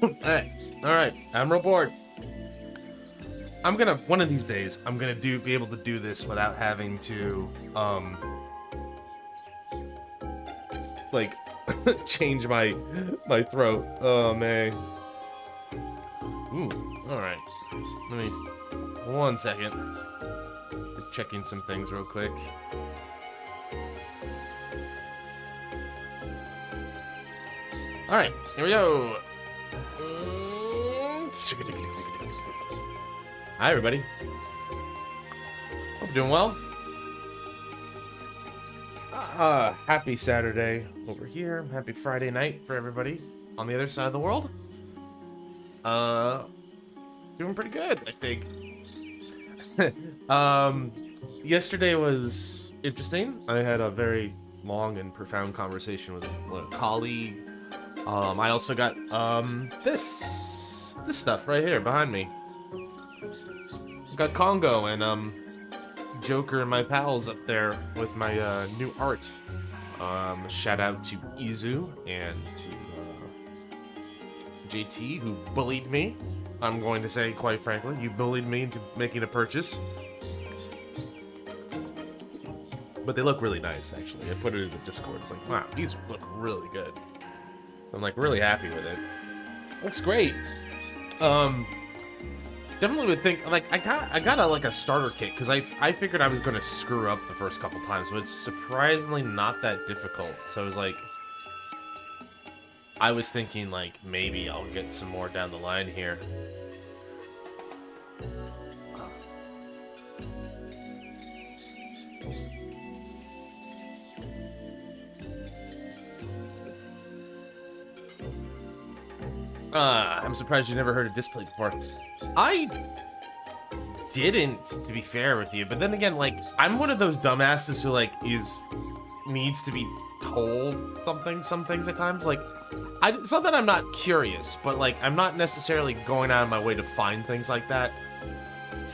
Alright, I'm real bored. One of these days, I'm gonna be able to do this without having to, like, change my throat. Oh, man. Ooh, alright. Let me, 1 second. Just checking some things real quick. Alright, here we go. Hi, everybody. Hope you're doing well. Happy Saturday over here. Happy Friday night for everybody on the other side of the world. Doing pretty good, I think. Yesterday was interesting. I had a very long and profound conversation with a colleague. I also got, this stuff right here behind me. Got Congo and, Joker and my pals up there with my, new art. Shout out to Izu and to, JT, who bullied me. I'm going to say, quite frankly, you bullied me into making a purchase. But they look really nice, actually. I put it in the Discord. It's like, wow, these look really good. I'm, like, really happy with it. Looks great. Definitely would think, like, I got a starter kit, because I figured I was going to screw up the first couple times, but it's surprisingly not that difficult. So I was like, I was thinking, like, maybe I'll get some more down the line here. I'm surprised you never heard of Display before. I didn't, to be fair with you, but then again, like, I'm one of those dumbasses who, like, needs to be told some things at times. Like, it's not that I'm not curious, but, like, I'm not necessarily going out of my way to find things like that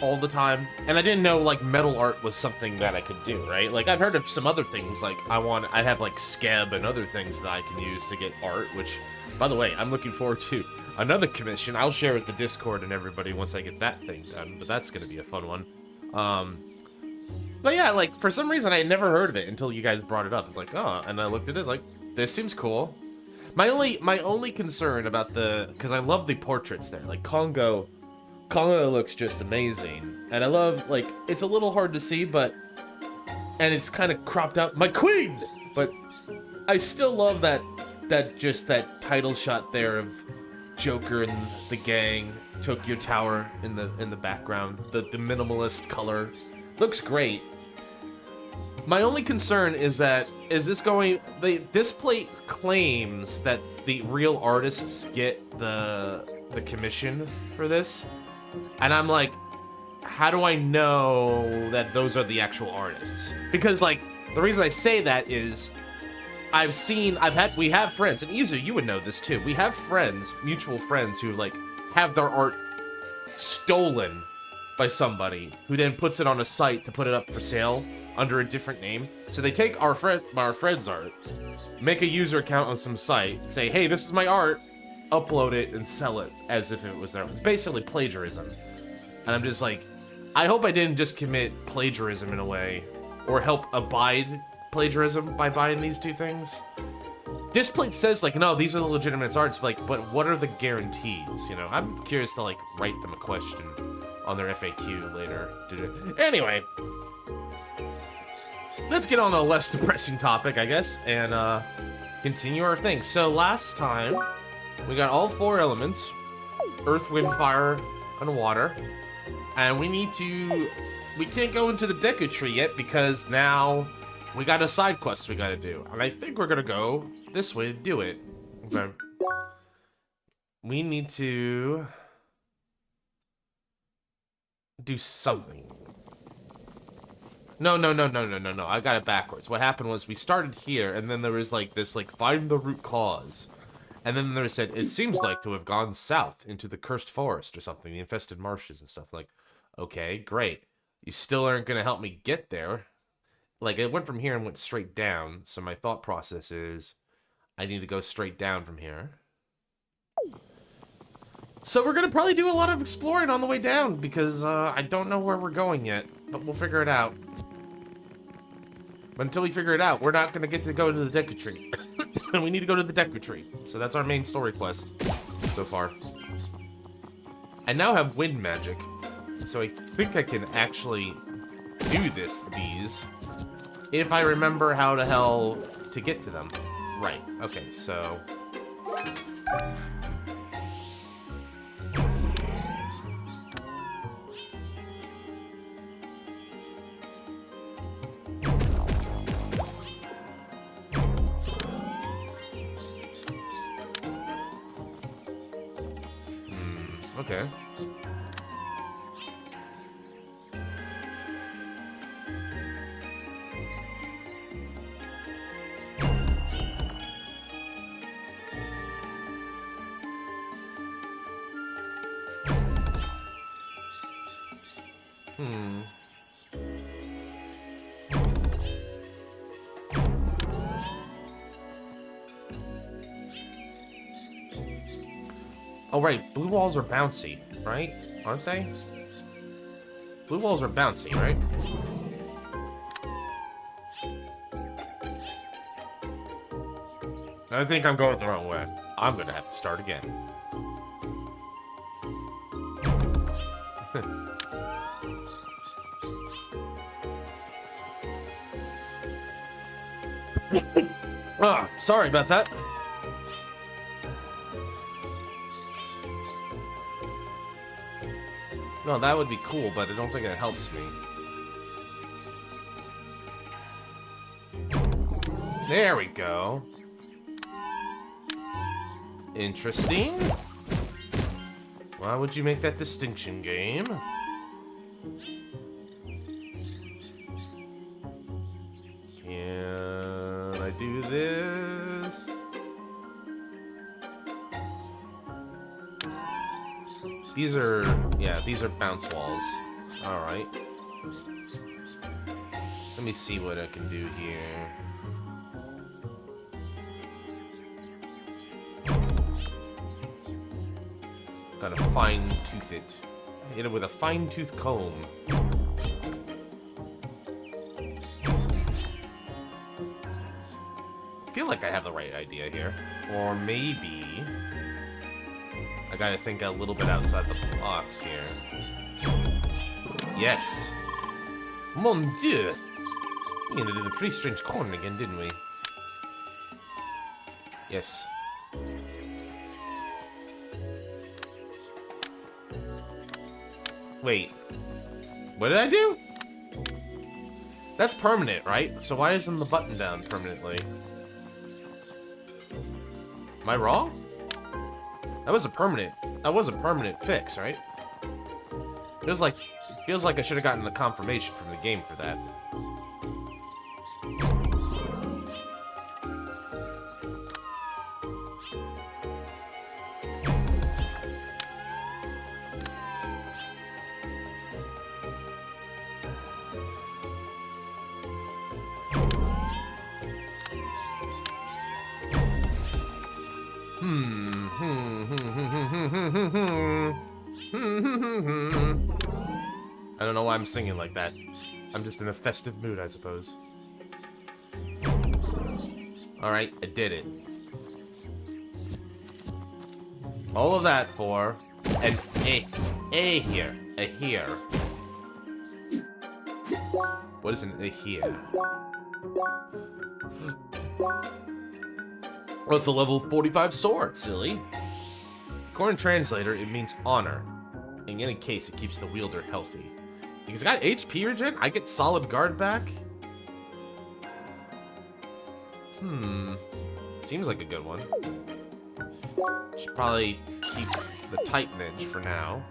all the time. And I didn't know, like, metal art was something that I could do, right? Like, I've heard of some other things, like, I have, like, Scab and other things that I can use to get art, which, by the way, I'm looking forward to another commission. I'll share with the Discord and everybody once I get that thing done, but that's gonna be a fun one. But yeah, like, for some reason, I had never heard of it until you guys brought it up. It's like, oh, and I looked at it, like, this seems cool. My only concern about because I love the portraits there, like, Congo looks just amazing, and I love, like, it's a little hard to see, but, and it's kind of cropped out, my queen, but I still love that title shot there of Joker and the gang, Tokyo Tower in the background, the minimalist color, looks great. My only concern is this plate claims that the real artists get the commission for this, and I'm like, how do I know that those are the actual artists? Because, like, the reason I say that is we have friends, and Izu, you would know this too. We have friends, mutual friends, who, like, have their art stolen by somebody who then puts it on a site to put it up for sale under a different name. So they take our friend's art, make a user account on some site, say, hey, this is my art, upload it, and sell it as if it was their own. It's basically plagiarism. And I'm just like, I hope I didn't just commit plagiarism in a way, or help abide plagiarism by buying these two things. Displate says, like, no, these are the legitimate arts, like, but what are the guarantees, you know? I'm curious to, like, write them a question on their FAQ later. Anyway, let's get on a less depressing topic, I guess, and continue our thing. So last time, we got all 4 elements: earth, wind, fire, and water. And we can't go into the Deku tree yet because now we got a side quest we gotta do. And I think we're gonna go this way to do it. Okay. We need to do something. No. I got it backwards. What happened was we started here, and then there was, like, this, like, find the root cause. And then there said, it seems like to have gone south into the cursed forest or something, the infested marshes and stuff. Like, okay, great. You still aren't going to help me get there. Like, it went from here and went straight down, so my thought process is I need to go straight down from here. So we're gonna probably do a lot of exploring on the way down because I don't know where we're going yet, but we'll figure it out. But until we figure it out, we're not gonna get to go to the Deku Tree. And we need to go to the Deku Tree. So that's our main story quest so far. I now have wind magic, so I think I can actually do these, if I remember how the hell to get to them. Right, okay, so... Okay. Oh, right. Blue walls are bouncy, right? Aren't they? Blue walls are bouncy, right? I think I'm going the wrong way. I'm gonna have to start again. Sorry about that. No, that would be cool, but I don't think it helps me. There we go. Interesting. Why would you make that distinction, game? Can I do this? These are, yeah, these are bounce walls. Alright. Let me see what I can do here. Gotta fine-tooth it. Hit it with a fine-tooth comb. I feel like I have the right idea here. Or maybe... I gotta think a little bit outside the box here. Yes! Mon Dieu! We ended in a pretty strange corner again, didn't we? Yes. Wait. What did I do? That's permanent, right? So why isn't the button down permanently? Am I wrong? That was a permanent fix, right? Feels like I should have gotten a confirmation from the game for that. I don't know why I'm singing like that. I'm just in a festive mood, I suppose. Alright, I did it. All of that for an A here. A here. What is an A here? Well, it's a level 45 sword, silly. According to translator, it means honor. In any case, it keeps the wielder healthy. He's got HP regen? I get solid guard back? Seems like a good one. Should probably keep the Titan Edge for now.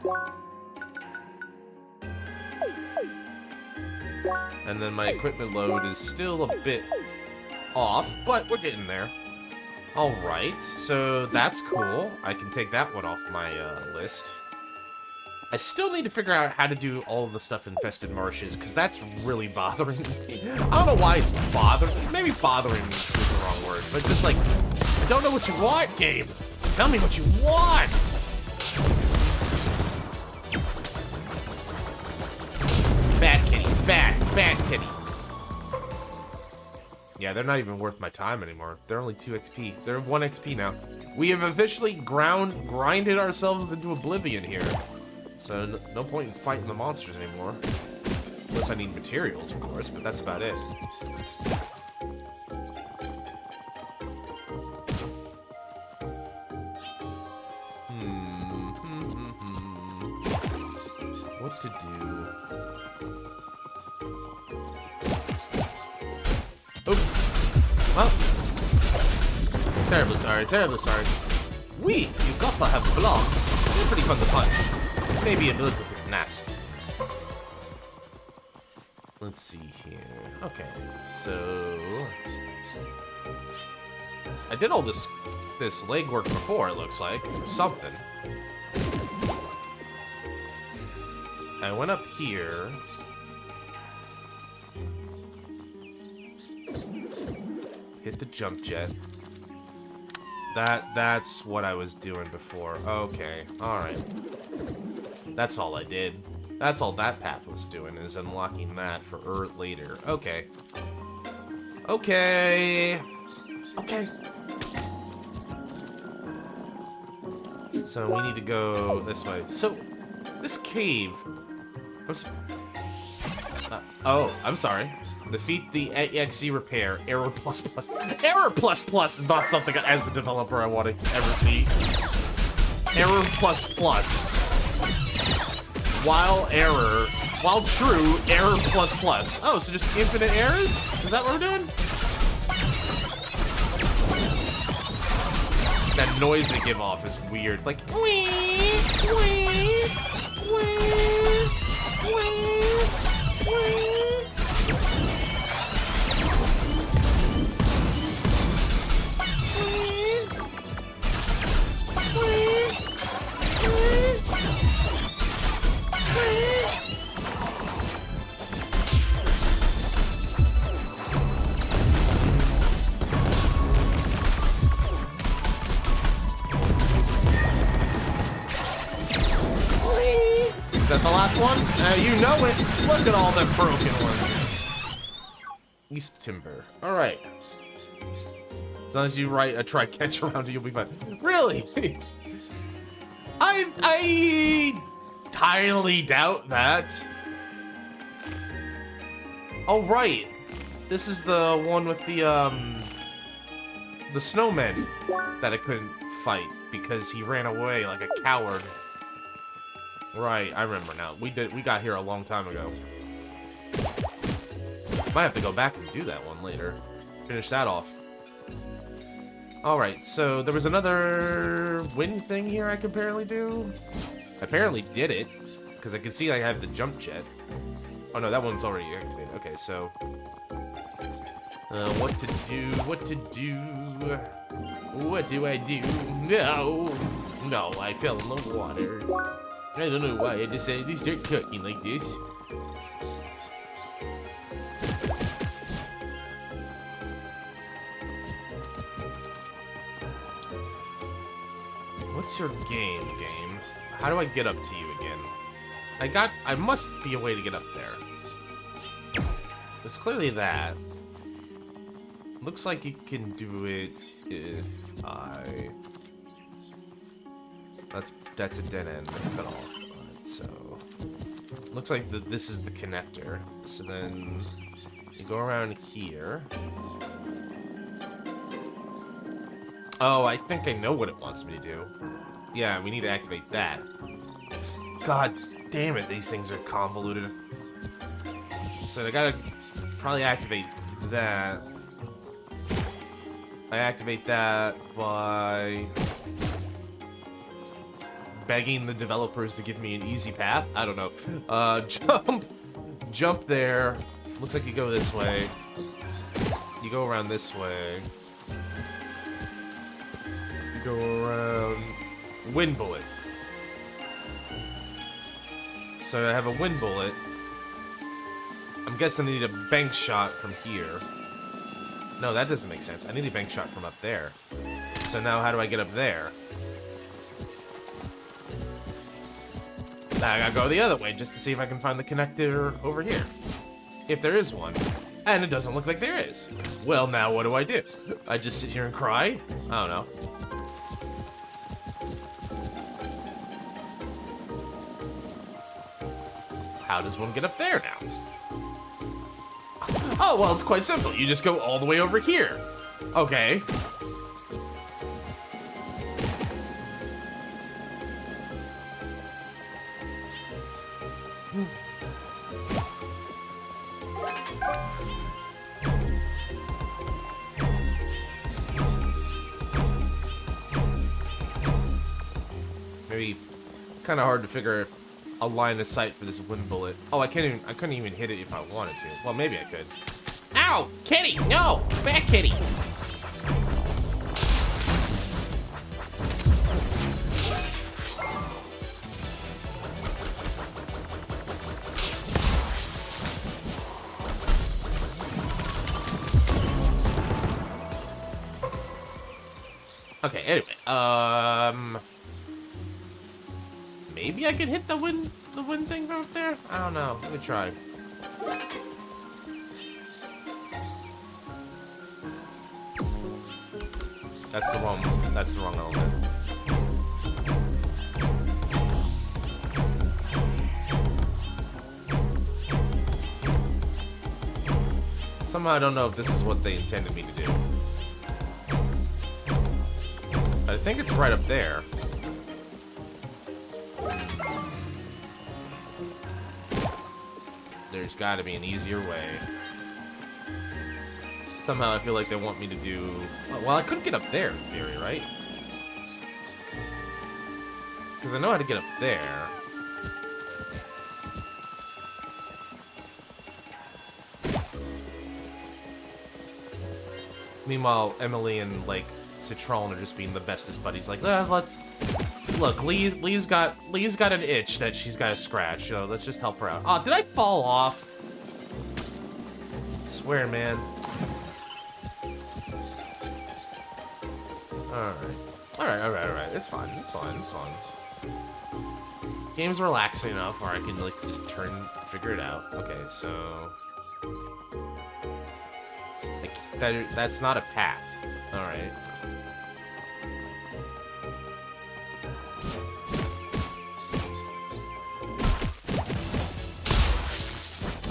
And then my equipment load is still a bit off, but we're getting there. Alright, so that's cool. I can take that one off my list. I still need to figure out how to do all of the stuff in Infested Marshes, because that's really bothering me. I don't know why it's bothering me. Maybe bothering me is the wrong word, but just like, I don't know what you want, game. Tell me what you want. Bad kitty. Bad kitty. Yeah, they're not even worth my time anymore. They're only 2 XP. They're 1 XP now. We have officially grinded ourselves into oblivion here. So no point in fighting the monsters anymore. Unless I need materials, of course, but that's about it. What to do? Oh! Well, terribly sorry, terribly sorry. You got to have blocks. They're pretty fun to punch. Maybe a little bit nasty. Let's see here. Okay, so I did all this legwork before, it looks like, or something. I went up here. Hit the jump jet. That's what I was doing before. Okay, alright. That's all I did. That's all that path was doing, is unlocking that for later. Okay. Okay. Okay. So we need to go this way. So, this cave... oh, I'm sorry. Defeat the EXE repair. Error plus plus. Error plus plus is not something as a developer I want to ever see. Error plus plus. While true, error plus plus. Oh, so just infinite errors? Is that what we're doing? That noise they give off is weird. Like, wee, wee, wee, wee, wee. Is that the last one? You know it. Look at all the broken ones. East Timber. Alright. As long as you write a try-catch around it, you'll be fine. Really? I entirely doubt that. Oh, right. This is the one with the snowman that I couldn't fight because he ran away like a coward. Right, I remember now. We got here a long time ago. Might have to go back and do that one later. Finish that off. Alright, so there was another wind thing here I could apparently do. I apparently did it, because I can see I have the jump jet. Oh no, that one's already activated. Okay, so... what to do, what to do... What do I do? No! No, I fell in the water. I don't know why I decided to start talking like this. What's your game? How do I get up to you again? I must be a way to get up there. There's clearly that. Looks like you can do it if I... That's a dead end. That's cut off. Right, so looks like this is the connector. So then you go around here. Oh, I think I know what it wants me to do. Yeah, we need to activate that. God damn it, these things are convoluted. So I gotta probably activate that. I activate that by begging the developers to give me an easy path. I don't know. Jump there. Looks like you go this way. You go around this way. You go around. Wind bullet. So I have a wind bullet. I'm guessing I need a bank shot from here. No, that doesn't make sense. I need a bank shot from up there. So now how do I get up there? I gotta go the other way just to see if I can find the connector over here. If there is one. And it doesn't look like there is. Well, now what do? I just sit here and cry? I don't know. How does one get up there now? Oh, well, it's quite simple. You just go all the way over here. Okay. Maybe kind of hard to figure a line of sight for this wind bullet. Oh, I couldn't even hit it if I wanted to. Well, maybe I could. Ow! Kitty! No! Back kitty! Okay, anyway, maybe I could hit the wind thing from up there? I don't know. Let me try. That's the wrong element. Somehow I don't know if this is what they intended me to do. I think it's right up there. There's gotta be an easier way. Somehow I feel like they want me to do... Well, I couldn't get up there, in theory, right? Because I know how to get up there. Meanwhile, Emily and, like, Citron are just being the bestest buddies. Like, look, Lee's got an itch that she's got to scratch. You know, let's just help her out. Oh, did I fall off? I swear, man. Alright. It's fine. Game's relaxing enough, or I can, like, just figure it out. Okay, so... Like, that's not a path. Alright.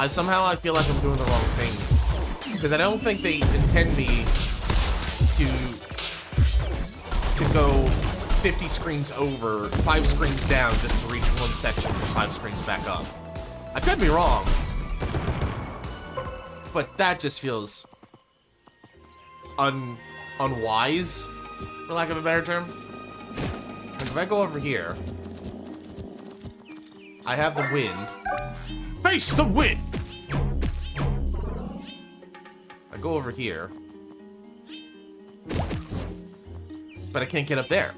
Somehow I feel like I'm doing the wrong thing. Because I don't think they intend me to go 50 screens over, 5 screens down, just to reach one section, 5 screens back up. I could be wrong. But that just feels unwise, for lack of a better term. Like if I go over here, I have the wind. Face the wind! I go over here. But I can't get up there.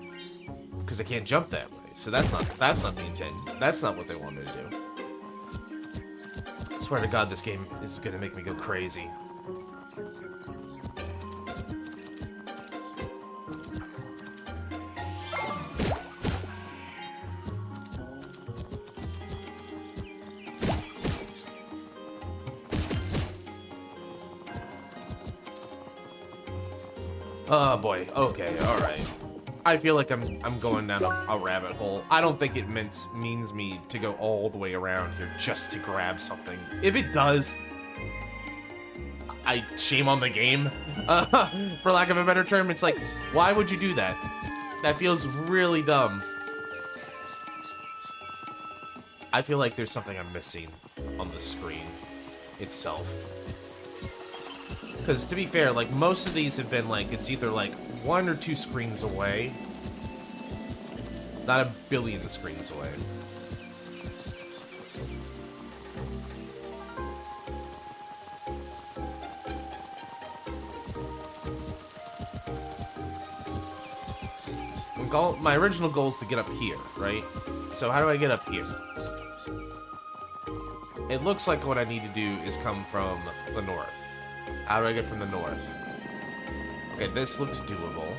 Because I can't jump that way. So that's not the intent. That's not what they wanted to do. I swear to God, this game is gonna make me go crazy. Oh boy. Okay. All right. I feel like I'm going down a rabbit hole. I don't think it means me to go all the way around here just to grab something. If it does, shame on the game. For lack of a better term, it's like, why would you do that? That feels really dumb. I feel like there's something I'm missing on the screen itself. Because to be fair, like most of these have been like, it's either like 1 or 2 screens away. Not a billion screens away. My original goal is to get up here, right? So how do I get up here? It looks like what I need to do is come from the north. How do I get from the north? Okay, this looks doable.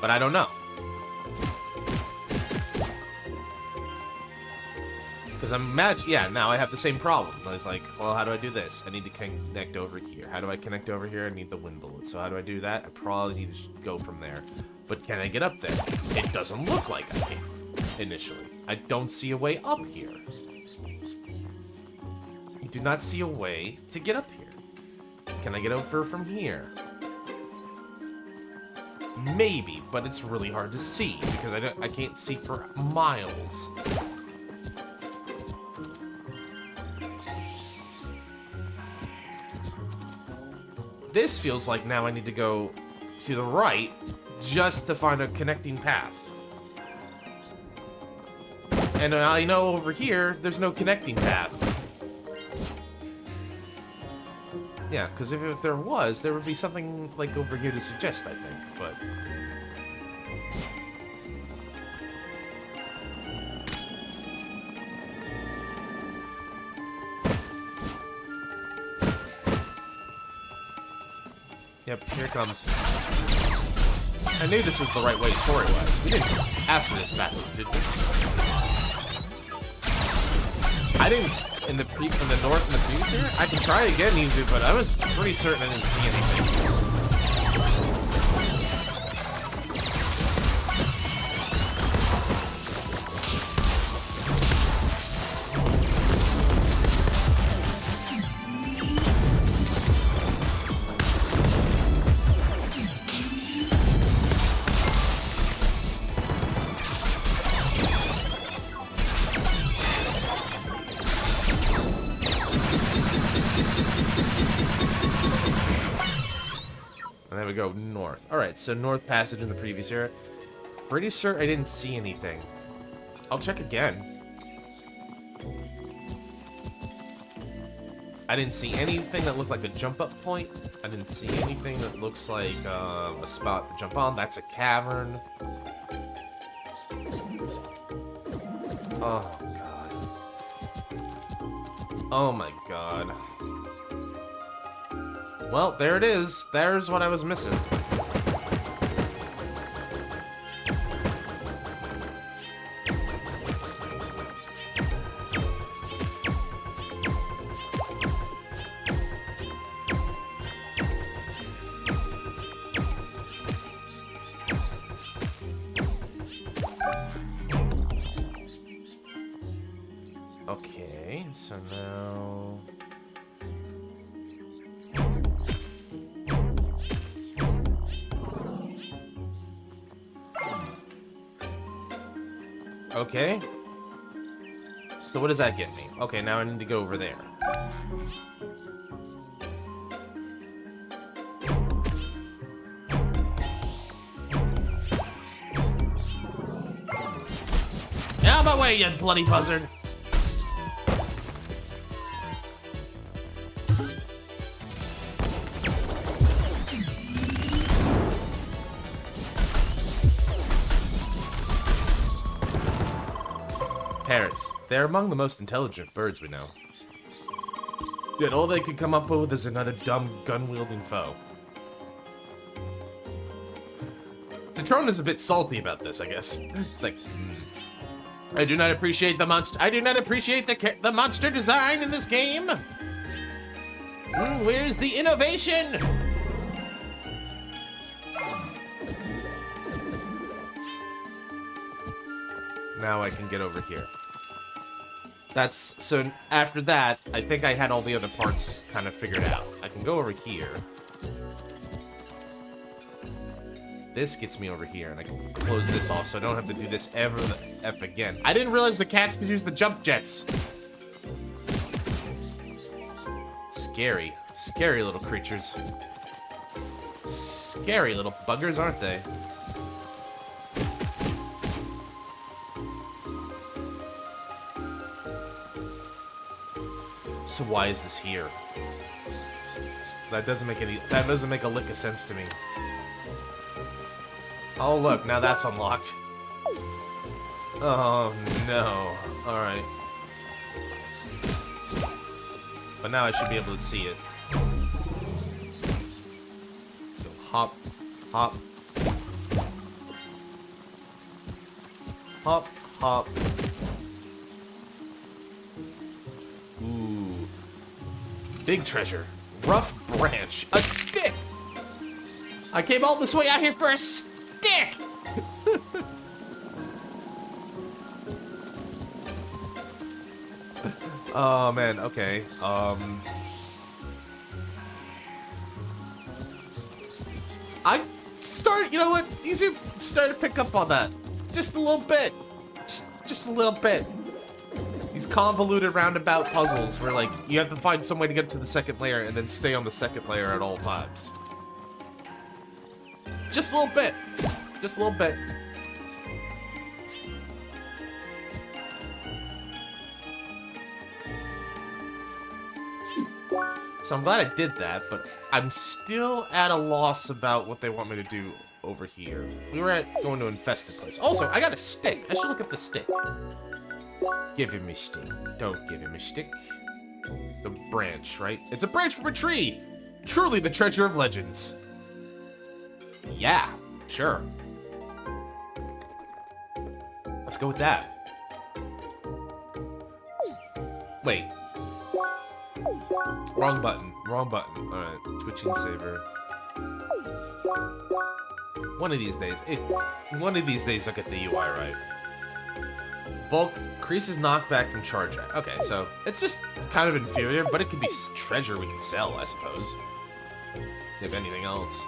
But I don't know. Because yeah, now I have the same problem. I was like, well, how do I do this? I need to connect over here. How do I connect over here? I need the wind bullet. So how do I do that? I probably need to go from there. But can I get up there? It doesn't look like I can initially. I don't see a way up here. I do not see a way to get up here. Can I get over from here? Maybe, but it's really hard to see because I can't see for miles. This feels like now I need to go to the right just to find a connecting path. And I know over here, there's no connecting path. Yeah, because if there was, there would be something like over here to suggest, I think, but... Yep, here it comes. I knew this was the right way story-wise. We didn't ask for this back, did we? I didn't in the north and the previous here. I can try again, easy, but I was pretty certain I didn't see anything. We go north. Alright, so north passage in the previous area. Pretty sure I didn't see anything. I'll check again. I didn't see anything that looked like a jump up point. I didn't see anything that looks like a spot to jump on. That's a cavern. Oh, God. Oh, my God. Well, there it is. There's what I was missing. Okay, so now... Okay. So what does that get me? Okay, now I need to go over there. Out of my way, you bloody buzzard! Parrots. They're among the most intelligent birds we know. Yet all they could come up with is another dumb, gun-wielding foe. Citron is a bit salty about this, I guess. It's like, I do not appreciate the monster. I do not appreciate the monster design in this game. Where's the innovation? Now I can get over here. So after that, I think I had all the other parts kind of figured out. I can go over here. This gets me over here, and I can close this off so I don't have to do this ever the F again. I didn't realize the cats could use the jump jets. Scary. Scary little creatures. Scary little buggers, aren't they? So why is this here? That doesn't make a lick of sense to me. Oh look, now that's unlocked. Oh no. Alright. But now I should be able to see it. So hop, hop. Hop, hop. Big treasure. Rough branch. A stick! I came all this way out here for a stick! Oh, man, okay. You know what? These are starting to pick up on that. Just a little bit. Just a little bit. These convoluted roundabout puzzles where, like, you have to find some way to get to the second layer and then stay on the second layer at all times. Just a little bit. Just a little bit. So I'm glad I did that, but I'm still at a loss about what they want me to do over here. We were going to infested place. Also, I got a stick. I should look at the stick. Give him a stick. Don't give him a stick. The branch, right? It's a branch from a tree. Truly the treasure of legends. Yeah, sure. Let's go with that. Wait. Wrong button. Wrong button. Alright. Twitching saber. One of these days. One of these days I'll get the UI right. Bulk increases knockback from charge rate. Okay, so it's just kind of inferior, but it could be treasure we can sell, I suppose. If anything else.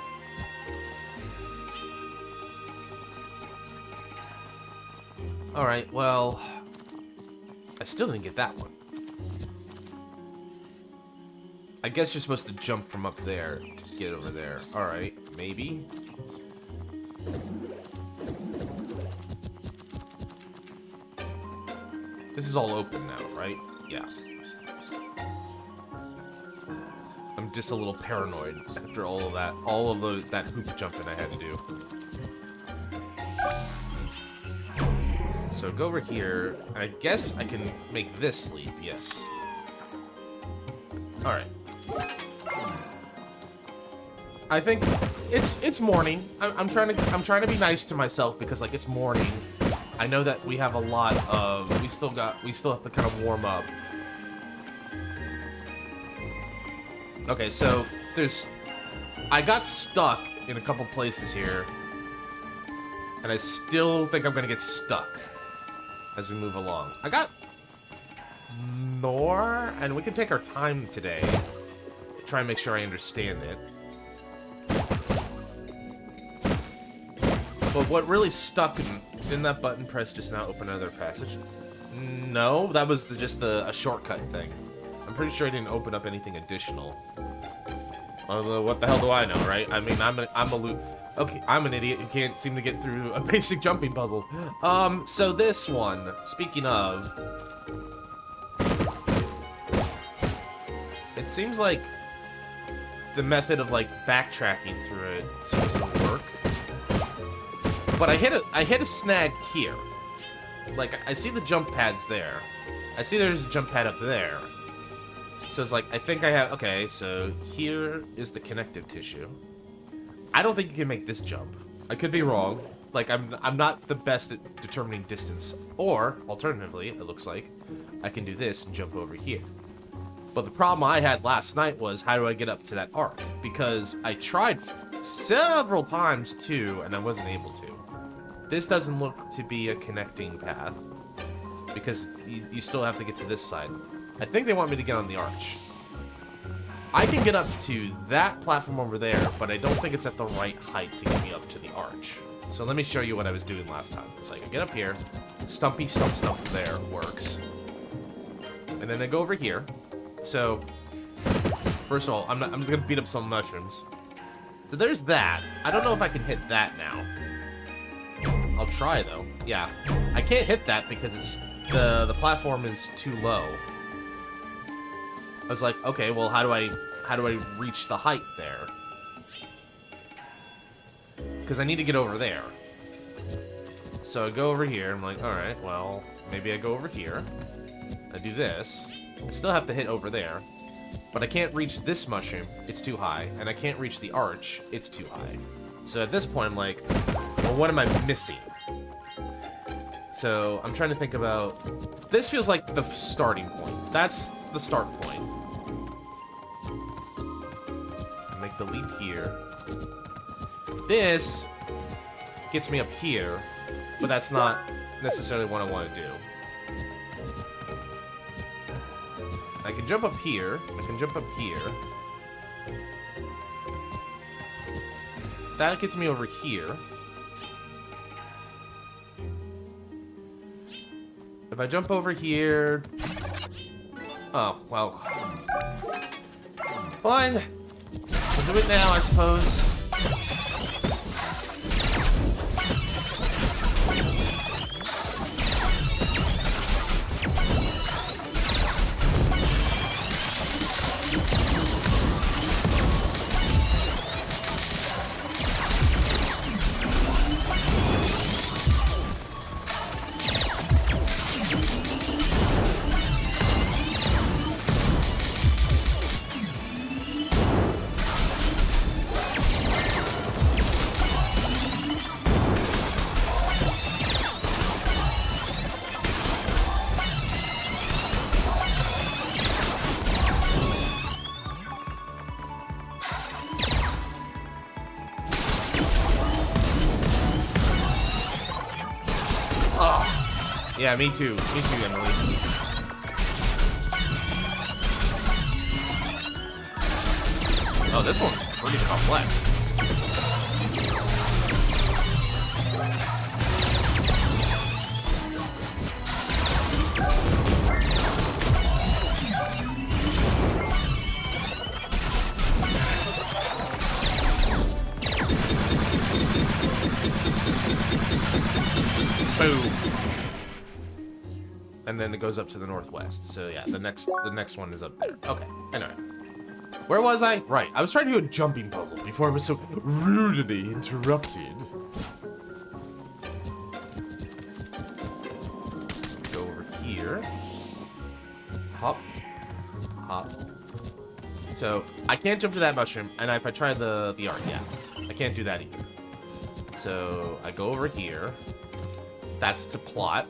Alright, well... I still didn't get that one. I guess you're supposed to jump from up there to get over there. Alright, maybe. This is all open now, right? Yeah. I'm just a little paranoid after all of that hoop jumping I had to do. So go over here. I guess I can make this leap, yes. Alright. I think it's morning. I'm trying to be nice to myself because like it's morning. I know that we have a lot of we still have to kind of warm up. Okay, so I got stuck in a couple places here. And I still think I'm gonna get stuck as we move along. I got more, and we can take our time today to try and make sure I understand it. But what really stuck, didn't that button press just now open another passage? No, that was just a shortcut thing. I'm pretty sure I didn't open up anything additional. Although, what the hell do I know, right? I mean, I'm an idiot who can't seem to get through a basic jumping puzzle. So this one, speaking of, it seems like the method of like backtracking through it seems to work. But I hit a snag here. Like, I see the jump pads there. I see there's a jump pad up there. So it's like, I think I have... Okay, so here is the connective tissue. I don't think you can make this jump. I could be wrong. Like, I'm not the best at determining distance. Or, alternatively, it looks like, I can do this and jump over here. But the problem I had last night was, how do I get up to that arc? Because I tried several times, too, and I wasn't able to. This doesn't look to be a connecting path, because you still have to get to this side. I think they want me to get on the arch. I can get up to that platform over there, but I don't think it's at the right height to get me up to the arch. So let me show you what I was doing last time. So I can get up here, stumpy stump stump there works. And then I go over here. So, first of all, I'm just gonna beat up some mushrooms. So there's that. I don't know if I can hit that now. I'll try though. Yeah, I can't hit that because it's the platform is too low. I was like, okay, well, how do I reach the height there? Because I need to get over there. So I go over here. I'm like, all right, well, maybe I go over here. I do this. I still have to hit over there, but I can't reach this mushroom. It's too high, and I can't reach the arch. It's too high. So at this point, I'm like, well, what am I missing? So I'm trying to think about... This feels like the starting point. That's the start point. like the lead here. This gets me up here, but that's not necessarily what I want to do. I can jump up here. I can jump up here. That gets me over here. If I jump over here... Oh, well. Fine. We'll do it now, I suppose. Yeah, me too. Me too, Emily. Oh, this one's pretty complex. Boom. And then it goes up to the northwest. So yeah, the next one is up there. Okay, anyway. Where was I? Right, I was trying to do a jumping puzzle before I was so rudely interrupted. Go over here. Hop. Hop. So, I can't jump to that mushroom, and if I try the arc, yeah. I can't do that either. So, I go over here. That's to plot.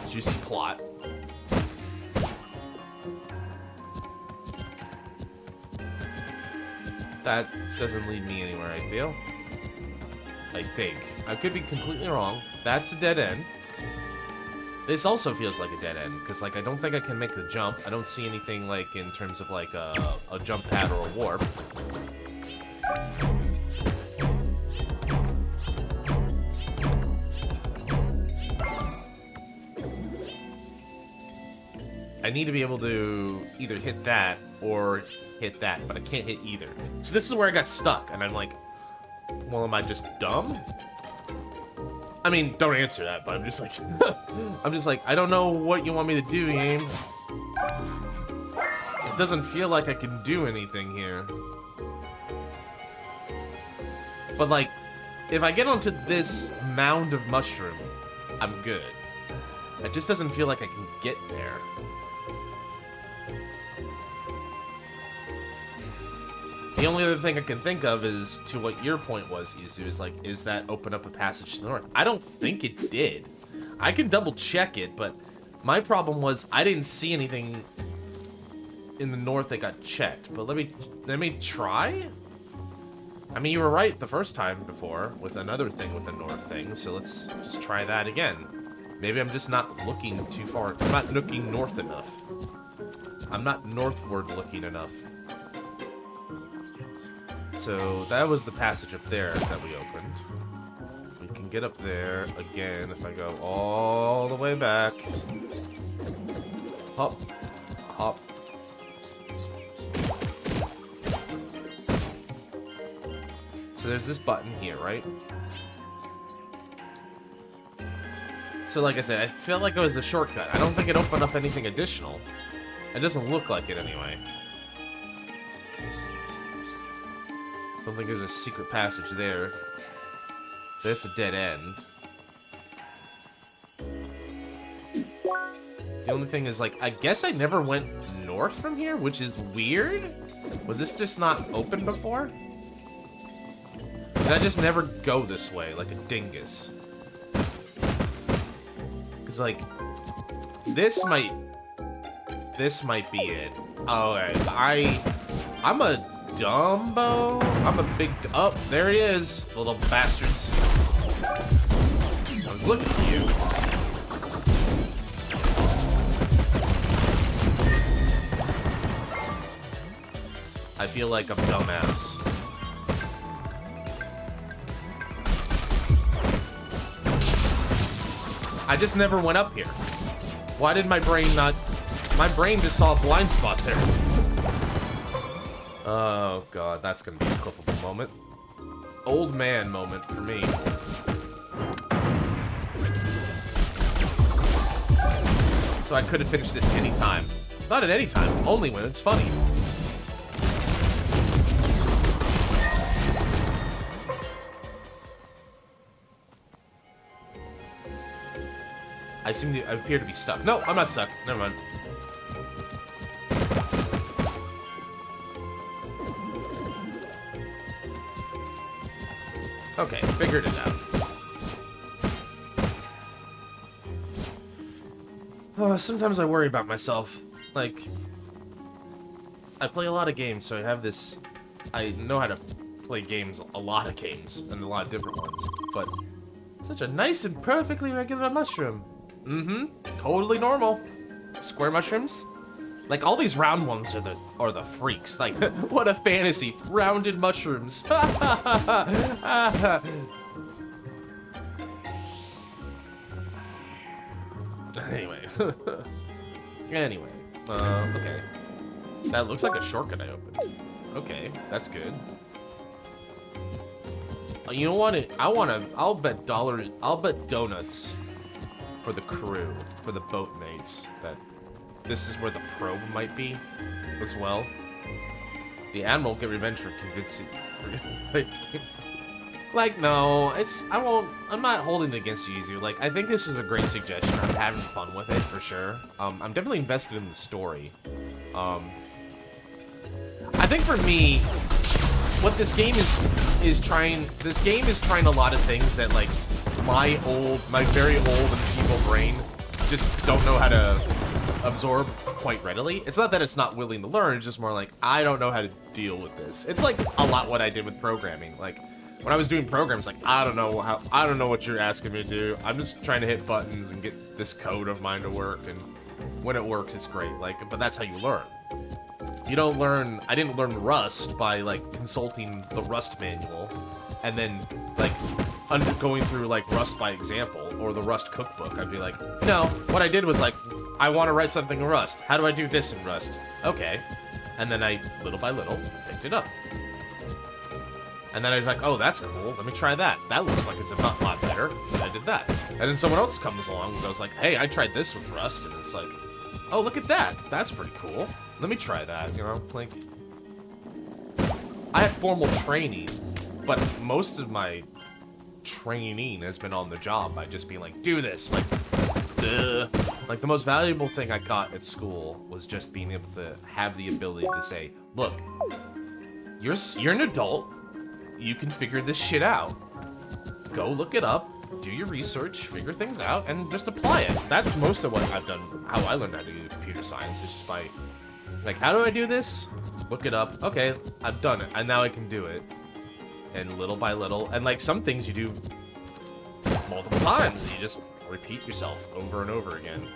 Juicy plot. That doesn't lead me anywhere, I feel. I think. I could be completely wrong. That's a dead end. This also feels like a dead end, because, like, I don't think I can make the jump. I don't see anything, like, in terms of, like, a jump pad or a warp. I need to be able to either hit that or hit that, but I can't hit either. So this is where I got stuck, and I'm like, well, am I just dumb? I mean, don't answer that, but I'm just like, I don't know what you want me to do, game. It doesn't feel like I can do anything here. But like, if I get onto this mound of mushroom, I'm good. It just doesn't feel like I can get there. The only other thing I can think of is, to what your point was, Izu, is like, is that open up a passage to the north? I don't think it did. I can double check it, but my problem was I didn't see anything in the north that got checked. But let me try? I mean, you were right the first time before with another thing with the north thing, so let's just try that again. Maybe I'm just not looking too far. I'm not looking north enough. I'm not northward looking enough. So that was the passage up there that we opened. We can get up there again if I go all the way back. Hop. Hop. So there's this button here, right? So like I said, I felt like it was a shortcut. I don't think it opened up anything additional. It doesn't look like it anyway. I don't think there's a secret passage there. That's a dead end. The only thing is, like, I guess I never went north from here, which is weird. Was this just not open before? Did I just never go this way, like a dingus? Because, like, this might be it. Oh, I'm a Dumbo? I'm a big... Oh, there he is, little bastards. I was looking for you. I feel like I'm dumbass. I just never went up here. Why did my brain not... My brain just saw a blind spot there. Oh, God. That's going to be a clippable moment. Old man moment for me. So I could have finished this any time. Not at any time. Only when it's funny. I appear to be stuck. No, I'm not stuck. Never mind. Okay, figured it out. Oh, sometimes I worry about myself. Like, I play a lot of games, so I have this... I know how to play games, a lot of games, and a lot of different ones. But, such a nice and perfectly regular mushroom. Mm-hmm. Totally normal. Square mushrooms? Like, all these round ones are the freaks. Like, what a fantasy. Rounded mushrooms. Anyway. Anyway. Okay. That looks like a shortcut I opened. Okay, that's good. You know what? I'll bet dollars, I'll bet donuts for the crew, for the boatmates, that this is where the probe might be, as well. The Admiral will get revenge for convincing... Like, no, I'm not holding it against you, Yuzu. Like, I think this is a great suggestion. I'm having fun with it, for sure. I'm definitely invested in the story. I think for me, what this game is trying a lot of things that, like, my very old and feeble brain just don't know how to absorb quite readily. It's not that it's not willing to learn, it's just more like, I don't know how to deal with this. It's like a lot what I did with programming. Like, when I was doing programs, like, I don't know what you're asking me to do. I'm just trying to hit buttons and get this code of mine to work, and when it works, it's great. Like, but that's how you learn. You don't learn... I didn't learn Rust by, like, consulting the Rust manual, and then, like, going through, like, Rust by example, or the Rust cookbook. I'd be like, no, what I did was, like, I want to write something in Rust. How do I do this in Rust? Okay. And then I, little by little, picked it up. And then I was like, oh, that's cool. Let me try that. That looks like it's a lot better. And I did that. And then someone else comes along and I was like, hey, I tried this with Rust. And it's like, oh, look at that. That's pretty cool. Let me try that, you know? Like, I had formal training, but most of my training has been on the job by just being like, do this. Like, duh. Like, the most valuable thing I got at school was just being able to have the ability to say, look, you're an adult. You can figure this shit out. Go look it up, do your research, figure things out, and just apply it. That's most of what I've done, how I learned how to do computer science, is just by, like, how do I do this? Look it up. Okay, I've done it, and now I can do it. And little by little, and like some things you do multiple times, you just repeat yourself over and over again.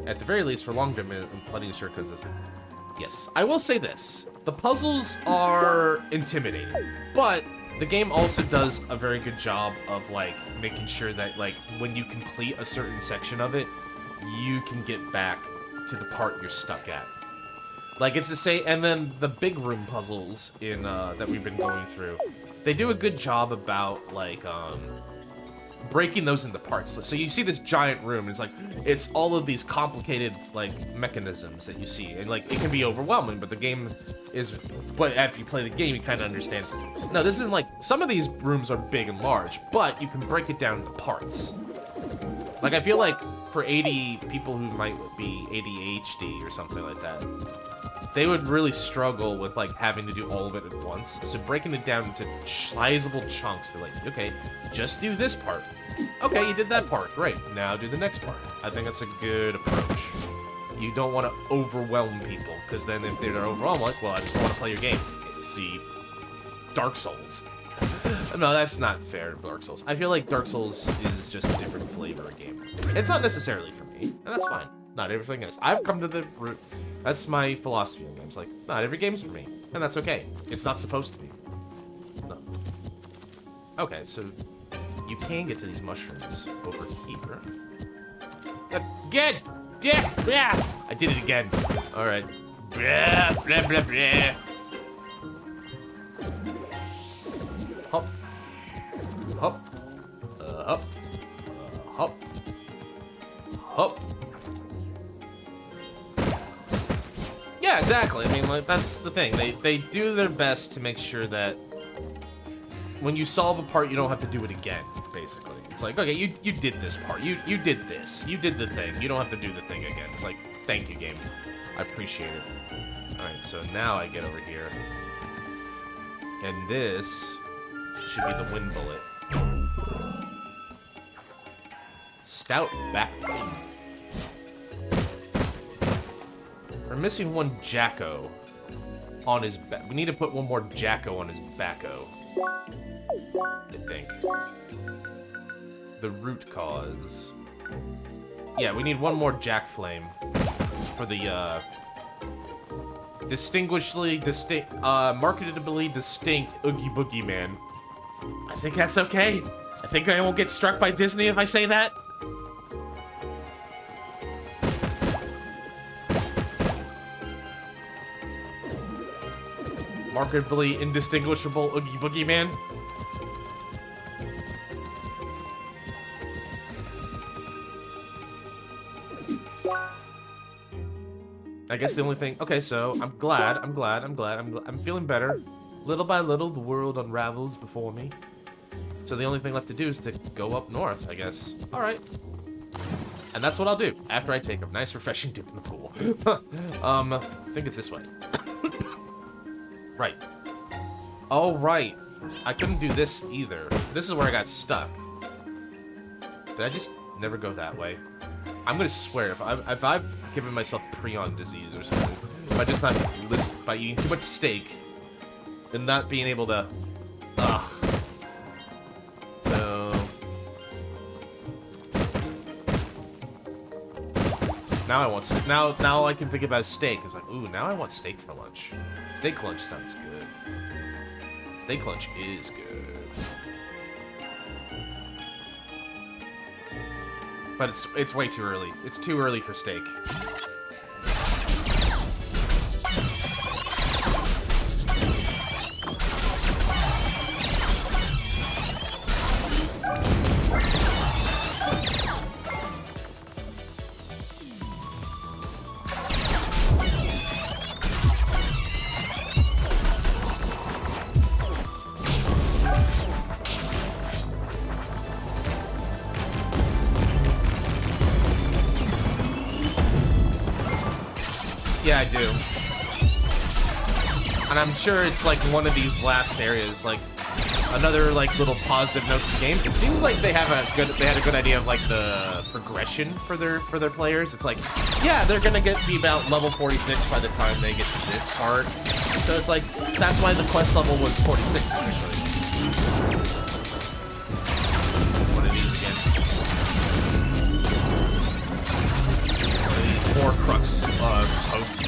At the very least, for long-term, I'm plenty of shortcuts. Yes, I will say this. The puzzles are intimidating, but the game also does a very good job of, like, making sure that, like, when you complete a certain section of it, you can get back to the part you're stuck at. Like, it's the same, and then the big room puzzles in, that we've been going through, they do a good job about, like, breaking those into parts. So you see this giant room, and it's like, it's all of these complicated, like, mechanisms that you see, and, like, it can be overwhelming, but the game is, but after you play the game, you kind of understand, no, this isn't like, some of these rooms are big and large, but you can break it down into parts. Like, I feel like for 80 people who might be ADHD or something like that, they would really struggle with, like, having to do all of it at once. So breaking it down into sizable chunks, they're like, okay, just do this part. Okay, you did that part. Great. Now do the next part. I think that's a good approach. You don't want to overwhelm people, because then if they're overwhelmed, like, well, I just don't want to play your game. See, Dark Souls. No, that's not fair to Dark Souls. I feel like Dark Souls is just a different flavor of game. It's not necessarily for me, and that's fine. Not everything is. I've come to the root. That's my philosophy in games. Like, not every game's for me, and that's okay. It's not supposed to be. No. Okay, so you can get to these mushrooms over here. Again! Yeah! I did it again. All right. Blah, blah, blah, blah. Hop. Hop. Hop. Hop. Hop. Yeah, exactly. I mean, like, that's the thing. They do their best to make sure that when you solve a part, you don't have to do it again, basically. It's like, okay, you did this part. You did this. You did the thing. You don't have to do the thing again. It's like, thank you, game. I appreciate it. Alright, so now I get over here. And this should be the wind bullet. Stout backbone. We're missing one Jacko on his back. We need to put one more Jacko on his backo. I think. The root cause. Yeah, we need one more Jack Flame for the marketably distinct Oogie Boogie Man. I think that's okay. I think I won't get struck by Disney if I say that. Marketably indistinguishable Oogie Boogie Man. I guess the only thing... Okay, so I'm glad. I'm feeling better. Little by little, the world unravels before me. So the only thing left to do is to go up north, I guess. All right. And that's what I'll do after I take a nice, refreshing dip in the pool. I think it's this way. Right. Oh, right. I couldn't do this either. This is where I got stuck. Did I just never go that way? I'm gonna swear, if I've given myself prion disease or something, if I just not by eating too much steak and not being able to, no. Now I want steak. Now all I can think about is steak. It's like, ooh, now I want steak for lunch. Steak lunch sounds good. Steak lunch is good. But it's way too early. It's too early for steak. Yeah, I do. And I'm sure it's like one of these last areas, like another like little positive note to the game. It seems like they had a good idea of like the progression for their players. It's like, yeah, they're gonna be about level 46 by the time they get to this part. So it's like that's why the quest level was 46 initially. One of these again. One of these Horcrux posts.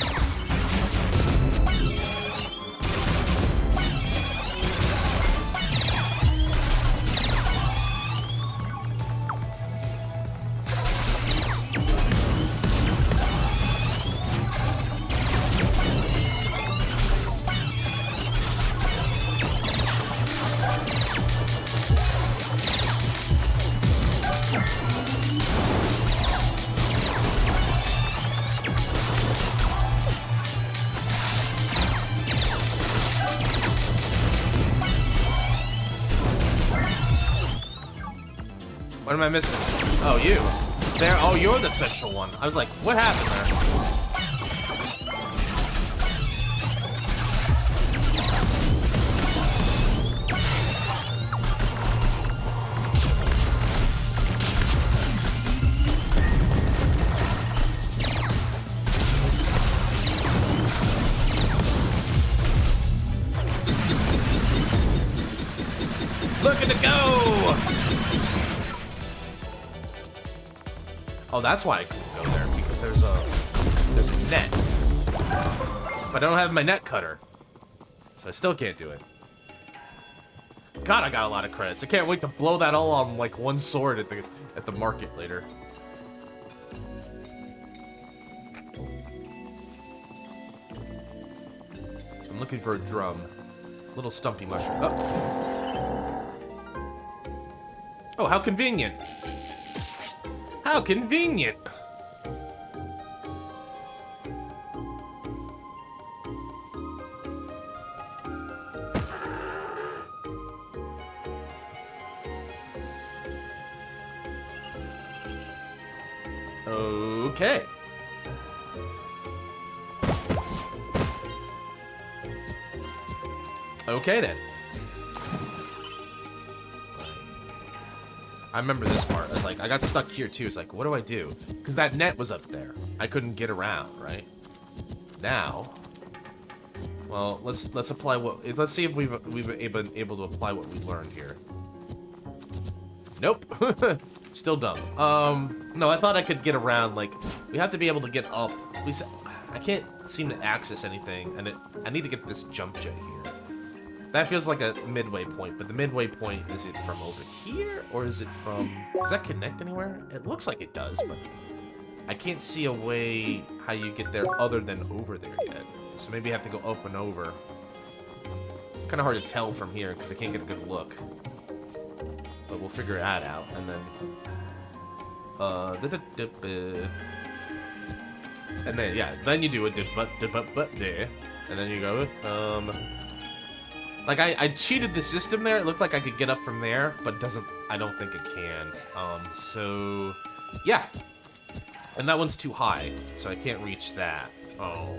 What am I missing? Oh, you. There. Oh, you're the central one. I was like, what happened there? Looking to go! Oh, that's why I couldn't go there, because there's a net. But I don't have my net cutter. So I still can't do it. God, I got a lot of credits. I can't wait to blow that all on like one sword at the market later. I'm looking for a drum. Little stumpy mushroom. Oh. Oh, how convenient. How convenient. Okay. Okay then. I remember this part. I was like, I got stuck here too. It's like, what do I do? Because that net was up there. I couldn't get around, right? Now, well, let's apply what. Let's see if we've been able to apply what we learned here. Nope. Still dumb. No, I thought I could get around. Like, we have to be able to get up. At least I can't seem to access anything, and I need to get this jump jet here. That feels like a midway point, but the midway point, is it from over here, or is it from... Does that connect anywhere? It looks like it does, but I can't see a way how you get there other than over there yet. So maybe I have to go up and over. It's kind of hard to tell from here, because I can't get a good look. But we'll figure that out, and then... And then, yeah, then you do it, there, and then you go, Like, I cheated the system there. It looked like I could get up from there, but I don't think it can. So, yeah. And that one's too high, so I can't reach that. Oh,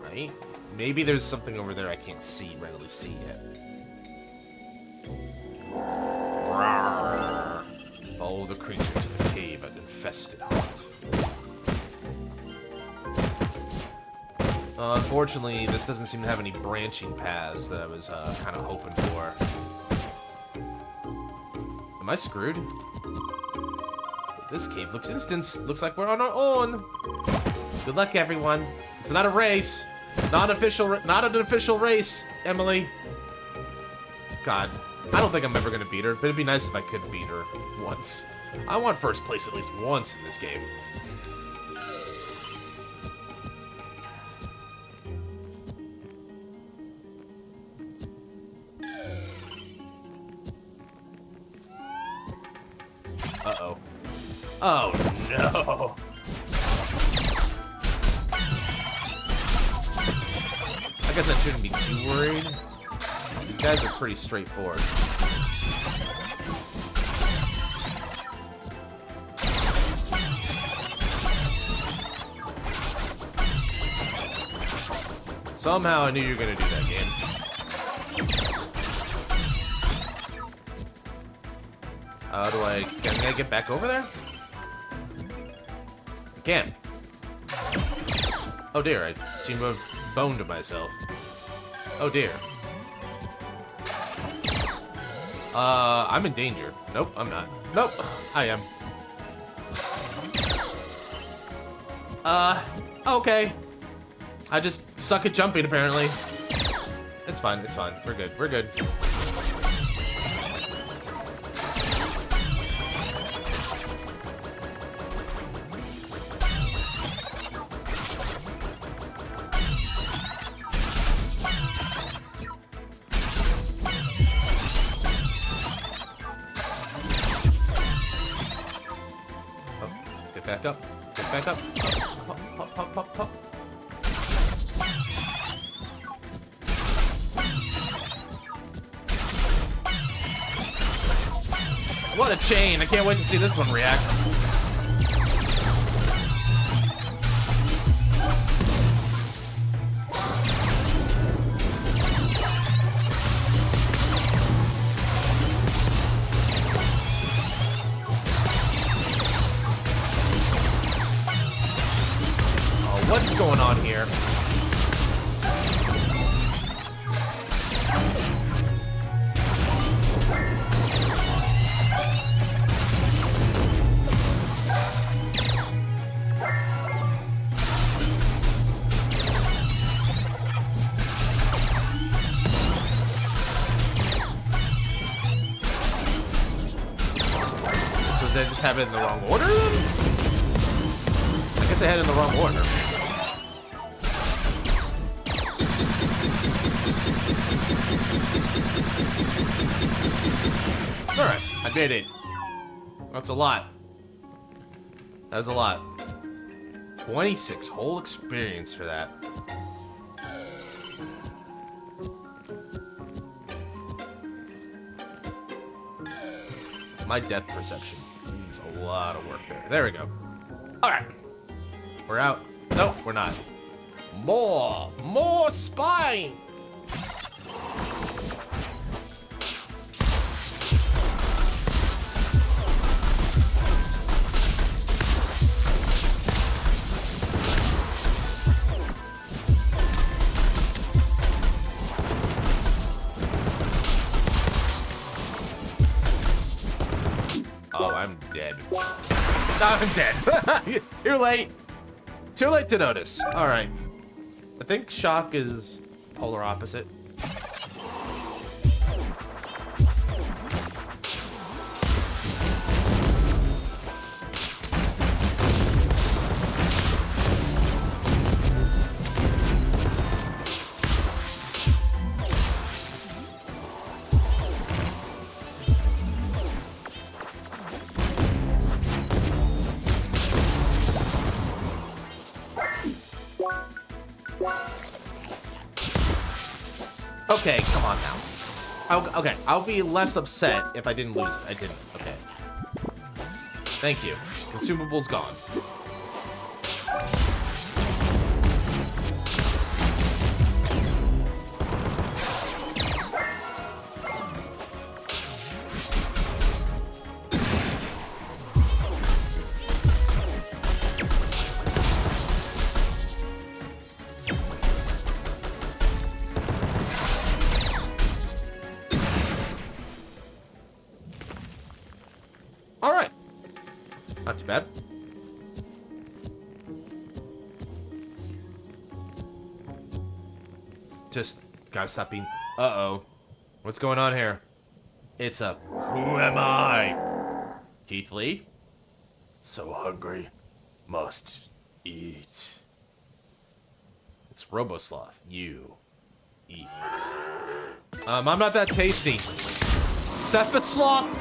right? Maybe there's something over there I can't readily see yet. Rawr. Follow the creature to the cave at infested heart. Unfortunately, this doesn't seem to have any branching paths that I was kind of hoping for. Am I screwed? This cave looks looks like we're on our own. Good luck, everyone. It's not a race. Not an official race, Emily. God, I don't think I'm ever gonna beat her, but it'd be nice if I could beat her once. I want first place at least once in this game. Uh-oh. Oh, no. I guess I shouldn't be too worried. These guys are pretty straightforward. Somehow I knew you were going to do that, game. Can I get back over there? I can't. Oh dear, I seem to have boned myself. Oh dear. I'm in danger. Nope, I'm not. Nope, I am. Okay. I just suck at jumping, apparently. It's fine, it's fine. We're good, we're good. Back up. Get back up. Pop, pop, pop, pop, pop. What a chain. I can't wait to see this one react. What's going on here? did I just have it in the wrong order then? I guess I had it in the wrong order. Alright, I did it. That's a lot. That's a lot. 26 whole experience for that. My depth perception needs a lot of work there. There we go. Alright. We're out. No, we're not. More spines! Oh, I'm dead. I'm dead. Too late. Too late to notice. All right. I think shock is polar opposite. Okay, come on now. Okay, I'll be less upset if I didn't lose it. I didn't. Okay. Thank you. Consumable's gone. All right. Not too bad. Just gotta stop being... Uh-oh. What's going on here? It's a... Who am I? Keith Lee? So hungry. Must eat. It's Robosloth. You eat. I'm not that tasty. Cephasloth?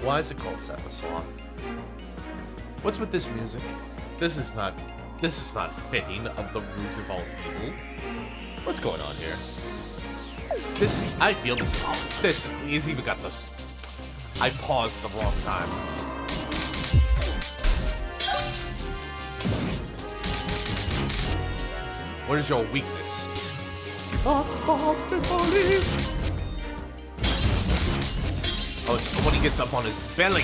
Why is it called Cephasloth? What's with this music? This is not fitting of the roots of all evil. What's going on here? I feel this. He's even got this. I paused the wrong time. What is your weakness? Oh, it's when he gets up on his belly.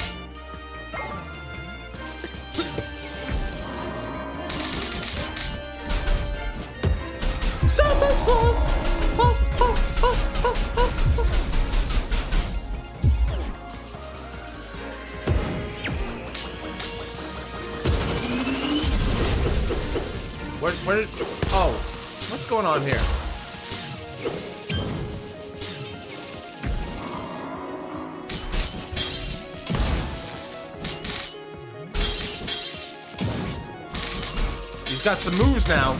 Where did... Oh, what's going on here? He's got some moves now.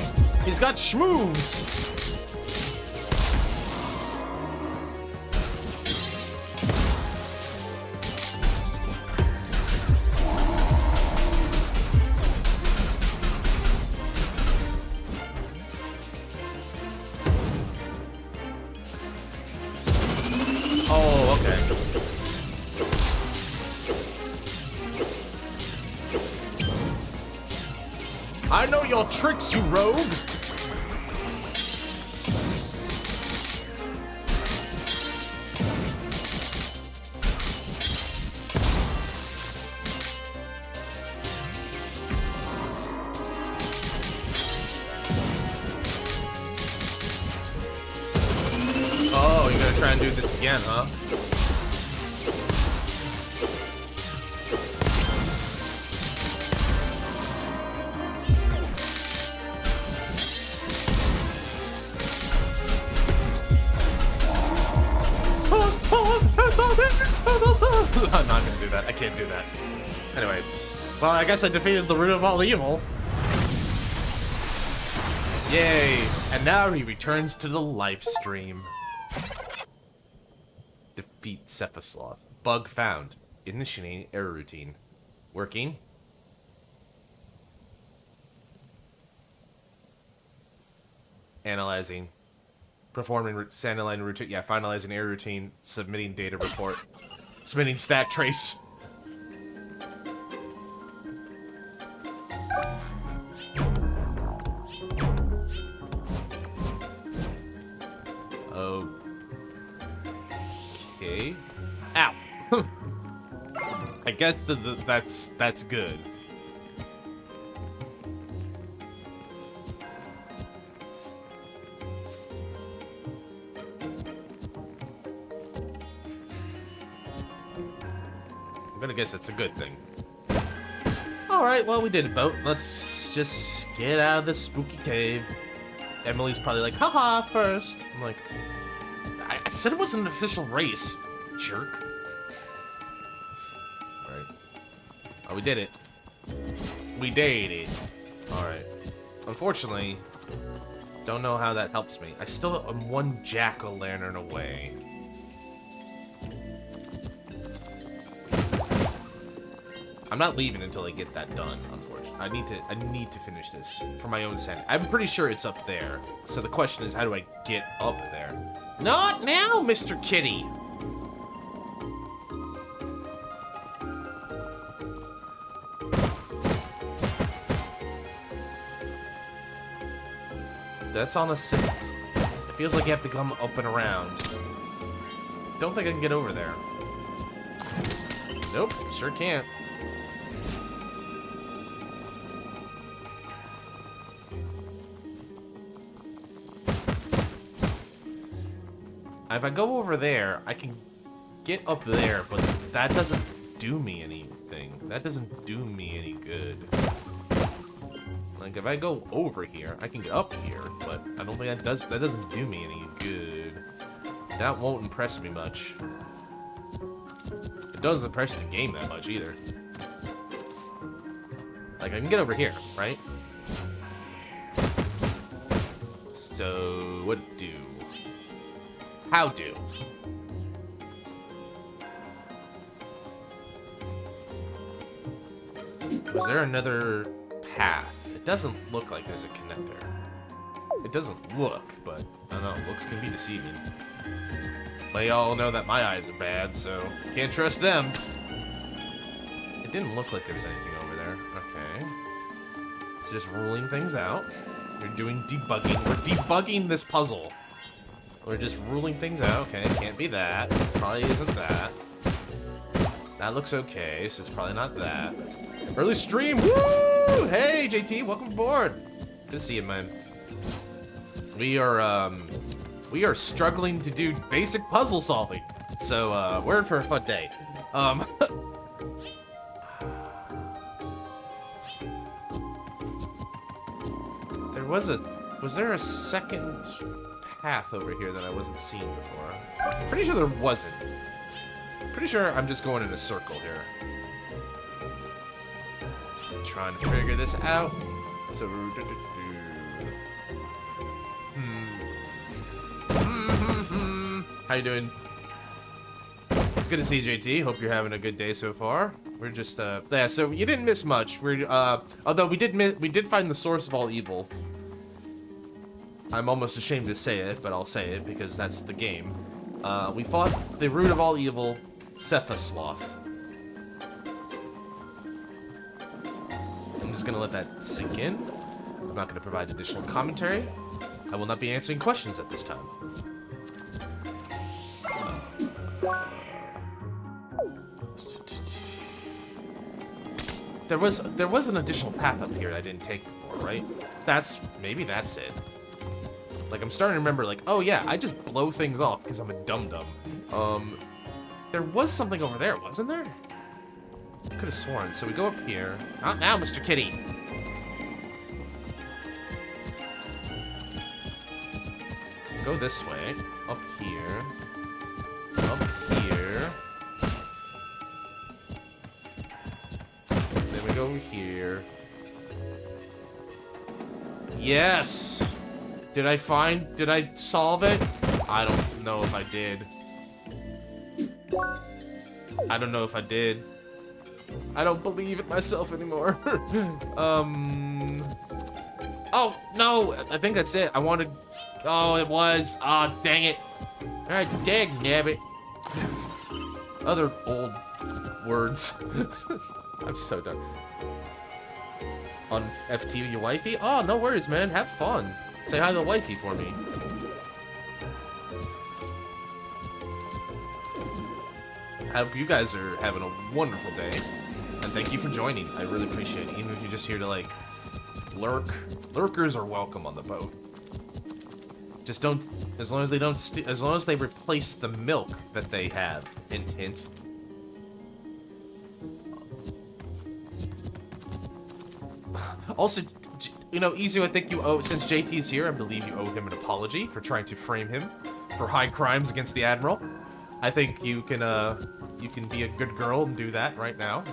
He's got schmoves. Oh, okay. I know your tricks, you rogue. Oh, you're gonna try and do this again, huh? do that. I can't do that. Anyway. Well, I guess I defeated the root of all evil. Yay! And now he returns to the live stream. Defeat Cephasloth. Bug found. Initiating error routine. Working. Analyzing. Performing Sandline routine. Yeah, finalizing error routine. Submitting data report. Submitting stat trace. Okay. Ow. I guess that's good. I'm gonna guess that's a good thing. Alright, well, we did it, boat. Let's just get out of this spooky cave. Emily's probably like, haha, first. I'm like, I said it wasn't an official race, jerk. Alright. Oh, we did it. We did it. Alright. Unfortunately, don't know how that helps me. I still am one jack-o'-lantern away. I'm not leaving until I get that done, unfortunately. I need to finish this for my own sanity. I'm pretty sure it's up there. So the question is, how do I get up there? Not now, Mr. Kitty! That's on a 6. It feels like you have to come up and around. Don't think I can get over there. Nope, sure can't. If I go over there, I can get up there, but that doesn't do me anything. That doesn't do me any good. Like, if I go over here, I can get up here, but I don't think that doesn't do me any good. That won't impress me much. It doesn't impress the game that much, either. Like, I can get over here, right? So, what do? How do? Was there another path? It doesn't look like there's a connector. It doesn't look, but I don't know, looks can be deceiving. But y'all know that my eyes are bad, so can't trust them. It didn't look like there was anything over there. Okay. It's just ruling things out. We're doing debugging. We're debugging this puzzle. We're just ruling things out. Okay, can't be that. Probably isn't that. That looks okay, so it's probably not that. Early stream! Woo! Hey, JT, welcome aboard. Good to see you, man. We are struggling to do basic puzzle solving. So, we're in for a fun day. Was there a second path over here that I wasn't seeing before? Pretty sure there wasn't. Pretty sure I'm just going in a circle here. Trying to figure this out. So, how you doing? It's good to see you, JT. Hope you're having a good day so far. We're just yeah. So you didn't miss much. We're although we did find the source of all evil. I'm almost ashamed to say it, but I'll say it because that's the game. We fought the root of all evil, Cephasloth. I'm just gonna let that sink in. I'm not gonna provide additional commentary. I will not be answering questions at this time. There was an additional path up here that I didn't take before, right? Maybe that's it. Like, I'm starting to remember, like, oh yeah, I just blow things off because I'm a dum-dum. There was something over there, wasn't there? Could have sworn. So we go up here. Not now, Mr. Kitty. Go this way. Up here. Up here. Then we go over here. Yes! Did I solve it? I don't know if I did. I don't know if I did. I don't believe in myself anymore. Oh, no! I think that's it. I wanted... Oh, it was. Ah, oh, dang it. Alright, dag nabbit. Other old words. I'm so done. On FT, your wifey? Oh, no worries, man. Have fun. Say hi to the wifey for me. I hope you guys are having a wonderful day. And thank you for joining. I really appreciate it. Even if you're just here to, like, lurk. Lurkers are welcome on the boat. Just don't... As long as they don't... As long as they replace the milk that they have. Hint, hint. Also, you know, Izu, I think you owe... Since JT's here, I believe you owe him an apology for trying to frame him for high crimes against the Admiral. I think you can be a good girl and do that right now.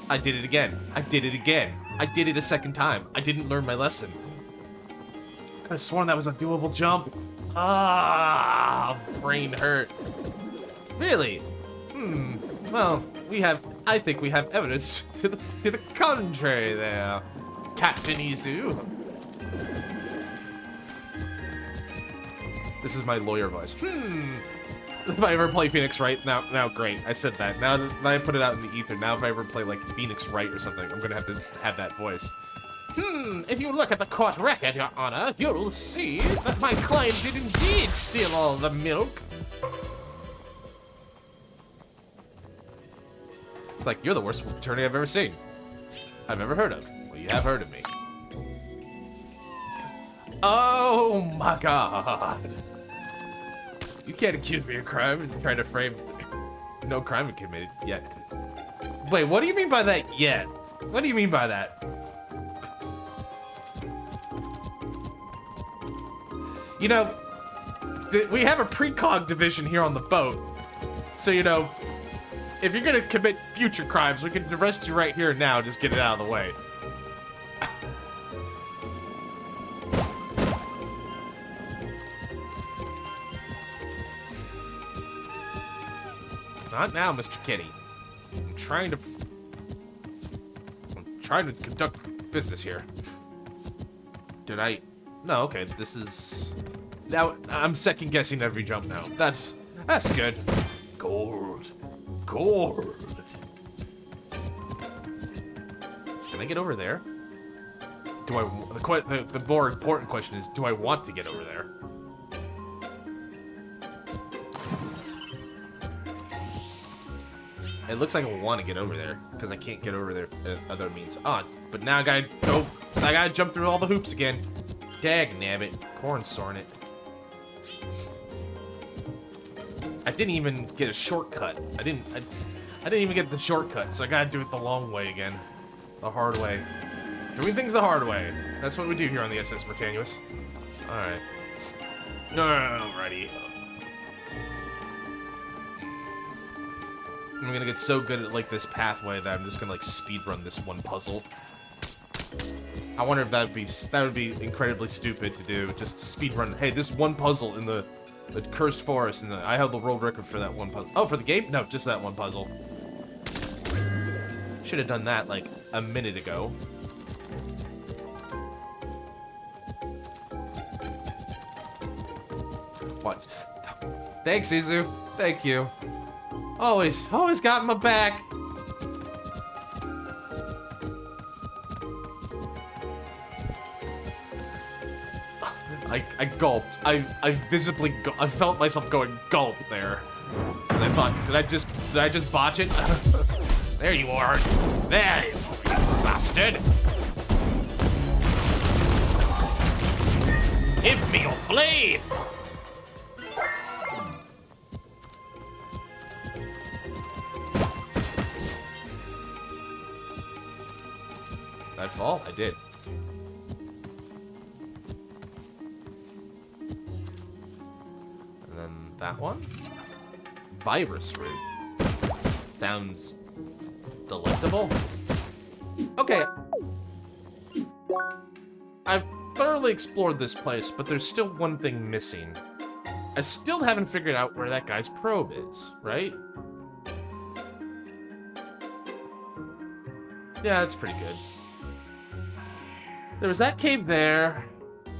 I did it again. I did it again. I did it a second time. I didn't learn my lesson. I could have sworn that was a doable jump. Ah, brain hurt. Really? Hmm. Well, I think we have evidence to the contrary there, Captain Izu. This is my lawyer voice. If I ever play Phoenix Wright, now great. I said that. Now that I put it out in the ether, now if I ever play like Phoenix Wright or something, I'm gonna have to have that voice. If you look at the court record, Your Honor, you'll see that my client did indeed steal all the milk. It's like, you're the worst attorney I've ever seen. I've ever heard of. Well, you have heard of me. Oh my god. You can't accuse me of crime. He's trying to frame... No crime committed yet. Wait, what do you mean by that yet? What do you mean by that? You know, we have a precog division here on the boat. So, you know, if you're gonna commit future crimes, we can arrest you right here and now, just get it out of the way. Not now, Mr. Kitty. I'm trying to conduct business here. Did I? No, okay, this is... Now, I'm second guessing every jump now. That's good. Gold. Gold. Can I get over there? Do I... The more important question is, do I want to get over there? It looks like I want to get over there, because I can't get over there other means. Ah, but now I gotta jump through all the hoops again. Dag nabbit. Corn sornet. I didn't even get a shortcut. I didn't even get the shortcut, so I gotta do it the long way again. The hard way. Doing things the hard way. That's what we do here on the SS Britannuous. Alright. Alrighty. I'm gonna get so good at, like, this pathway that I'm just gonna, like, speedrun this one puzzle. I wonder if that would be incredibly stupid to do. Just speedrun. Hey, this one puzzle in the cursed forest, and I held the world record for that one puzzle. Oh, for the game? No, just that one puzzle. Should have done that, like, a minute ago. What? Thanks, Izu. Thank you. Always got my back. I gulped. I visibly I felt myself going gulp there. And I thought, did I just botch it? There you are. There you bastard. Give me your flame. Did I fall? I did. And then that one? Virus root. Sounds Delectable? Okay. I've thoroughly explored this place, but there's still one thing missing. I still haven't figured out where that guy's probe is, right? Yeah, that's pretty good. There was that cave there.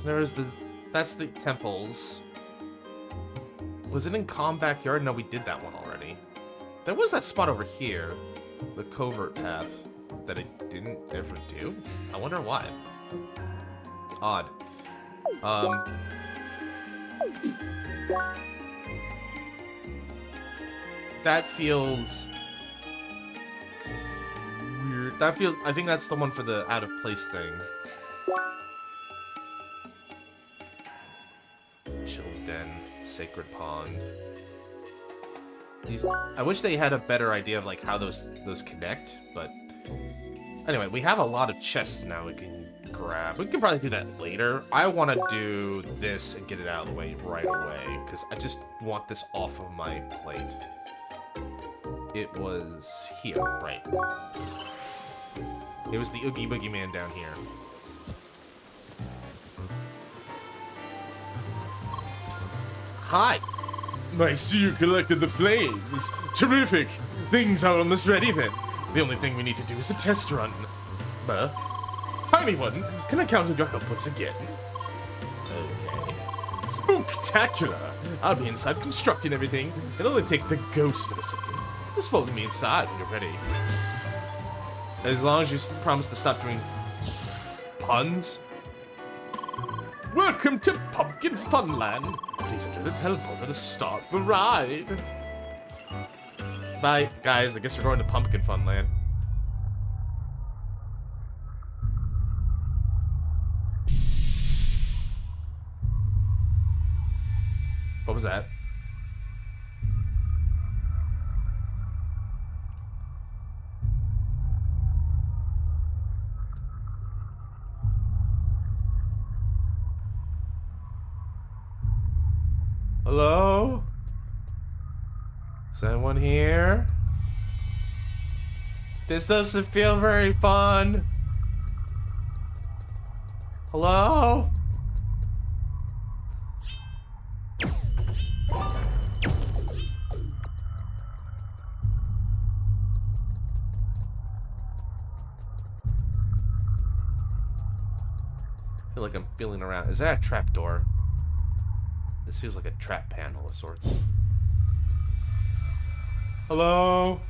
There was the... That's the temples. Was it in Calm Backyard? No, we did that one already. There was that spot over here. The covert path. That I didn't ever do? I wonder why. Odd. That feels... weird. That feels... I think that's the one for the out-of-place thing. Chill Den. Sacred Pond. I wish they had a better idea of like how those connect, but anyway, we have a lot of chests now we can grab. We can probably do that later. I want to do this and get it out of the way right away because I just want this off of my plate. It was here, right? It was the Oogie Boogie Man down here. Hi. I see you collected the flames. Terrific. Things are almost ready then. The only thing we need to do is a test run. Tiny one, can I count on your help once again? Okay. Spooktacular. I'll be inside constructing everything. It'll only take the ghost of a second. Just follow me inside when you're ready. As long as you promise to stop doing puns. Welcome to Pumpkin Funland. Please enter the teleporter to start the ride. Bye, guys. I guess we're going to Pumpkin Funland. What was that? Hello? Is anyone here? This doesn't feel very fun. Hello? I feel like I'm feeling around. Is that a trapdoor? This feels like a trap panel of sorts. Hello?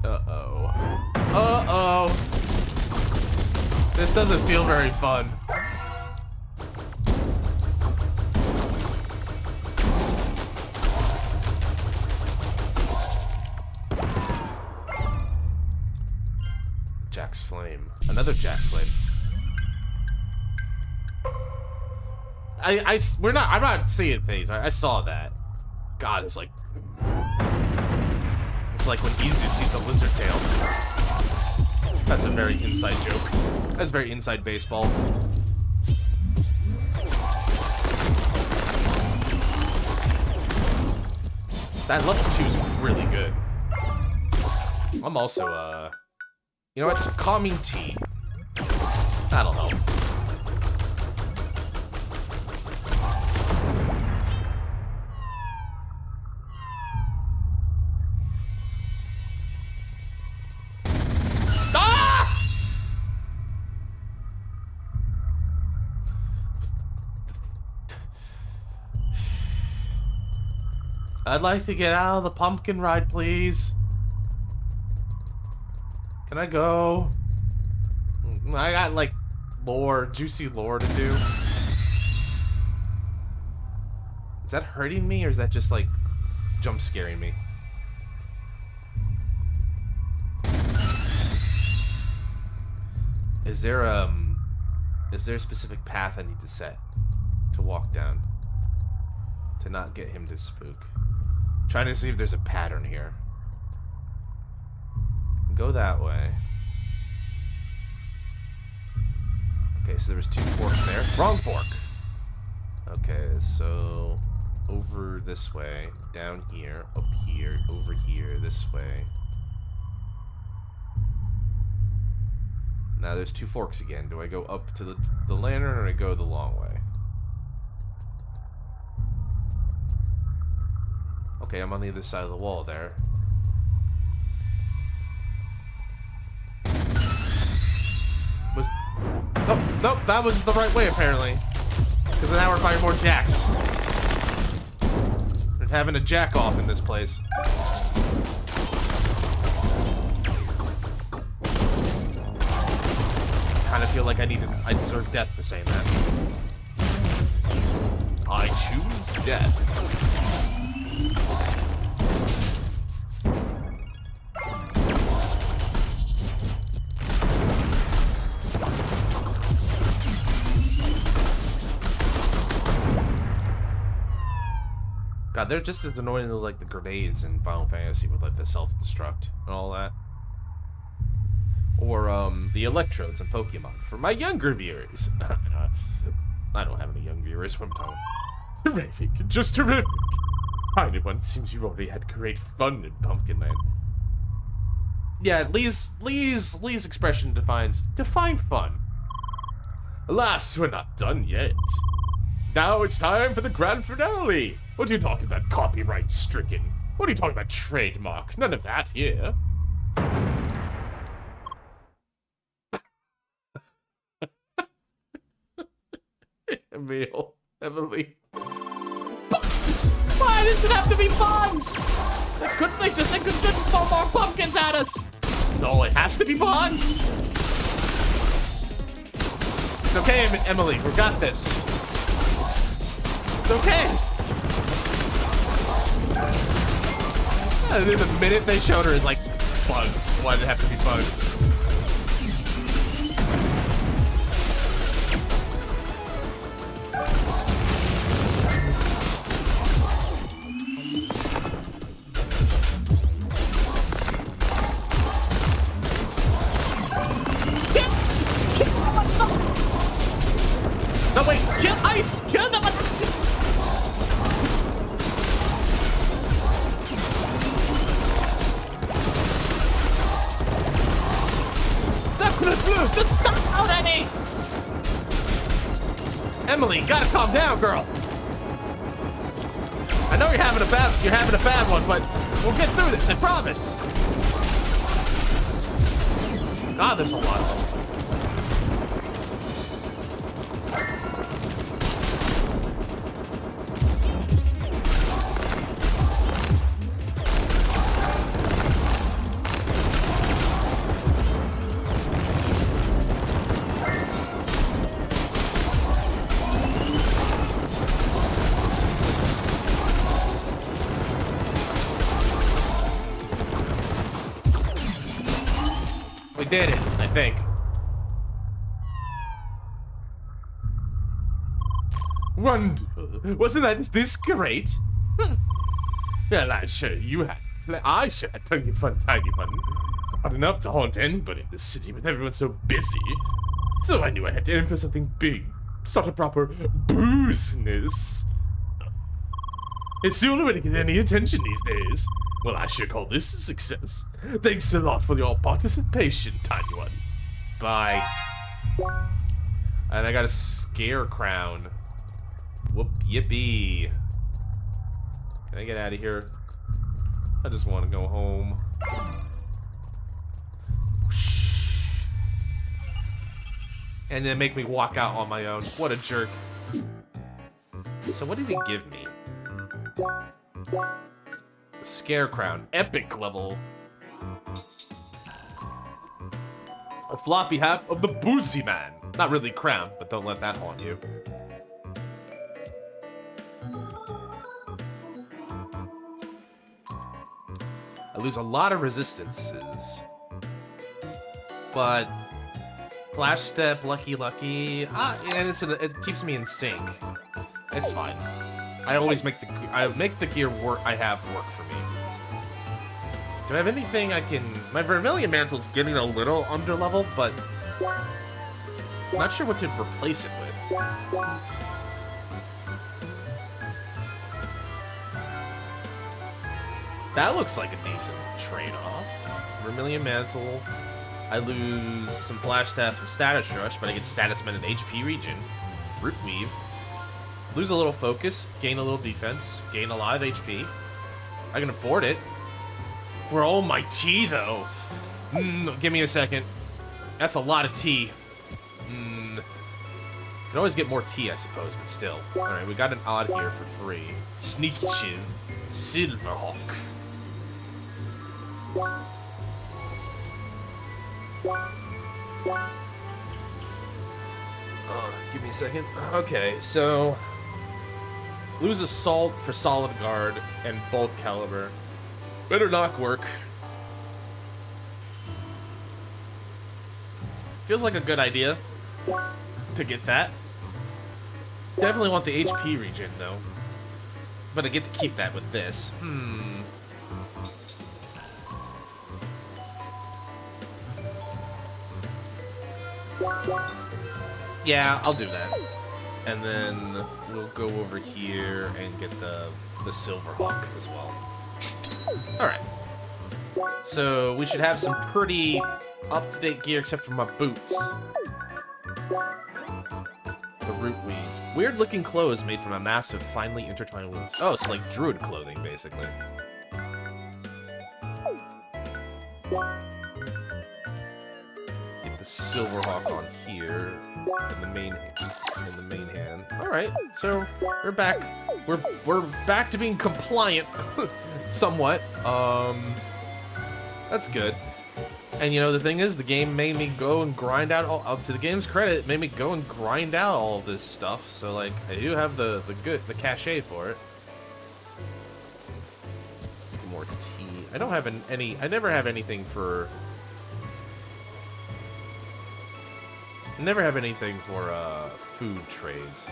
Uh-oh. Uh-oh. This doesn't feel very fun. Jack's Flame. Another Jack's Flame. I'm not seeing things. I saw that. God, it's like when Izu sees a lizard tail. That's a very inside joke. That's very inside baseball. That level 2 is really good. I'm also, you know what? Some calming tea. That'll help. Ah! I'd like to get out of the pumpkin ride, please. Can I go? I got, like, juicy lore to do. Is that hurting me, or is that just, like, jump scaring me? Is there a specific path I need to set to walk down to not get him to spook? Trying to see if there's a pattern here. Go that way. Okay, so there was 2 forks there. Wrong fork. Okay, so over this way, down here, up here, over here, this way. Now there's two forks again. Do I go up to the lantern or do I go the long way? Okay, I'm on the other side of the wall there. Nope, that was the right way apparently. Because now we're finding more jacks. And having a jack off in this place. I kind of feel like I deserve death for saying that. I choose death. God, they're just as annoying as like the grenades in Final Fantasy with like the self-destruct and all that. Or the electrodes in Pokemon for my younger viewers. I don't have any young viewers. What I'm talking about. Terrific, just terrific. Tiny One, it seems you've already had great fun in Pumpkin Land. Yeah, Lee's expression define fun. Alas, we're not done yet. Now it's time for the grand finale. What are you talking about, copyright stricken? What are you talking about, trademark? None of that here. Emily. Bugs! Why does it have to be bugs? They could just throw more pumpkins at us. No, it has to be bugs. It's okay, Emily. We got this. It's okay. And then the minute they showed her, it's like, bugs. Why did it have to be bugs? No, wait, kill ice! Kill them with ice! Sakura Blue, just stop already! Emily, you gotta calm down, girl. I know you're having a bad one, but we'll get through this, I promise. God, there's a lot of them. We did it, I think. Wonderful. Wasn't that this great? Well, I should have plenty of fun, Tiny One. It's hard enough to haunt anybody in this city with everyone so busy. So I knew I had to aim for something big. Start a proper business. It's the only way to get any attention these days. Well, I should call this a success. Thanks a lot for your participation, Tiny One. Bye. And I got a scare crown. Whoop, yippee. Can I get out of here? I just want to go home. And then make me walk out on my own. What a jerk. So what did he give me? Scare crown, epic level. A floppy hat of the Boozy Man. Not really crown, but don't let that haunt you. I lose a lot of resistances, but flash step, lucky, and it keeps me in sync. It's fine. I always make the gear work I have work for me. Do I have anything I can... My Vermilion Mantle's getting a little underleveled, but I'm not sure what to replace it with. That looks like a decent trade-off. Vermilion Mantle. I lose some Flash Staff and Status Rush, but I get Status Men and HP Regen. Root Weave. Lose a little focus, gain a little defense, gain a lot of HP. I can afford it. For all my tea, though. Give me a second. That's a lot of tea. Can always get more tea, I suppose, but still. Alright, we got an odd here for free. Sneaky Chin. Silverhawk. Give me a second. Okay, so... lose Assault for Solid Guard and Bulk Caliber. Better knock work. Feels like a good idea to get that. Definitely want the HP regen, though. But I get to keep that with this. Yeah, I'll do that. And then we'll go over here and get the Silverhawk as well. Alright. So we should have some pretty up-to-date gear except for my boots. The Root Weave. Weird-looking clothes made from a massive, finely intertwined wounds. Oh, it's like druid clothing, basically. Get the Silverhawk on here in the main hand. All right, so we're back. We're back to being compliant, somewhat. That's good. And you know, the thing is, the game made me go and grind out all, to the game's credit, it made me go and grind out all of this stuff. So like, I do have the cachet for it. More tea. I don't have I never have anything for food trades.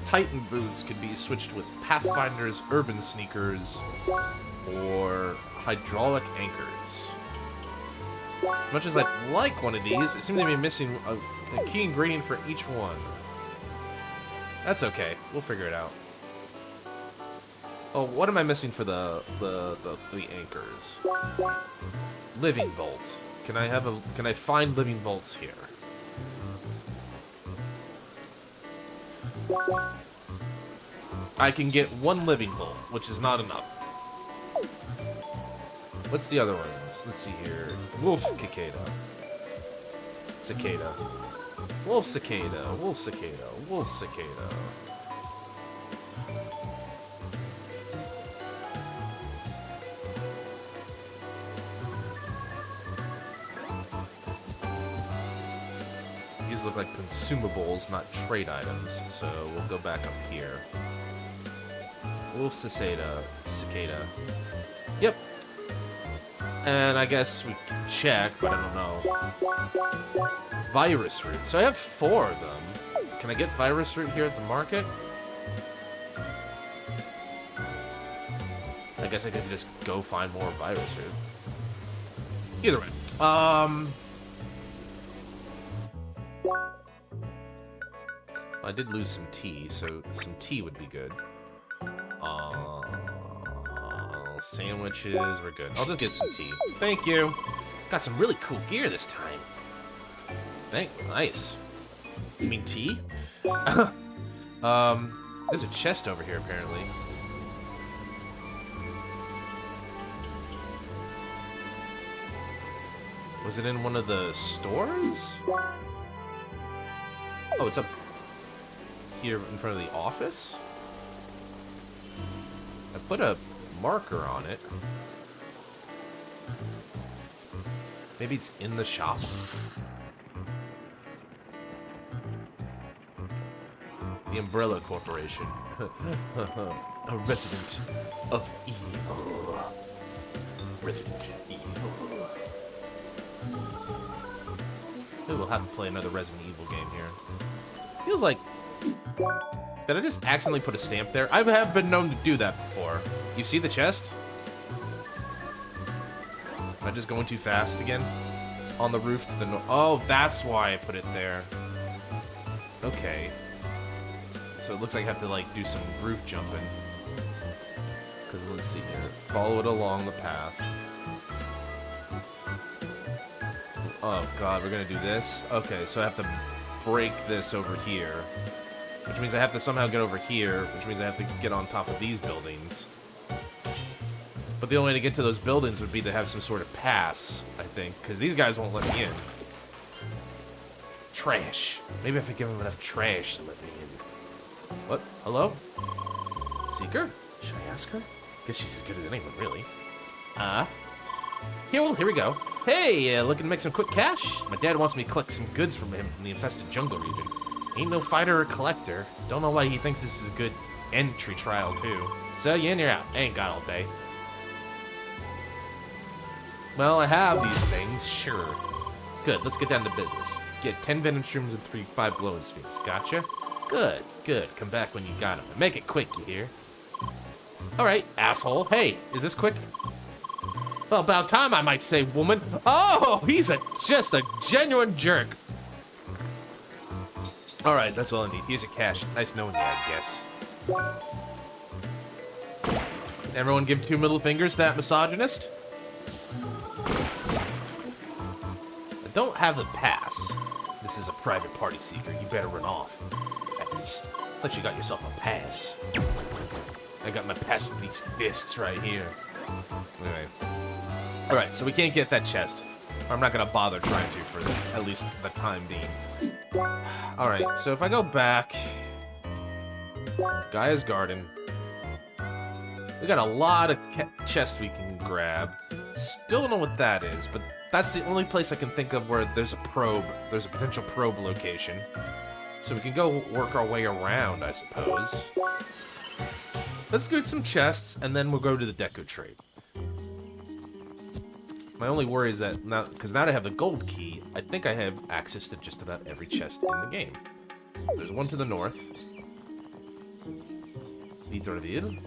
Titan boots could be switched with Pathfinder's urban sneakers or hydraulic anchors. As much as I'd like one of these, it seems to be missing a key ingredient for each one. That's okay. We'll figure it out. Oh, what am I missing for the anchors? Living bolt. Can I find living bolts here? I can get one living bolt, which is not enough. What's the other ones? Let's see here. Wolf Cicada. Cicada. Wolf Cicada. Wolf Cicada. Wolf Cicada. These look like consumables, not trade items, so we'll go back up here. Wolf Cicada. Cicada. Yep. And I guess we can check, but I don't know. Virus Root. So I have 4 of them. Can I get Virus Root here at the market? I guess I could just go find more Virus Root. Either way. I did lose some tea, so some tea would be good. Sandwiches, we're good. I'll just get some tea. Thank you. Got some really cool gear this time. Nice. You mean tea? There's a chest over here, apparently. Was it in one of the stores? Oh, it's up here in front of the office? I put a marker on it. Maybe it's in the shop? The Umbrella Corporation. A resident of evil. Resident Evil. Maybe we'll have to play another Resident Evil game here. Feels like... Did I just accidentally put a stamp there? I have been known to do that before. You see the chest? Am I just going too fast again? On the roof to the north. Oh, that's why I put it there. Okay. So it looks like I have to, like, do some roof jumping. Because let's see here. Follow it along the path. Oh god, we're gonna do this? Okay, so I have to break this over here. Which means I have to somehow get over here, which means I have to get on top of these buildings. But the only way to get to those buildings would be to have some sort of pass, I think. Because these guys won't let me in. Trash. Maybe if I give them enough trash to let me in. What? Hello? Seeker? Should I ask her? Guess she's as good as anyone, really. Here we go. Hey, looking to make some quick cash? My dad wants me to collect some goods from him from the infested jungle region. Ain't no fighter or collector. Don't know why he thinks this is a good entry trial, too. So, you in, you're out. I ain't got all day. Well, I have these things, sure. Good, let's get down to business. Get 10 venom streams and 5 glowing spheres. Gotcha? Good, good. Come back when you got them. And make it quick, you hear? Alright, asshole. Hey, is this quick? Well, about time, I might say, woman. Oh, he's just a genuine jerk. Alright, that's all I need. Here's your cash. Nice knowing you, I guess. Everyone give 2 middle fingers to that misogynist? I don't have the pass. This is a private party seeker. You better run off. At least, unless you got yourself a pass. I got my pass with these fists right here. Anyway. Alright, so we can't get that chest. I'm not gonna bother trying to for at least the time being. Alright, so if I go back... Gaia's Garden. We got a lot of chests we can grab. Still don't know what that is, but that's the only place I can think of where there's a probe. There's a potential probe location. So we can go work our way around, I suppose. Let's get some chests, and then we'll go to the Deku trade. My only worry is that now, because now that I have the gold key, I think I have access to just about every chest in the game. There's one to the north. Vidrovir.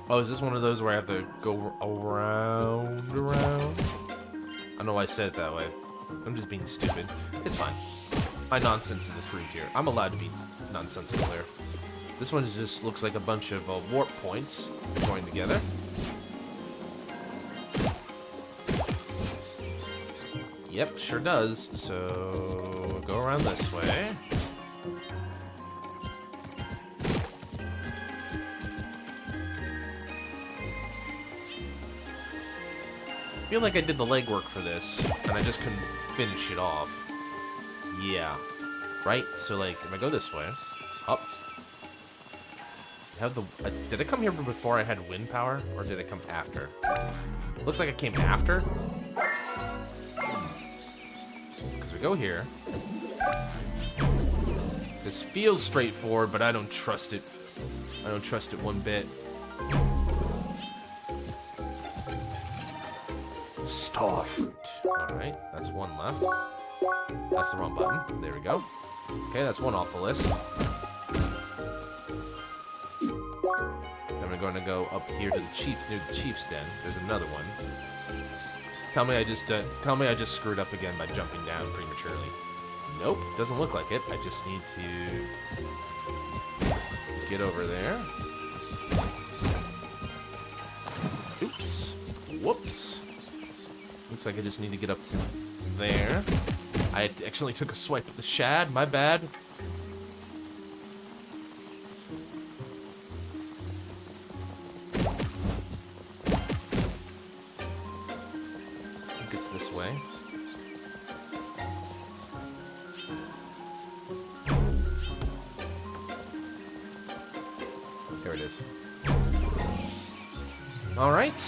Oh, is this one of those where I have to go around? I don't know why I said it that way. I'm just being stupid. It's fine. My nonsense is approved here. I'm allowed to be nonsensical here. This one just looks like a bunch of warp points joined together. Yep, sure does. So, go around this way. I feel like I did the legwork for this, and I just couldn't finish it off. Yeah. Right? So, like, if I go this way, up. Have the did I come here before I had wind power, or did it come after? Looks like it came after. Because we go here. This feels straightforward, but I don't trust it. I don't trust it one bit. Starfruit. Alright, that's one left. That's the wrong button. There we go. Okay, that's one off the list. Then we're going to go up here to the near the chief's den. There's another one. Tell me I just screwed up again by jumping down prematurely. Nope, doesn't look like it. I just need to get over there. Oops. Whoops. Looks like I just need to get up to there. I actually took a swipe at the shad. My bad. I think it's this way. There it is. All right.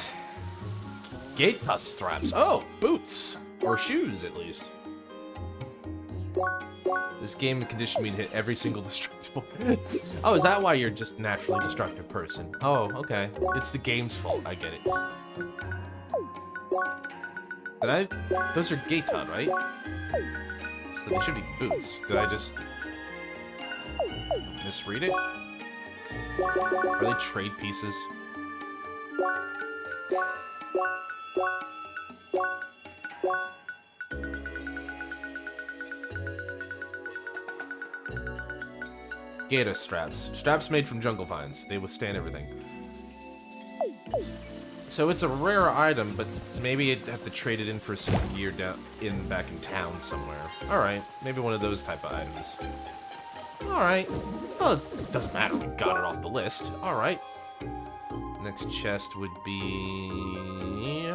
Gate tusk straps. Oh, boots. Or shoes, at least. This game conditioned me to hit every single destructible. Oh, is that why you're just naturally destructive person? Oh, okay. It's the game's fault. I get it. Did I? Those are Gaetan, right? So they should be boots. Did I just misread it? Are they trade pieces? Gator straps. Straps made from jungle vines. They withstand everything. So it's a rare item, but maybe you'd have to trade it in for some gear back in town somewhere. Alright, maybe one of those type of items. Alright. Well, it doesn't matter. We got it off the list. Alright. Next chest would be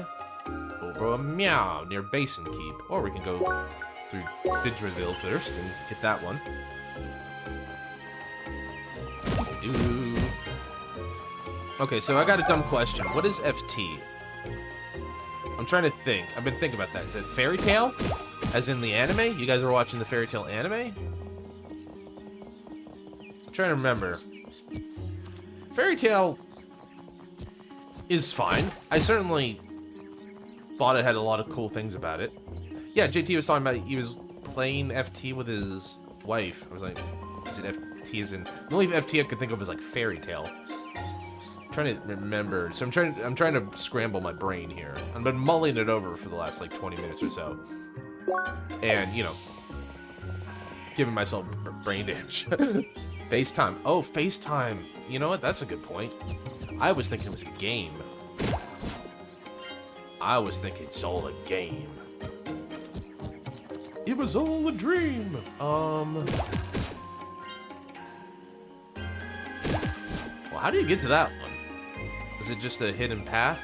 over a Meow near Basin Keep. Or we can go through Bidgerville first and get that one. Okay, so I got a dumb question. What is FT? I'm trying to think. I've been thinking about that. Is it Fairy Tail? As in the anime? You guys are watching the Fairy Tail anime? I'm trying to remember. Fairy Tail is fine. I certainly thought it had a lot of cool things about it. Yeah, JT was talking about he was playing FT with his wife. I was like, is it FT as in... The only FT I could think of is like Fairy Tail. I'm trying to remember. So I'm trying to scramble my brain here. I've been mulling it over for the last like 20 minutes or so. And, you know, giving myself brain damage. FaceTime. Oh, FaceTime. You know what? That's a good point. I was thinking it was a game. I was thinking it's all a game. It was all a dream. Well, how do you get to that one? Is it just a hidden path?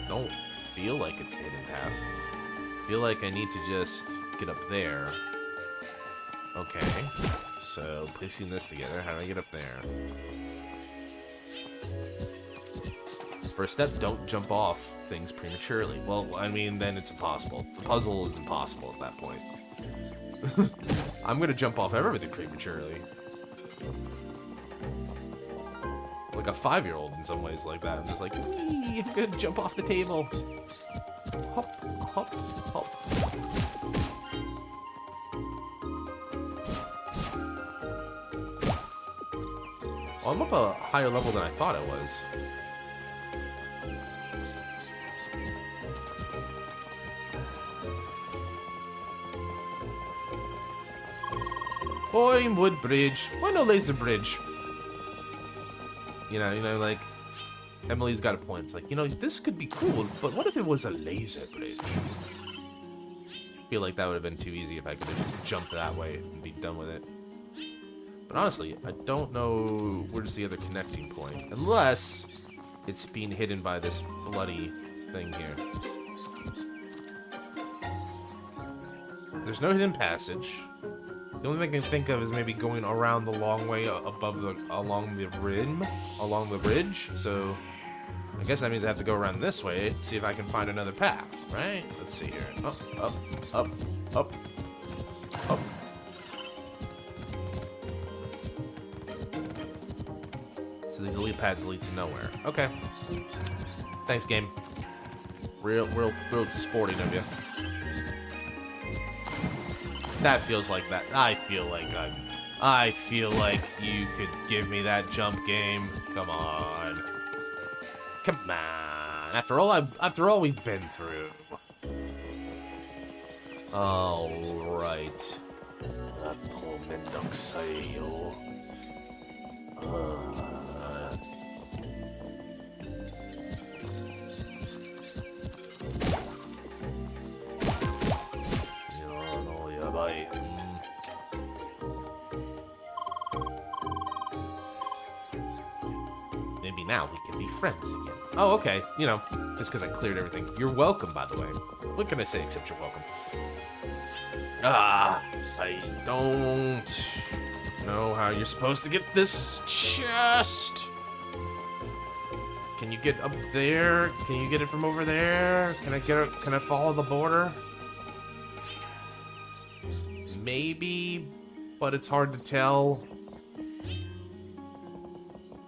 Don't feel like it's a hidden path. Feel like I need to just get up there. Okay. So, placing this together, how do I get up there? First step, don't jump off things prematurely. Well, I mean, then it's impossible. The puzzle is impossible at that point. I'm gonna jump off everything prematurely. Like a 5-year-old in some ways like that. I'm just like, wee, I'm gonna jump off the table. Hop, hop, hop. Well, I'm up a higher level than I thought I was. Boywood Bridge. Why no laser bridge? You know, like, Emily's got a point. It's like, you know, this could be cool, but what if it was a laser bridge? I feel like that would have been too easy if I could have just jumped that way and be done with it. But honestly, I don't know where's the other connecting point. Unless it's being hidden by this bloody thing here. There's no hidden passage. The only thing I can think of is maybe going around the long way along the bridge. So I guess that means I have to go around this way, see if I can find another path, right? Let's see here. Up, up, up, up, up. So these lily pads lead to nowhere. Okay. Thanks, game. Real sporting of you. That feels like that. I feel like you could give me that jump game. Come on. Come on. After all we've been through. All right. Maybe now we can be friends again. Oh, okay. You know, just because I cleared everything. You're welcome, by the way. What can I say except you're welcome? I don't know how you're supposed to get this chest. Can you get up there? Can you get it from over there? Can I get it? Can I follow the border? Maybe, but it's hard to tell.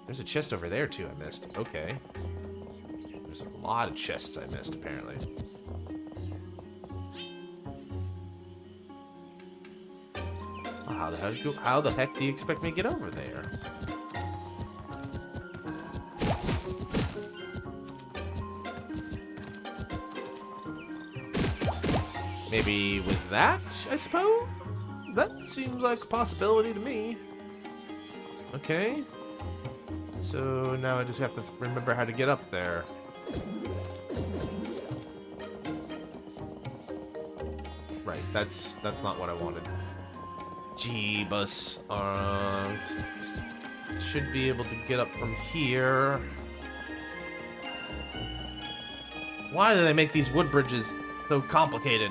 There's a chest over there, too, I missed. Okay. There's a lot of chests I missed, apparently. Well, how the heck do you expect me to get over there? Maybe with that, I suppose? That seems like a possibility to me. Okay. So now I just have to remember how to get up there. Right, that's not what I wanted. Jeebus. Should be able to get up from here. Why do they make these wood bridges so complicated?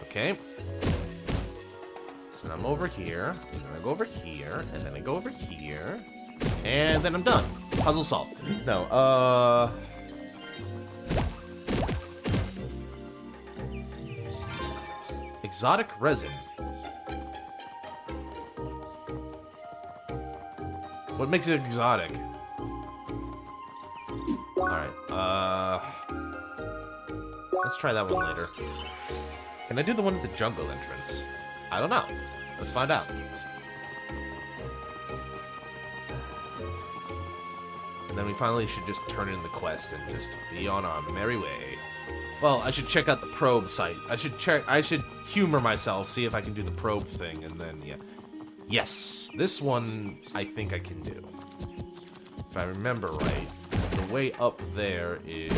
Okay. So I'm over here, and then I go over here, and then I go over here, and then I'm done. Puzzle solved. No, exotic resin. What makes it exotic? Alright, let's try that one later. Can I do the one at the jungle entrance? I don't know. Let's find out. And then we finally should just turn in the quest and just be on our merry way. Well, I should check out the probe site. I should humor myself, see if I can do the probe thing, and then, yeah. Yes, this one I think I can do. If I remember right, the way up there is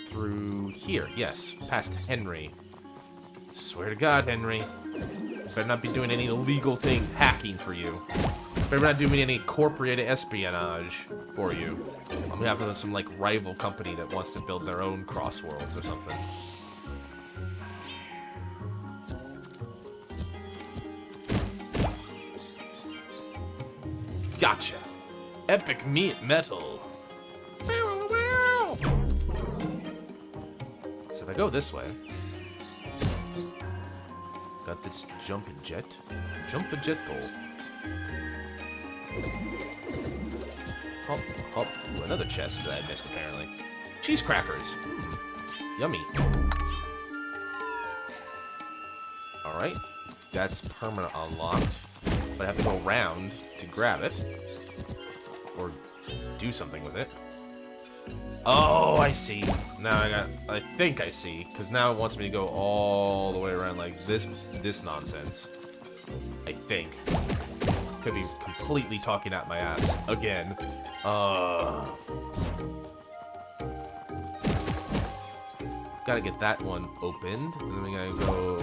through here. Yes, past Henry. Swear to God, Henry. Better not be doing any illegal thing, hacking for you. Better not doing any corporate espionage for you. On behalf of some, like, rival company that wants to build their own crossworlds or something. Gotcha. Epic metal. So if I go this way, got this jumping jet. Jump a jet goal. Hop, hop. Ooh, another chest that I missed apparently. Cheese crackers. Yummy. Alright. That's permanent unlocked. But I have to go around to grab it. Or do something with it. Oh, I see. Now I think I see. Because now it wants me to go all the way around like this nonsense. I think. Could be completely talking out my ass. Again. Gotta get that one opened. And then we gotta go...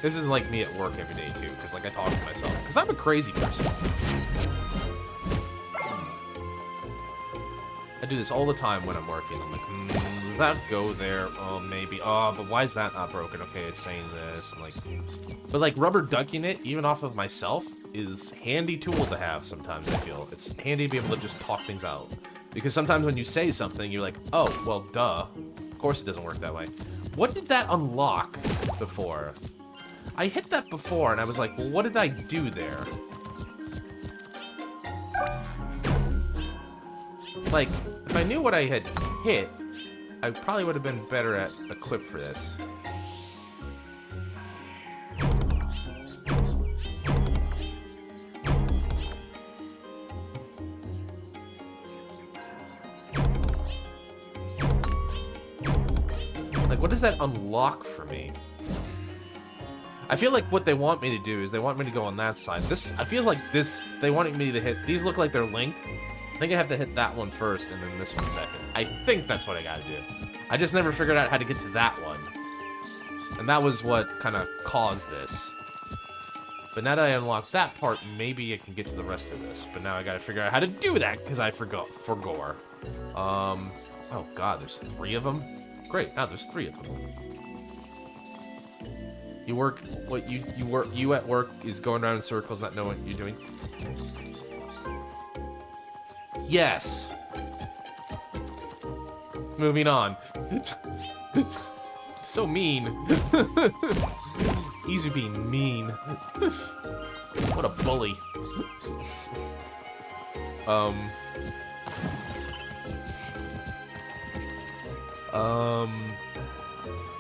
This isn't like me at work every day, too, because, like, I talk to myself. Because I'm a crazy person. I do this all the time when I'm working. I'm like, that go there. Oh, maybe. Oh, but why is that not broken? Okay, it's saying this. I'm like... But, like, rubber ducking it, even off of myself, is handy tool to have sometimes, I feel. It's handy to be able to just talk things out. Because sometimes when you say something, you're like, oh, well, duh. Of course it doesn't work that way. What did that unlock before? I hit that before, and I was like, well, what did I do there? Like, if I knew what I had hit, I probably would have been better at equipped for this. Like, what does that unlock for me? I feel like what they want me to do is they want me to go on that side. I feel like they wanted me to hit, these look like they're linked. I think I have to hit that one first and then this one second. I think that's what I gotta do. I just never figured out how to get to that one. And that was what kind of caused this. But now that I unlocked that part, maybe I can get to the rest of this. But now I gotta figure out how to do that because I forgot. Oh god, there's 3 of them? Great, now there's 3 of them. You work, you at work is going around in circles, not knowing what you're doing. Yes. Moving on. So mean. Easy being mean. What a bully.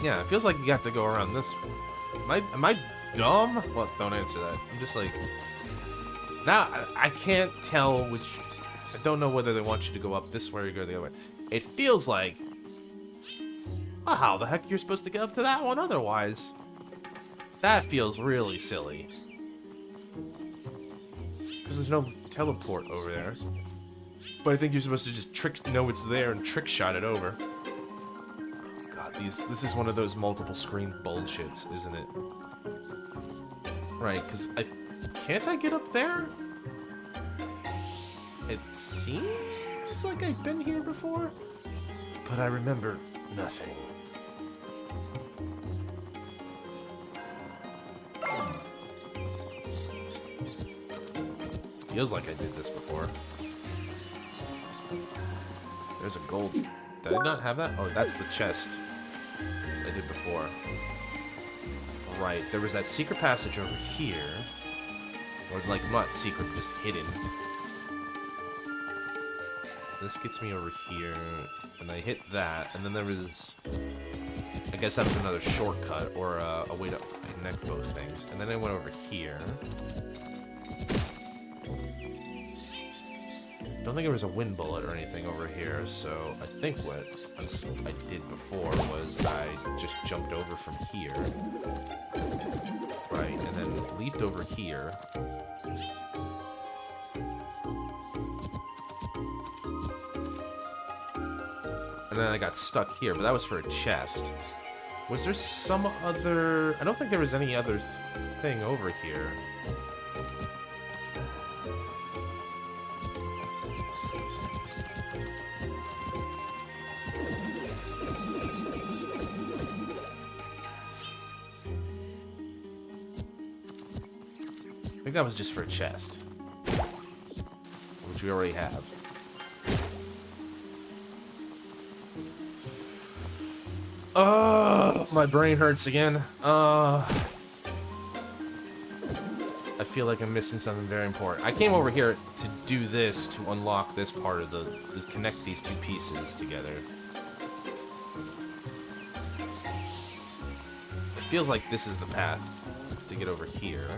Yeah, it feels like you have to go around this. Am I dumb? Well, don't answer that. I'm just like... Now, I can't tell which... I don't know whether they want you to go up this way or go the other way. It feels like... Well, how the heck you're supposed to get up to that one otherwise? That feels really silly. Because there's no teleport over there. But I think you're supposed to just know it's there and trick shot it over. God, this is one of those multiple screen bullshits, isn't it? Right, because can't I get up there? It seems like I've been here before, but I remember nothing. Feels like I did this before. There's a gold. Did I not have that? Oh, that's the chest I did before. Right, there was that secret passage over here. Or, like, not secret, just hidden. This gets me over here, and I hit that, and then there was... I guess that was another shortcut, or a way to connect both things. And then I went over here. Don't think there was a wind bullet or anything over here, so I think what I did before was I just jumped over from here. Right, and then leaped over here. And then I got stuck here, but that was for a chest. Was there some other... I don't think there was any other thing over here. I think that was just for a chest. Which we already have. My brain hurts again. I feel like I'm missing something very important. I came over here to do this, to unlock this part of to connect these two pieces together. It feels like this is the path to get over here.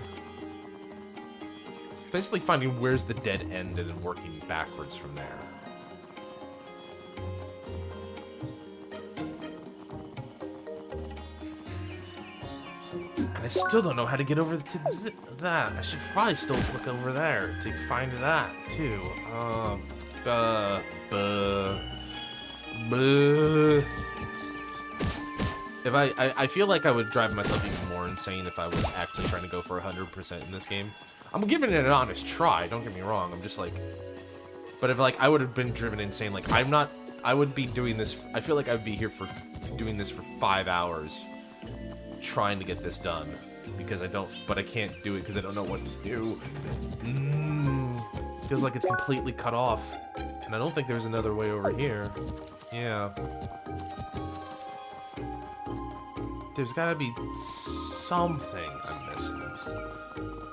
Basically finding where's the dead end and then working backwards from there. I still don't know how to get over to that. I should probably still look over there to find that, too. If I feel like I would drive myself even more insane if I was actually trying to go for 100% in this game. I'm giving it an honest try, don't get me wrong. I'm just like... But if, like, I would have been driven insane, like, I would be doing this... I feel like I would be here for doing this for 5 hours. Trying to get this done because I can't do it because I don't know what to do. Feels like it's completely cut off, and I don't think there's another way over here. Yeah, there's gotta be something I'm missing.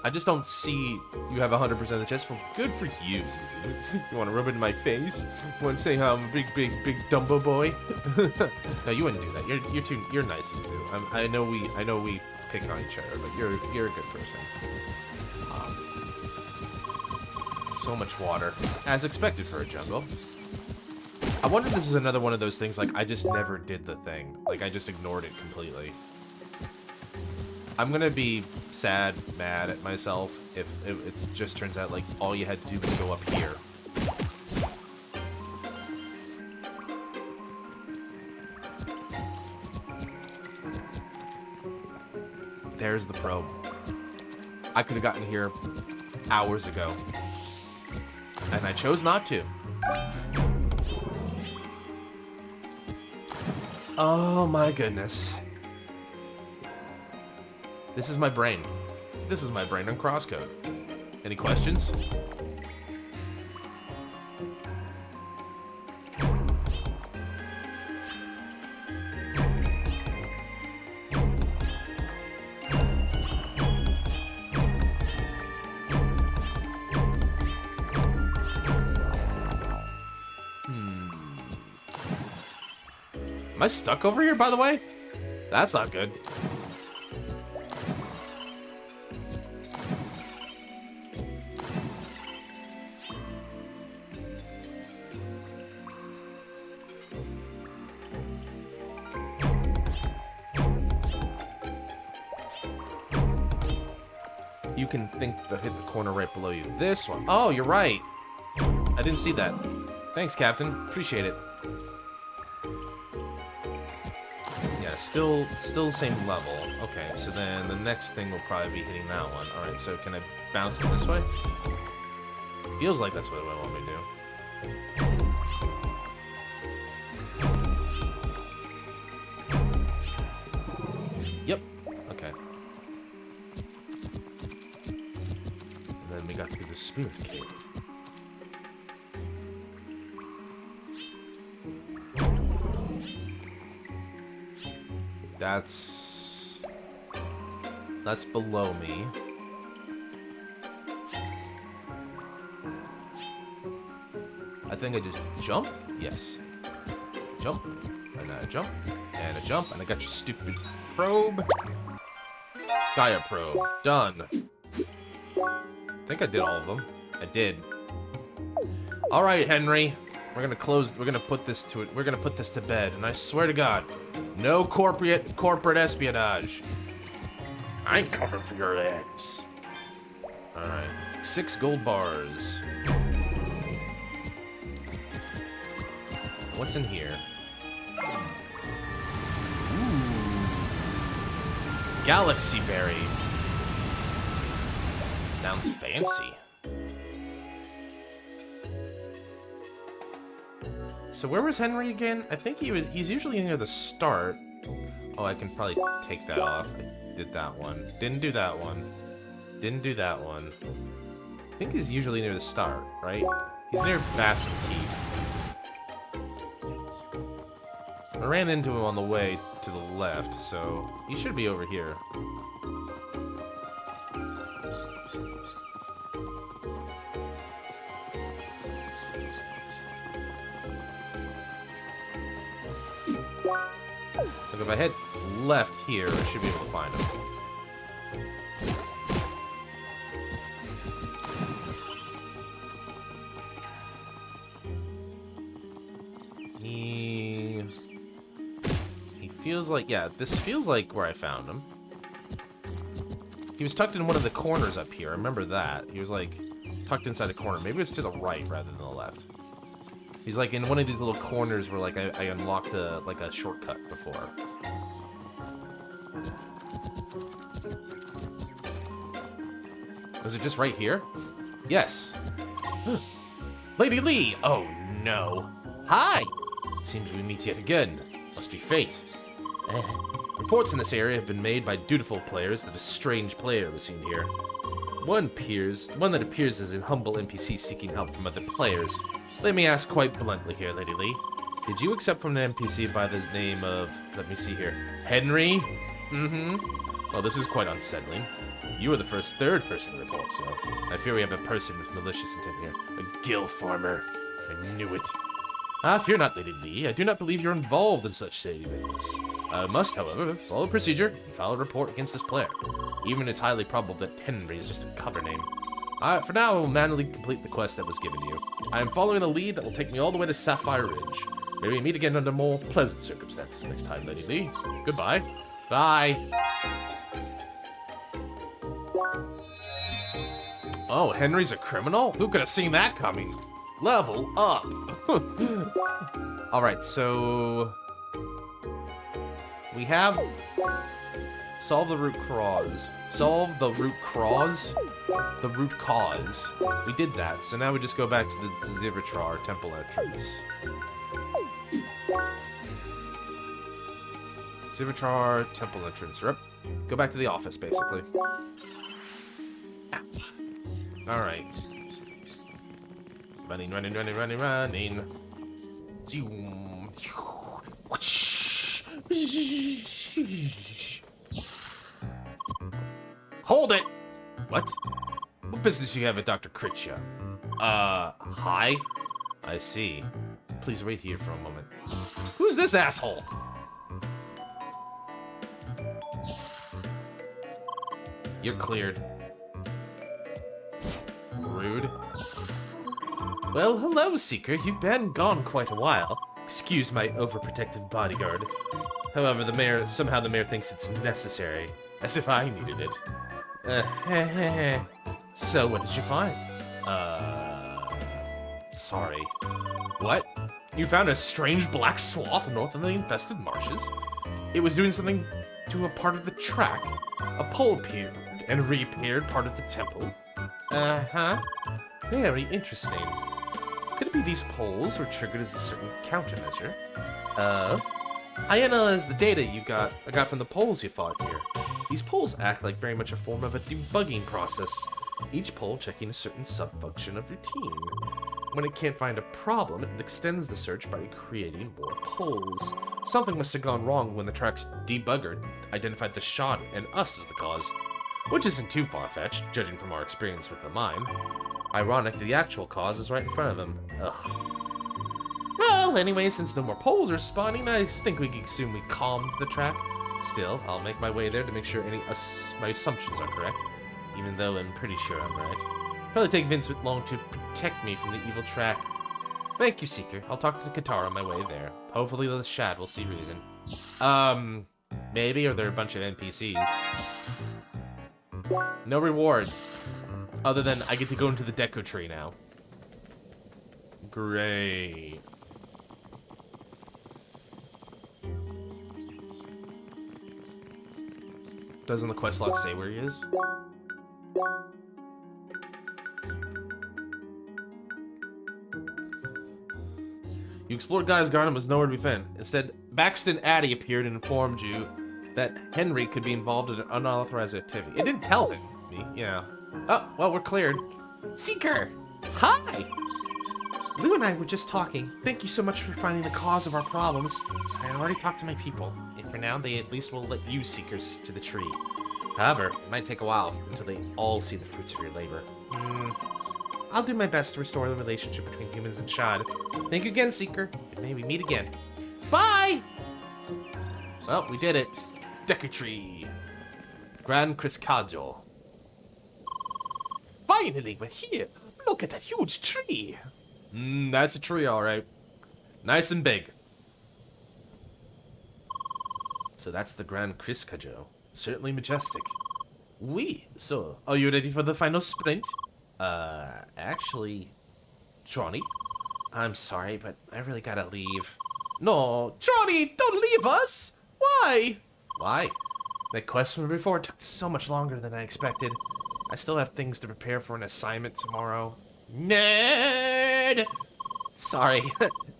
I just don't see you have 100% of the chest. Well, good for you. You want to rub it in my face? You want to say how I'm a big Dumbo boy? No, you wouldn't do that. You're nice too. I know we pick on each other, but you're a good person. So much water, as expected for a jungle. I wonder if this is another one of those things like I just never did the thing. Like I just ignored it completely. I'm gonna be sad, mad at myself if it just turns out like all you had to do was go up here. There's the probe. I could have gotten here hours ago, and I chose not to. Oh my goodness. This is my brain. This is my brain on crosscode. Any questions? Am I stuck over here, by the way? That's not good. You can hit the corner right below you. This one. Oh, you're right. I didn't see that. Thanks, Captain. Appreciate it. Yeah, still same level. Okay, so then the next thing will probably be hitting that one. All right, so can I bounce it this way? Feels like that's what it want me to do. Yep. Okay. And then we got to the spirit cave. That's below me. I think I just jump? Yes. Jump. And a jump. And a jump. And I got your stupid probe. Gaia probe. Done. I think I did all of them. I did. Alright, Henry. We're gonna put this to bed, and I swear to God, no corporate espionage. I ain't coming for your eggs. Alright. 6 gold bars. What's in here? Ooh. Galaxy berry. Sounds fancy. So where was Henry again? I think he's usually near the start. Oh, I can probably take that off. I did that one. Didn't do that one. Didn't do that one. I think he's usually near the start, right? He's near Bassett Keep. I ran into him on the way to the left, so he should be over here. Look, if I head left here, I should be able to find him. He feels like, yeah, this feels like where I found him. He was tucked in one of the corners up here. I remember that. He was like tucked inside a corner. Maybe it's to the right rather than the left. He's like in one of these little corners where like I unlocked a shortcut before. Was it just right here? Yes. Lady Lee! Oh no. Hi! Seems we meet yet again. Must be fate. Reports in this area have been made by dutiful players that a strange player was seen here. One that appears as a humble NPC seeking help from other players. Let me ask quite bluntly here, Lady Lee. Did you accept from an NPC by the name of, let me see here, Henry? Mm-hmm. Well, this is quite unsettling. You were the third person to report, so I fear we have a person with malicious intent here. A gill farmer. I knew it. Fear not, Lady Lee. I do not believe you're involved in such shady business. I must, however, follow procedure and file a report against this player. Even it's highly probable that Henry is just a cover name. For now, I will manually complete the quest that was given you. I am following a lead that will take me all the way to Sapphire Ridge. Maybe we meet again under more pleasant circumstances next time, Lady Lee. Goodbye. Bye. Oh, Henry's a criminal? Who could have seen that coming? Level up. Alright, so we have solve the root cause. Solve the root cause? The root cause. We did that, so now we just go back to the Zivitrar temple entrance. Zivitrar temple entrance. Yep. Go back to the office, basically. Alright. Running. Zoom. Hold it! What? What business do you have with Dr. Critcha? Hi? I see. Please wait here for a moment. Who's this asshole? You're cleared. Rude. Well, hello, Seeker. You've been gone quite a while. Excuse my overprotective bodyguard. However, somehow the mayor thinks it's necessary. As if I needed it. So, what did you find? Sorry. What? You found a strange black sloth north of the infested marshes? It was doing something to a part of the track. A pole appeared and reappeared part of the temple. Uh-huh. Very interesting. Could it be these poles were triggered as a certain countermeasure? I analyzed the data I got from the poles you fought here. These poles act like very much a form of a debugging process, each pole checking a certain sub-function of routine. When it can't find a problem, it extends the search by creating more poles. Something must have gone wrong when the track's debugger identified the shot and us as the cause, which isn't too far-fetched, judging from our experience with the mine. Ironic, the actual cause is right in front of them. Ugh. Well, anyway, since no more poles are spawning, I think we can assume we calmed the track. Still, I'll make my way there to make sure my assumptions are correct, even though I'm pretty sure I'm right. Probably take Vince long to protect me from the evil track. Thank you, Seeker. I'll talk to Katara on my way there. Hopefully the Shad will see reason. Maybe, or they're a bunch of NPCs. No reward. Other than I get to go into the Deku tree now. Great. Doesn't the quest log say where he is? You explored Guy's garden, but was nowhere to be found. Instead, Baxton Addy appeared and informed you that Henry could be involved in an unauthorized activity. It didn't tell me, yeah. Oh, well, we're cleared. Seeker! Hi! Lou and I were just talking. Thank you so much for finding the cause of our problems. I already talked to my people, and for now, they at least will let you Seekers to the tree. However, it might take a while until they all see the fruits of your labor. I'll do my best to restore the relationship between humans and Shad. Thank you again, Seeker, and may we meet again. Bye! Well, we did it. Deku Tree. Grand Criscajo. Finally, we're here. Look at that huge tree. That's a tree, all right. Nice and big. So that's the Grand Criscajo. Certainly majestic. So, are you ready for the final sprint? Actually, Johnny, I'm sorry, but I really gotta leave. No, Johnny, don't leave us! Why? Why? That quest from before took so much longer than I expected. I still have things to prepare for an assignment tomorrow. Nerd! Sorry,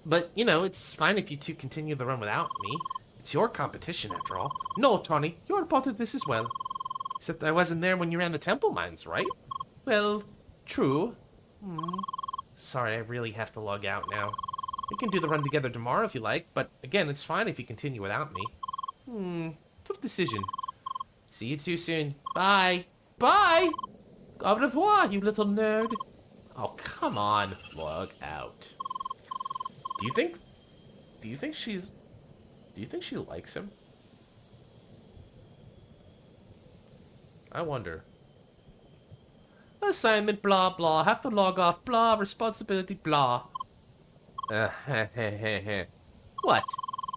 but, you know, it's fine if you two continue the run without me. It's your competition, after all. No, Tawny, you're a part of this as well. Except I wasn't there when you ran the temple mines, right? Well, true. Sorry, I really have to log out now. We can do the run together tomorrow if you like, but again, it's fine if you continue without me. Tough decision. See you too soon. Bye. Bye! Au revoir, you little nerd. Oh, come on. Log out. Do you think she likes him? I wonder. Assignment, blah, blah. Have to log off, blah. Responsibility, blah. What?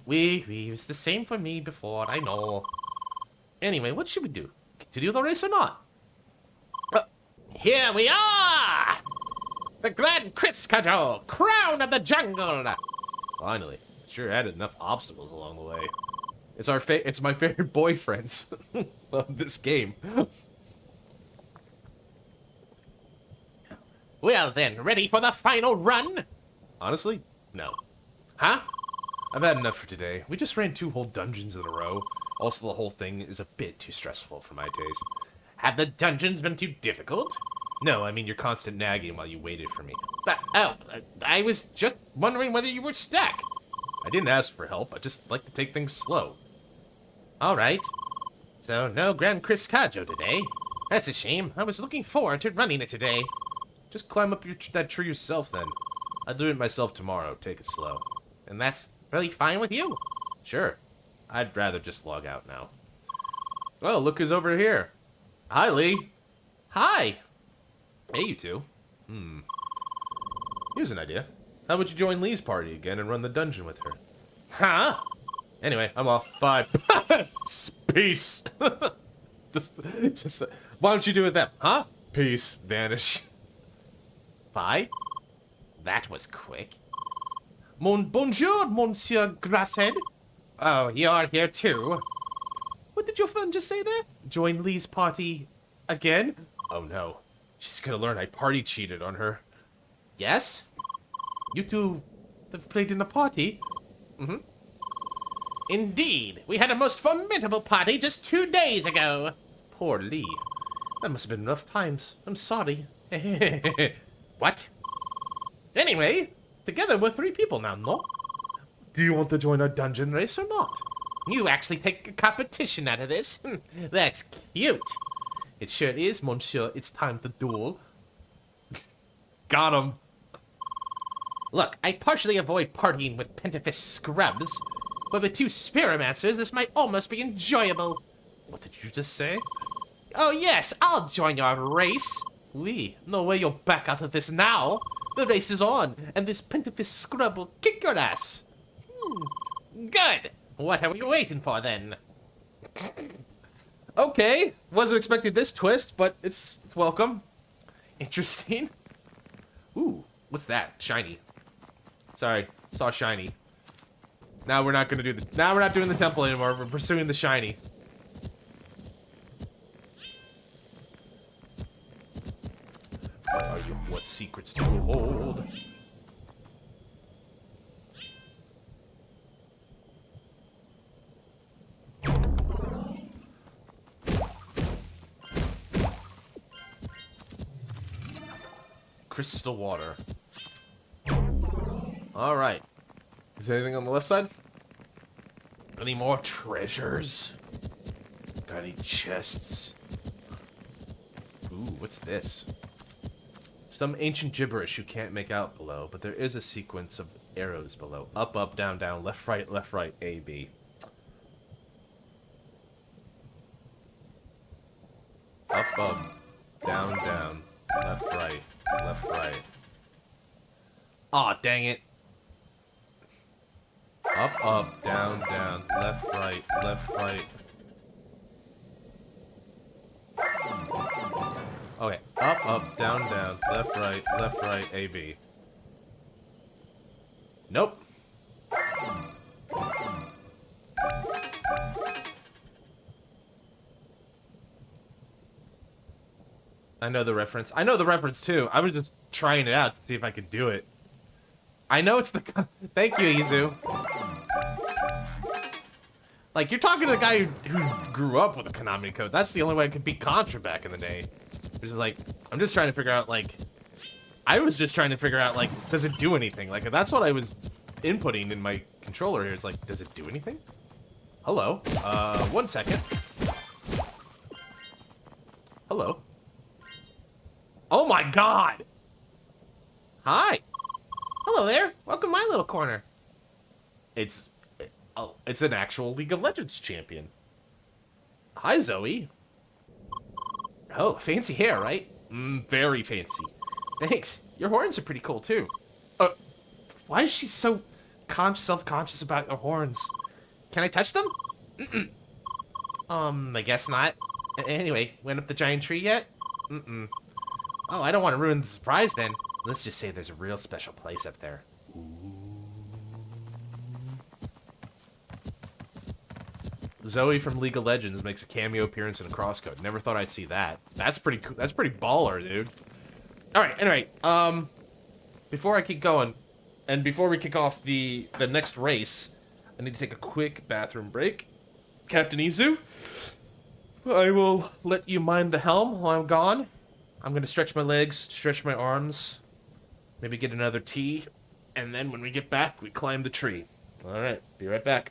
It was the same for me before, I know. Anyway, what should we do? Continue the race or not? Here we are! The Grand Criscajo, crown of the jungle! Finally. Sure added enough obstacles along the way. It's my favorite boyfriends of this game. Well then, ready for the final run? Honestly, no. Huh? I've had enough for today. We just ran 2 whole dungeons in a row. Also, the whole thing is a bit too stressful for my taste. Have the dungeons been too difficult? No, I mean your constant nagging while you waited for me. I was just wondering whether you were stuck. I didn't ask for help. I just like to take things slow. All right. So, no Grand Criscajo today. That's a shame. I was looking forward to running it today. Just climb up that tree yourself, then. I'll do it myself tomorrow. Take it slow. And that's really fine with you? Sure. I'd rather just log out now. Well, look who's over here. Hi, Lee. Hi. Hey, you two. Here's an idea. How about you join Lee's party again and run the dungeon with her? Huh? Anyway, I'm off. Bye. Peace. just Why don't you do it them? Huh? Peace. Vanish. Bye? That was quick. Bonjour, Monsieur Grasshead. Oh, you're here too. What did your friend just say there? Join Lee's party again? Oh no. She's gonna learn I party cheated on her. Yes? You two have played in a party? Mm-hmm. Indeed. We had a most formidable party just 2 days ago. Poor Lee. That must have been rough times. I'm sorry. What? Anyway, together we're 3 people now, no? Do you want to join our dungeon race or not? You actually take a competition out of this? That's cute. It sure is, monsieur. It's time to duel. Got him. Look, I partially avoid partying with Pentafist scrubs, but with 2 Spiromancers, this might almost be enjoyable. What did you just say? Oh yes, I'll join your race. Oui, no way you'll back out of this now. The race is on, and this Pentafist scrub will kick your ass. Good. What are we waiting for then? Okay, wasn't expecting this twist, but it's welcome. Interesting. Ooh, what's that? Shiny. Sorry, saw shiny. Now we're not gonna do the. Now we're not doing the temple anymore. We're pursuing the shiny. What are you? What secrets do you hold? Crystal water. Alright. Is there anything on the left side? Any more treasures? Got any chests? Ooh, what's this? Some ancient gibberish you can't make out below, but there is a sequence of arrows below. Up, up, down, down, left, right, A, B. Up, up, down, down, left, right, left, right. Aw, dang it. Up, up, down, down, left, right, left, right. Okay, up, up, down, down, left, right, A, B. Nope. I know the reference. I know the reference too. I was just trying it out to see if I could do it. I know it's the... Thank you, Izu. Like, you're talking to the guy who grew up with the Konami code. That's the only way I could beat Contra back in the day. It's like, I'm just trying to figure out, like... I was just trying to figure out, like, does it do anything? Like, that's what I was inputting in my controller here. It's like, does it do anything? Hello. 1 second. Hello. Oh my god! Hi! Hello there! Welcome to my little corner. It's an actual League of Legends champion. Hi, Zoe. Oh, fancy hair, right? Very fancy. Thanks. Your horns are pretty cool, too. Why is she so self-conscious about her horns? Can I touch them? I guess not. Anyway, went up the giant tree yet? Oh, I don't want to ruin the surprise then. Let's just say there's a real special place up there. Zoe from League of Legends makes a cameo appearance in a crosscode. Never thought I'd see that. That's pretty cool. That's pretty baller, dude. Alright, anyway, before I keep going, and before we kick off the next race, I need to take a quick bathroom break. Captain Izu, I will let you mind the helm while I'm gone. I'm gonna stretch my legs, stretch my arms, maybe get another tea, and then when we get back, we climb the tree. Alright, be right back.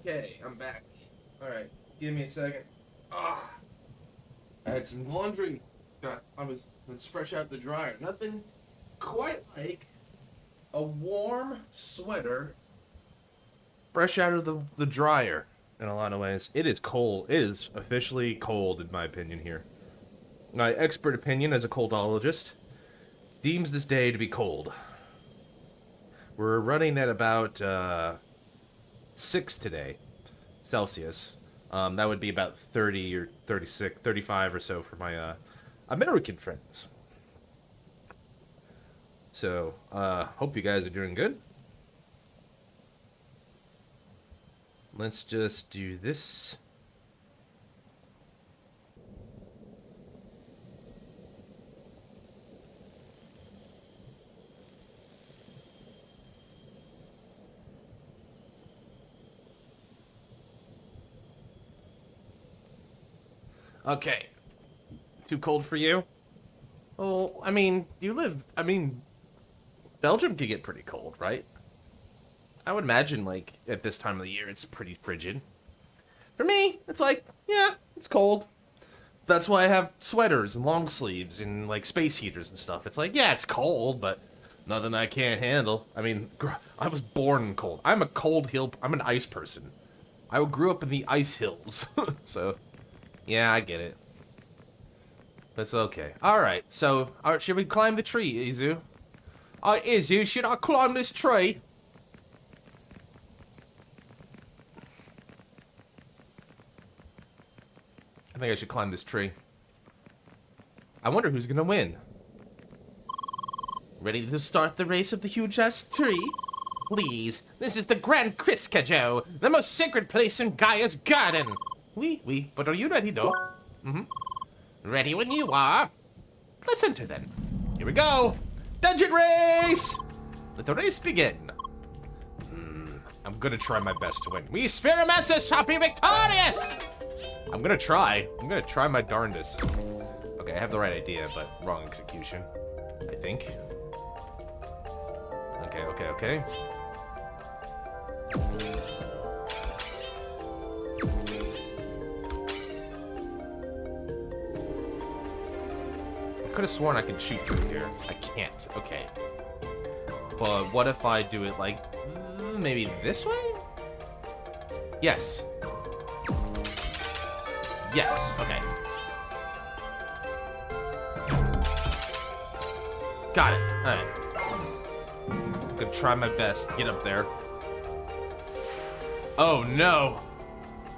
Okay, I'm back. Alright, give me a second. Ah, I had some laundry. It's fresh out the dryer. Nothing quite like a warm sweater fresh out of the dryer in a lot of ways. It is cold. It is officially cold, in my opinion, here. My expert opinion as a coldologist deems this day to be cold. We're running at about 6 today, Celsius. That would be about 30 or 36, 35 or so for my American friends. So, hope you guys are doing good. Let's just do this. Okay. Too cold for you? Well, I mean, Belgium can get pretty cold, right? I would imagine, like, at this time of the year, it's pretty frigid. For me, it's like, yeah, it's cold. That's why I have sweaters and long sleeves and, like, space heaters and stuff. It's like, yeah, it's cold, but nothing I can't handle. I mean, I was born cold. I'm an ice person. I grew up in the ice hills. So, yeah, I get it. That's okay. Alright, so, should we climb the tree, Izu? Izu, should I climb this tree? I think I should climb this tree. I wonder who's gonna win. Ready to start the race of the huge-ass tree? Please, this is the Grand Kriskajo, the most sacred place in Gaia's garden. Oui, but are you ready, though? Mm-hmm. Ready when you are. Let's enter, then. Here we go. Dungeon race! Let the race begin. I'm gonna try my best to win. We Spheromancers shall be victorious! I'm gonna try my darndest. Okay, I have the right idea, but wrong execution. I think. Okay. I could have sworn I could shoot through here. I can't. Okay. But what if I do it like maybe this way? Yes. Yes. Okay. Got it. All right. I'm gonna try my best to get up there. Oh no!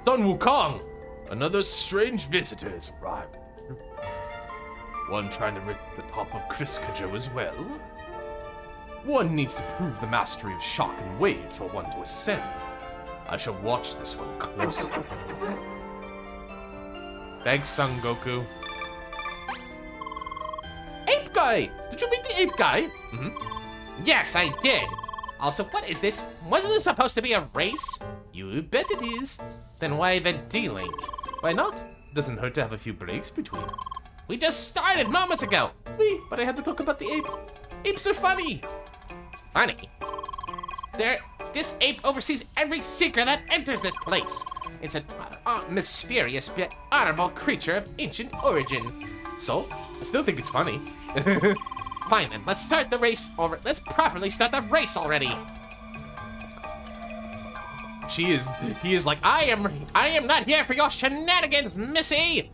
Sun Wukong! Another strange visitor has arrived. One trying to reach the top of Kriskajo as well. One needs to prove the mastery of shock and wave for one to ascend. I shall watch this one closely. Thanks, Son Goku. Ape Guy! Did you meet the Ape Guy? Mm-hmm. Yes, I did. Also, what is this? Wasn't this supposed to be a race? You bet it is. Then why the D-Link? Why not? Doesn't hurt to have a few breaks between. We just started moments ago. But I had to talk about the ape. Apes are funny. Funny? This ape oversees every seeker that enters this place. It's a mysterious yet honorable creature of ancient origin. So, I still think it's funny. Fine then, let's start the race over. Let's properly start the race already. He is like, I am not here for your shenanigans, Missy.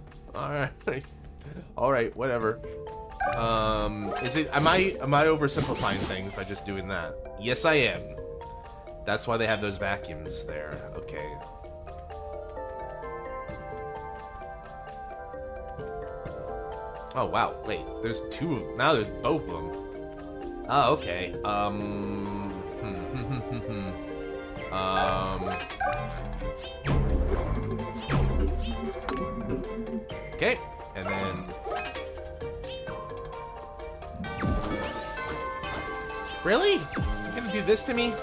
All right, whatever. Am I oversimplifying things by just doing that? Yes, I am. That's why they have those vacuums there. Okay. Oh, wow. Wait, there's two. Now there's both of them. Oh, okay. Okay, and then... Really? You're gonna do this to me?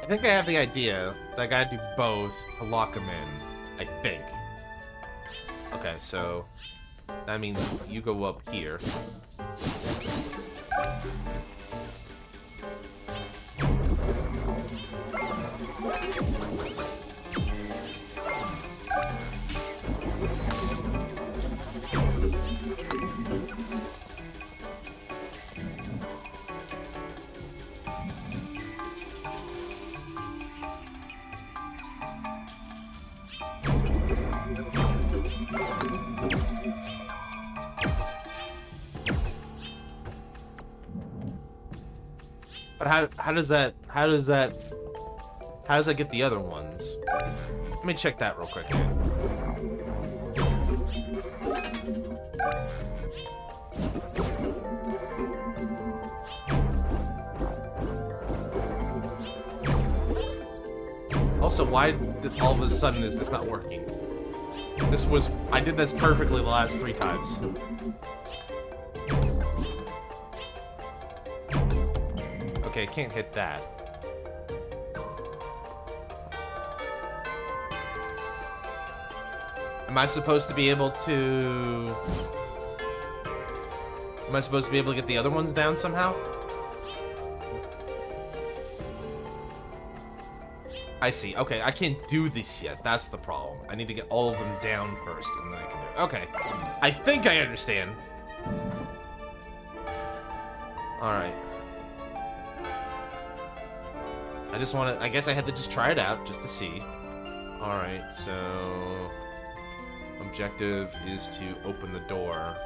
think I have the idea that I gotta do both to lock him in. I think. Okay, so that means you go up here. But how does that get the other ones? Let me check that real quick. Also, why did all of a sudden is this not working? I did this perfectly the last 3 times. Okay, I can't hit that. Am I supposed to be able to get the other ones down somehow? I see. Okay, I can't do this yet. That's the problem. I need to get all of them down first, and then I can do it. Okay. I think I understand. Alright. I guess I had to just try it out, just to see. Alright, so... Objective is to open the door.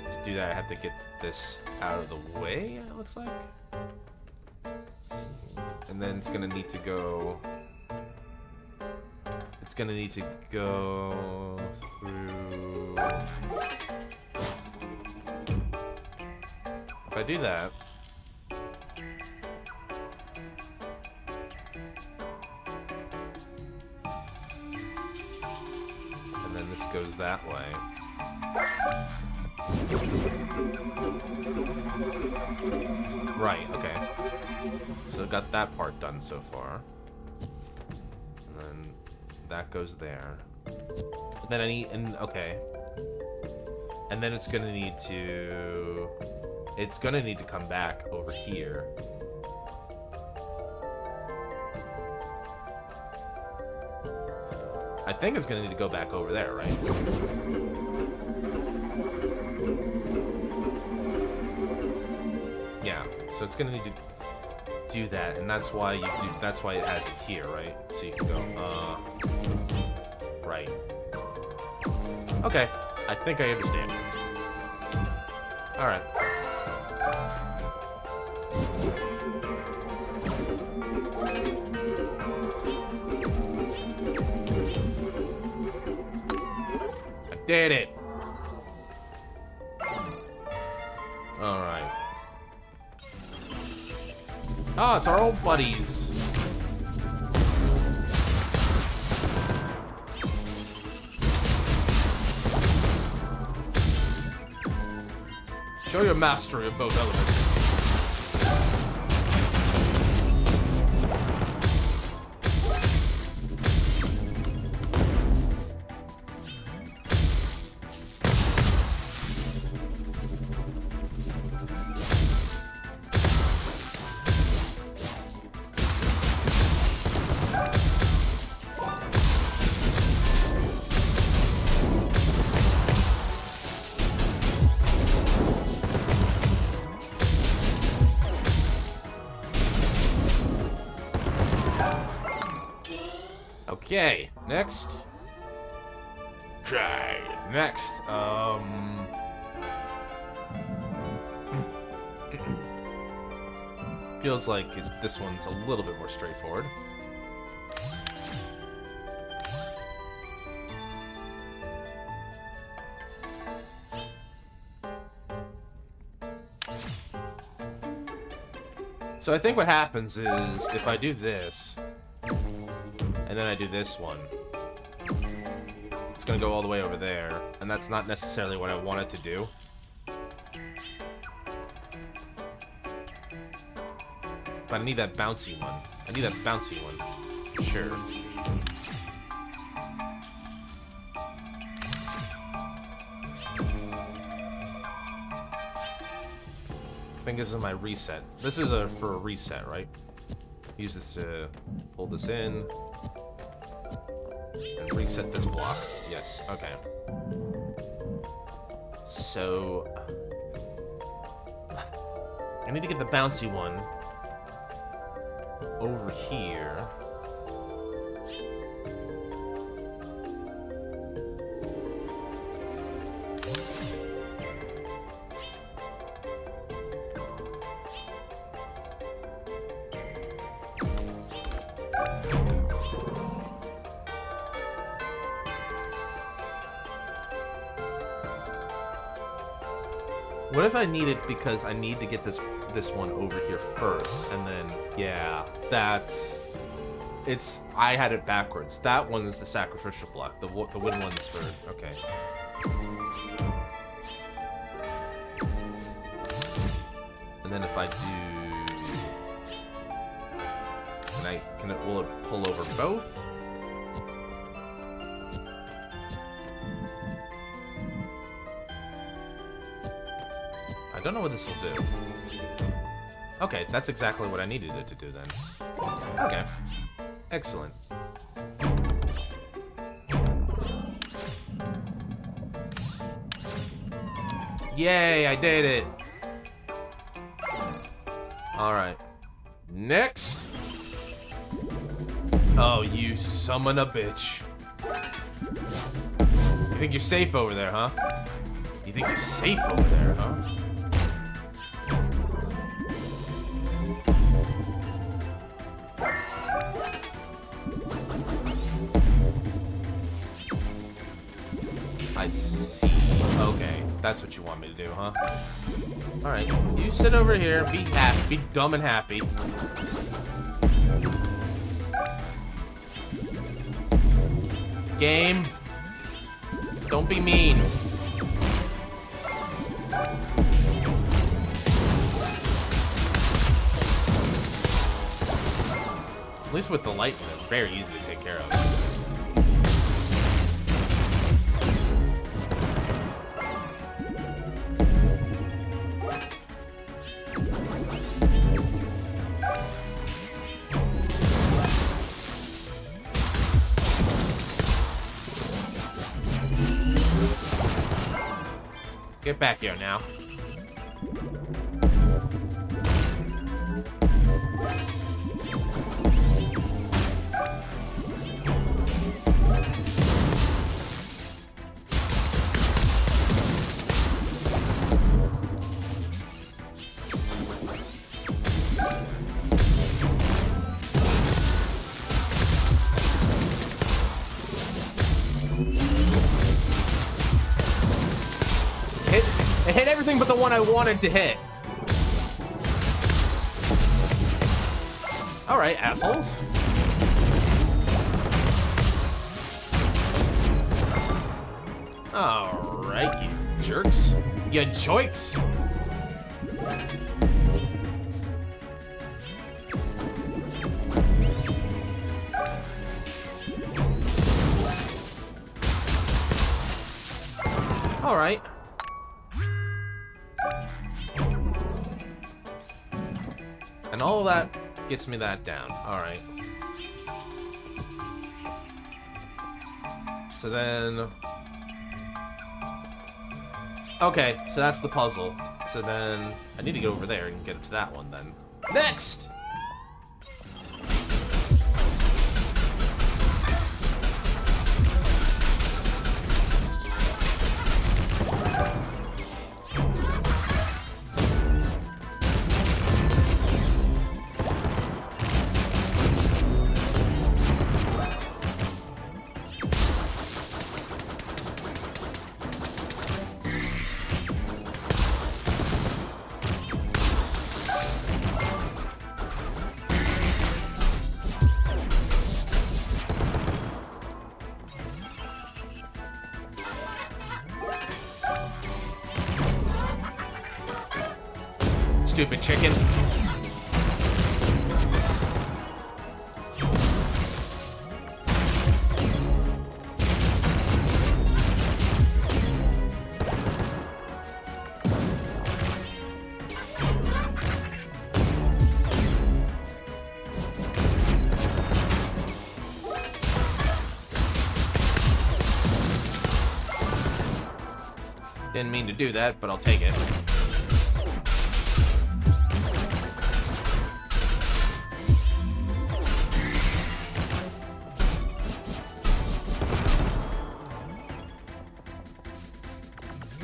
To do that, I have to get this out of the way, it looks like. Let's see. And then it's gonna need to go... It's gonna need to go through... If I do that... And then this goes that way. Right, okay. So got that part done so far. And then that goes there. And then okay. And then it's gonna need to come back over here. I think it's gonna need to go back over there, right? Yeah, so it's gonna need to do that, and that's why it has it here, right? So you can go, right. Okay, I think I understand. Alright. I did it! Alright. Oh, it's our old buddies. Show your mastery of both elements. Okay, next. Okay, next. Feels like this one's a little bit more straightforward. So I think what happens is if I do this, and then I do this one, it's gonna go all the way over there, and that's not necessarily what I want it to do. But I need that bouncy one. I need that bouncy one. Sure. I think this is my reset. This is for a reset, right? Use this to pull this in. And reset this block. Yes, okay. So... I need to get the bouncy one over here. What if I need it because I need to get this one over here first, and then, yeah, that's... It's... I had it backwards. That one is the sacrificial block. The wooden one's for... Okay. And then if I do... Will it pull over both? I don't know what this will do. Okay, that's exactly what I needed it to do then. Okay. Excellent. Yay, I did it! Alright. Next! Oh, you summon a bitch. You think you're safe over there, huh? You think you're safe over there, huh? I see. Okay, that's what you want me to do, huh? Alright, you sit over here, be happy, be dumb and happy. Game. Don't be mean. At least with the light, it's very easy to take care of. Get back here now. It hit everything but the one I wanted to hit. Alright, assholes. Alright, you jerks. You joiks. Alright. And all of that gets me that down. Alright. So then... Okay, so that's the puzzle. So then... I need to go over there and get up to that one then. Next! Stupid chicken. Didn't mean to do that, but I'll take it.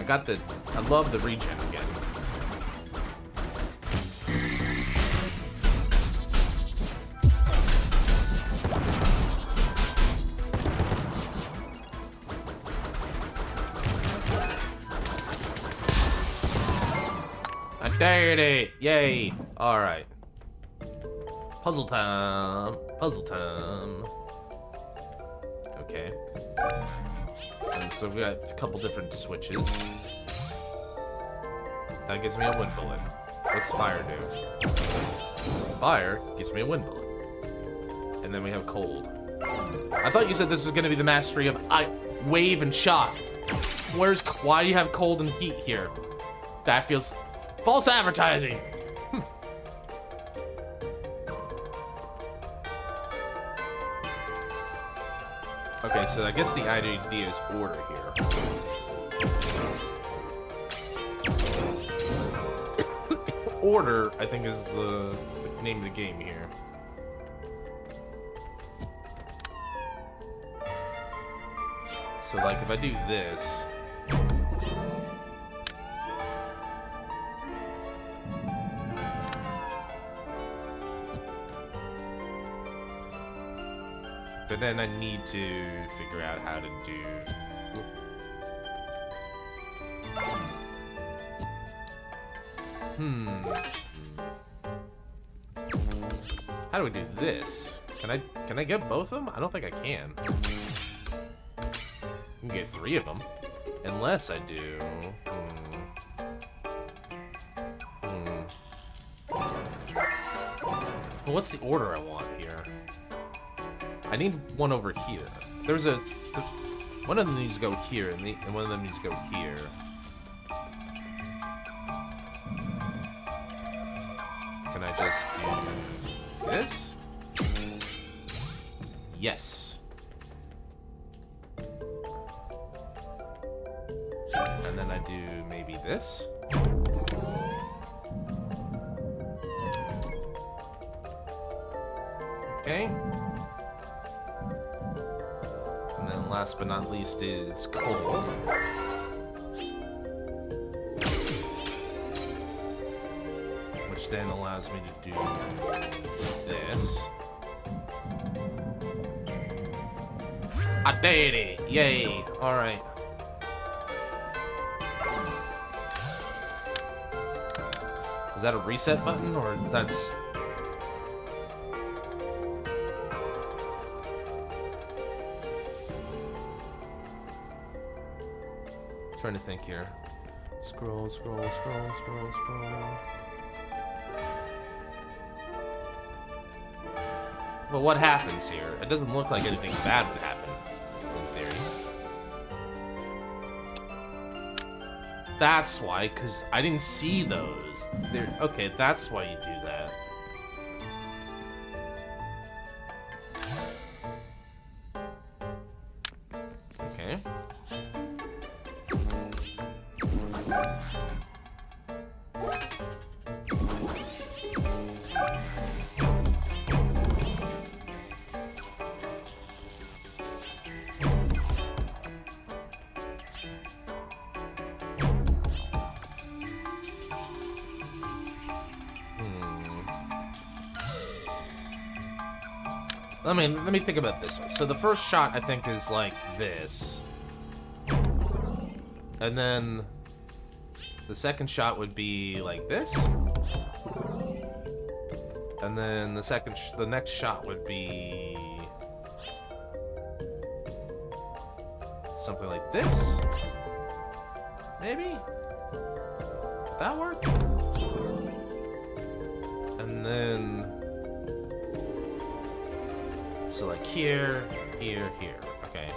I love the regen again. I dared it! Yay! Alright. Puzzle time. Puzzle time. Okay. So we got a couple different switches. That gives me a wind bullet. What's fire do? Fire gives me a wind bullet. And then we have cold. I thought you said this was going to be the mastery of wave and shock. Why do you have cold and heat here? That feels false advertising. Okay, so I guess the idea is order here. Order, I think, is the name of the game here. So, like, if I do this... But then I need to figure out how to do... How do we do this? Can I get both of them? I don't think I can. I can get 3 of them. Unless I do... Well, what's the order I want here? I need one over here. There's a... One of them needs to go here, and one of them needs to go here. Can I just do this? Yes. And then I do maybe this. Okay. And then last but not least is cold. Which then allows me to do this. I did it! Yay! Alright. Is that a reset button, or that's... Trying to think here. Scroll, scroll, scroll, scroll, scroll. Well, what happens here? It doesn't look like anything bad would happen, in theory. That's why, because I didn't see those. Okay, that's why you do that. Okay. Let me think about it this way. So the first shot, I think, is like this. And then the second shot would be like this. And then the next shot would be something like this. Maybe? Would that work? And then... So like here, here, here. Okay.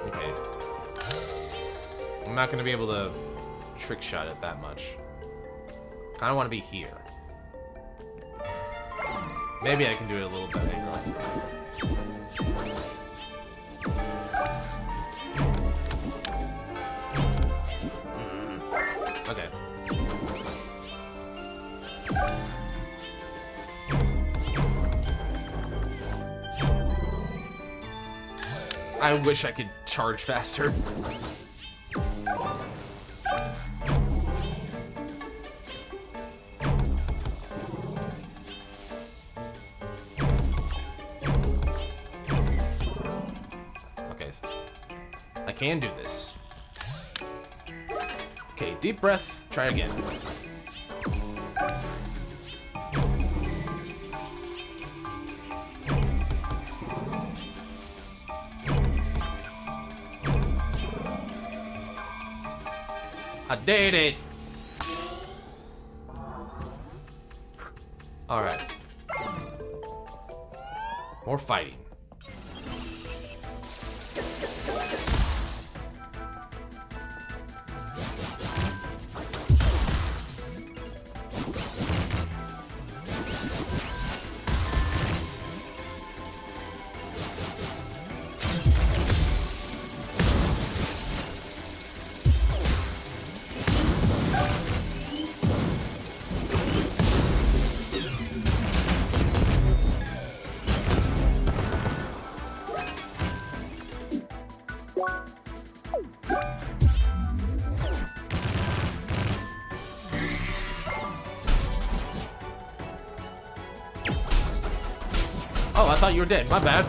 Okay. I'm not gonna be able to trick shot it that much. Kinda wanna be here. Maybe I can do it a little bit angrily. Okay. I wish I could charge faster. Okay, so I can do this. Okay, deep breath, try again. I did it! Alright. More fighting. Oh, I thought you were dead. My bad.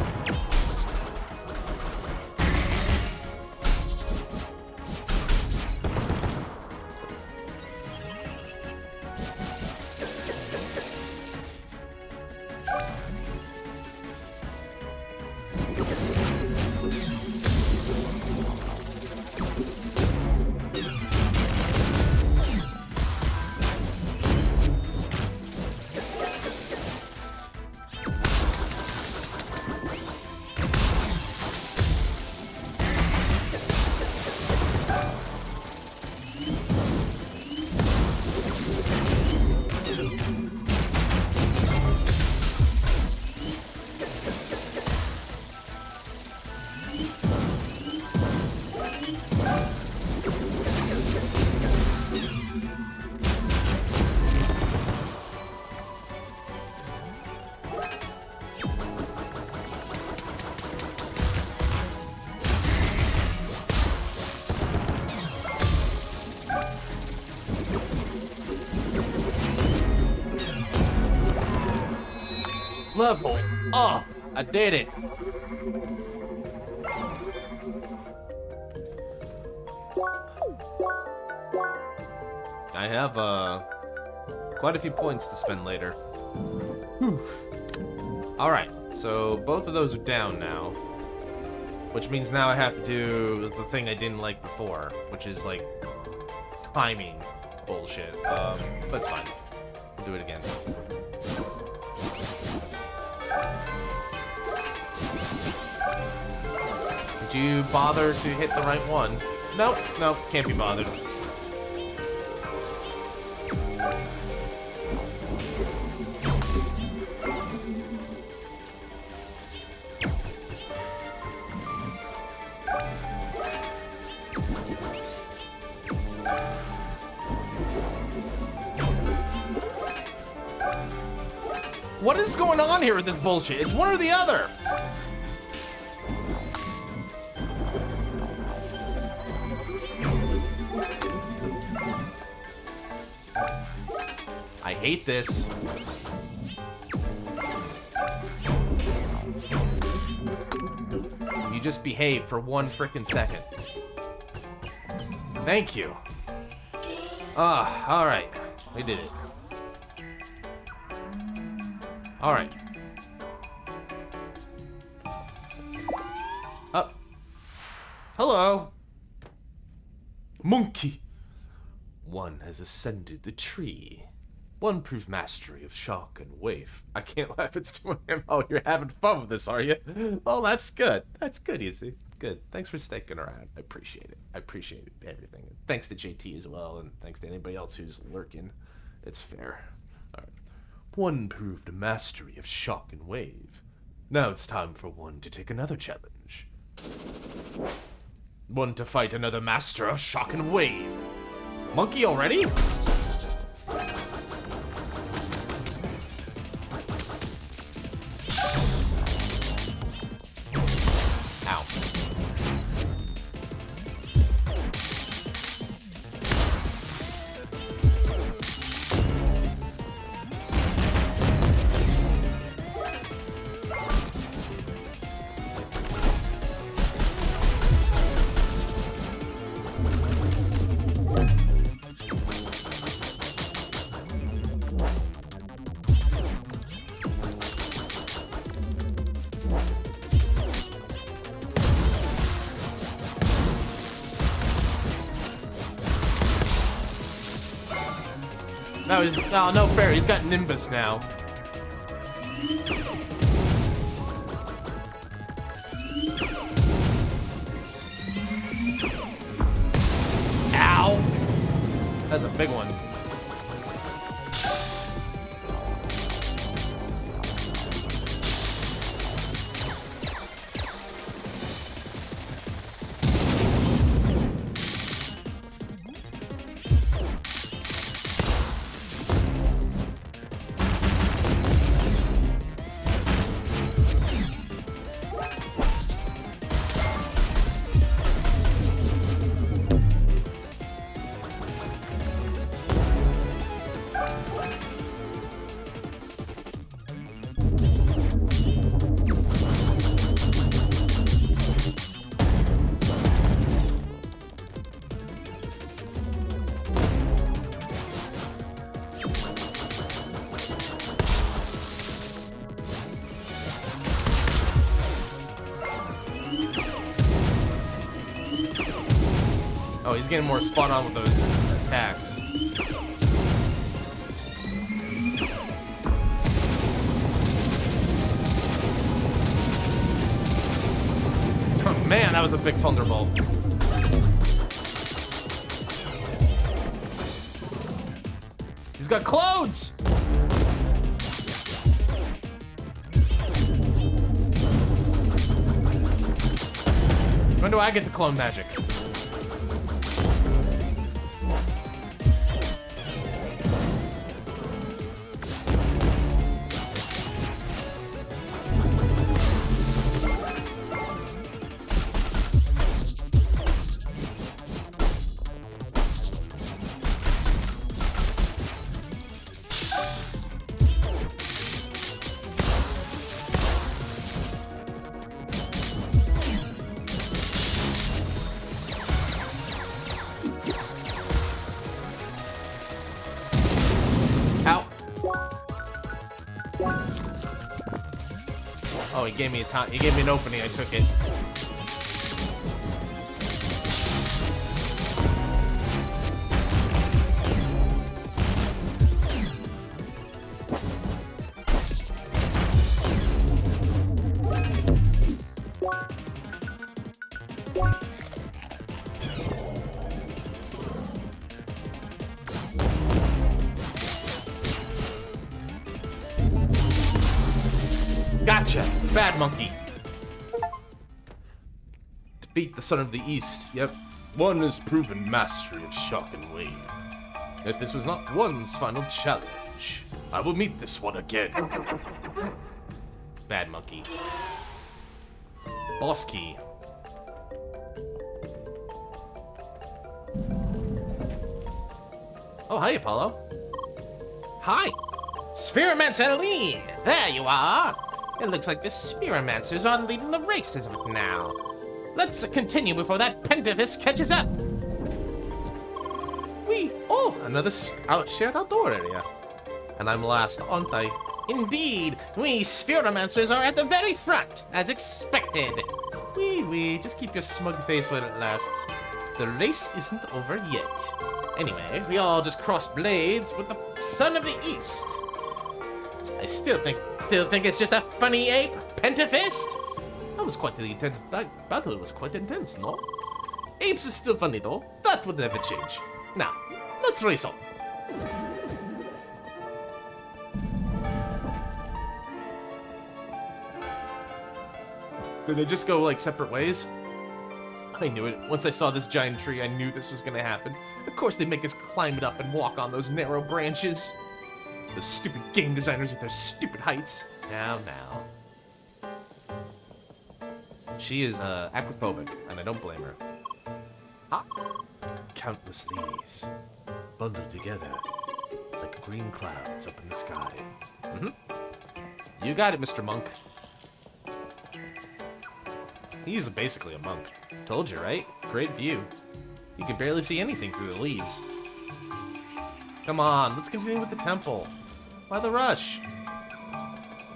Level up! I did it! I have quite a few points to spend later. Alright, so both of those are down now. Which means now I have to do the thing I didn't like before, which is like timing bullshit. But it's fine. We'll do it again. Did you bother to hit the right one? Nope, nope, can't be bothered. What is going on here with this bullshit? It's one or the other. I hate this. You just behave for 1 frickin' second. Thank you. Alright. We did it. Alright. Up. Hello. Monkey. One has ascended the tree. One proves mastery of shock and wave. I can't laugh, it's 2 a.m. Oh, you're having fun with this, are you? Oh, that's good. That's good, you see. Good. Thanks for sticking around. I appreciate it. I appreciate everything. Thanks to JT as well, and thanks to anybody else who's lurking. It's fair. All right. One proved mastery of shock and wave. Now it's time for one to take another challenge. One to fight another master of shock and wave. Monkey already? Ow. No, no fair. He's got Nimbus now. Ow! That's a big one. Oh, he's getting more spot on with those attacks. Oh man, that was a big thunderbolt. He's got clothes! When do I get the clone magic? Oh, he gave me a time. He gave me an opening. I took it. Gotcha! Bad monkey. Defeat the Son of the East. Yep. One has proven mastery of shock and wave. If this was not one's final challenge, I will meet this one again. Bad monkey. Boss key. Oh, hi, Apollo. Hi. Spheromancer Lee! There you are! It looks like the Spheromancers are leading the race as of now. Let's continue before that Pentavist catches up. Oh, another shared outdoor area. And I'm last, aren't I? Indeed, we Spheromancers are at the very front, as expected. Just keep your smug face when it lasts. The race isn't over yet. Anyway, we all just crossed blades with the Son of the East. I still think it's just a funny ape, Pentafist. was quite an intense... That battle was quite intense, no? Apes is still funny, though. That would never change. Now, let's race on. Did they just go, like, separate ways? I knew it. Once I saw this giant tree, I knew this was gonna happen. Of course they make us climb it up and walk on those narrow branches. Those stupid game designers with their stupid heights. Now. She is, aquaphobic, and I don't blame her. Ah! Countless leaves, bundled together, like green clouds up in the sky. Mm-hmm. You got it, Mr. Monk. He's basically a monk. Told you, right? Great view. You can barely see anything through the leaves. Come on, let's continue with the temple. Why the rush?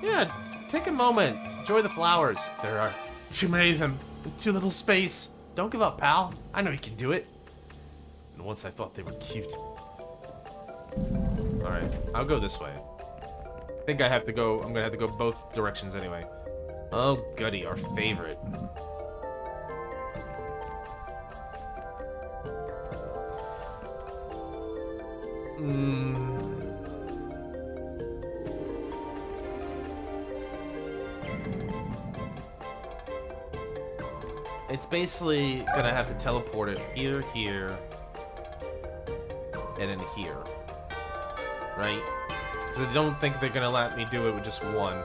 Yeah, take a moment. Enjoy the flowers. There are too many of them in too little space. Don't give up, pal. I know you can do it. And once I thought they were cute. Alright, I'll go this way. I think I have to go, I'm gonna have to go both directions anyway. Oh, goody, our favorite. It's basically gonna have to teleport it here, and then here. Right? Because I don't think they're gonna let me do it with just one.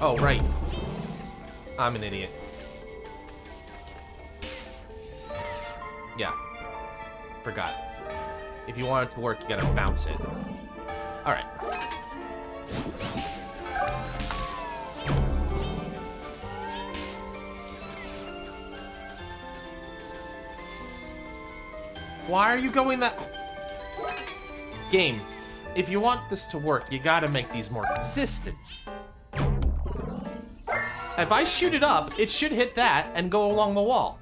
Oh, right. I'm an idiot. Yeah. Forgot. If you want it to work, you gotta bounce it. Alright. Why are you going that... Game, if you want this to work, you gotta make these more consistent. If I shoot it up, it should hit that and go along the wall.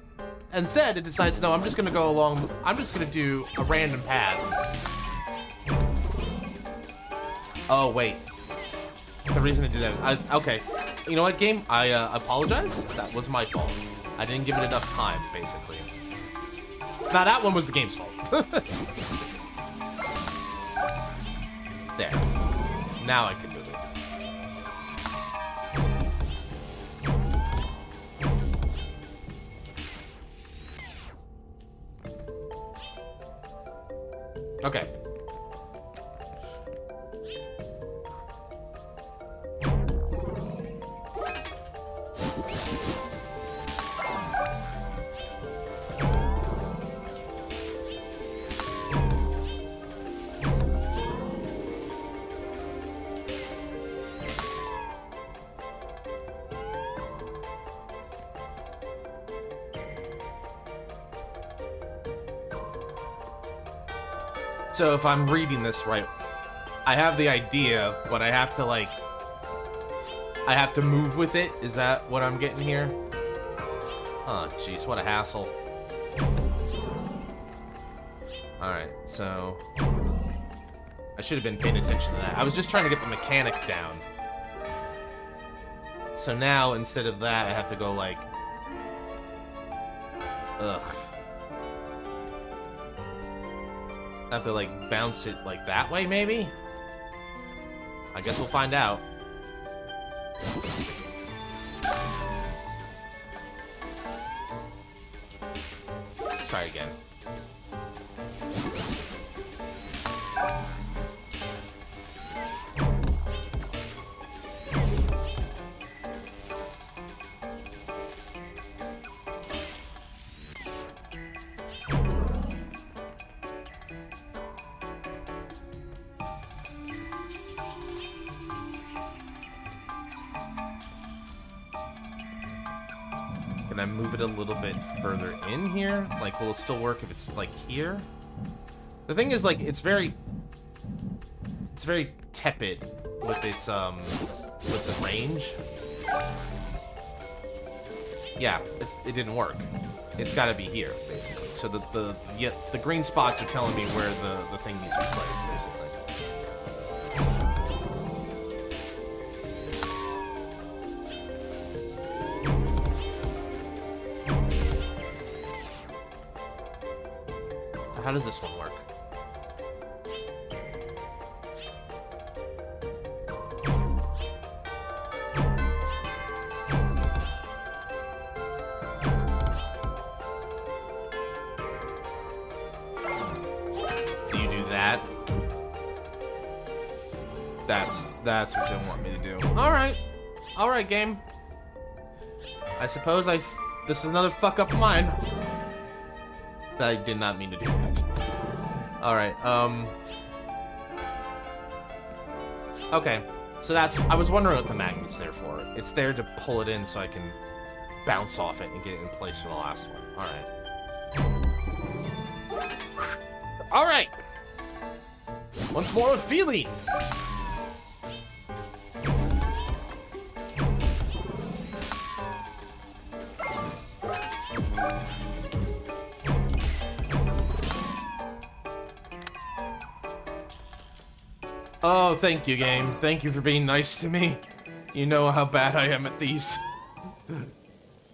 Instead, it decides, no, I'm just gonna go along... I'm just gonna do a random path. Oh, wait. The reason I did that... okay. You know what, game? I apologize. That was my fault. I didn't give it enough time, basically. Now, that one was the game's fault. There. Now I can do it. Okay. So if I'm reading this right, I have the idea, but I have to, like... I have to move with it? Is that what I'm getting here? Oh, jeez, what a hassle. Alright, so... I should have been paying attention to that. I was just trying to get the mechanic down. So now, instead of that, I have to go, like... Ugh. I have to, like, bounce it, like, that way, maybe? I guess we'll find out. Let's try again. Can I move it a little bit further in here? Like, will it still work if it's, like, here? The thing is, like, it's very tepid with its, with the range. Yeah, it didn't work. It's got to be here, basically. So the green spots are telling me where the thing needs to be placed, basically. So how does this one work? That's what they want me to do. All right, game. I suppose this is another fuck up of mine. I did not mean to do that. All right. Okay. So I was wondering what the magnet's there for. It's there to pull it in so I can bounce off it and get it in place for the last one. All right. All right. Once more with feeling. Oh, thank you, game. Thank you for being nice to me. You know how bad I am at these.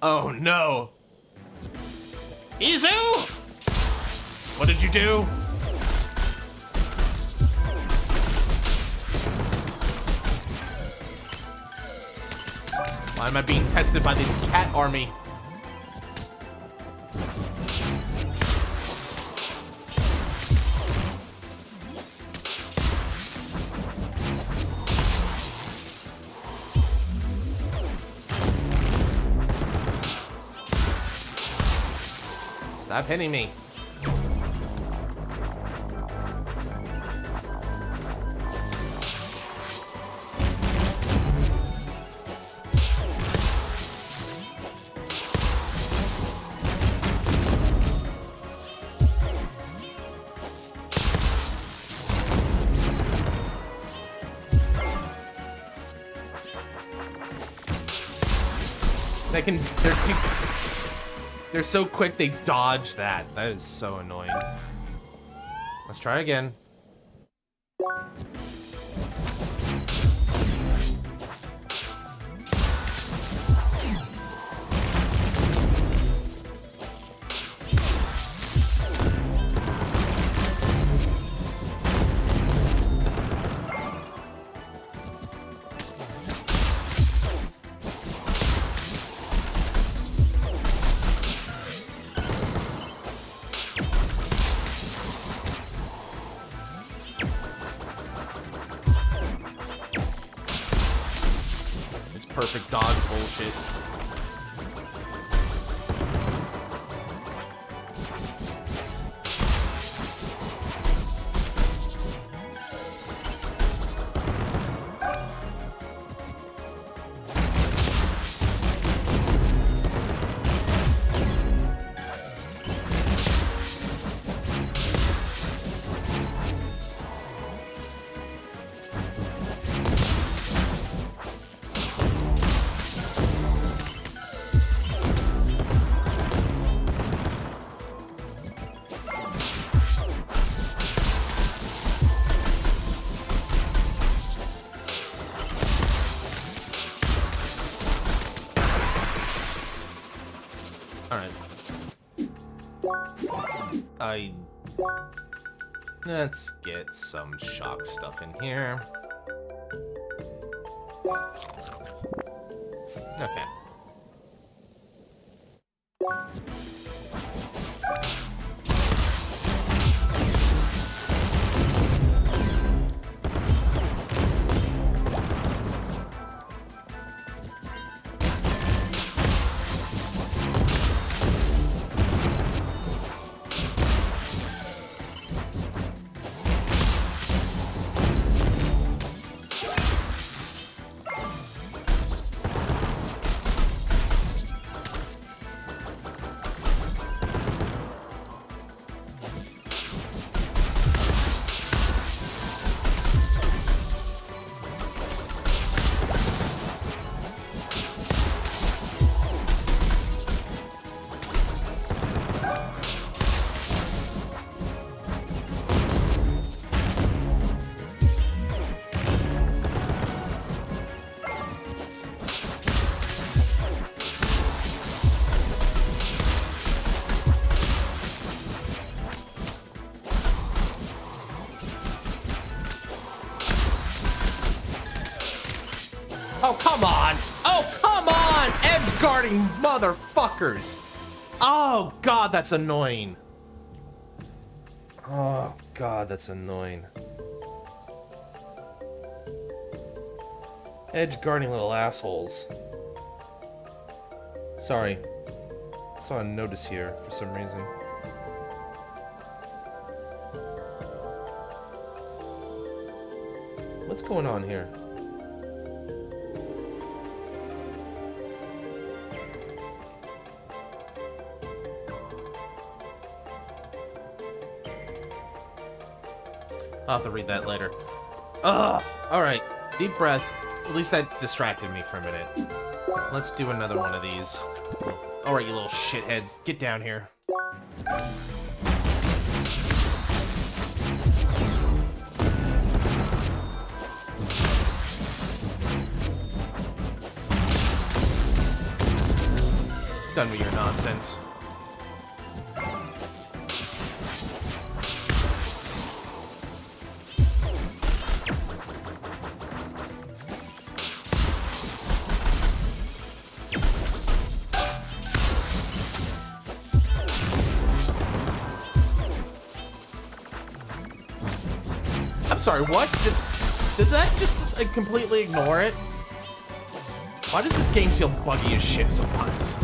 Oh, no. Izu! What did you do? Why am I being tested by this cat army? Stop hitting me. They're so quick they dodge that. That is so annoying. Let's try again. Perfect dodge bullshit. Let's get some shock stuff in here. Okay. Oh, come on. Oh, come on. Edge guarding motherfuckers. Oh, God, that's annoying. Oh, God, that's annoying. Edge guarding little assholes. Sorry. I saw a notice here for some reason. What's going on here? I'll have to read that later. Ugh! Alright, deep breath. At least that distracted me for a minute. Let's do another one of these. Alright, you little shitheads. Get down here. Done with your nonsense. I'm sorry, what? Did that just like, completely ignore it? Why does this game feel buggy as shit sometimes?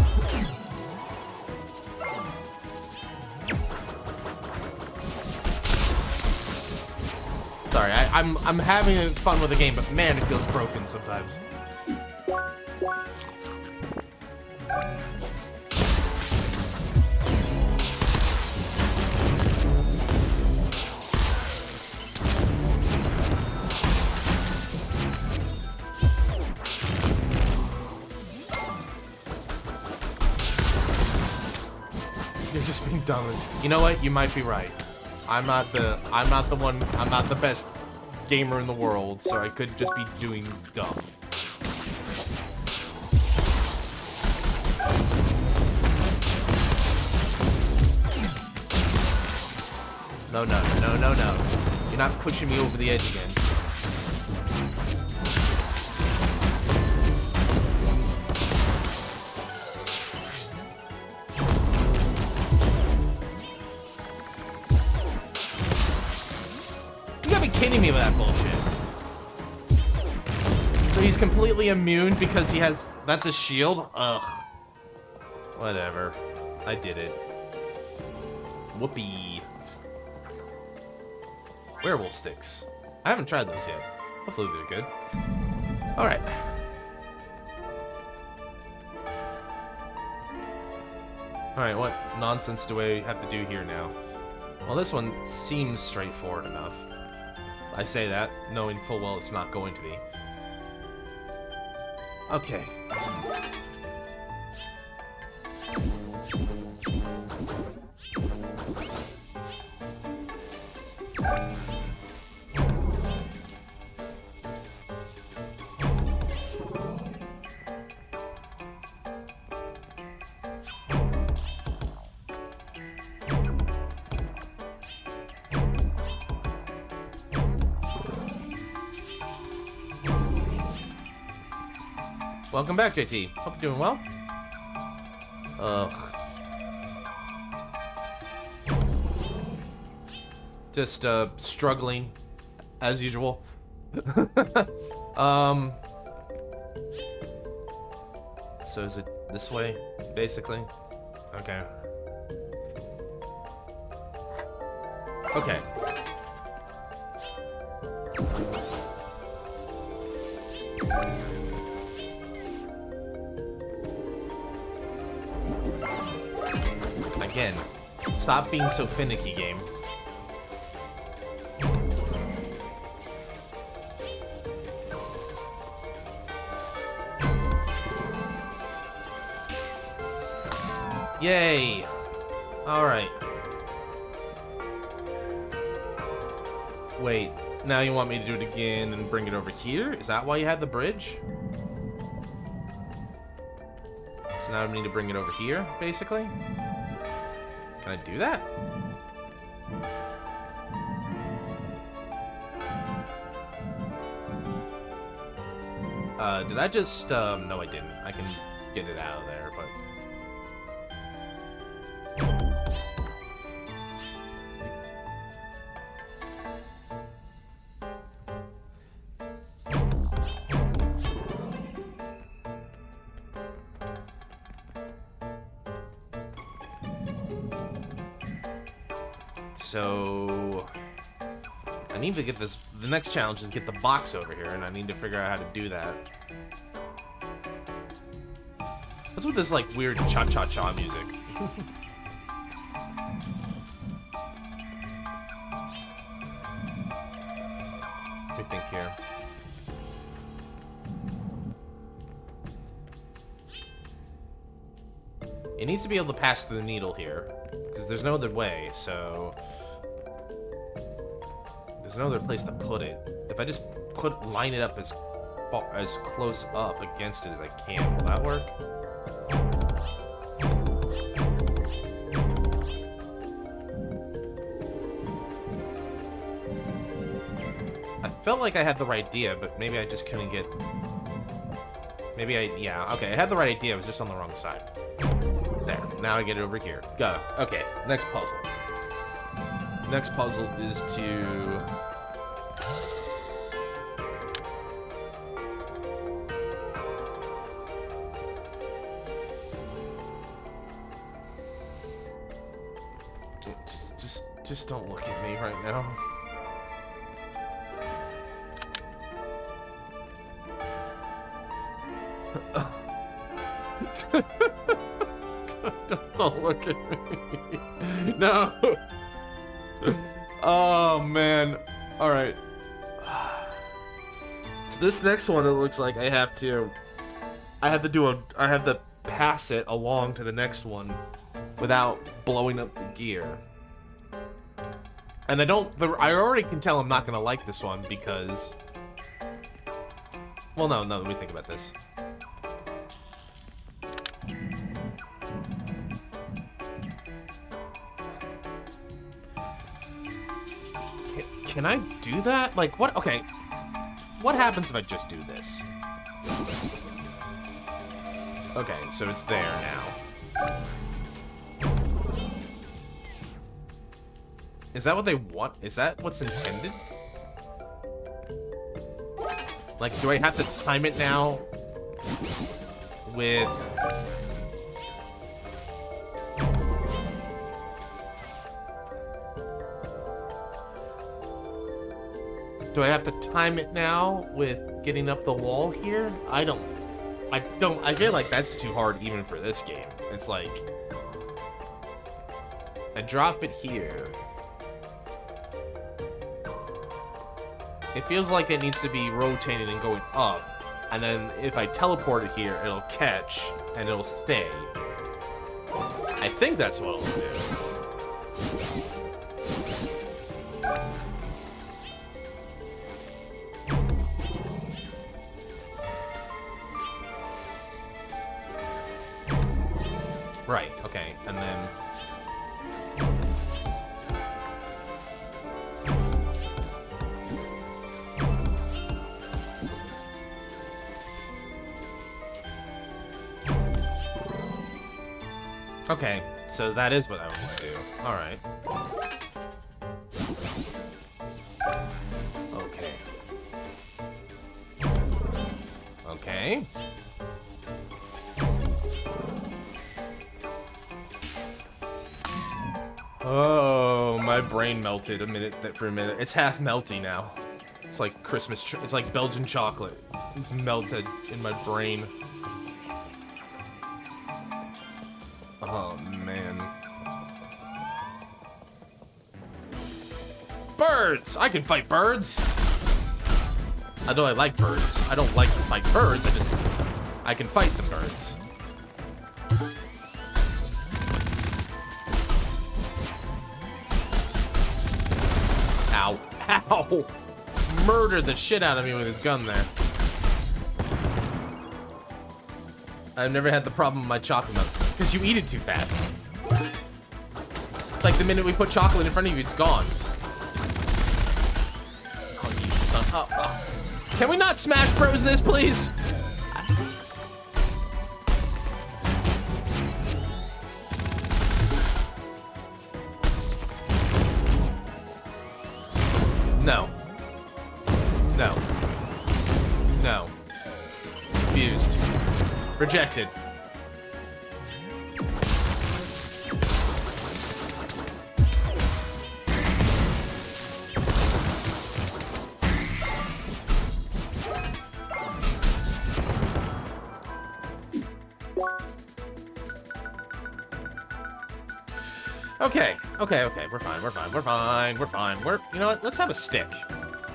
Sorry, I'm having fun with the game, but man, it feels broken sometimes. You're just being dumb. You know what? You might be right. I'm not the best gamer in the world, so I could just be doing dumb. No, no, no, no, no. You're not pushing me over the edge again. You gotta be kidding me with that bullshit. So he's completely immune because he has... That's a shield? Ugh. Whatever. I did it. Whoopee. Werewolf sticks. I haven't tried those yet. Hopefully they're good. Alright. Alright, what nonsense do I have to do here now? Well, this one seems straightforward enough. I say that, knowing full well it's not going to be. Okay. Welcome back, JT. Hope you're doing well. Ugh. Just, struggling, as usual. So is it this way, basically? Okay. Okay. Again, stop being so finicky, game. Yay! Alright. Wait, now you want me to do it again and bring it over here? Is that why you had the bridge? So now I need to bring it over here, basically? Can I do that? Did I just, no I didn't. I can get it out of there, but... So... I need to get this... The next challenge is get the box over here, and I need to figure out how to do that. What's with this, like, weird cha-cha-cha music? Let me think here. It needs to be able to pass through the needle here, because there's no other way, so... There's no other place to put it. If I just line it up as close up against it as I can, will that work? I felt like I had the right idea, but maybe I just couldn't get... Yeah, okay, I had the right idea, I was just on the wrong side. There, now I get it over here. Got it. Okay, next puzzle. Next puzzle is to... Just don't look at me right now. Don't look at me. No. Oh man. All right. So this next one, it looks like I have to pass it along to the next one without blowing up the gear. And I already can tell I'm not gonna like this one because... Well, no, let me think about this. Can I do that? Like, what? Okay. What happens if I just do this? Okay, so it's there now. Is that what they want? Is that what's intended? Like, do I have to time it now with... Do I have to time it now with getting up the wall here? I feel like that's too hard even for this game. It's like... I drop it here. It feels like it needs to be rotating and going up. And then if I teleport it here, it'll catch and it'll stay. I think that's what it'll do. Right, okay, and then... Okay, so that is what I want to do. Alright. Okay. Okay. Oh, my brain melted for a minute. It's half melty now. It's like Christmas, it's like Belgian chocolate. It's melted in my brain. Oh, man. Birds! I can fight birds! Although I like birds. I don't like to fight birds, I can fight the birds. Ow. Ow! Murdered the shit out of me with his gun there. I've never had the problem with my chocolate milk. Because you eat it too fast. It's like the minute we put chocolate in front of you, it's gone. Oh, you son. Oh. Can we not Smash Bros this, please? No. Refused. Rejected. Okay. We're fine. You know what? Let's have a stick.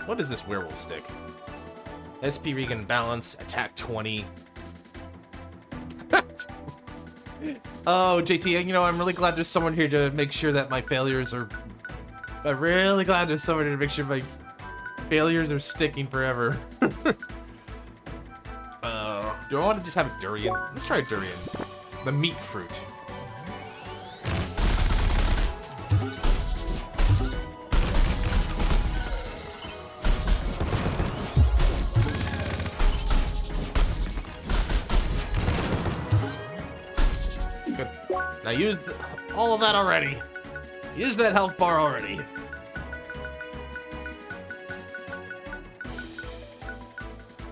What is this werewolf stick? SP Regan balance, attack 20. Oh, JT, you know, I'm really glad there's someone here to make sure that my failures are... I'm really glad there's someone here to make sure my failures are sticking forever. Do I want to just have a durian? Let's try a durian. The meat fruit. Good. I used all of that already. Use that health bar already.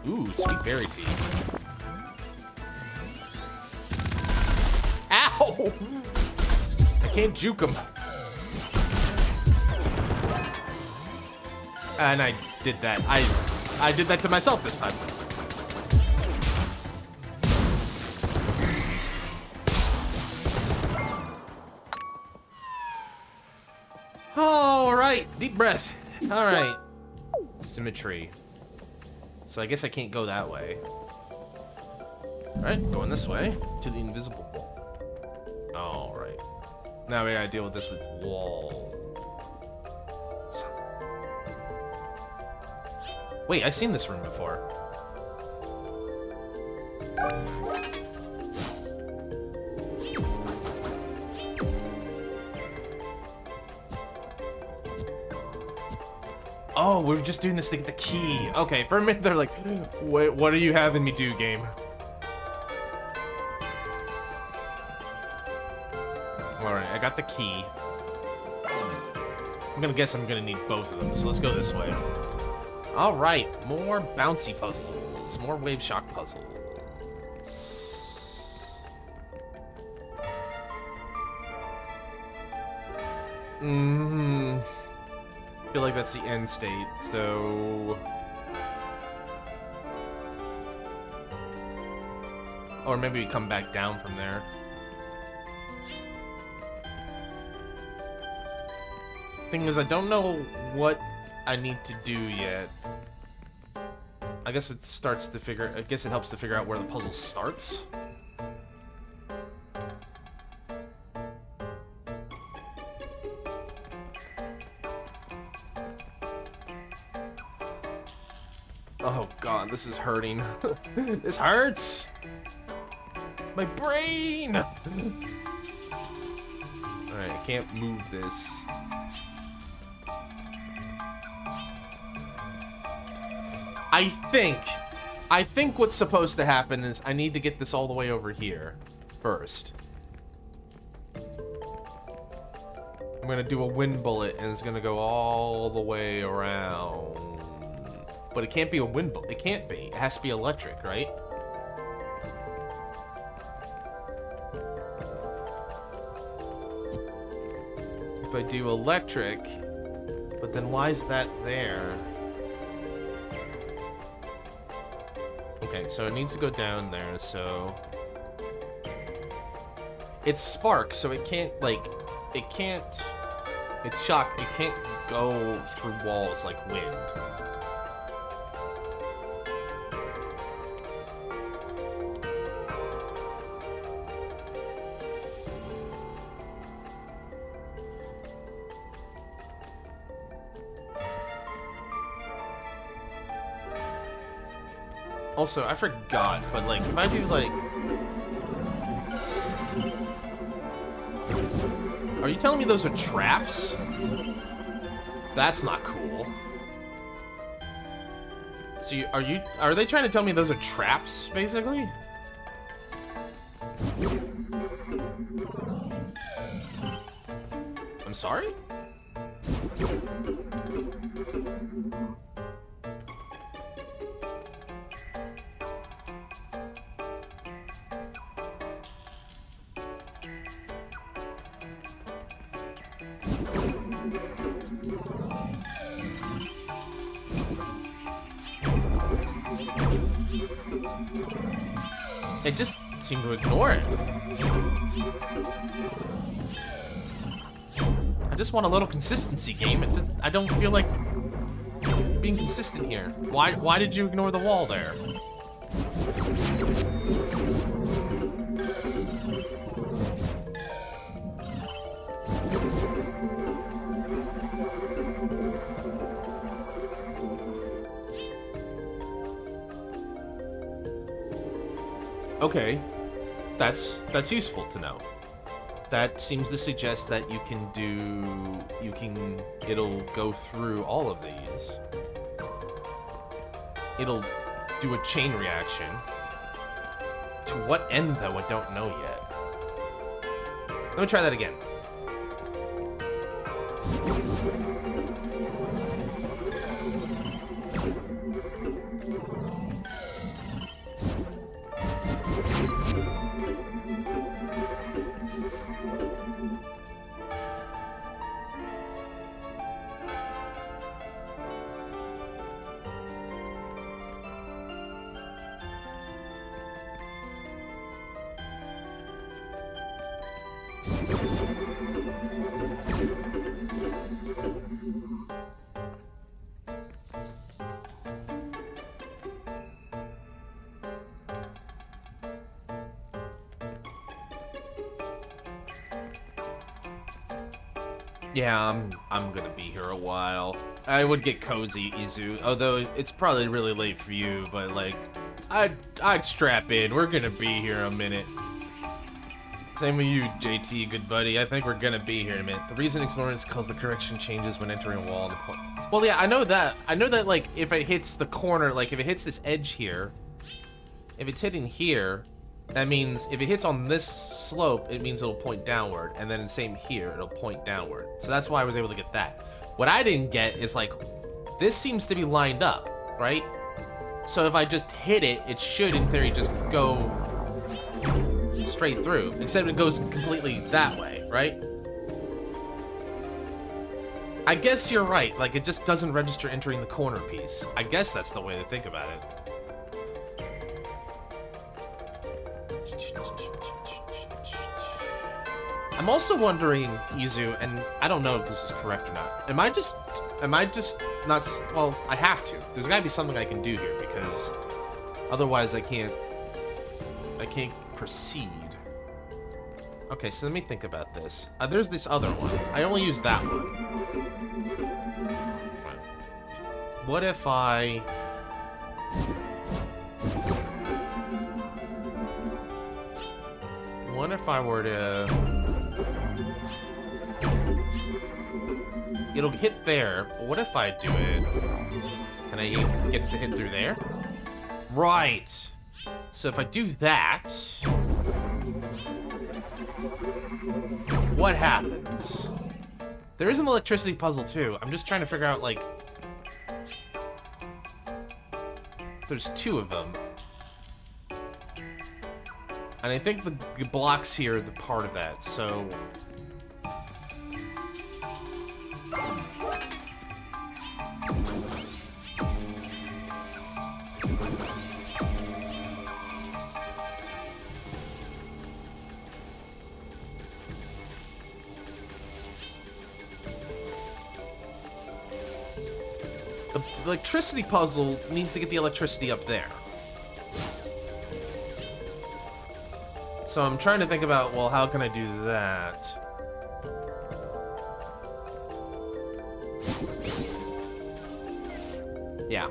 Ooh, sweet berry tea. Ow! I can't juke him. And I did that. I did that to myself this time. All right, deep breath. All right, symmetry. So I guess I can't go that way. All right, going this way to the invisible wall. All right. Now we gotta deal with this with walls. Wait, I've seen this room before. Oh, we're just doing this to get the key. Okay, for a minute they're like, wait, what are you having me do, game? Alright, I got the key. I'm gonna guess I'm gonna need both of them, so let's go this way. Alright, more bouncy puzzles. More wave shock puzzles. I feel like that's the end state, so... Or maybe we come back down from there. Thing is, I don't know what I need to do yet. I guess it starts to figure... I guess it helps to figure out where the puzzle starts. Oh god, this is hurting. This hurts! My brain! Alright, I can't move this. I think what's supposed to happen is I need to get this all the way over here first. I'm gonna do a wind bullet and it's gonna go all the way around. But it can't be a wind bullet. It can't be. It has to be electric, right? If I do electric, but then why is that there? Okay, so it needs to go down there, so... It's spark, so it can't, like... It can't... It's shock. It can't go through walls like wind. Also, I forgot, but like, if I do like... Are you telling me those are traps? That's not cool. So are they trying to tell me those are traps, basically? I'm sorry? It just seemed to ignore it. I just want a little consistency, game. I don't feel like being consistent here. Why did you ignore the wall there? Okay, that's useful to know. That seems to suggest that it'll go through all of these. It'll do a chain reaction. To what end, though, I don't know yet. Let me try that again. Yeah, I'm gonna be here a while. I would get cozy, Izu, although it's probably really late for you, but like, I'd strap in. We're gonna be here a minute. Same with you, JT, good buddy. I think we're gonna be here in a minute. The reason ignorance calls the correction changes when entering a wall. Well, yeah, I know that. I know that, like, if it hits the corner, like, if it hits this edge here, if it's hitting here, that means if it hits on this slope, it means it'll point downward, and then the same here, it'll point downward. So that's why I was able to get that. What I didn't get is, like, this seems to be lined up, right? So if I just hit it, it should, in theory, just go straight through, except it goes completely that way, right? I guess you're right, like, it just doesn't register entering the corner piece. I guess that's the way to think about it. I'm also wondering, Izu, and I don't know if this is correct or not. Am I just not, well, I have to. There's gotta be something I can do here, because otherwise I can't proceed. Okay, so let me think about this. There's this other one. I only use that one. What if I were to... It'll hit there, but what if I do it? Can I get it to hit through there? Right! So if I do that... What happens? There is an electricity puzzle too. I'm just trying to figure out, like... There's two of them. And I think the blocks here are the part of that, so... The electricity puzzle needs to get the electricity up there. So I'm trying to think about, well, how can I do that? Yeah,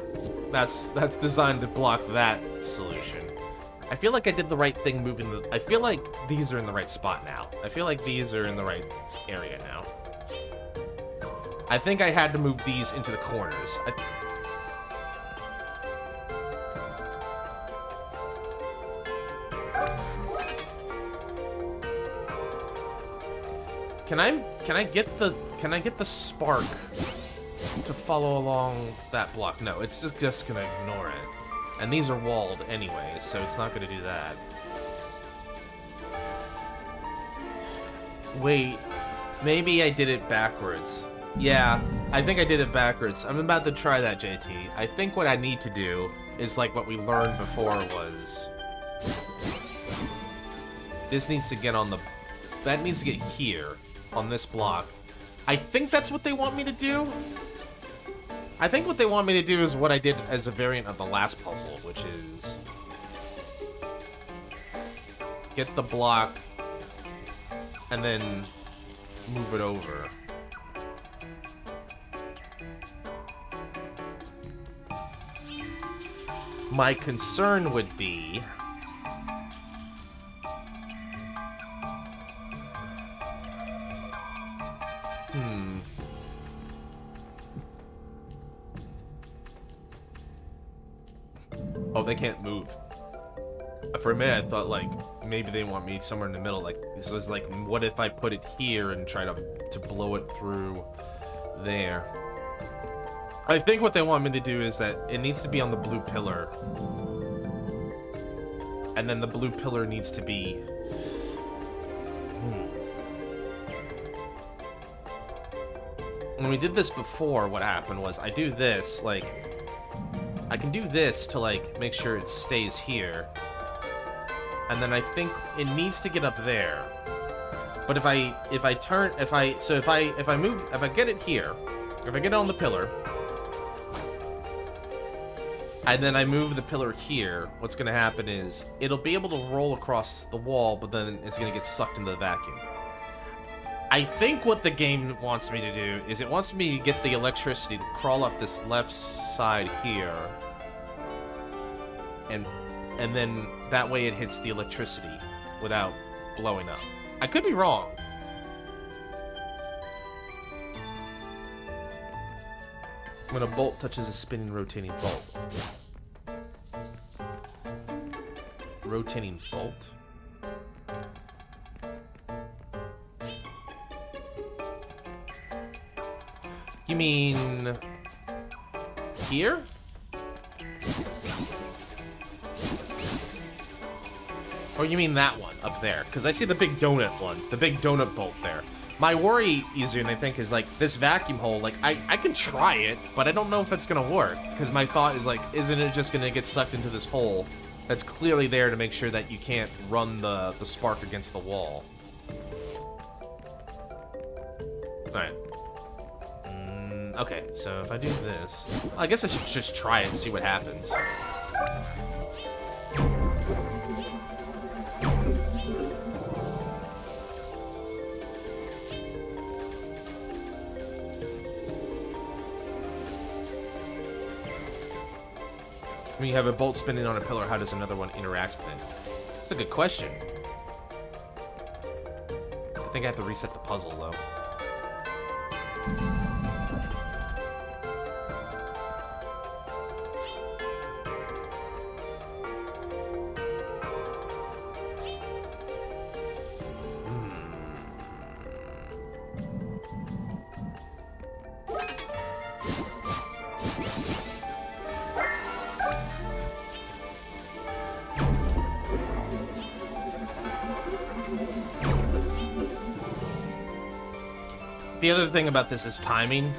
that's designed to block that solution. I feel like I did the right thing moving the... I feel like these are in the right spot now. I feel like these are in the right area now. I think I had to move these into the corners. Can I get the spark to follow along that block? No, it's just gonna ignore it. And these are walled anyway, so it's not gonna do that. Wait, maybe I did it backwards. Yeah, I think I did it backwards. I'm about to try that, JT. I think what I need to do is like what we learned before was... This needs to get on the... That needs to get here, on this block. I think that's what they want me to do. I think what they want me to do is what I did as a variant of the last puzzle, which is... Get the block, and then move it over. My concern would be... Oh, they can't move. For a minute, I thought, like, maybe they want me somewhere in the middle. Like, this was like, what if I put it here and try to blow it through there? I think what they want me to do is that it needs to be on the blue pillar. And then the blue pillar needs to be... When we did this before, what happened was I do this, like... I can do this to, like, make sure it stays here. And then I think it needs to get up there. But if I get it here, if I get it on the pillar, and then I move the pillar here, what's going to happen is it'll be able to roll across the wall, but then it's going to get sucked into the vacuum. I think what the game wants me to do is it wants me to get the electricity to crawl up this left side here. And then that way it hits the electricity without blowing up. I could be wrong. When a bolt touches a spinning, rotating bolt. Rotating bolt? You mean... here? Or you mean that one up there? Because I see the big donut one. The big donut bolt there. My worry, Izun, I think, is like this vacuum hole. Like, I can try it, but I don't know if it's going to work. Because my thought is like, isn't it just going to get sucked into this hole that's clearly there to make sure that you can't run the spark against the wall? Alright. Okay, so if I do this... I guess I should just try it and see what happens. When you have a bolt spinning on a pillar, how does another one interact with it? That's a good question. I think I have to reset the puzzle, though. The other thing about this is timing.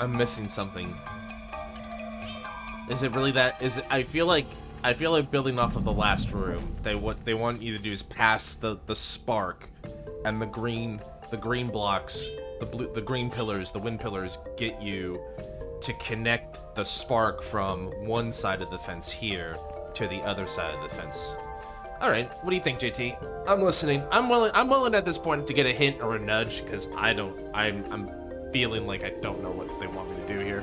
I'm missing something. Is it really that? Is it? I feel like building off of the last room, what they want you to do is pass the spark, and the green blocks, the green pillars, the wind pillars get you to connect the spark from one side of the fence here to the other side of the fence. All right, what do you think, JT? I'm listening. I'm willing at this point to get a hint or a nudge because I'm feeling like I don't know what they want me to do here.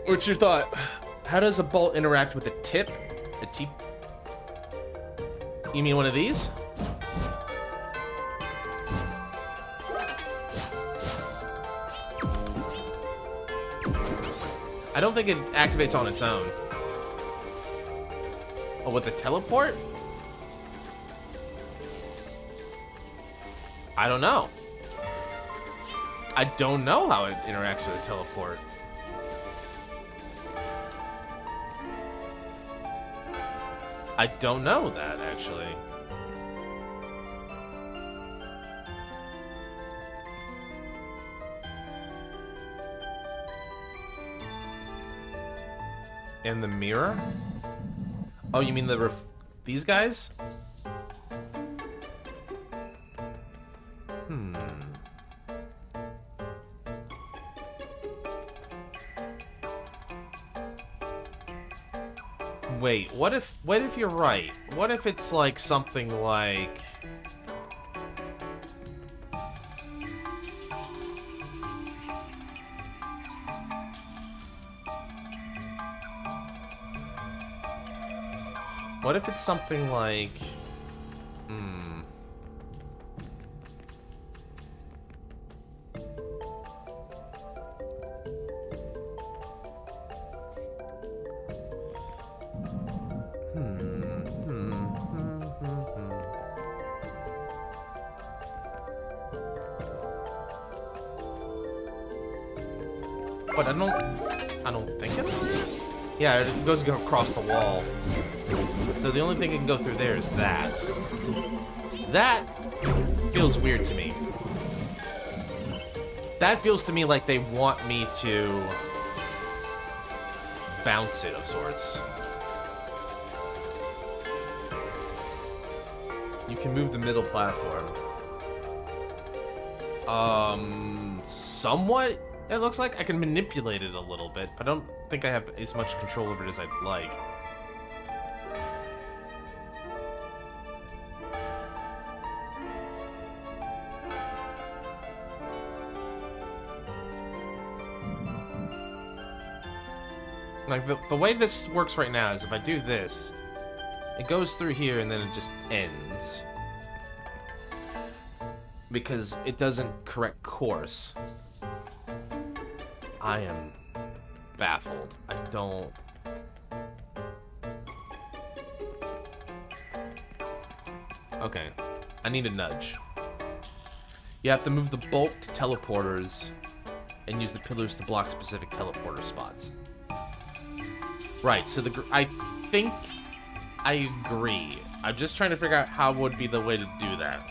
What's your thought? How does a bolt interact with a tip? A tip? You mean one of these? I don't think it activates on its own. Oh, with the teleport? I don't know. I don't know how it interacts with a teleport. I don't know that, actually. In the mirror? Oh, you mean these guys? Wait, what if you're right? What if it's like something like... What if it's something like... But I don't think it's... Yeah, it goes across the wall. So the only thing it can go through there is that. That feels weird to me. That feels to me like they want me to bounce it of sorts. You can move the middle platform. Somewhat, it looks like. I can manipulate it a little bit, but I don't think I have as much control over it as I'd like. Like, the way this works right now is if I do this, it goes through here and then it just ends. Because it doesn't correct course. I am baffled. I don't... Okay. I need a nudge. You have to move the bolt to teleporters and use the pillars to block specific teleporter spots. Right, so I think I agree. I'm just trying to figure out how would be the way to do that.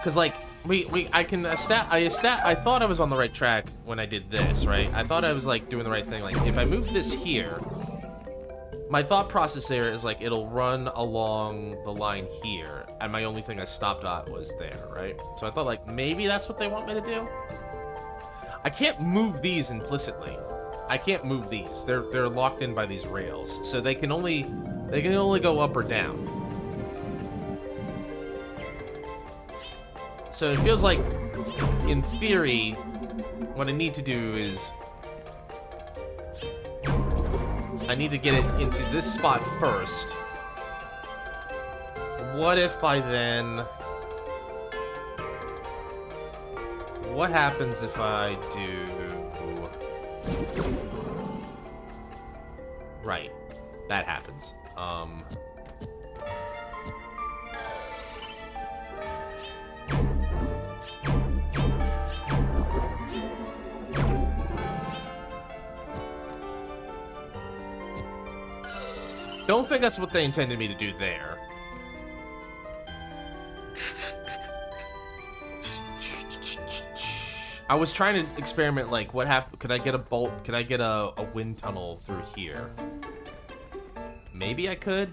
Cause like I thought I was on the right track when I did this, right? I thought I was like doing the right thing. Like if I move this here, my thought process there is like it'll run along the line here, and my only thing I stopped at was there, right? So I thought like maybe that's what they want me to do. I can't move these implicitly. I can't move these. They're locked in by these rails, so they can only go up or down. So it feels like, in theory, what I need to do is I need to get it into this spot first. What if by then? What happens if I do? Right, that happens. Don't think that's what they intended me to do there. I was trying to experiment, like, what happened? Could I get a bolt? Could I get a wind tunnel through here? Maybe I could.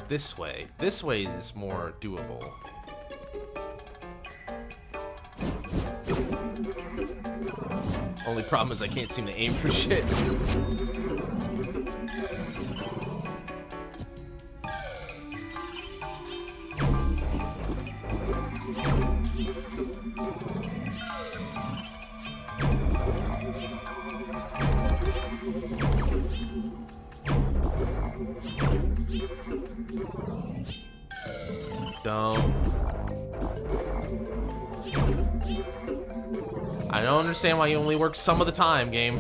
This way. This way is more doable. Only problem is I can't seem to aim for shit. I don't understand why you only work some of the time, game.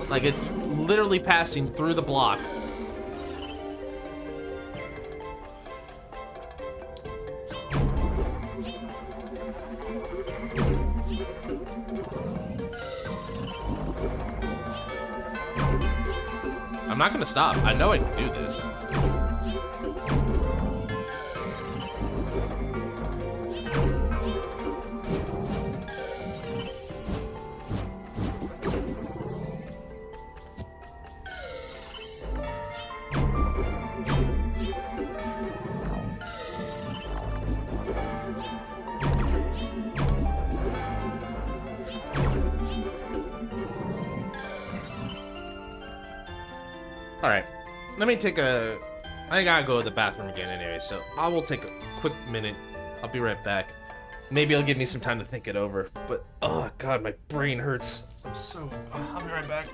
Like, it's literally passing through the block. I'm not gonna stop. I know I can do this. Alright, let me take a... I gotta go to the bathroom again anyway, so I will take a quick minute. I'll be right back. Maybe it'll give me some time to think it over, but... Oh, God, my brain hurts. I'm so... I'll be right back.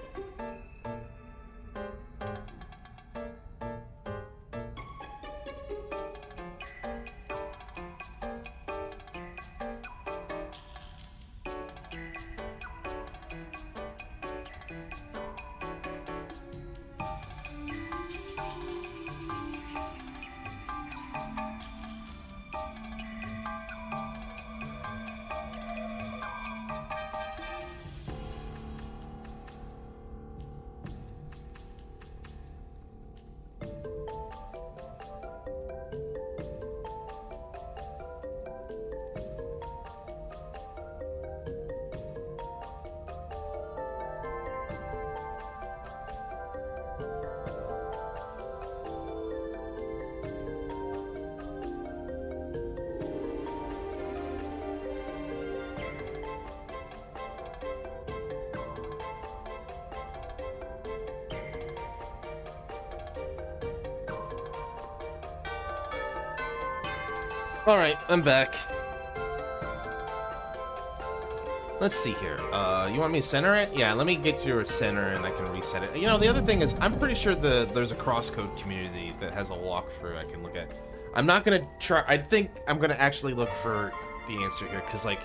Alright, I'm back. Let's see here. You want me to center it? Yeah, let me get you a center and I can reset it. You know, the other thing is, I'm pretty sure there's a crosscode community that has a walkthrough I can look at. I'm not gonna try... I think I'm gonna actually look for the answer here, because, like...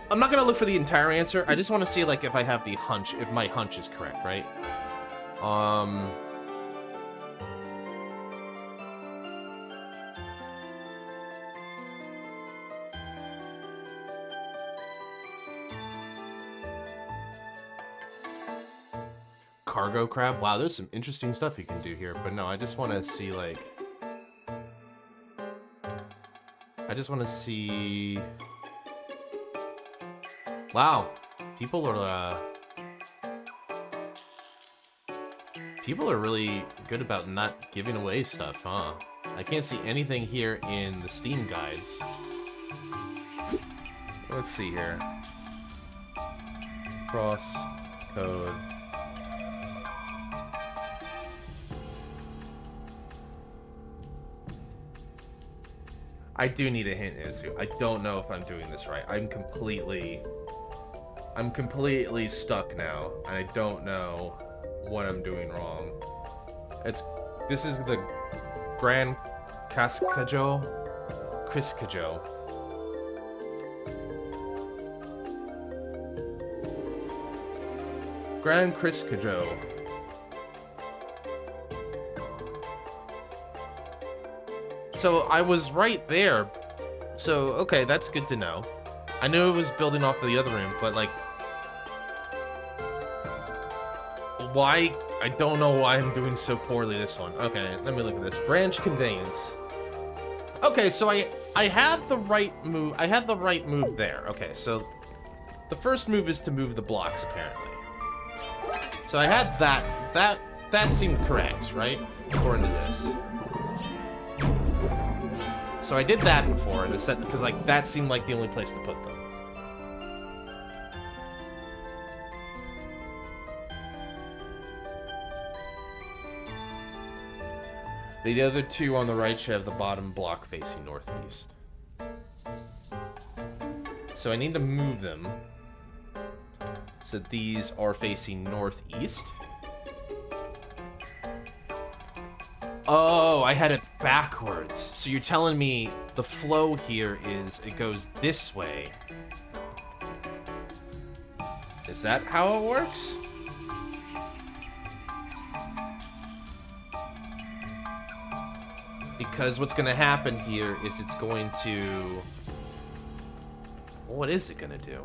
I'm not gonna look for the entire answer. I just want to see, like, if I have the hunch, if my hunch is correct, right? Cargo crab? Wow, there's some interesting stuff you can do here. But no, I just want to see, like... I just want to see... Wow. People are really good about not giving away stuff, huh? I can't see anything here in the Steam guides. Let's see here. Cross code. I do need a hint, Izu. I don't know if I'm doing this right. I'm completely stuck now, and I don't know what I'm doing wrong. This is the Grand Cascajo? Criscajo. Grand Criscajo. So I was right there. So, okay, that's good to know. I knew it was building off of the other room, but, like... Why? I don't know why I'm doing so poorly this one. Okay, let me look at this. Branch conveyance. Okay, so I had the right move. I had the right move there. Okay, so the first move is to move the blocks, apparently. So I had that. That seemed correct, right? According to this. So I did that before, and because, like, that seemed like the only place to put them. The other two on the right should have the bottom block facing northeast. So I need to move them so that these are facing northeast. Oh, I had it backwards. So you're telling me the flow here is it goes this way. Is that how it works? Because what's going to happen here is it's going to... What is it going to do?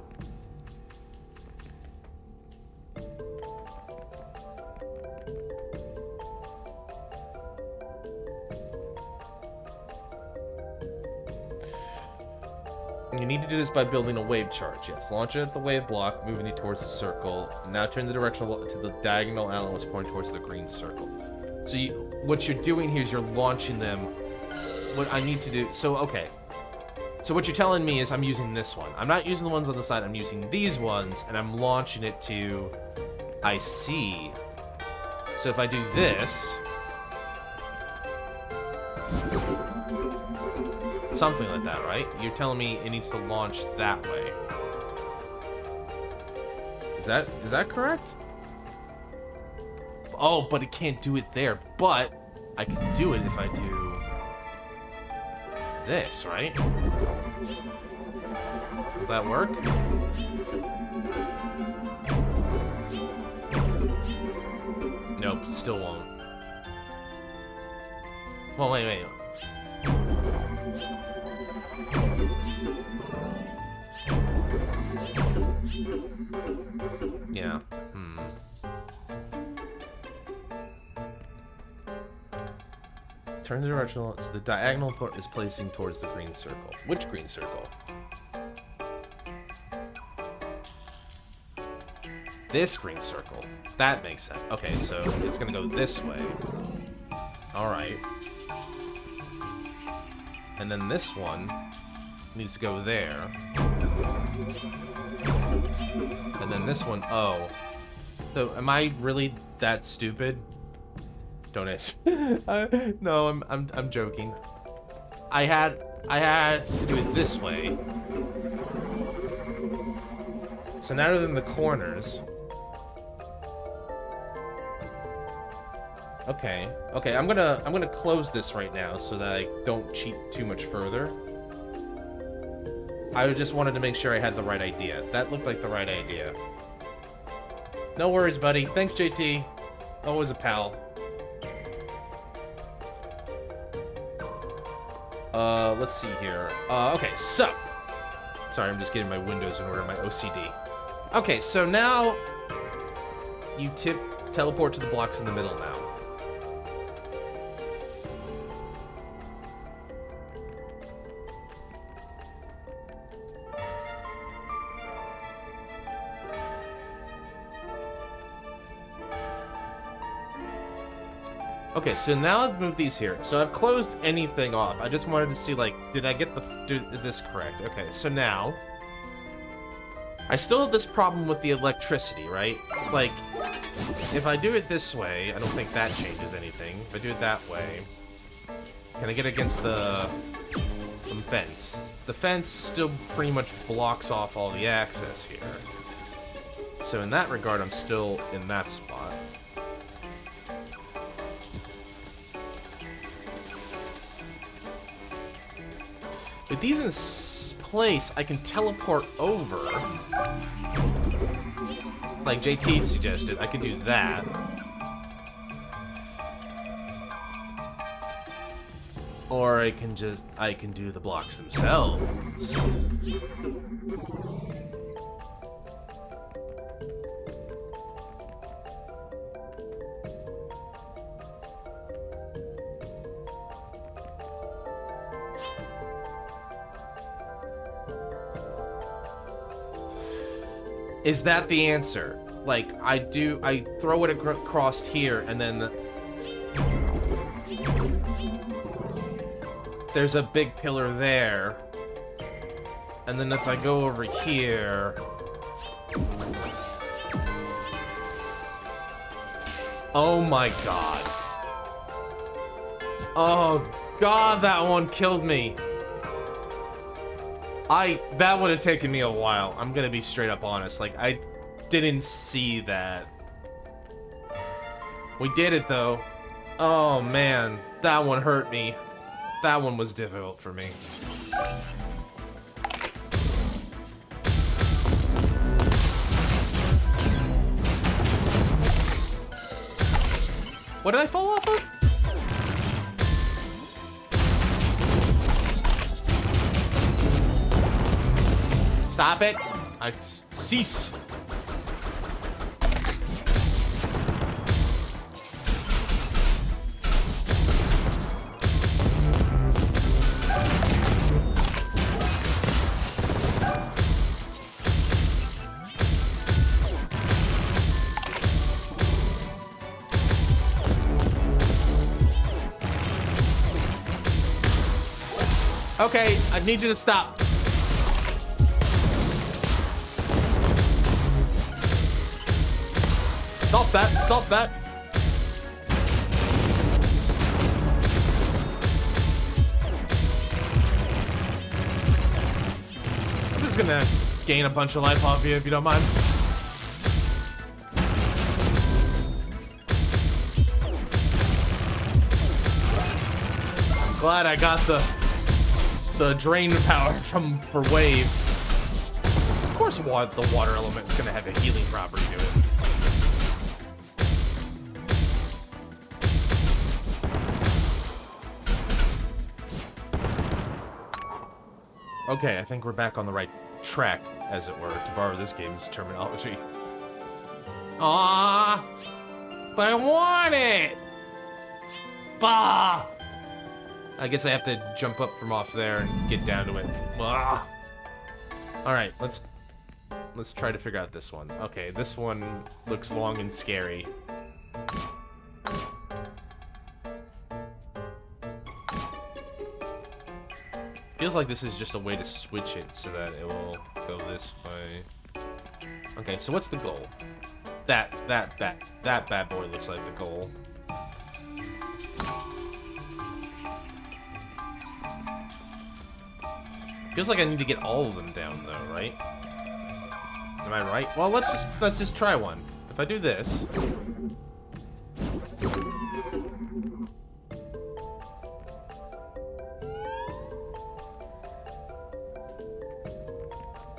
You need to do this by building a wave charge. Yes, launch it at the wave block, moving it towards the circle. Now turn the direction to the diagonal arrow is pointing towards the green circle. So what you're doing here is you're launching them. What I need to do... So, okay. So what you're telling me is I'm using this one. I'm not using the ones on the side. I'm using these ones, and I'm launching it to... I see. So if I do this... Something like that, right? You're telling me it needs to launch that way. Is that correct? Oh, but it can't do it there. But I can do it if I do this, right? Will that work? Nope, still won't. Well, wait. Yeah. Turn the directional, so the diagonal port is placing towards the green circle. Which green circle? This green circle. That makes sense. Okay, so it's gonna go this way. Alright. And then this one needs to go there. And then this one, oh. So am I really that stupid? Don't answer. No, I'm joking. I had to do it this way. So now than the corners. Okay, I'm gonna close this right now so that I don't cheat too much further. I just wanted to make sure I had the right idea. That looked like the right idea. No worries, buddy. Thanks, JT. Always a pal. Let's see here. Okay, so. Sorry, I'm just getting my windows in order, my OCD. Okay, so now you teleport to the blocks in the middle now. Okay, so now I've moved these here. So I've closed anything off. I just wanted to see, like, did I get is this correct? Okay, so now... I still have this problem with the electricity, right? Like, if I do it this way, I don't think that changes anything. If I do it that way... Can I get against the fence? The fence still pretty much blocks off all the access here. So in that regard, I'm still in that spot. With these in place, I can teleport over. Like JT suggested, I can do that. Or I can do the blocks themselves. Is that the answer? Like, I throw it across here, and then there's a big pillar there. And then if I go over here... Oh my god. Oh god, that one killed me. That would have taken me a while. I'm gonna be straight up honest. Like, I didn't see that. We did it, though. Oh man, that one hurt me. That one was difficult for me. What did I fall off of? Stop it. Cease. Okay, I need you to stop. Stop that, stop that. I'm just gonna gain a bunch of life off you if you don't mind. I'm glad I got the drain power for wave. Of course, the water element is gonna have a healing property to it. Okay, I think we're back on the right track, as it were, to borrow this game's terminology. Ah, but I want it. Bah. I guess I have to jump up from off there and get down to it. Ah. All right, let's try to figure out this one. Okay, this one looks long and scary. Feels like this is just a way to switch it so that it will go this way. Okay, so what's the goal? That bad boy looks like the goal. Feels like I need to get all of them down though, right? Am I right? Well, let's just try one. If I do this.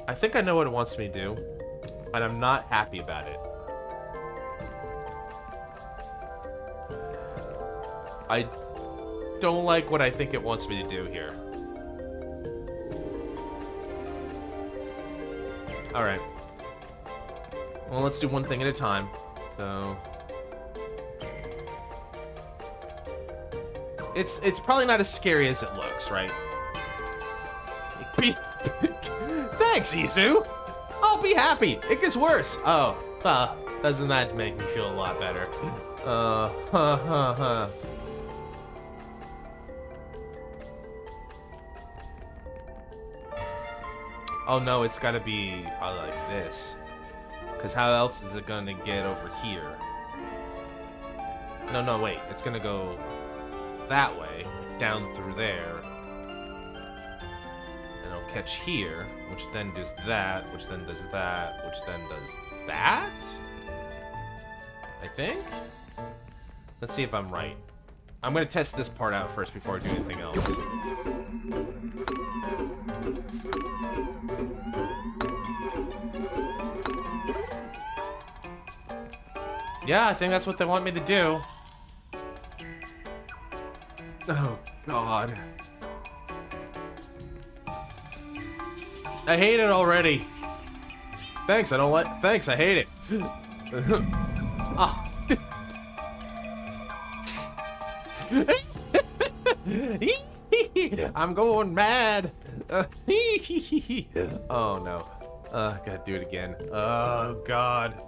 I think I know what it wants me to do, and I'm not happy about it. I don't like what I think it wants me to do here. Alright. Well, let's do one thing at a time. So... It's probably not as scary as it looks, right? Thanks, Isu! I'll be happy! It gets worse! Oh, doesn't that make me feel a lot better? Oh no, it's gotta be probably like this. Because how else is it gonna get over here? No, wait. It's gonna go that way, down through there. And it'll catch here, which then does that, which then does that, which then does that? I think? Let's see if I'm right. I'm gonna test this part out first before I do anything else. Yeah, I think that's what they want me to do. Oh, God. I hate it already. Thanks, thanks, I hate it. Oh. I'm going mad. Oh, no. Gotta do it again. Oh, God.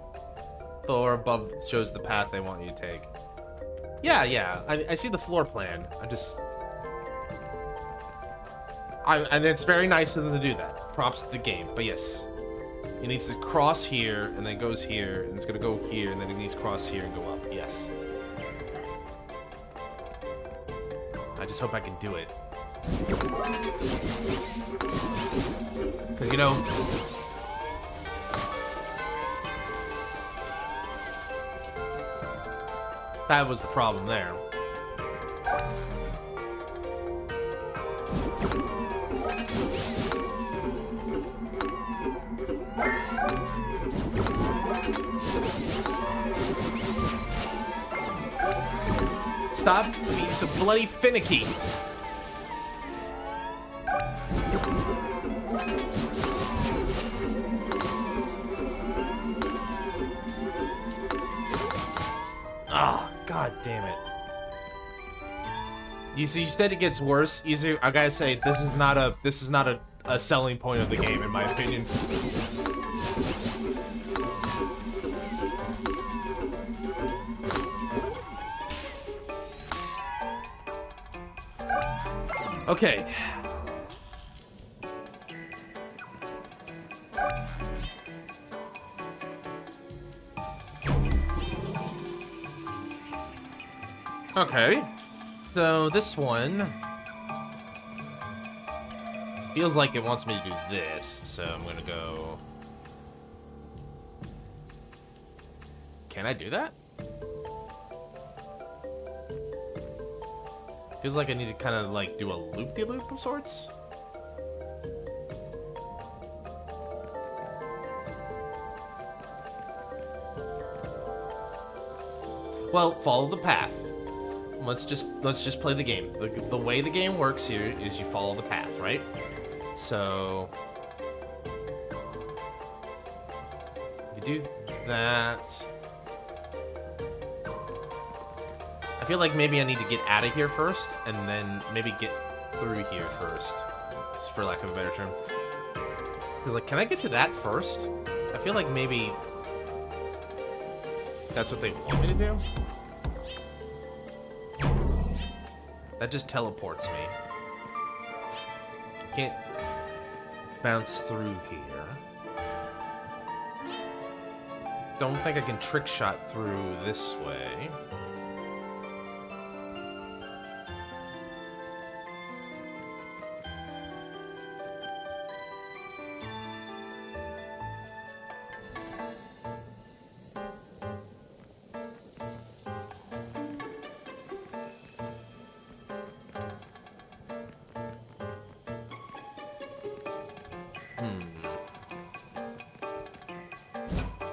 Floor above shows the path they want you to take. Yeah. I see the floor plan. And it's very nice of them to do that. Props to the game. But yes, it needs to cross here, and then goes here, and it's gonna go here, and then it needs to cross here and go up. Yes. I just hope I can do it. Because, you know... that was the problem there. Stop being so bloody finicky. Oh, god damn it. You see, you said it gets worse. Easier. I gotta say, this is not a selling point of the game, in my opinion. Okay. Okay. So this one feels like it wants me to do this, so I'm gonna go. Can I do that? Feels like I need to kind of like do a loop-de-loop of sorts. Well, follow the path. Let's just play the game. The way the game works here is you follow the path, right? So you do that. I feel like maybe I need to get out of here first, and then maybe get through here first, for lack of a better term. Cause like, can I get to that first? I feel like maybe that's what they want me to do. That just teleports me. Can't bounce through here. Don't think I can trick shot through this way.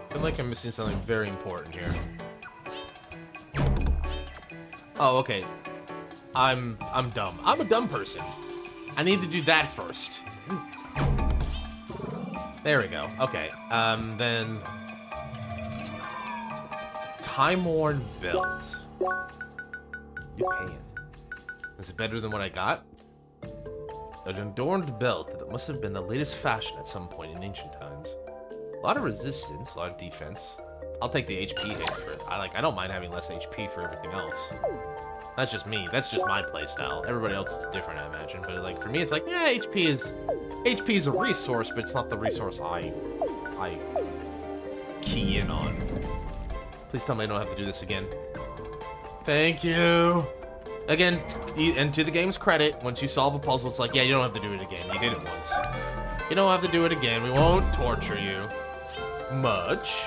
I feel like I'm missing something very important here. Oh, okay. I'm dumb. I'm a dumb person. I need to do that first. There we go. Okay. Then Time-worn belt. You paying? Is it better than what I got? An adorned belt that must have been the latest fashion at some point in ancient times. A lot of resistance, a lot of defense. I'll take the HP hit for it. I don't mind having less HP for everything else. That's just me. That's just my playstyle. Everybody else is different, I imagine. But like for me, it's like, yeah, HP is a resource, but it's not the resource I key in on. Please tell me I don't have to do this again. Thank you. Again, and to the game's credit, once you solve a puzzle, it's like, yeah, you don't have to do it again. You did it once. You don't have to do it again. We won't torture you much.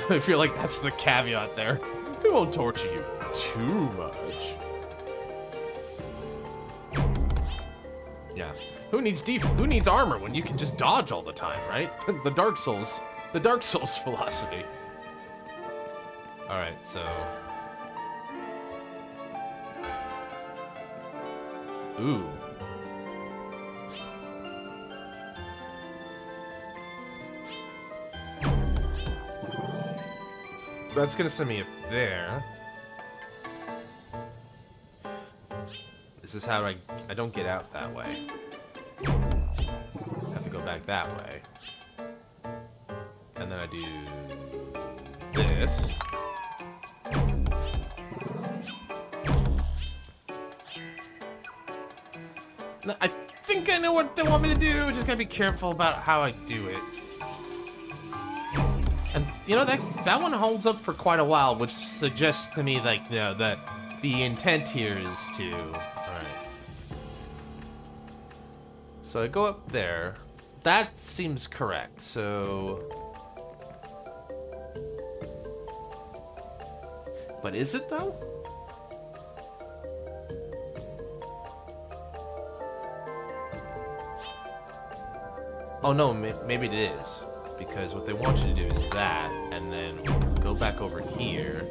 I feel like that's the caveat there. We won't torture you too much. Yeah. Who needs armor when you can just dodge all the time, right? The Dark Souls philosophy. All right, so. Ooh. That's gonna send me up there. This is how I don't get out that way. I have to go back that way. And then I do this. No, I think I know what they want me to do. Just gotta be careful about how I do it. And you know that one holds up for quite a while, which suggests to me like that the intent here is to. All right. So I go up there. That seems correct. So. But is it though? Oh no, maybe it is. Because what they want you to do is that, and then go back over here,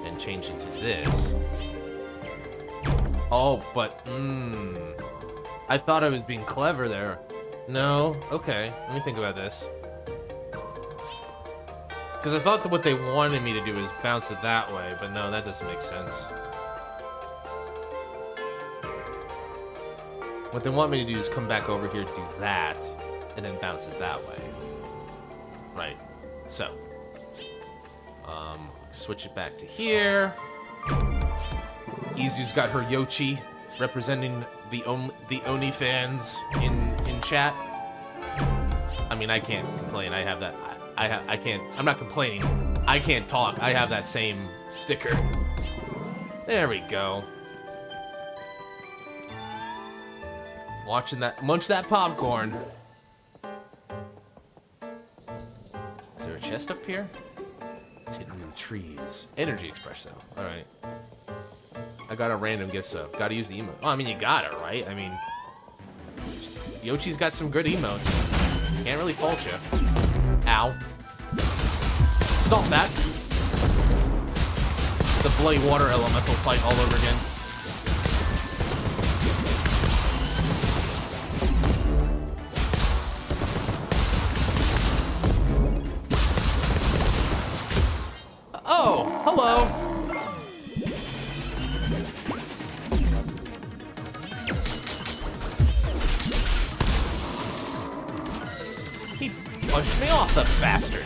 and change it to this. Oh, but, I thought I was being clever there. No? Okay, let me think about this. Because I thought that what they wanted me to do is bounce it that way, but no, that doesn't make sense. What they want me to do is come back over here, do that, and then bounce it that way. Right. So. Switch it back to here. Izu's got her Yoshi representing the Oni fans in chat. I mean, I can't complain. I have that. I can't. I'm not complaining. I can't talk. I have that same sticker. There we go. Watching that, munch that popcorn. Is there a chest up here? It's hidden in the trees. Energy espresso. All right. I got a random gift sub. Gotta use the emote. Oh, I mean, you got it, right? I mean, Yochi's got some good emotes. Can't really fault you. Ow. Stop that. The bloody water elemental fight all over again. Oh, hello. He pushed me off, the bastard.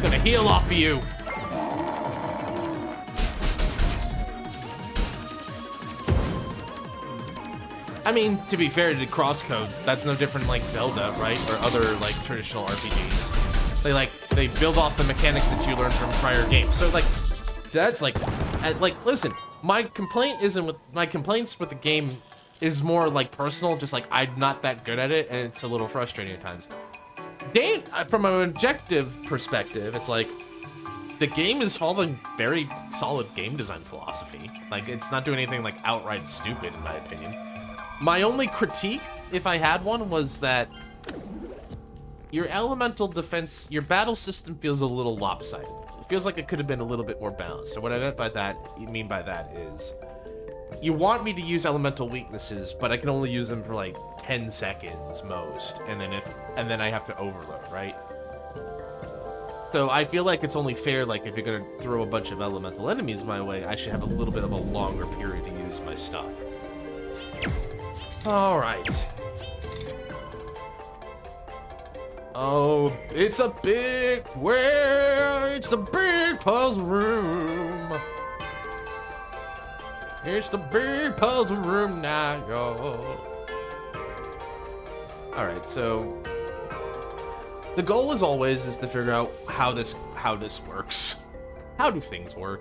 Gonna heal off of you. I mean, to be fair to Crosscode, that's no different like Zelda, right? Or other like traditional RPGs. They build off the mechanics that you learned from prior games. So like, that's like, listen, my complaints with the game is more like personal, just like I'm not that good at it, and it's a little frustrating at times. From an objective perspective, it's like the game is following very solid game design philosophy. Like, it's not doing anything like outright stupid, in my opinion. My only critique, if I had one, was that your elemental defense, your battle system feels a little lopsided. It feels like it could have been a little bit more balanced. And what I mean by that is, you want me to use elemental weaknesses, but I can only use them for like 10 seconds most, and then I have to overload, right? So I feel like it's only fair, like, if you're gonna throw a bunch of elemental enemies my way, I should have a little bit of a longer period to use my stuff. Alright. Oh, it's a big puzzle room. It's the big puzzle room now, y'all. Alright, so the goal, as always, is to figure out how this works. How do things work?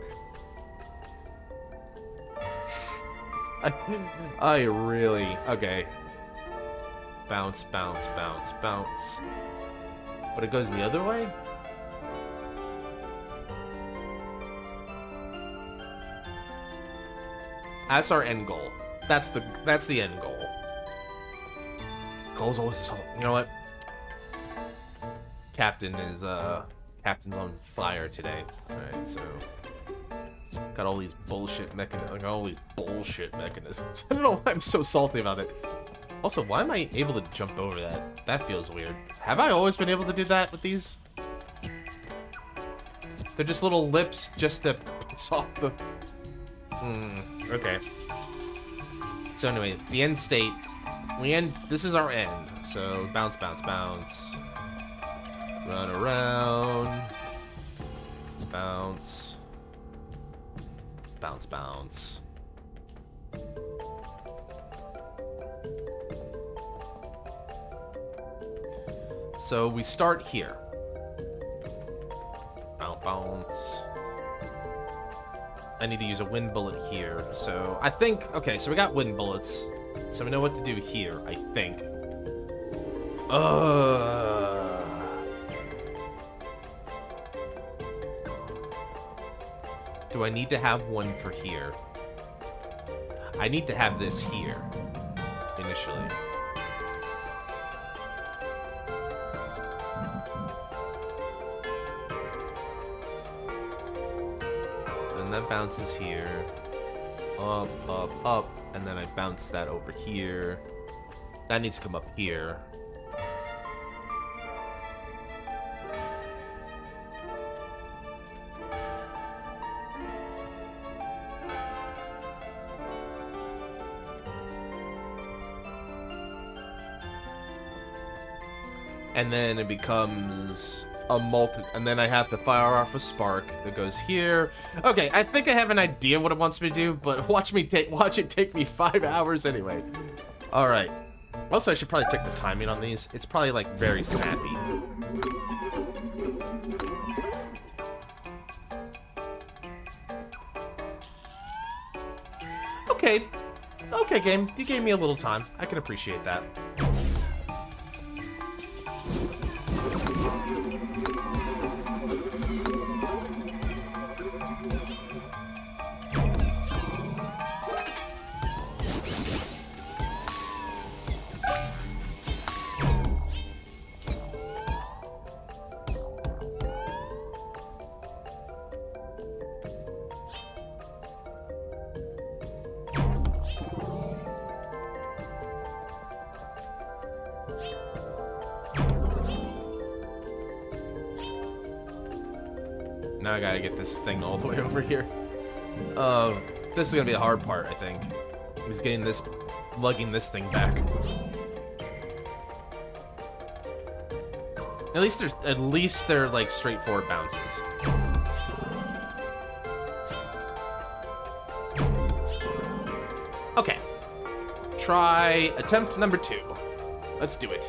I really... Okay. Bounce, bounce, bounce, bounce. But it goes the other way? That's our end goal. That's the end goal. Goal's always this. You know what? Captain's on fire today. Alright, so got all these bullshit mechanisms. I don't know why I'm so salty about it. Also, why am I able to jump over that? That feels weird. Have I always been able to do that with these? They're just little lips just to piss off the... okay. So anyway, the end state. This is our end. So bounce, bounce, bounce. Run around. Bounce. Bounce, bounce. So we start here. Bounce, bounce. I need to use a wind bullet here. So I think, okay, so we got wind bullets. So we know what to do here, I think. Do I need to have one for here? I need to have this here, initially. that bounces here. Up, up, up. And then I bounce that over here. That needs to come up here. And then it becomes a and then I have to fire off a spark that goes here. Okay, I think I have an idea what it wants me to do, but watch it take me 5 hours anyway. All right. Also, I should probably check the timing on these. It's probably like very snappy. Okay. Okay, game. You gave me a little time. I can appreciate that. Now I gotta get this thing all the way over here. This is gonna be the hard part, I think. Is getting this, lugging this thing back. At least they're like straightforward bounces. Okay. Try attempt number 2. Let's do it.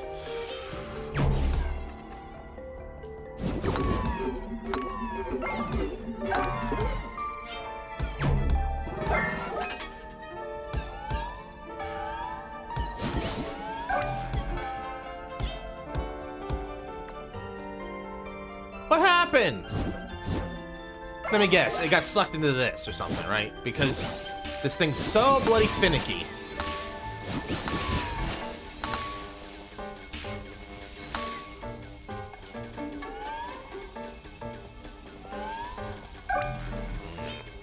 What happened? Let me guess, it got sucked into this or something, right? Because this thing's so bloody finicky.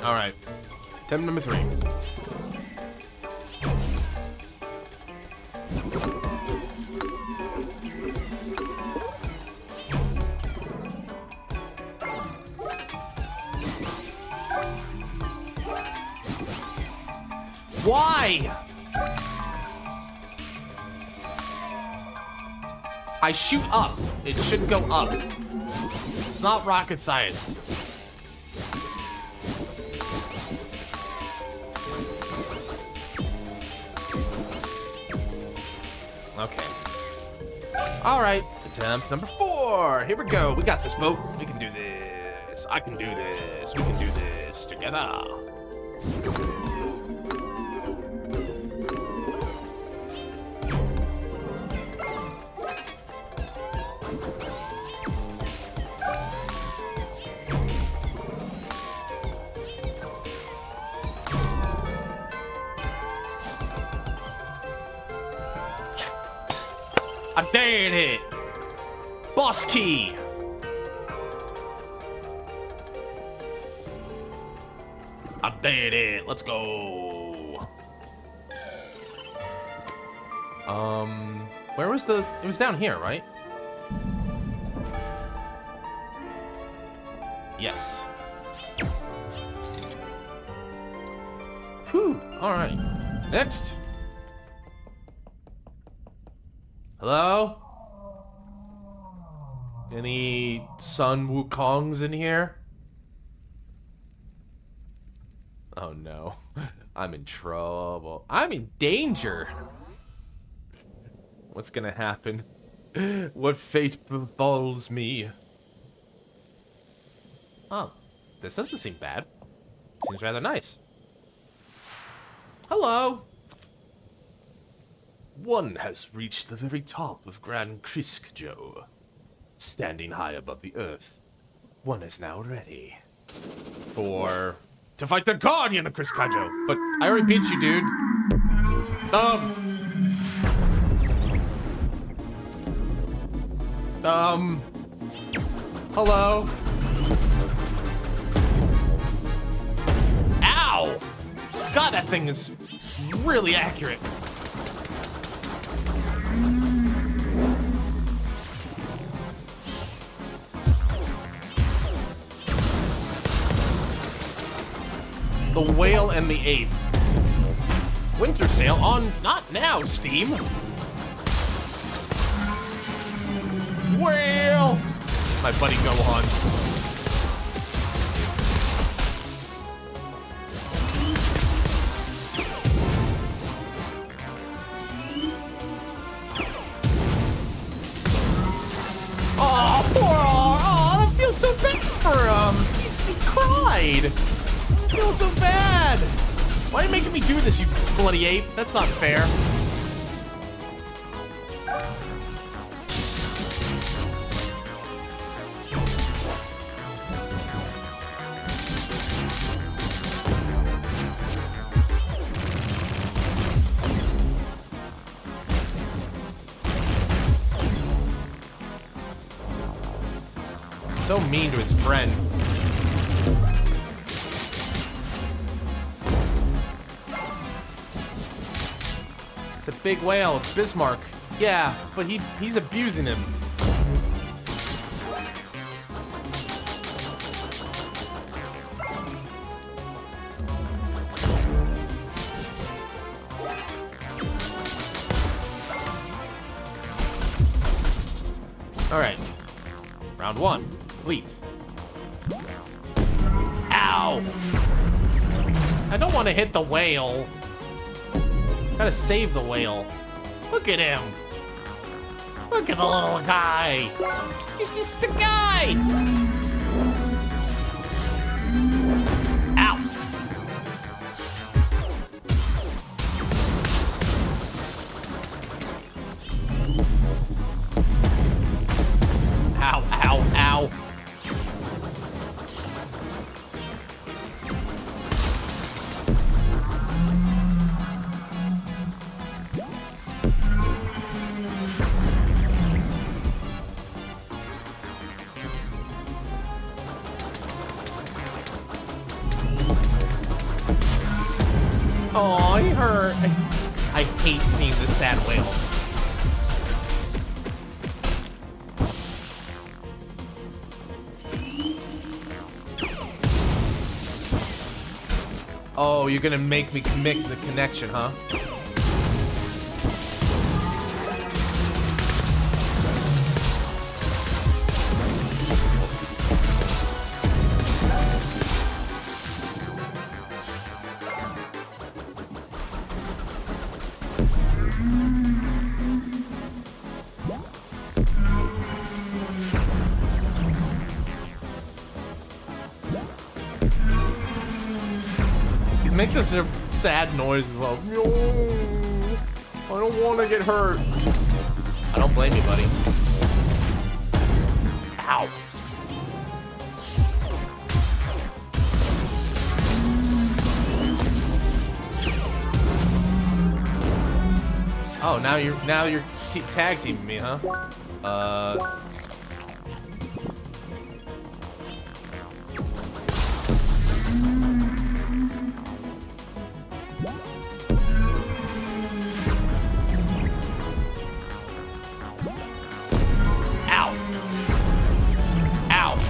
All right, attempt number 3. Why? I shoot up. It should go up. It's not rocket science. Okay. All right. Attempt number 4. Here we go. We got this, boat. We can do this. I can do this. We can do this together. I did it! Boss key! I did it! Let's go! Where was the... It was down here, right? Yes. Whew, alright. Next! Hello? Any Sun Wukongs in here? Oh no. I'm in trouble. I'm in danger. What's gonna happen? What fate befalls me? Oh, this doesn't seem bad. Seems rather nice. Hello. One has reached the very top of Grand Kriskjo. Standing high above the earth, one is now ready to fight the Guardian of Kriskjo. But I already beat you, dude. Hello? God, that thing is really accurate. The whale and the ape. Winter sale on not now, Steam. Whale! My buddy Gohan. Oh, poor oh, that feels so bad for him. He cried. I feel so bad. Why are you making me do this, you bloody ape? That's not fair. So mean to his friend. It's a big whale. It's Bismarck. Yeah, but he's abusing him. All right. Round one. Complete. Ow! I don't want to hit the whale. Gotta save the whale. Look at him. Look at the little guy. He's just a guy. Ow. Ow, ow, ow. Oh, he hurt. I hate seeing this sad whale. Oh, you're gonna make me make the connection, huh? It makes us a sad noise as well. No, I don't want to get hurt. I don't blame you, buddy. Ow. Oh, now you're tag teaming me, huh?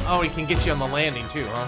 Oh, he can get you on the landing too, huh?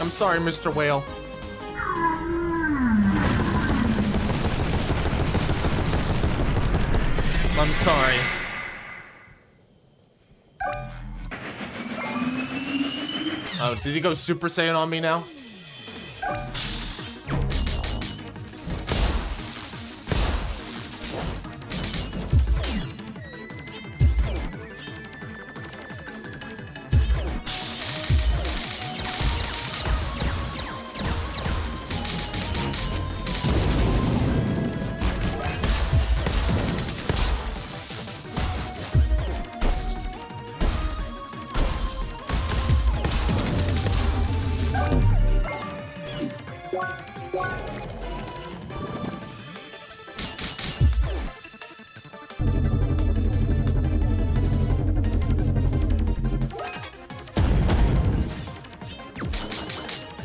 I'm sorry, Mr. Whale. I'm sorry. Oh, did he go Super Saiyan on me now?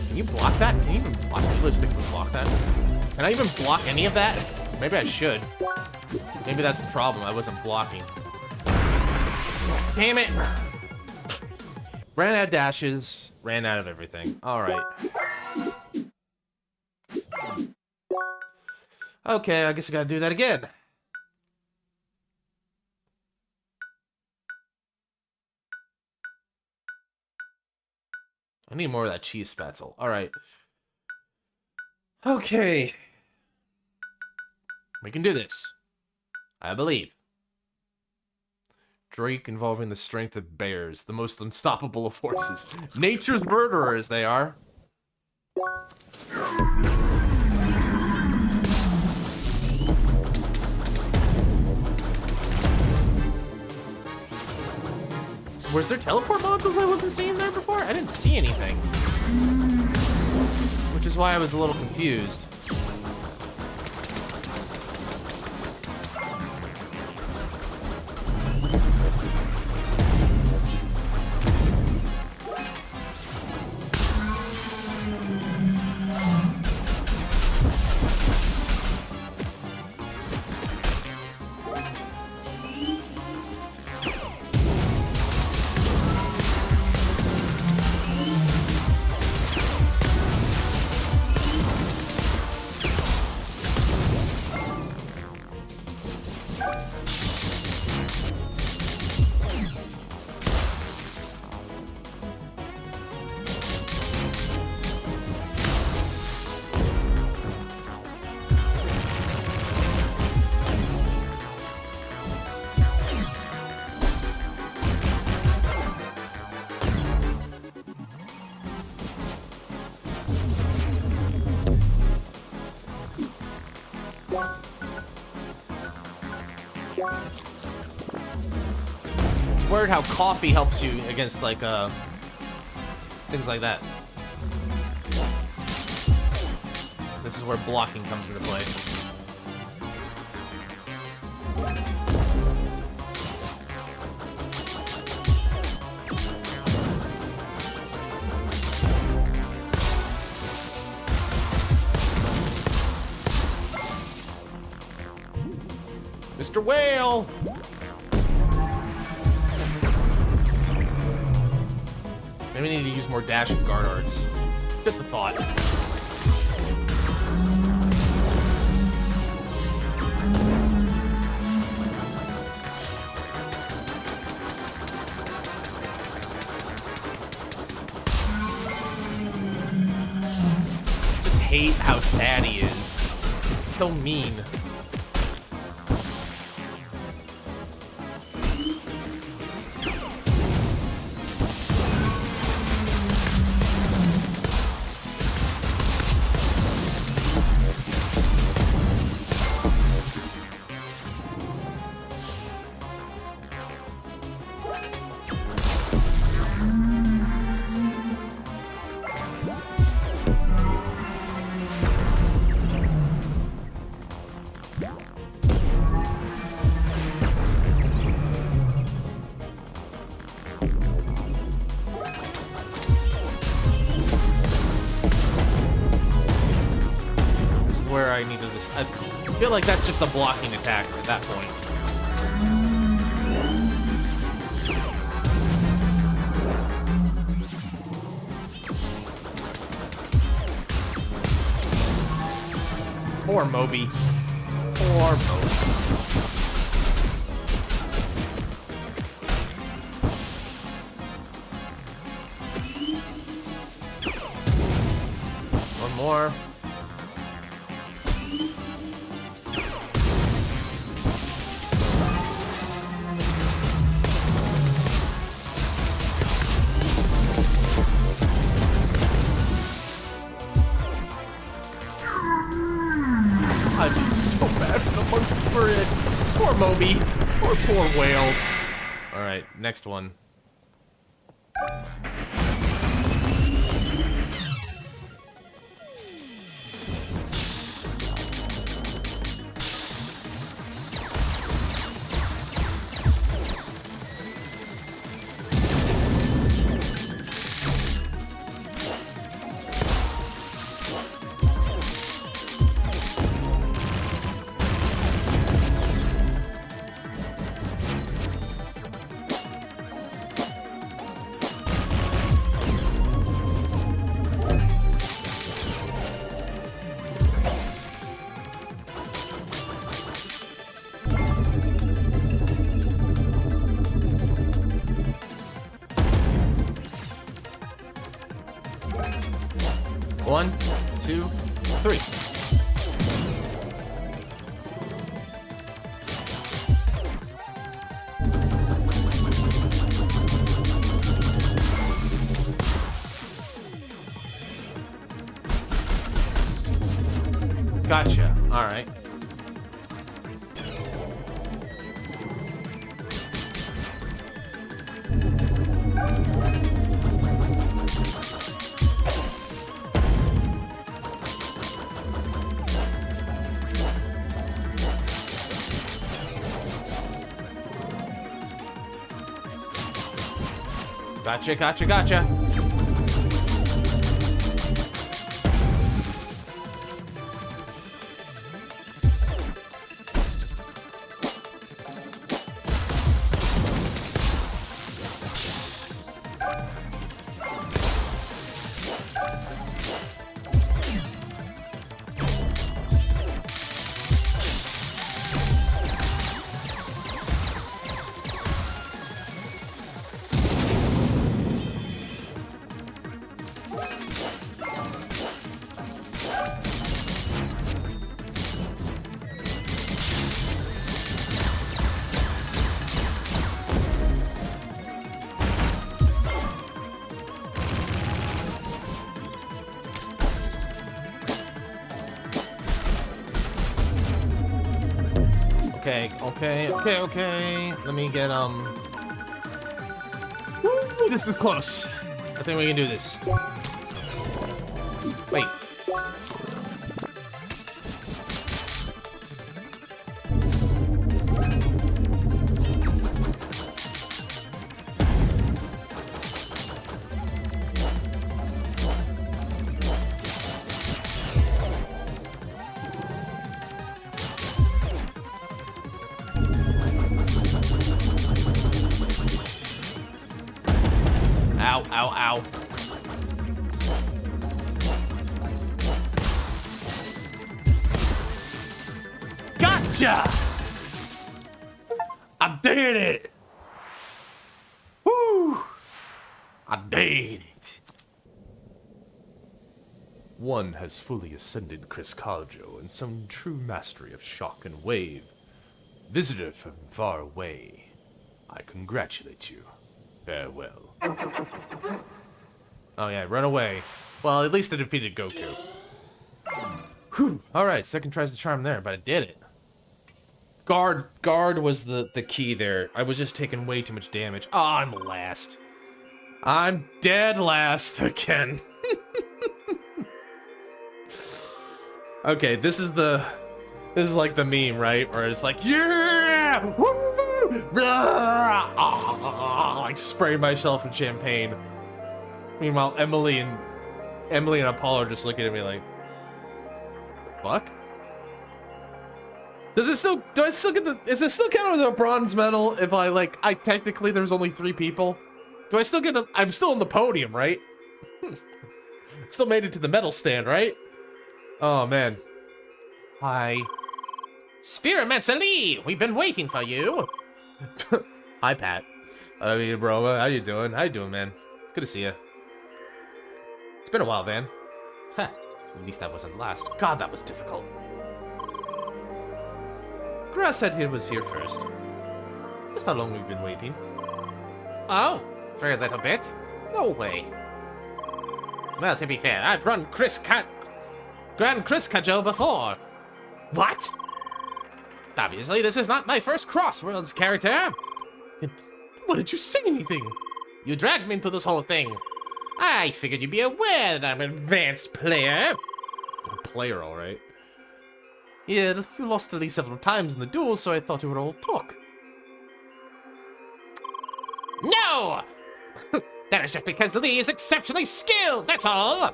Can you block that? Can you even realistically block that? Can I even block any of that? Maybe I should. Maybe that's the problem. I wasn't blocking. Damn it! Ran out of dashes. Ran out of everything. Alright. Okay, I guess I gotta do that again. I need more of that cheese spatzel. Alright. Okay. We can do this. I believe. Drake involving the strength of bears, the most unstoppable of forces. Nature's murderers, they are. Was there teleport modules I wasn't seeing there before? I didn't see anything. Which is why I was a little confused. It's weird how coffee helps you against, like, things like that. This is where blocking comes into play. Mr. Whale! Maybe we need to use more dash and guard arts. Just a thought. Just hate how sad he is. So mean. I feel like that's just a blocking attack at that point. Poor Moby. Poor Moby. one more. I feel so bad for the monkey for it. Poor Moby. Poor whale. Alright, next one. One, two, three. Gotcha. All right. Gotcha, gotcha, gotcha. Okay. Let me get, Woo, this is close. I think we can do this. Wait. Ow. Gotcha! I did it! Woo! I did it. One has fully ascended Chris Carjo and some true mastery of shock and wave. Visitor from far away, I congratulate you. Farewell. Oh yeah, run away. Well, at least I defeated Goku. Whew. Alright, second tries the charm there, but I did it. Guard was the key there. I was just taking way too much damage. Oh, I'm last. I'm dead last again. Okay, this is like the meme, right? Where it's like, yeah! Woo! Like spray myself in champagne. Meanwhile, Emily and Apollo are just looking at me like, fuck? Does it still, do I still get the, is it still count as a bronze medal if I technically there's only 3 people? Do I still get a, I'm still on the podium, right? Still made it to the medal stand, right? Oh, man. Hi. Sphere Matsali, we've been waiting for you. Hi, Pat. I mean, bro, how you doing? How you doing, man? Good to see you. It's been a while, Van. Huh. At least that wasn't last. God, that was difficult. Grasshead here was here first. Just how long we've been waiting. Oh, for a little bit? No way. Well, to be fair, I've run Grand Chris Cudgel before. What? Obviously, this is not my first Crossworlds character. Why didn't you say anything? You dragged me into this whole thing. I figured you'd be aware that I'm an advanced player. Player, all right. Yeah, you lost to Lee several times in the duel, so I thought it would all talk. No! That is just because Lee is exceptionally skilled, that's all!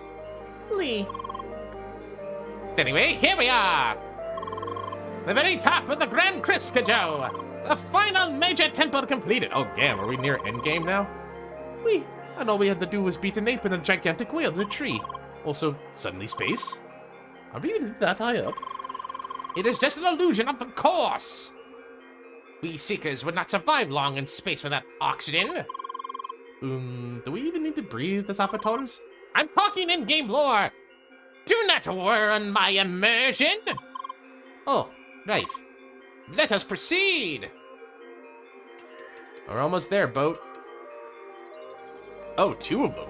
Lee. Anyway, here we are! The very top of the Grand Criscajo! The final major temple completed! Oh damn, are we near endgame now? And all we had to do was beat an ape and a gigantic whale in a tree. Also, suddenly space? Are we even that high up? It is just an illusion of the course! We Seekers would not survive long in space without oxygen. Do we even need to breathe as avatars? I'm talking in-game lore! Do not ruin my immersion! Oh, right. Let us proceed! We're almost there, boat. Oh, 2 of them.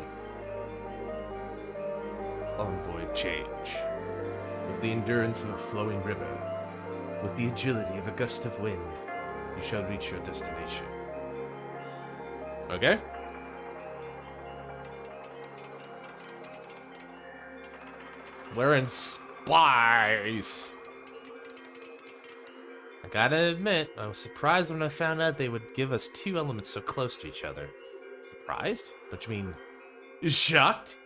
Envoy of change. With the endurance of a flowing river, with the agility of a gust of wind, you shall reach your destination. Okay. We're in spice. I gotta admit, I was surprised when I found out they would give us 2 elements so close to each other. Surprised? What you mean? Shocked?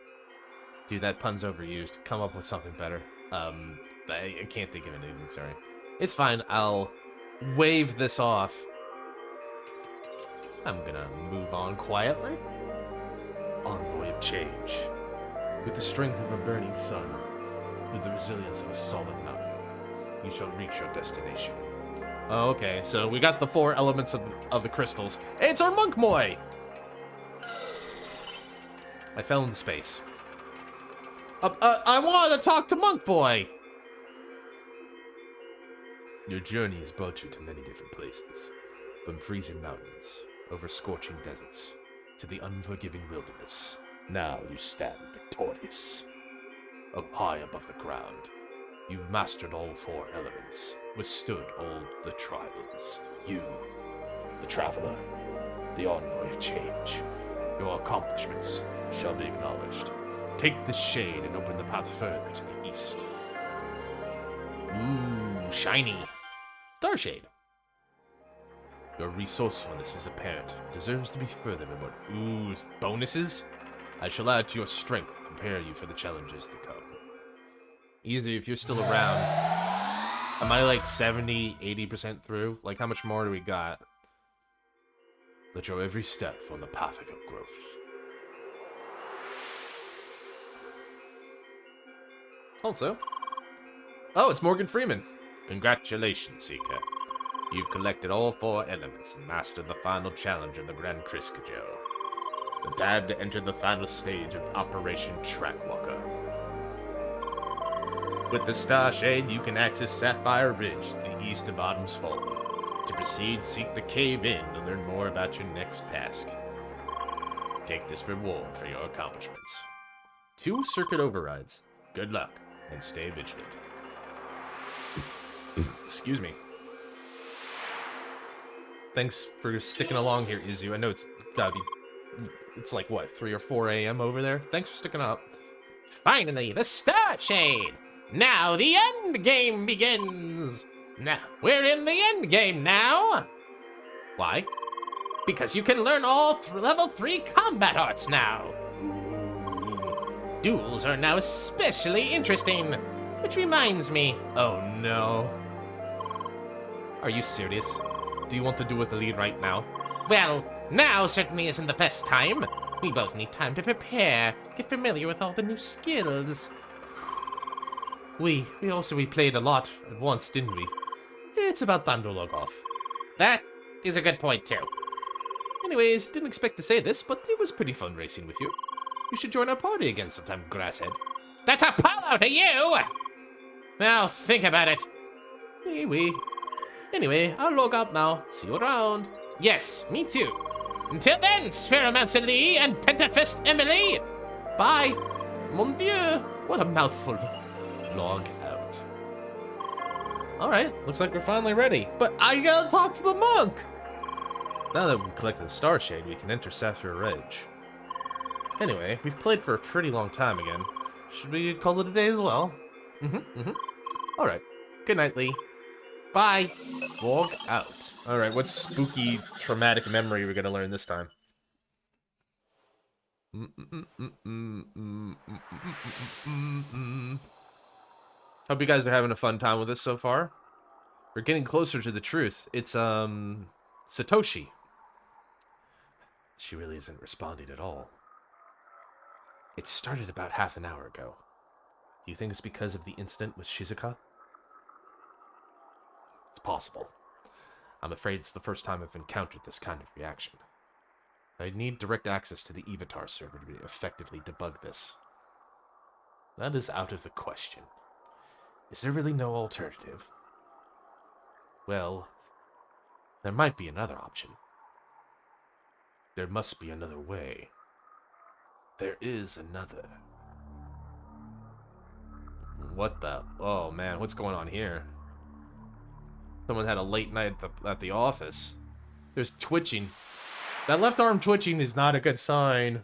Dude, that pun's overused. Come up with something better. I can't think of anything, sorry. It's fine, I'll wave this off. I'm gonna move on quietly. Envoy of change. With the strength of a burning sun, with the resilience of a solid mountain, you shall reach your destination. Oh, okay, so we got the 4 elements of the crystals. It's our Monk Boy! I fell into space. I wanted to talk to Monk Boy! Your journey has brought you to many different places. From freezing mountains, over scorching deserts, to the unforgiving wilderness. Now you stand victorious. Up high above the ground, you've mastered all 4 elements, withstood all the trials. You, the traveler, the envoy of change. Your accomplishments shall be acknowledged. Take the shade and open the path further to the east. Ooh, shiny. Starshade. Your resourcefulness is apparent. Deserves to be further rewarded. Ooh, bonuses? I shall add to your strength to prepare you for the challenges to come. Easy if you're still around. Am I like 70, 80% through? Like, how much more do we got? Let your every step on the path of your growth. Also, oh, it's Morgan Freeman. Congratulations, Seeker. You've collected all 4 elements and mastered the final challenge of the Grand Criscajo. Prepare to enter the final stage of Operation Trackwalker. With the Starshade, you can access Sapphire Ridge to the east of Autumn's Fall. To proceed, seek the Cave Inn to learn more about your next task. Take this reward for your accomplishments. 2 circuit overrides. Good luck, and stay vigilant. Excuse me. Thanks for sticking along here, Izu. I know it's gotta be... It's like, what, 3 or 4 a.m. over there? Thanks for sticking up. Finally, the Starshade! Now the end game begins! Now, we're in the end game now! Why? Because you can learn all level 3 combat arts now! Ooh. Duels are now especially interesting, which reminds me... Oh no. Are you serious? Do you want to do with the lead right now? Well, now certainly isn't the best time. We both need time to prepare, get familiar with all the new skills. We played a lot at once, didn't we? It's about time to log off. That is a good point, too. Anyways, didn't expect to say this, but it was pretty fun racing with you. You should join our party again sometime, Grasshead. That's Apollo to you! Now, think about it. Oui. Anyway, I'll log out now. See you around. Yes, me too. Until then, Spheromancer Lee and Pentafist Emily. Bye. Mon Dieu, what a mouthful. Log out. Alright, looks like we're finally ready. But I gotta talk to the monk! Now that we've collected the Star Shade, we can enter Sapphire Ridge. Anyway, we've played for a pretty long time again. Should we call it a day as well? Alright. Good night, Lee. Bye. Log out. Alright, what spooky, traumatic memory are we gonna learn this time? Hope you guys are having a fun time with this so far. We're getting closer to the truth. It's, Satoshi. She really isn't responding at all. It started about half an hour ago. Do you think it's because of the incident with Shizuka? It's possible. I'm afraid it's the first time I've encountered this kind of reaction. I need direct access to the Evatar server to effectively debug this. That is out of the question. Is there really no alternative? Well, there might be another option. There must be another way. There is another. What the? Oh man, what's going on here? Someone had a late night at the office. There's twitching. That left arm twitching is not a good sign.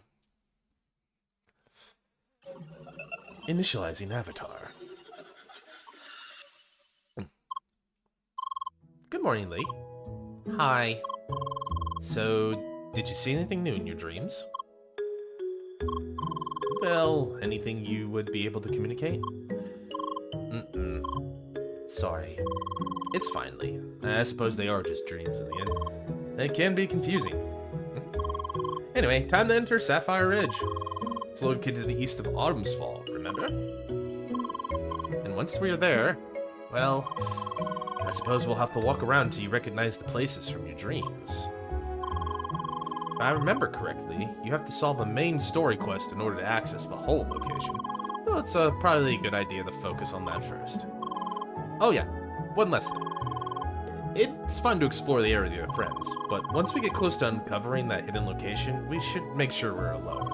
Initializing avatar. Good morning, Lee. Hi. So, did you see anything new in your dreams? Well, anything you would be able to communicate? Sorry. It's fine, Lee. I suppose they are just dreams in the end. They can be confusing. Anyway, time to enter Sapphire Ridge. It's located to the east of Autumn's Fall, remember? And once we are there, well, I suppose we'll have to walk around until you recognize the places from your dreams. If I remember correctly, you have to solve a main story quest in order to access the whole location. So it's probably a good idea to focus on that first. Oh yeah, one last thing. It's fun to explore the area with your friends, but once we get close to uncovering that hidden location, we should make sure we're alone.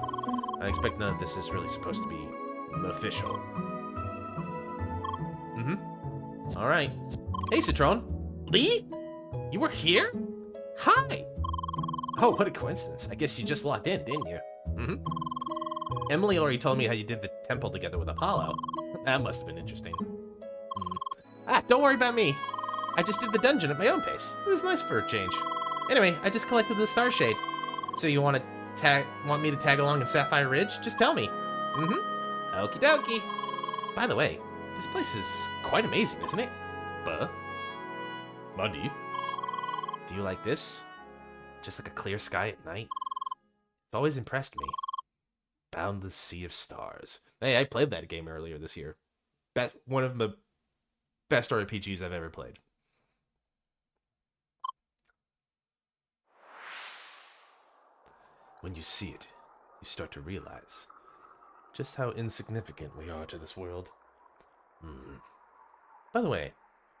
I expect none of this is really supposed to be official. Alright. Hey, Citron. Lee? You were here? Hi! Oh, what a coincidence. I guess you just locked in, didn't you? Emily already told me how you did the temple together with Apollo. That must have been interesting. Don't worry about me. I just did the dungeon at my own pace. It was nice for a change. Anyway, I just collected the Star Shade. So you want me to tag along in Sapphire Ridge? Just tell me. Okie dokie. By the way, this place is quite amazing, isn't it? Money. Do you like this? Just like a clear sky at night? It's always impressed me. Boundless Sea of Stars. Hey, I played that game earlier this year. One of the best RPGs I've ever played. When you see it, you start to realize just how insignificant we are to this world. By the way,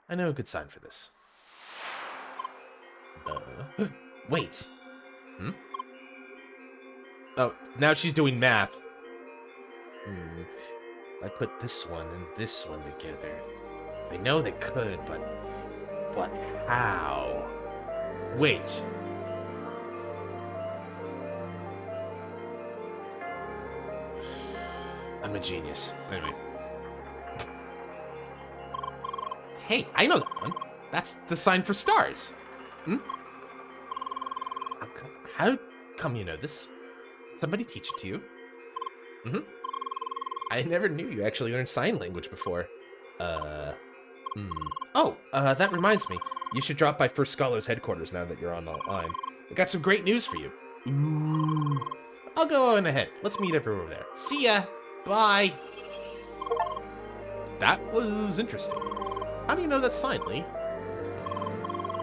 I know a good sign for this. Wait. Oh, now she's doing math. I put this one and this one together. I know they could, but how? Wait. I'm a genius. Anyway. Hey, I know that one. That's the sign for stars. How come you know this? Somebody teach it to you? I never knew you actually learned sign language before. Oh, that reminds me. You should drop by First Scholar's headquarters now that you're on the line. I got some great news for you. Ooh. I'll go on ahead. Let's meet up over there. See ya. Bye. That was interesting. How do you know that's sign, Lee?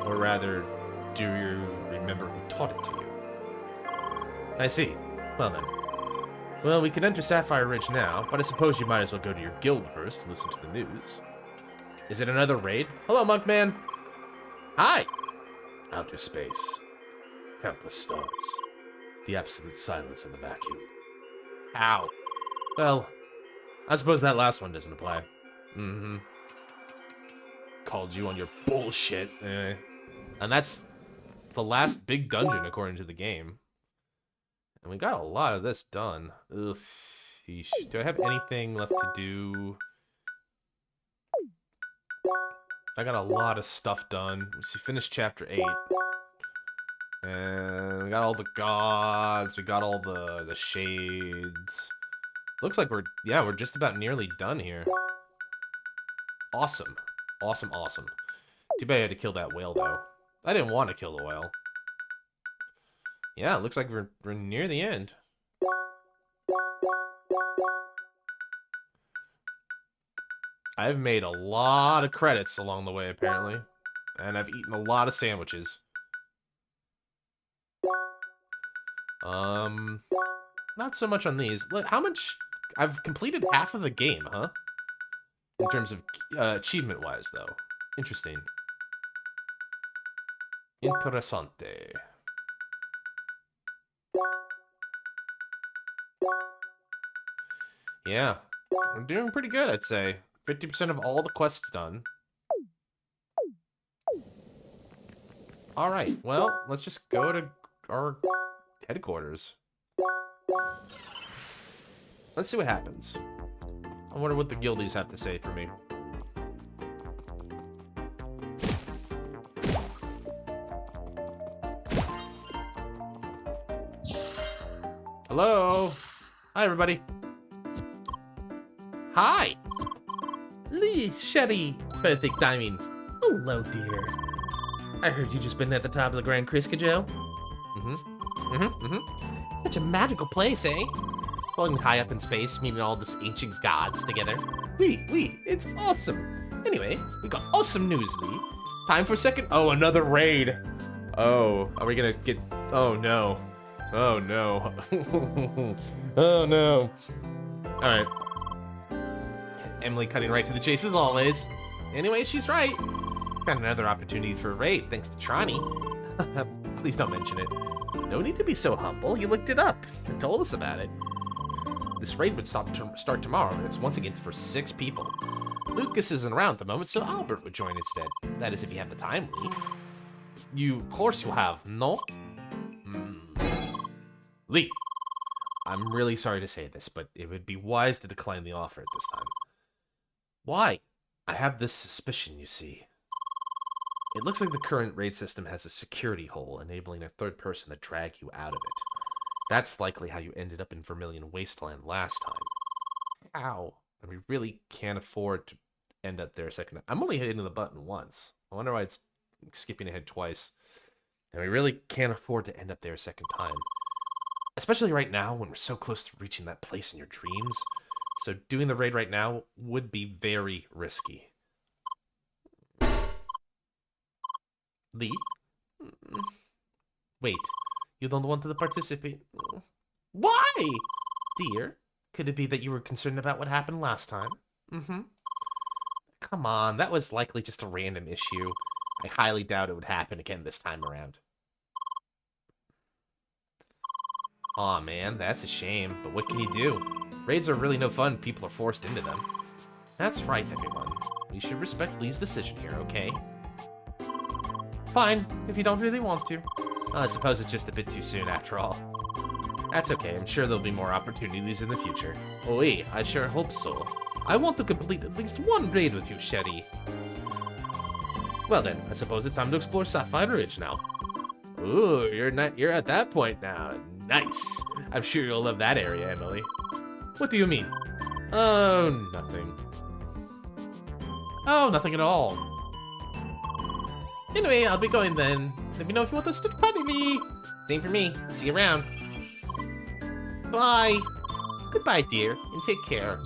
Or rather, do you remember who taught it to you? I see. Well then. Well, we can enter Sapphire Ridge now, but I suppose you might as well go to your guild first and listen to the news. Is it another raid? Hello, Monkman. Hi. Outer space. Countless stars. The absolute silence of the vacuum. Ow. Well, I suppose that last one doesn't apply. Mm-hmm. Called you on your bullshit. And that's the last big dungeon, according to the game. And we got a lot of this done. Ugh. Sheesh. Do I have anything left to do? I got a lot of stuff done. We finished chapter 8. And we got all the gods. We got all the shades. Looks like we're just about nearly done here. Awesome. Awesome, awesome. Too bad I had to kill that whale, though. I didn't want to kill the whale. Yeah, it looks like we're near the end. I've made a lot of credits along the way, apparently. And I've eaten a lot of sandwiches. Not so much on these. Look, how much... I've completed half of the game, huh? In terms of achievement-wise, though. Interesting. Interessante. Yeah. We're doing pretty good, I'd say. 50% of all the quests done. Alright, well, let's just go to our headquarters. Let's see what happens. I wonder what the guildies have to say for me. Hello? Hi, everybody. Hi! Lee, Shetty. Perfect timing. Hello, dear. I heard you just been at the top of the Grand Criskajo. Such a magical place, eh? Floating high up in space, meeting all this ancient gods together. Oui, it's awesome. Anyway, we got awesome news, Lee. Time for second... Oh, another raid. Oh, are we gonna get... Oh, no. Oh, no. Oh, no. Alright. Emily cutting right to the chase as always. Anyway, she's right. Got another opportunity for a raid, thanks to Trani. Please don't mention it. No need to be so humble. You looked it up and told us about it. This raid would start tomorrow, and it's once again for 6 people. Lucas isn't around at the moment, so Albert would join instead. That is, if you have the time, Lee. Of course you'll have, no? Lee, I'm really sorry to say this, but it would be wise to decline the offer at this time. Why? I have this suspicion, you see. It looks like the current raid system has a security hole, enabling a third person to drag you out of it. That's likely how you ended up in Vermilion Wasteland last time. How? And we really can't afford to end up there a second. I'm only hitting the button once. I wonder why it's skipping ahead twice. And we really can't afford to end up there a second time. Especially right now when we're so close to reaching that place in your dreams. So doing the raid right now would be very risky. Lee? Wait, you don't want to participate? Why? Dear, could it be that you were concerned about what happened last time? Come on, that was likely just a random issue. I highly doubt it would happen again this time around. Aw, man, that's a shame, but what can you do? Raids are really no fun, people are forced into them. That's right, everyone. We should respect Lee's decision here, okay? Fine, if you don't really want to. I suppose it's just a bit too soon after all. That's okay, I'm sure there'll be more opportunities in the future. Oui, I sure hope so. I want to complete at least one raid with you, Sherry. Well then, I suppose it's time to explore Sapphire Ridge now. Ooh, you're at that point now. Nice. I'm sure you'll love that area, Emily. What do you mean? Oh, nothing. Oh, nothing at all. Anyway, I'll be going then. Let me know if you want to stick party me. Same for me. See you around. Bye. Goodbye, dear, and take care.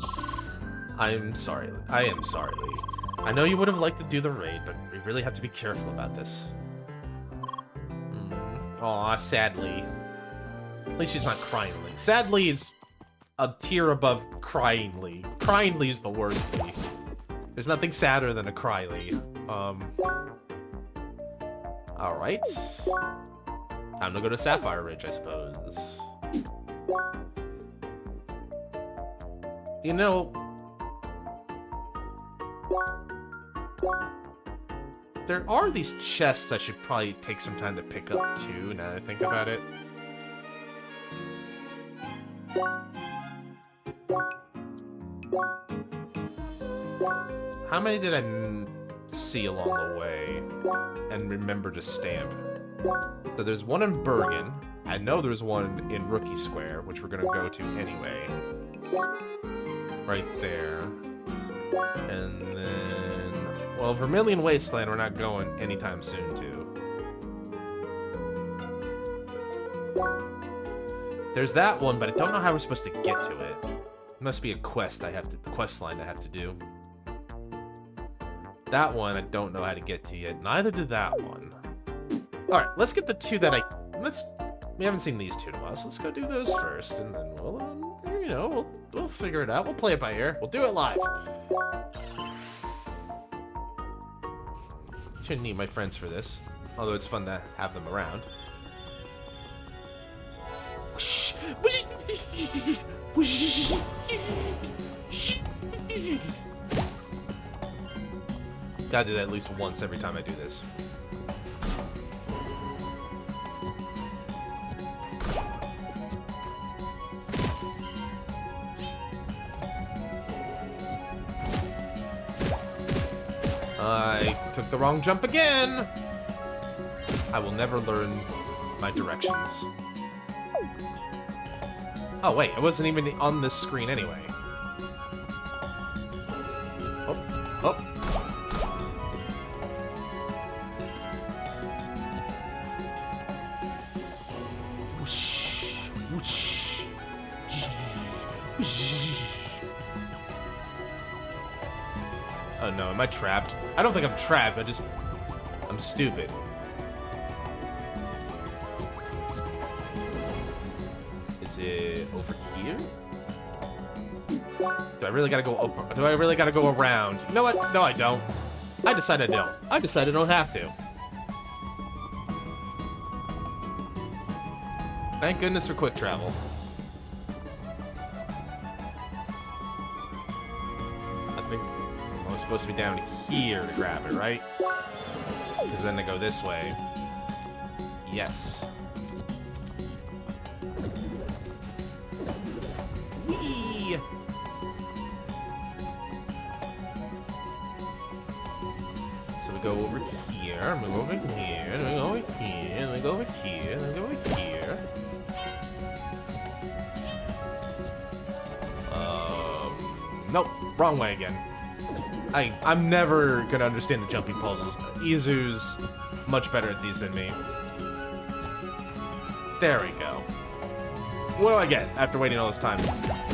I am sorry, Lee. I know you would have liked to do the raid, but we really have to be careful about this. Aw, sadly. At least she's not crying, Lee. Sadly is a tier above Cryingly. Cryingly is the worst Lee. There's nothing sadder than a Cryly. Alright. Time to go to Sapphire Ridge, I suppose. You know... there are these chests I should probably take some time to pick up, too, now that I think about it. How many did I see along the way and remember to stamp? So there's one in Bergen. I know there's one in Rookie Square, which we're going to go to anyway. Right there. And then... well, Vermilion Wasteland we're not going anytime soon, too. There's that one, but I don't know how we're supposed to get to it. It must be a quest quest line I have to do. That one I don't know how to get to yet. Neither did that one. Alright, let's get the two that we haven't seen these two in a while, so let's go do those first, and then we'll, you know, we'll figure it out. We'll play it by ear. We'll do it live. Shouldn't need my friends for this, although it's fun to have them around. Gotta do that at least once every time I do this. I took the wrong jump again! I will never learn my directions. Oh wait, it wasn't even on this screen anyway. Oh, oh. Oh no, am I trapped? I don't think I'm trapped, I'm stupid. Is it over here? Do I really gotta go over? Do I really gotta go around? You know what? No, I don't. I decided I don't. I decided I don't have to. Thank goodness for quick travel. I think I'm supposed to be down here to grab it, right? Because then they go this way. Yes. Whee! So we go over here, move over here, and we go over here, and we go over here, and we go over here. Nope, wrong way again. I'm never gonna understand the jumping puzzles. Izu's much better at these than me. There we go. What do I get after waiting all this time?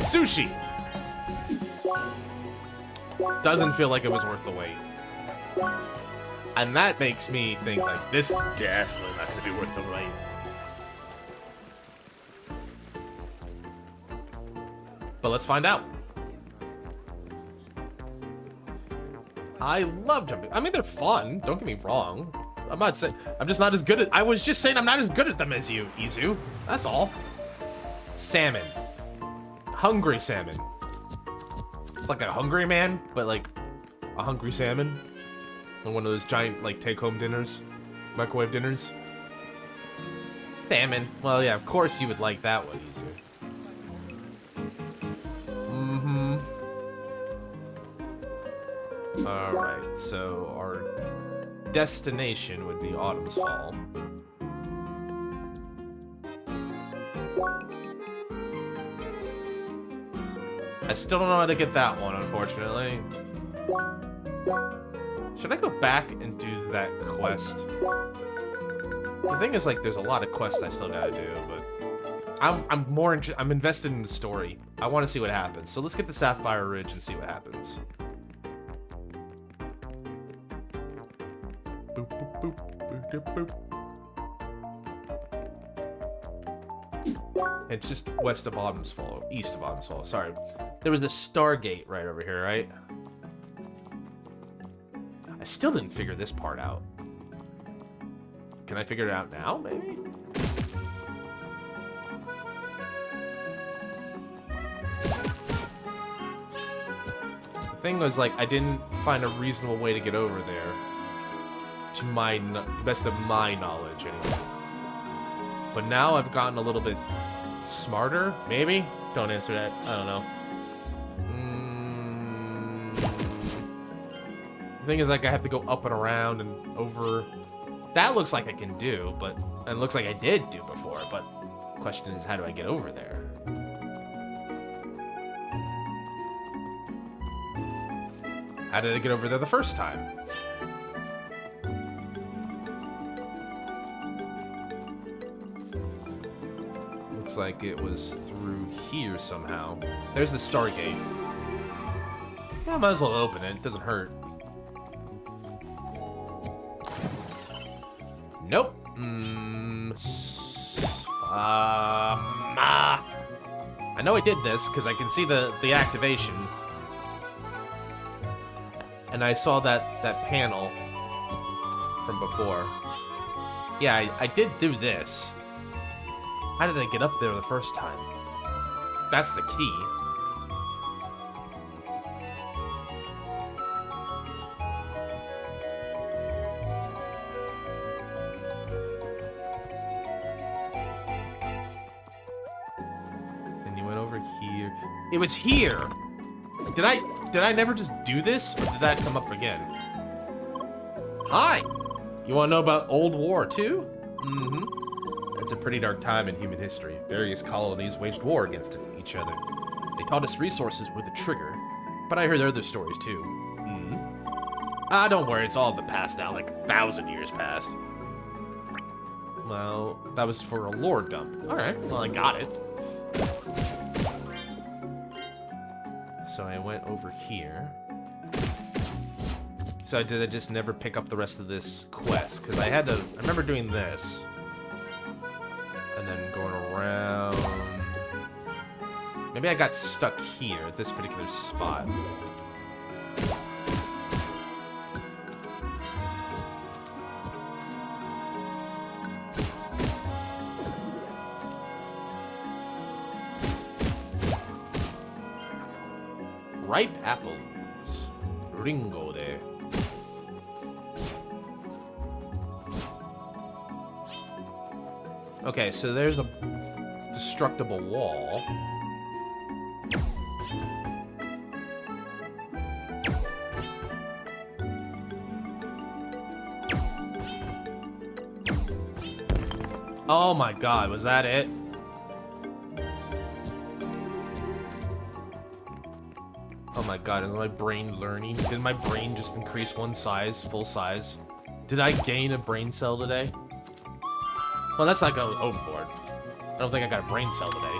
Sushi! Doesn't feel like it was worth the wait. And that makes me think, like, this is definitely not gonna be worth the wait. But let's find out. I love jumping. I mean, they're fun. Don't get me wrong. I'm not saying... I'm just not as good at... I was just saying I'm not as good at them as you, Izu. That's all. Salmon. Hungry salmon. It's like a hungry man, but like a hungry salmon. And one of those giant, like, take-home dinners. Microwave dinners. Salmon. Well, yeah, of course you would like that one, Izu. Alright, so our destination would be Autumn's Fall. I still don't know how to get that one, unfortunately. Should I go back and do that quest? The thing is, like, there's a lot of quests I still gotta do, but I'm invested in the story. I want to see what happens. So let's get to Sapphire Ridge and see what happens. Boop, boop, boop, boop, boop, boop. It's just west of Bottom's Fall. East of Bottom's Fall, sorry. There was this Stargate right over here, right? I still didn't figure this part out. Can I figure it out now, maybe? The thing was, like, I didn't find a reasonable way to get over there. To my best of my knowledge, anyway. But now I've gotten a little bit smarter, maybe? Don't answer that. I don't know. The thing is, like, I have to go up and around and over. That looks like I can do, but... And it looks like I did do before, but... The question is, how do I get over there? How did I get over there the first time? Looks like it was through here somehow. There's the Stargate. Yeah, I might as well open it. It doesn't hurt. Nope. I know I did this because I can see the activation. And I saw that panel from before. Yeah, I did do this. How did I get up there the first time? That's the key. And you went over here. It was here! Did I never just do this? Or did that come up again? Hi! You wanna know about Old War too? Mm-hmm. It's a pretty dark time in human history. Various colonies waged war against each other. They taught us resources were the trigger, but I heard other stories too. Ah, don't worry, it's all in the past now, like 1,000 years past. Well, that was for a lore dump. Alright, well, I got it. So I went over here. So did I just never pick up the rest of this quest? Because I remember doing this. And then going around. Maybe I got stuck here at this particular spot. Ripe apples. Ringo there. Okay, so there's a destructible wall. Oh my god, was that it? Oh my god, is my brain learning? Did my brain just increase one size, full size? Did I gain a brain cell today? Well, that's not going overboard. I don't think I got a brain cell today.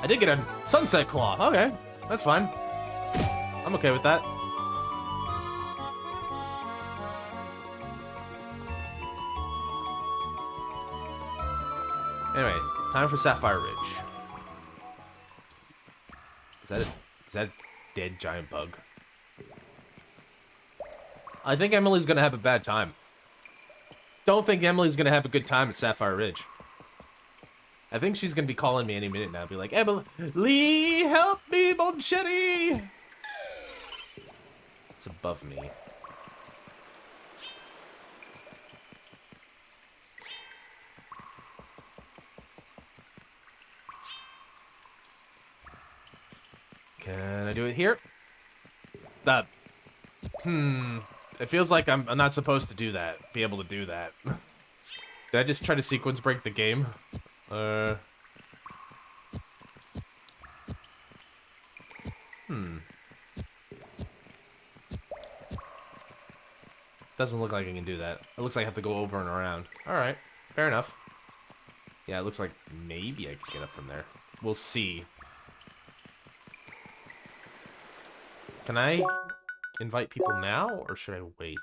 I did get a sunset claw. Okay, that's fine. I'm okay with that. Anyway, time for Sapphire Ridge. Is that a dead giant bug? I think Emily's gonna have a bad time. Don't think Emily's gonna have a good time at Sapphire Ridge. I think she's gonna be calling me any minute now. Be like, Emily, help me, Bonchetti! It's above me. Can I do it here? It feels like I'm not supposed to do that. Be able to do that. Did I just try to sequence break the game? Doesn't look like I can do that. It looks like I have to go over and around. Alright, fair enough. Yeah, it looks like maybe I can get up from there. We'll see. Can I invite people now, or should I wait?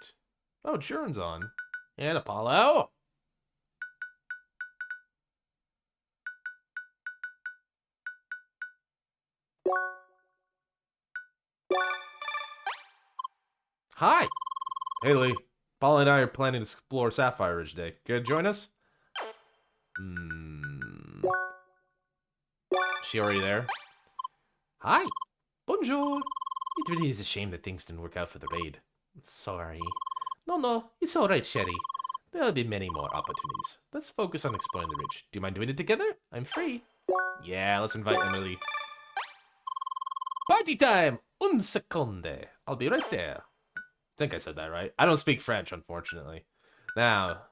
Oh, Juren's on. And Apollo! Hi. Hey, Lee. Paul and I are planning to explore Sapphire Ridge today. Care to join us? She already there? Hi. Bonjour. It really is a shame that things didn't work out for the raid. Sorry. No, it's alright, Sherry. There'll be many more opportunities. Let's focus on exploring the ridge. Do you mind doing it together? I'm free. Yeah, let's invite Emily. Party time! Un seconde. I'll be right there. I think I said that right. I don't speak French, unfortunately. Now,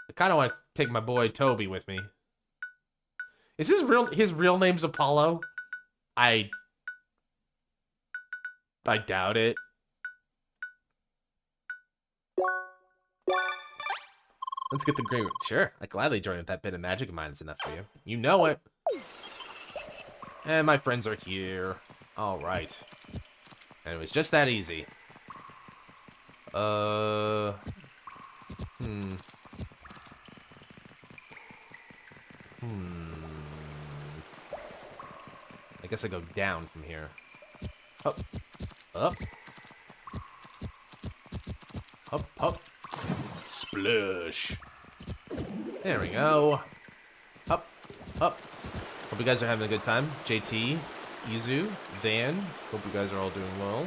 I kind of want to take my boy Toby with me. Is his real name's Apollo? I doubt it. Let's get the green. Sure, I gladly join if that bit of magic of mine is enough for you. You know it. And my friends are here. All right. And it was just that easy. I guess I go down from here. Up. Up. Up, up. Splash. There we go. Up, up. Hope you guys are having a good time. JT, Izu, Van. Hope you guys are all doing well.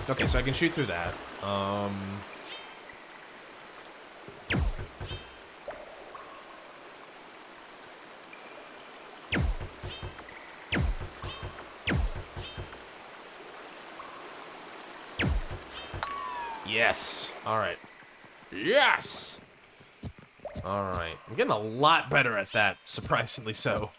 Okay, so I can shoot through that. Yes. All right. Yes. All right. I'm getting a lot better at that, surprisingly so.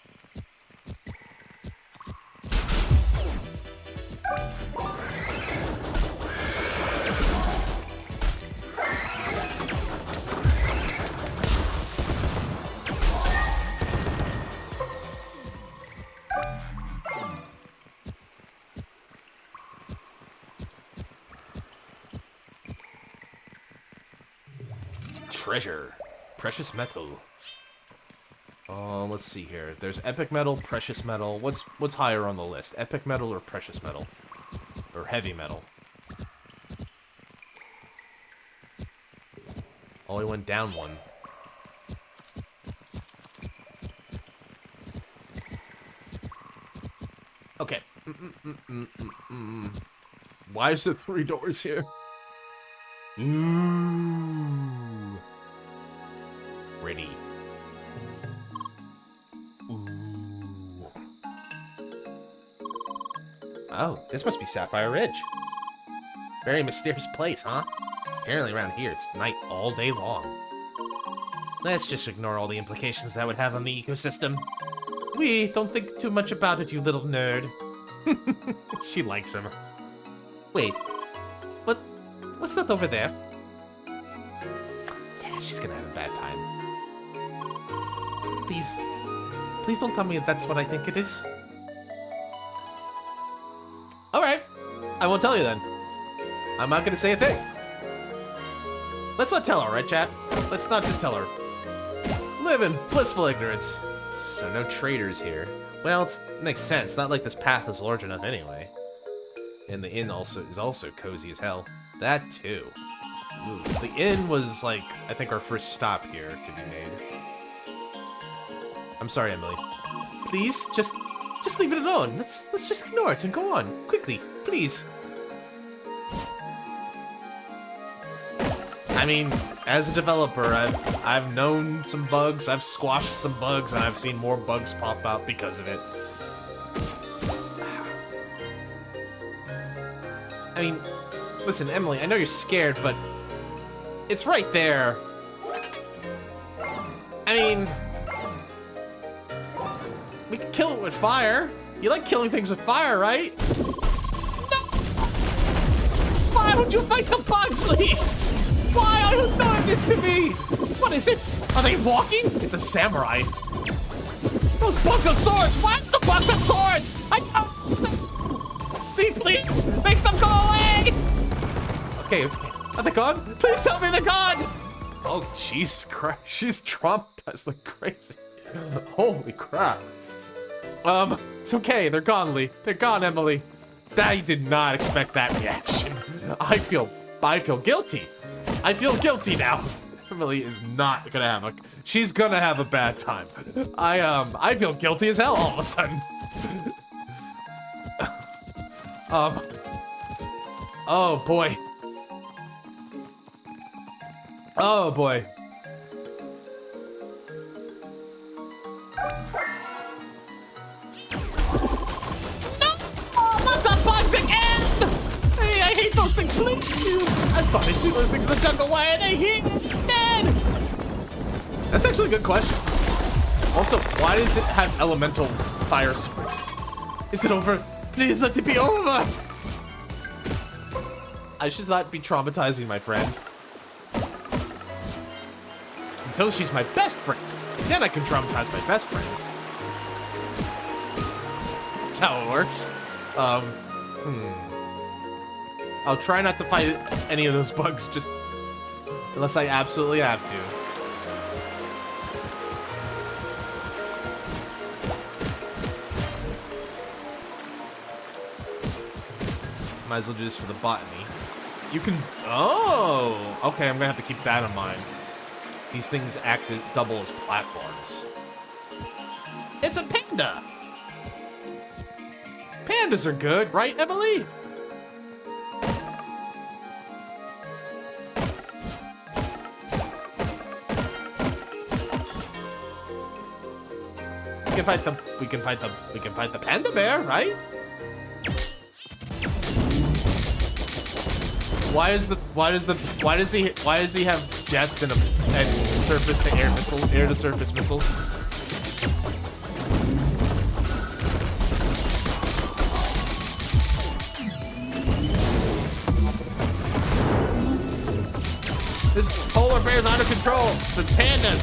Treasure. Precious metal. Let's see here. There's epic metal, precious metal. What's higher on the list? Epic metal or precious metal? Or heavy metal? Oh, he went down one. Okay. Why is there 3 doors here? Ooh. Ready. Ooh. Oh, this must be Sapphire Ridge. Very mysterious place, huh? Apparently around here it's night all day long. Let's just ignore all the implications that would have on the ecosystem. We don't think too much about it, you little nerd. She likes him. Wait, what's that over there? Yeah, she's gonna have a bad time. Please don't tell me that's what I think it is. Alright, I won't tell you then. I'm not gonna say a thing. Let's not tell her, right, chat? Let's not just tell her. Live in blissful ignorance. So no traitors here. Well, it makes sense. Not like this path is large enough anyway. And the inn is also cozy as hell. That too. Ooh, the inn was like, I think our first stop here to be made. I'm sorry, Emily. Please, just leave it alone. Let's just ignore it and go on quickly, please. I mean, as a developer, I've known some bugs, I've squashed some bugs, and I've seen more bugs pop out because of it. I mean, listen, Emily, I know you're scared, but it's right there. I mean, we could kill it with fire. You like killing things with fire, right? No! Why would you fight the bugs, Lee? Why are you doing this to me? What is this? Are they walking? It's a samurai. Those bugs have swords. Why do the bugs have swords? I don't understand. Please, make them go away. Okay, are they gone? Please tell me they're gone. Oh, Jesus Christ. She's traumatized like crazy. Holy crap. It's okay. They're gone, Lee. They're gone, Emily. I did not expect that reaction. I feel guilty. I feel guilty now. Emily is not gonna have she's gonna have a bad time. I feel guilty as hell all of a sudden. Oh boy. Oh boy. I hate those things, please! I thought I'd see those things in the jungle. Why are they here instead? That's actually a good question. Also, why does it have elemental fire swords? Is it over? Please let it be over! I should not be traumatizing my friend. Until she's my best friend. Then I can traumatize my best friends. That's how it works. I'll try not to fight any of those bugs, just unless I absolutely have to. Might as well do this for the botany. You can... Oh! Okay, I'm gonna have to keep that in mind. These things act as double as platforms. It's a panda! Pandas are good, right, Emily? We can fight the panda bear, right? Why does he have jets and surface to air missiles, air to surface missiles? This polar bear's out of control. This panda.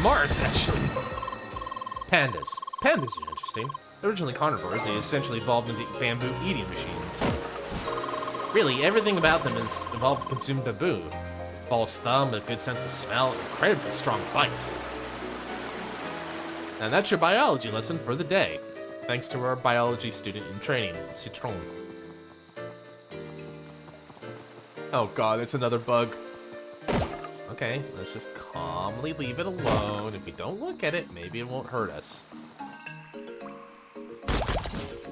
Smarts, actually. Pandas. Pandas are interesting. Originally carnivores, they essentially evolved into bamboo eating machines. Really, everything about them is evolved to consume bamboo. False thumb, a good sense of smell, incredibly strong bite. And that's your biology lesson for the day. Thanks to our biology student in training, Citron. Oh god, it's another bug. Okay, let's just calmly leave it alone. If we don't look at it, maybe it won't hurt us.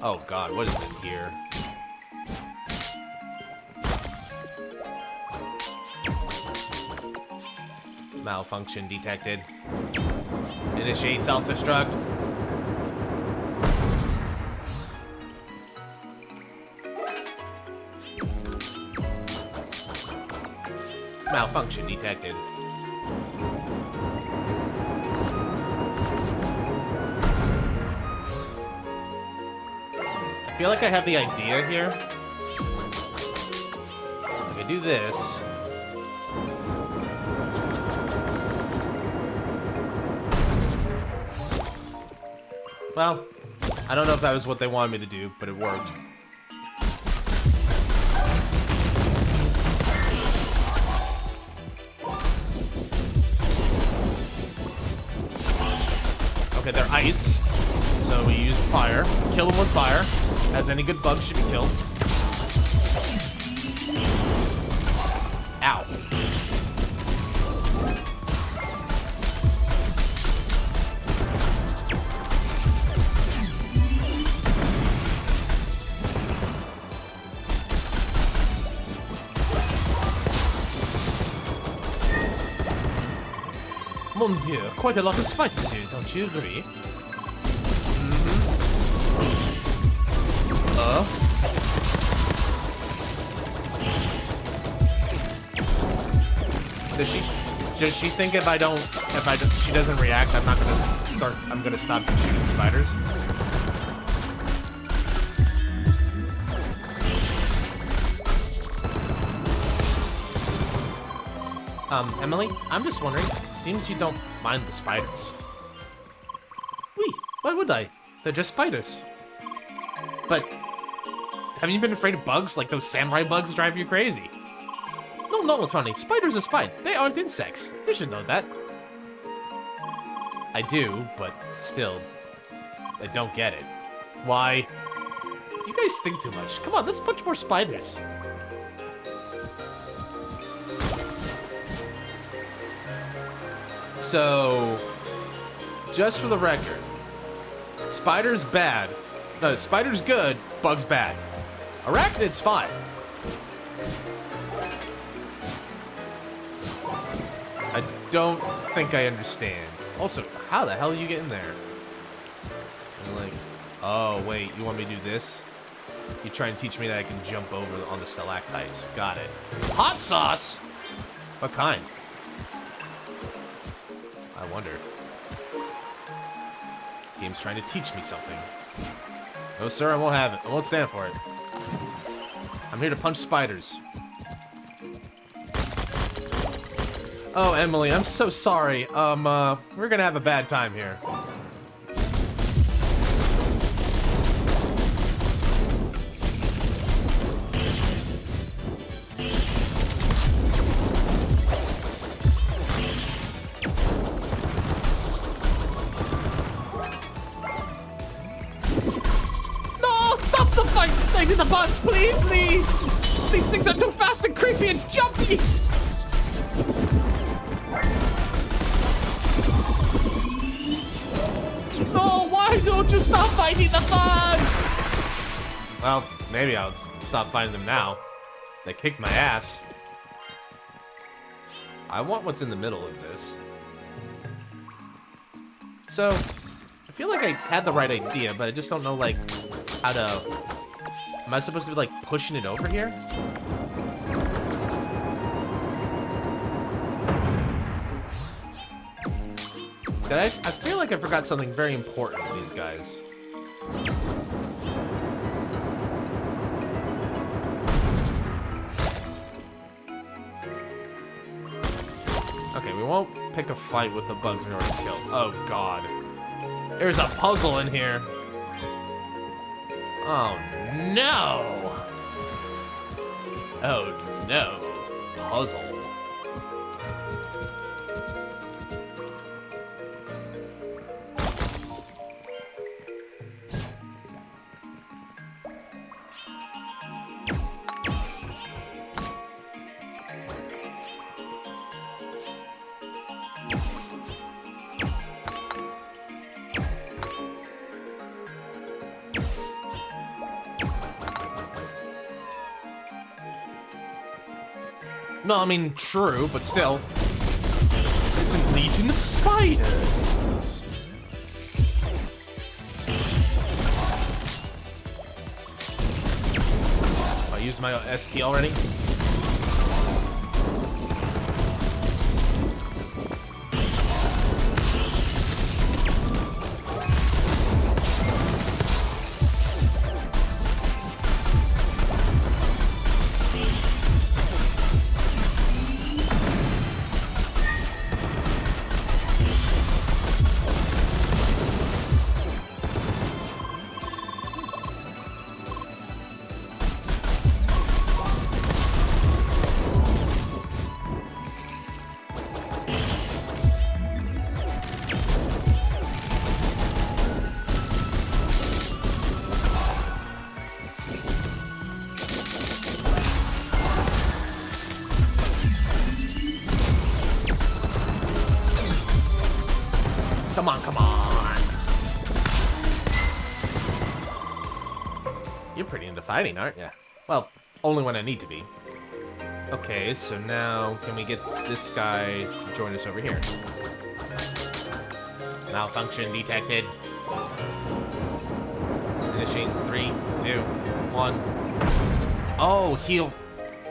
Oh god, what is in here? Malfunction detected. Initiate self-destruct. Malfunction detected. I feel like I have the idea here. If I do this. Well, I don't know if that was what they wanted me to do, but it worked. Okay, they're ice, so we use fire. Kill them with fire, as any good bug should be killed. Ow. Mon Dieu, quite a lot of spiders here, don't you agree? Does she think if she doesn't react, I'm gonna stop shooting spiders? Emily, I'm just wondering, it seems you don't mind the spiders. Wait, why would I? They're just spiders. But haven't you been afraid of bugs? Like those samurai bugs drive you crazy. No, it's funny. Spiders are spiders. They aren't insects. You should know that. I do, but still, I don't get it. Why? You guys think too much. Come on, let's punch more spiders. So, just for the record, spiders bad. No, spiders good, bugs bad. Arachnids fine. I don't think I understand. Also, how the hell are you getting there? I'm like, oh wait, you want me to do this? You try and teach me that I can jump over on the stalactites. Got it. Hot sauce? What kind? I wonder. Game's trying to teach me something. No, sir, I won't have it. I won't stand for it. I'm here to punch spiders. Oh, Emily, I'm so sorry. We're gonna have a bad time here. No, stop the fight! Thing in the bugs, please, leave! These things are too fast and creepy and jumpy! No, why don't you stop fighting the bugs? Well, maybe I'll stop fighting them now. They kicked my ass. I want what's in the middle of this. So, I feel like I had the right idea, but I just don't know, like, how to... Am I supposed to be, like, pushing it over here? I feel like I forgot something very important with these guys. Okay, we won't pick a fight with the bugs we already killed. Oh, God. There's a puzzle in here. Oh, no. Oh, no. Puzzle. No, I mean, true, but still. It's a legion of spiders. I used my SP already. Come on, come on. You're pretty into fighting, aren't you? Well, only when I need to be. Okay, so now can we get this guy to join us over here? Malfunction detected. Finishing 3, 2, 1. Oh, he'll...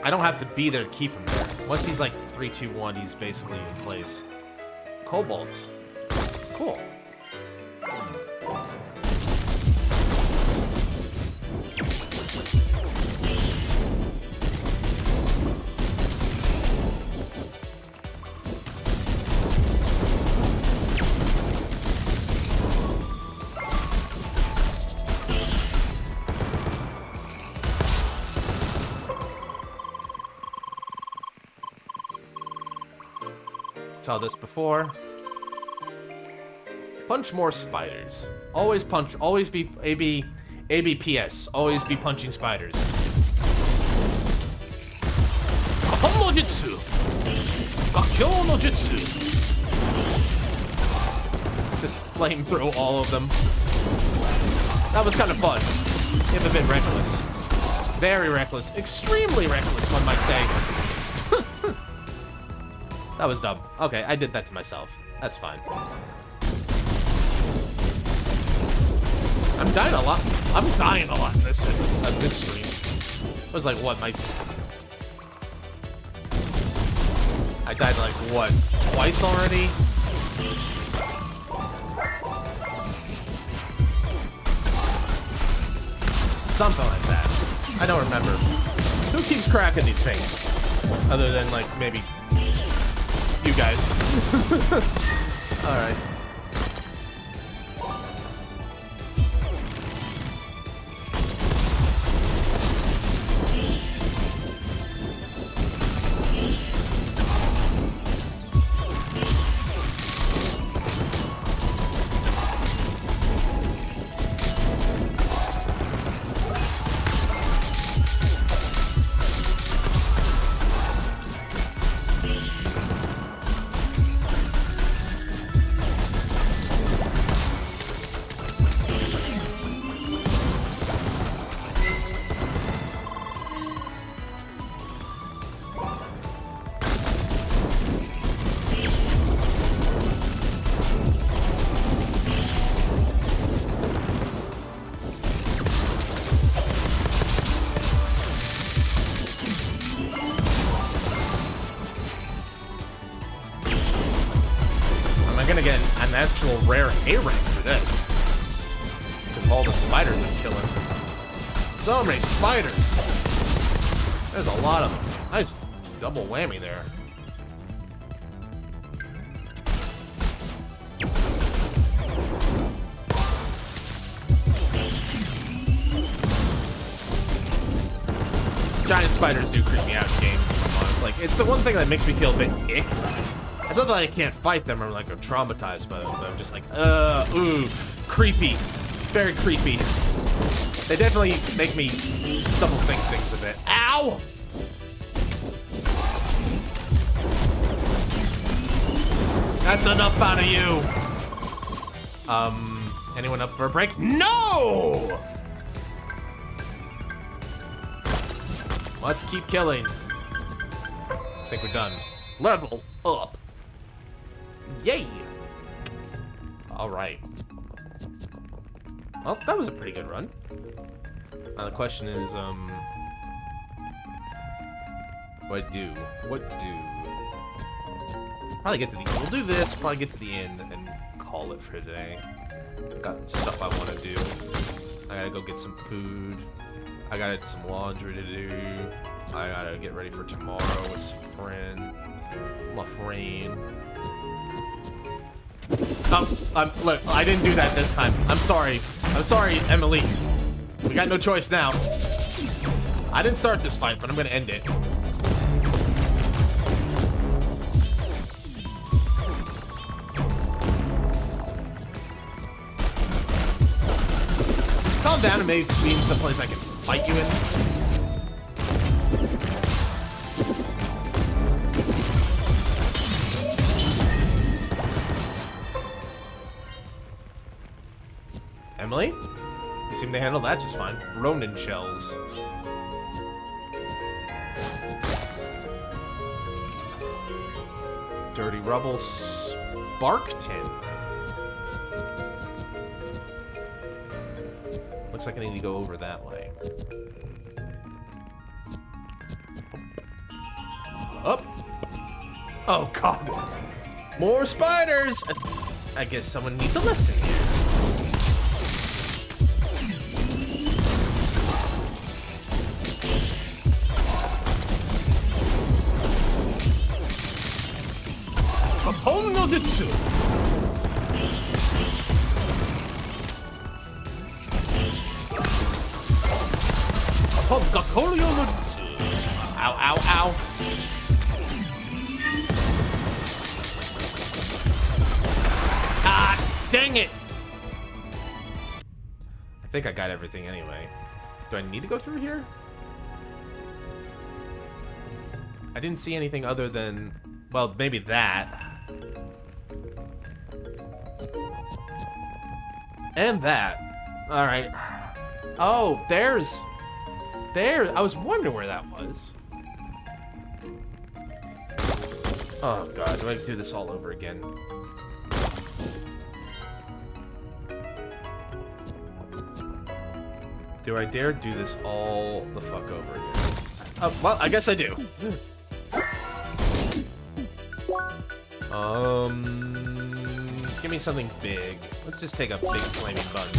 I don't have to be there to keep him there. Once he's like 3, 2, 1, he's basically in place. Cobalt. Cool. saw this before. Punch more spiders. Always punch. Always be ABPS. Always be punching spiders. Kapon no Jutsu. Gakkyo no Jutsu. Just flame through all of them. That was kind of fun. If a bit reckless. Very reckless. Extremely reckless, one might say. That was dumb. Okay, I did that to myself. That's fine. I'm dying a lot. I'm dying a lot in this stream. It was like, what, I died like, what, twice already? Something like that. I don't remember. Who keeps cracking these things? Other than, like, maybe you guys. Alright. Actual rare A rank for this. With all the spiders I'm killing. So many spiders. There's a lot of them. Nice double whammy there. Giant spiders do creep me out in game. Like, it's the one thing that makes me feel a bit ick. It's not that I can't fight them or like I'm traumatized by them, but I'm just like, ooh, creepy. Very creepy. They definitely make me double think things a bit. Ow! That's enough out of you. Anyone up for a break? No! Let's keep killing. I think we're done. Level up. Yay! Alright. Well, that was a pretty good run. Now the question is, what do? Probably get to the end. We'll do this, probably get to the end, and call it for today. Got stuff I want to do. I gotta go get some food. I got some laundry to do. I gotta get ready for tomorrow with some friend. My friend. Oh, look, I didn't do that this time. I'm sorry. I'm sorry, Emily. We got no choice now. I didn't start this fight, but I'm gonna end it. Calm down and maybe be in someplace I can fight you in. Emily? You seem to handle that just fine. Ronin shells. Dirty rubble spark tin. Looks like I need to go over that way. Up. Oh god. More spiders! I guess someone needs a lesson here. Kapon no Jutsu. Kapon Gakkyo no Jutsu. Ow, ow, ow. Dang it! I think I got everything anyway. Do I need to go through here? I didn't see anything other than... Well, maybe that. And that. Alright. Oh, there's... There. I was wondering where that was. Oh, God. Do I do this all over again? Do I dare do this all the fuck over again? Oh, well, I guess I do. Give me something big. Let's just take a big flaming bug.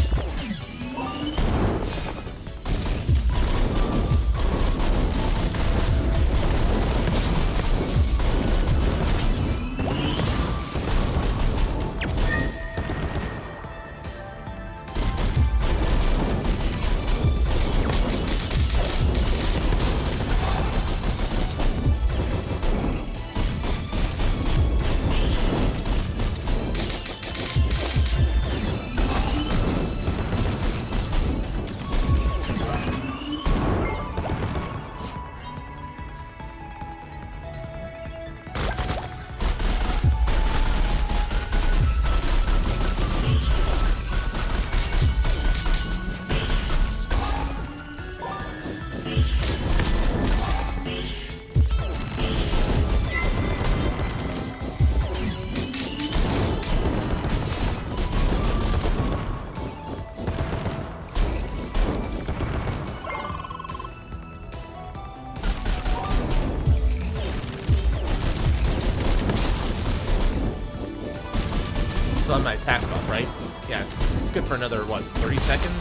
On my attack buff, right? Yeah, it's good for another, what, 30 seconds?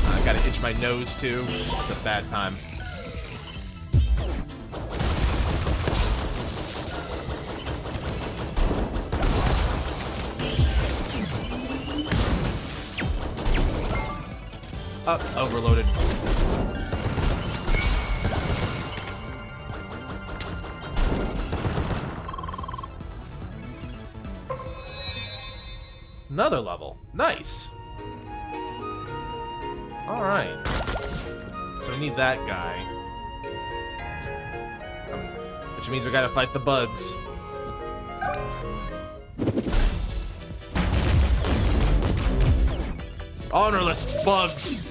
I gotta itch my nose, too. It's a bad time. Overloaded. Another level. Nice. Alright. So we need that guy. Which means we gotta fight the bugs. Honorless bugs!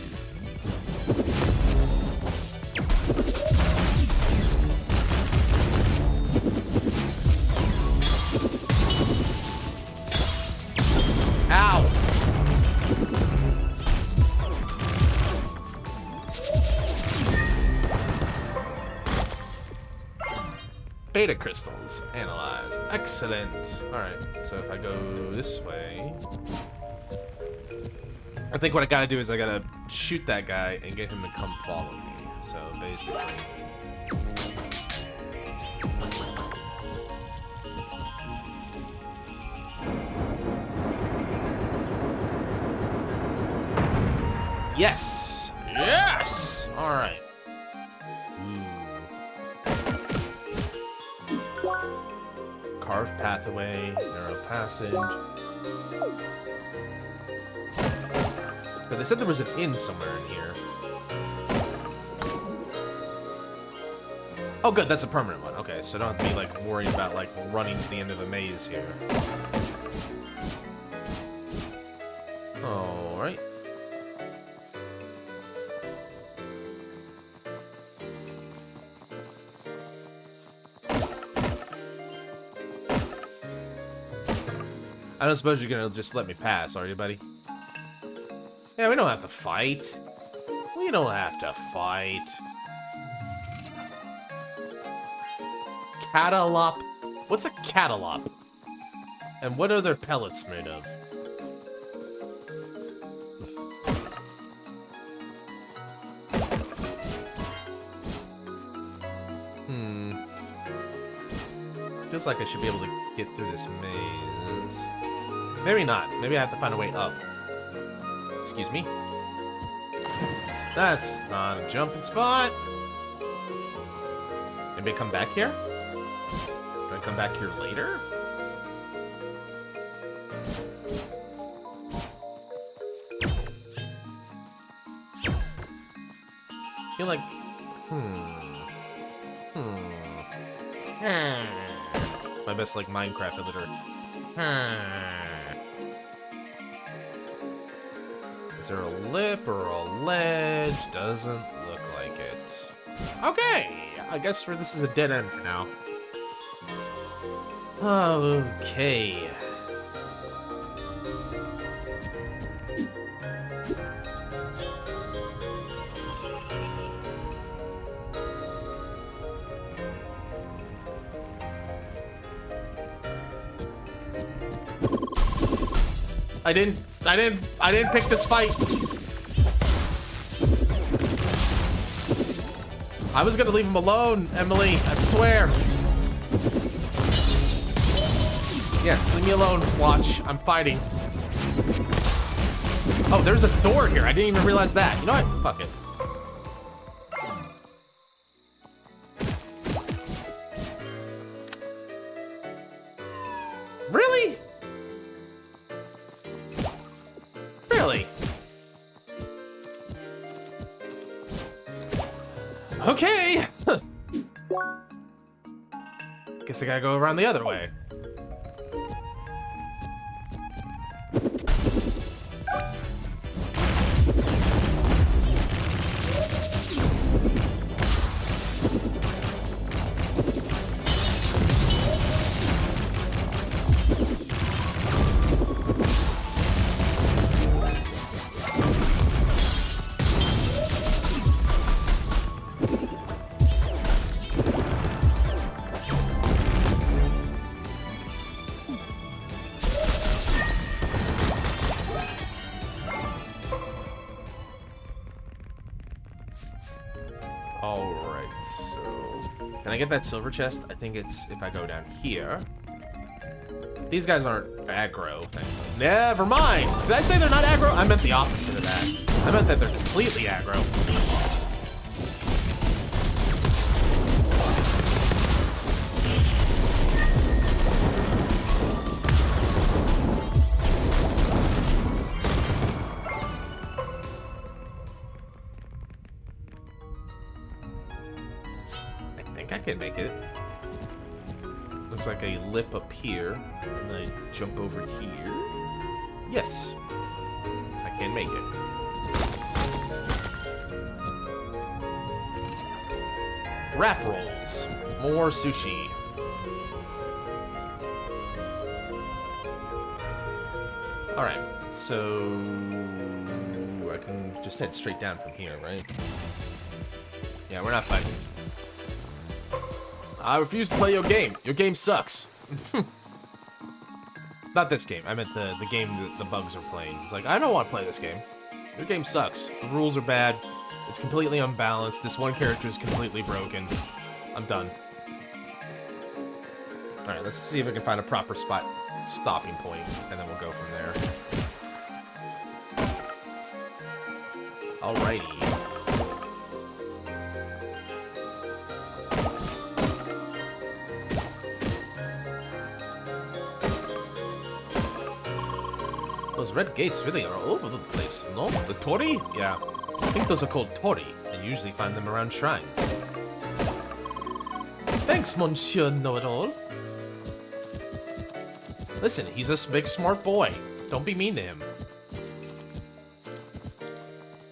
Ow! Beta crystals analyzed. Excellent. Alright, so if I go this way... I think what I gotta do is I gotta shoot that guy and get him to come follow me. So basically... Yes! Yes! Alright. Carved pathway, narrow passage. But they said there was an inn somewhere in here. Oh good, that's a permanent one. Okay, so I don't have to be like worried about like running to the end of the maze here. Alright. I don't suppose you're gonna just let me pass, are you, buddy? Yeah, we don't have to fight. We don't have to fight. Catalop? What's a catalop? And what are their pellets made of? Feels like I should be able to get through this maze. Maybe not. Maybe I have to find a way up. Excuse me. That's not a jumping spot. Maybe I come back here? Do I come back here later? I feel like... My best, like, Minecraft illiterate. Is there a lip or a ledge? Doesn't look like it. Okay! I guess this is a dead end for now. Okay. I didn't pick this fight. I was gonna leave him alone, Emily, I swear. Yes, leave me alone, Watch. I'm fighting. Oh, there's a door here. I didn't even realize that. You know what? Fuck it. Really? Really? Okay. Guess I gotta go around the other way. Alright, so... Can I get that silver chest? I think it's if I go down here. These guys aren't aggro. Never mind! Did I say they're not aggro? I meant the opposite of that. I meant that they're completely aggro. I can make it. Looks like a lip up here, and I jump over here. Yes, I can make it. Wrap rolls, more sushi. All right, so I can just head straight down from here, right? Yeah, we're not fighting. I refuse to play your game. Your game sucks. Not this game. I meant the game that the bugs are playing. It's like, I don't want to play this game. Your game sucks. The rules are bad. It's completely unbalanced. This one character is completely broken. I'm done. Alright, let's see if I can find a proper stopping point, and then we'll go from there. Alrighty. Those red gates really are all over the place, no? The Tori? Yeah. I think those are called Tori, and you usually find them around shrines. Thanks, Monsieur Know-It-All. Listen, he's a big smart boy. Don't be mean to him.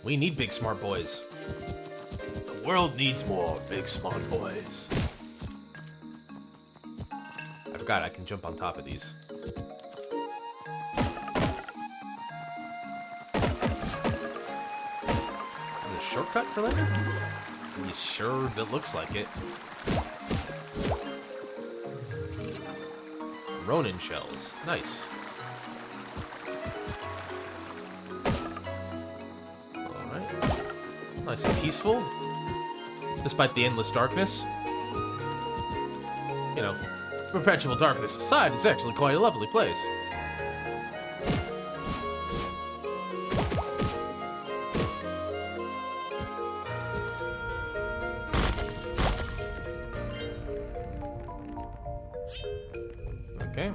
We need big smart boys. The world needs more big smart boys. I forgot I can jump on top of these. Shortcut for later? You sure that looks like it. Ronin shells. Nice. Alright. Nice and peaceful. Despite the endless darkness. You know, perpetual darkness aside, it's actually quite a lovely place. Okay.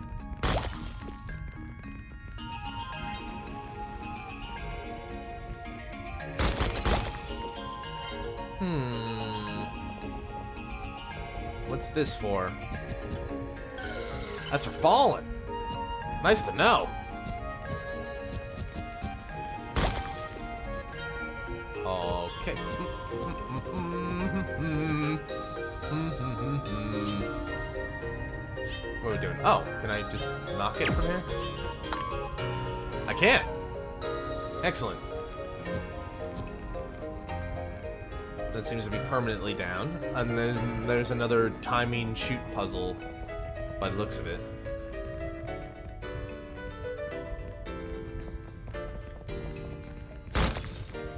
What's this for? That's for falling. Nice to know. Okay. What are we doing? Oh, can I just knock it from here? I can. Excellent. That seems to be permanently down. And then there's another timing shoot puzzle by the looks of it.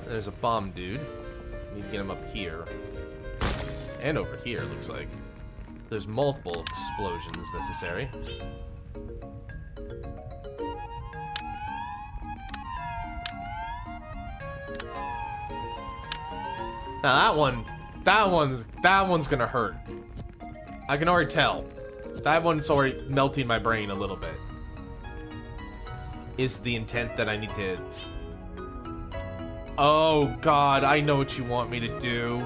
There's a bomb dude. Need to get him up here. And over here, it looks like. There's multiple explosions necessary. Now that one's gonna hurt. I can already tell. That one's already melting my brain a little bit. Is the intent that I need to... Oh God, I know what you want me to do.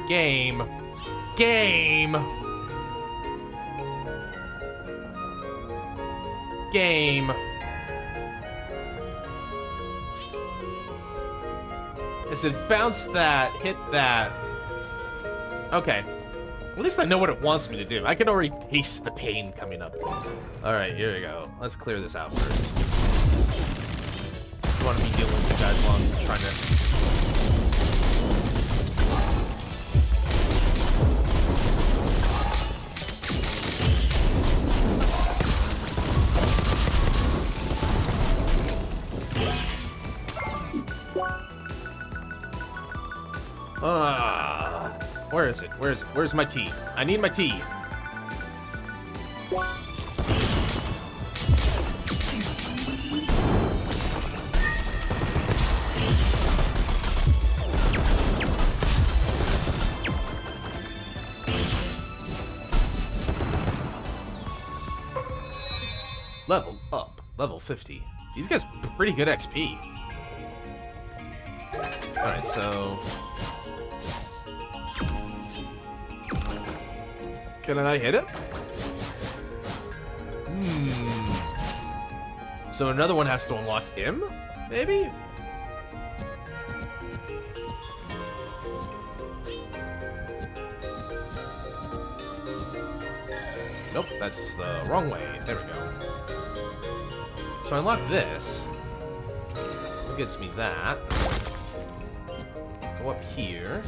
Game. Game. Game. I said bounce that, hit that. Okay. At least I know what it wants me to do. I can already taste the pain coming up. Alright, here we go. Let's clear this out first. I want to be dealing with you guys while I'm trying to... Where is it? Where is it? Where's my tea? I need my tea. Level up. Level 50. These guys pretty good XP. Alright, so... Can I hit him? So another one has to unlock him? Maybe? Nope, that's the wrong way. There we go. So I unlock this. What gets me that? Go up here.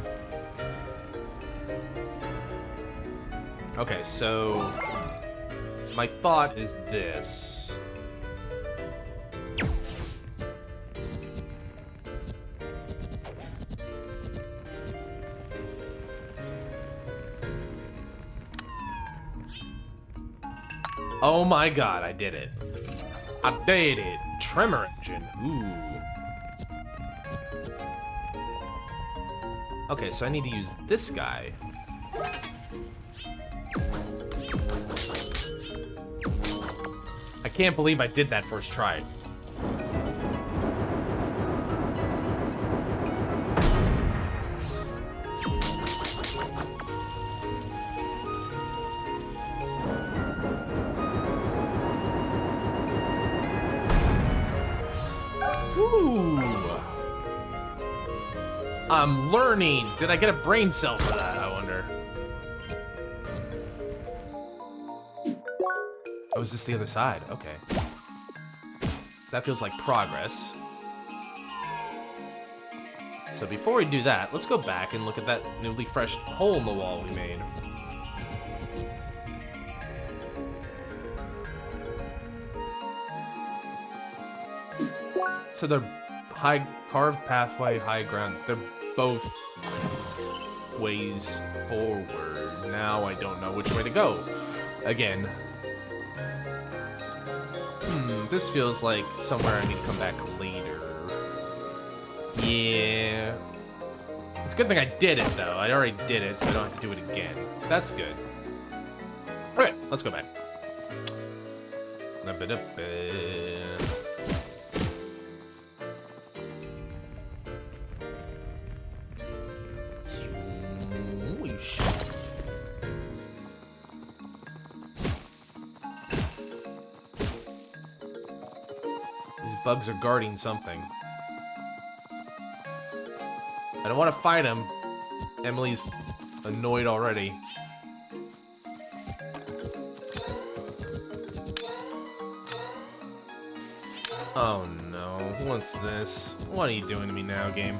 Okay, so my thought is this. Oh my God, I did it. I did it. Tremor engine. Ooh. Okay, so I need to use this guy. I can't believe I did that first try. Ooh. I'm learning. Did I get a brain cell for that, I wonder? Oh, is this the other side? Okay. That feels like progress. So before we do that, let's go back and look at that newly fresh hole in the wall we made. So they're high carved pathway, high ground. They're both ways forward. Now I don't know which way to go. Again. This feels like somewhere I need to come back later. Yeah. It's a good thing I did it, though. I already did it, so I don't have to do it again. That's good. Alright. Let's go back. These bugs are guarding something. I don't want to fight him. Emily's annoyed already. Oh no, what's this? What are you doing to me now, game?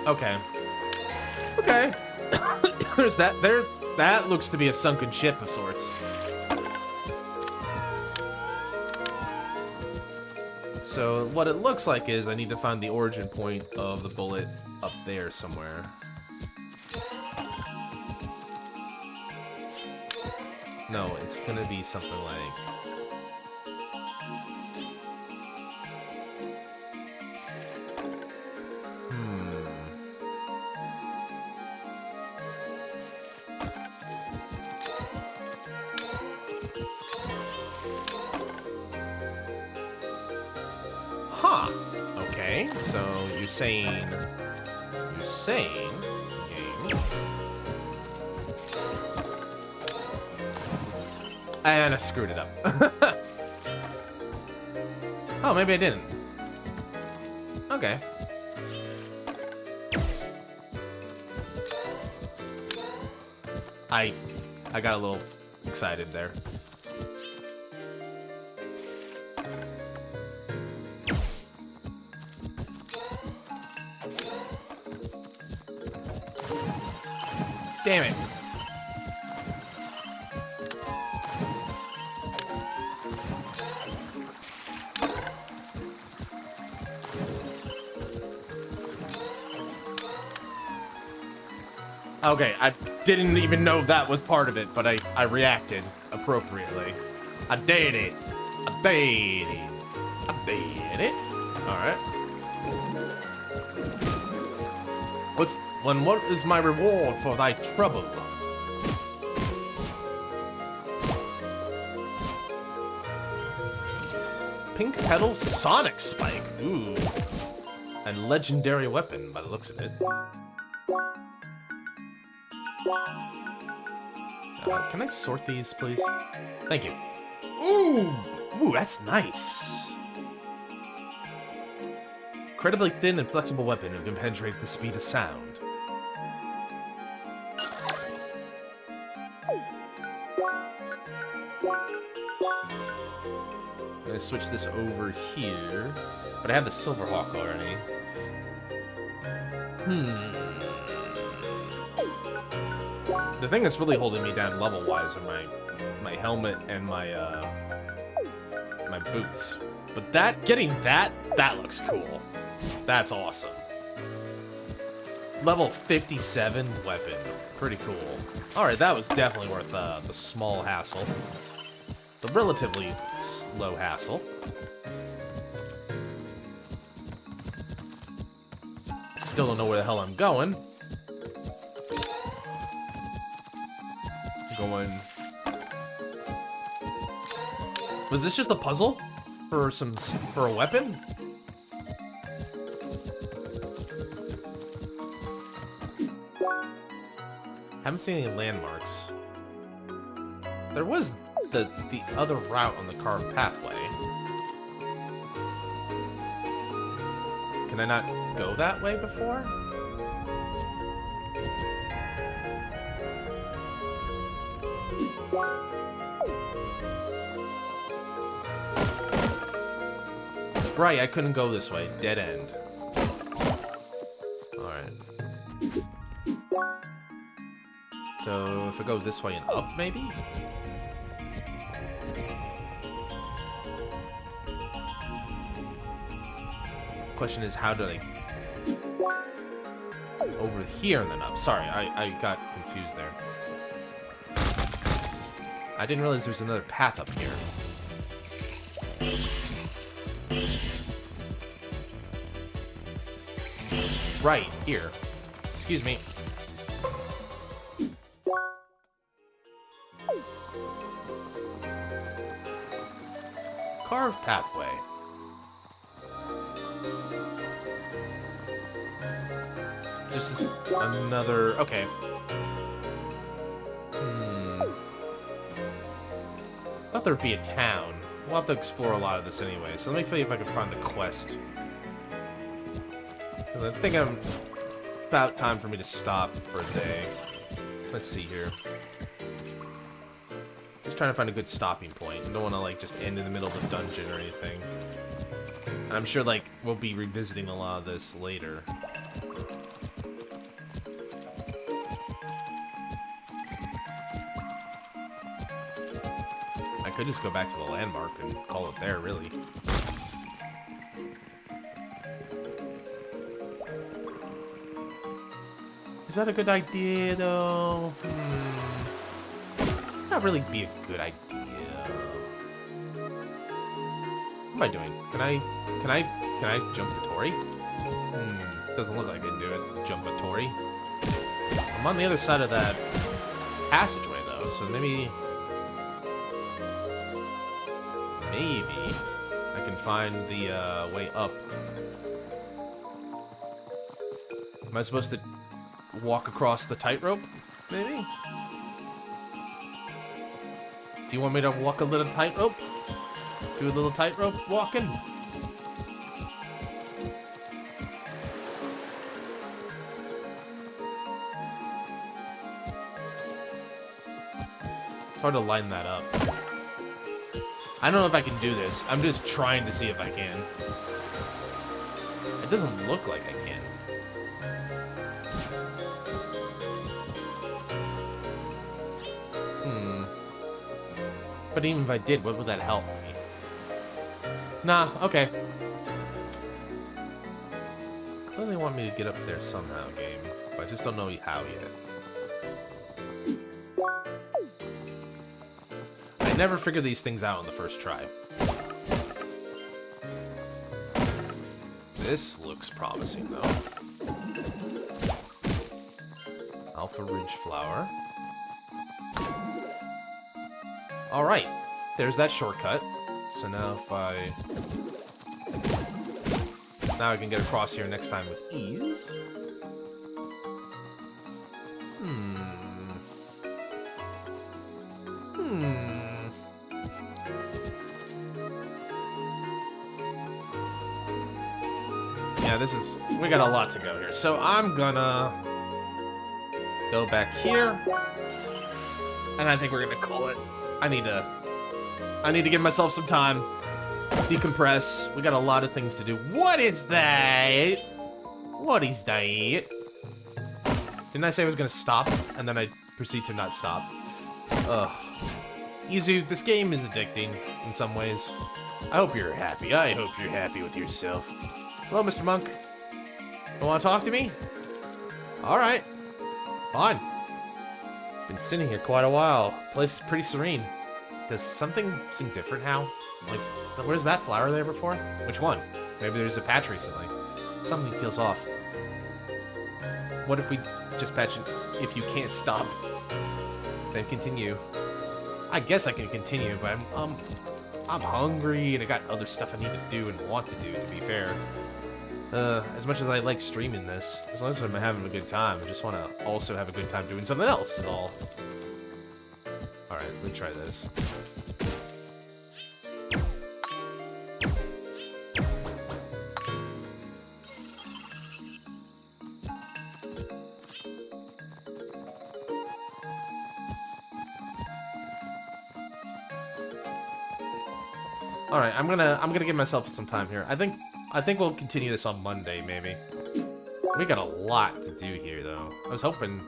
Okay. Okay. There's that. That looks to be a sunken ship of sorts. So what it looks like is I need to find the origin point of the bullet up there somewhere. No, it's gonna be something like... Huh. Okay, so you're saying... game... And I screwed it up. Oh, maybe I didn't. Okay. I got a little excited there. Damn it. Okay, I didn't even know that was part of it, but I reacted appropriately. I did it. I did it. I did it. Alright. What is my reward for thy trouble? Pink Petal Sonic Spike. Ooh. And legendary weapon by the looks of it. Can I sort these, please? Thank you. Ooh! Ooh, that's nice. Incredibly thin and flexible weapon who can penetrate the speed of sound. I'm gonna switch this over here. But I have the Silverhawk already. The thing that's really holding me down level-wise are my helmet and my boots. But getting that looks cool. That's awesome. Level 57 weapon. Pretty cool. Alright, that was definitely worth the small hassle. The relatively low hassle. Still don't know where the hell I'm going. Was this just a puzzle for a weapon? Haven't seen any landmarks. There was the other route on the carved pathway. Can I not go that way before? Right, I couldn't go this way. Dead end. Alright. So, if I go this way and up, maybe? Question is, how do I... Over here and then up. Sorry, I got confused there. I didn't realize there was another path up here. right here. Excuse me. Carved pathway. It's just another... Okay. I thought there'd be a town. We'll have to explore a lot of this anyway, so let me see if I can find the quest. Because I think I'm about time for me to stop for a day. Let's see here. Just trying to find a good stopping point. I don't want to, like, just end in the middle of the dungeon or anything. And I'm sure, like, we'll be revisiting a lot of this later. I could just go back to the landmark and call it there, really. Is that a good idea, though? Not really be a good idea. What am I doing? Can I jump the Tori? Doesn't look like I can do it. Jump a Tori. I'm on the other side of that passageway, though, so maybe I can find the way up. Am I supposed to walk across the tightrope? Maybe? Do you want me to walk a little tightrope? Do a little tightrope walking? It's hard to line that up. I don't know if I can do this. I'm just trying to see if I can. It doesn't look like I can. But even if I did, what would that help me? Nah, okay. Clearly want me to get up there somehow, game. But I just don't know how yet. I never figure these things out on the first try. This looks promising, though. Alpha Ridge Flower. Alright, there's that shortcut. So now if now I can get across here next time with ease. Yeah, we got a lot to go here. So I'm gonna go back here. And I think we're gonna call it. I need to give myself some time. Decompress. We got a lot of things to do. What is that? What is that? Didn't I say I was gonna stop? And then I proceed to not stop. Ugh. Izu, this game is addicting in some ways. I hope you're happy. I hope you're happy with yourself. Hello, Mr. Monk. You wanna talk to me? Alright. Fine. Been sitting here quite a while. Place is pretty serene. Does something seem different now? Like, where's that flower there before? Which one? Maybe there's a patch recently. Something feels off. What if we just patch it? If you can't stop, then continue. I guess I can continue, but I'm hungry and I got other stuff I need to do and want to do, to be fair. As much as I like streaming this, as long as I'm having a good time, I just want to also have a good time doing something else and all. Alright, let me try this. Alright, I'm gonna give myself some time here. I think we'll continue this on Monday, maybe. We got a lot to do here, though. I was hoping...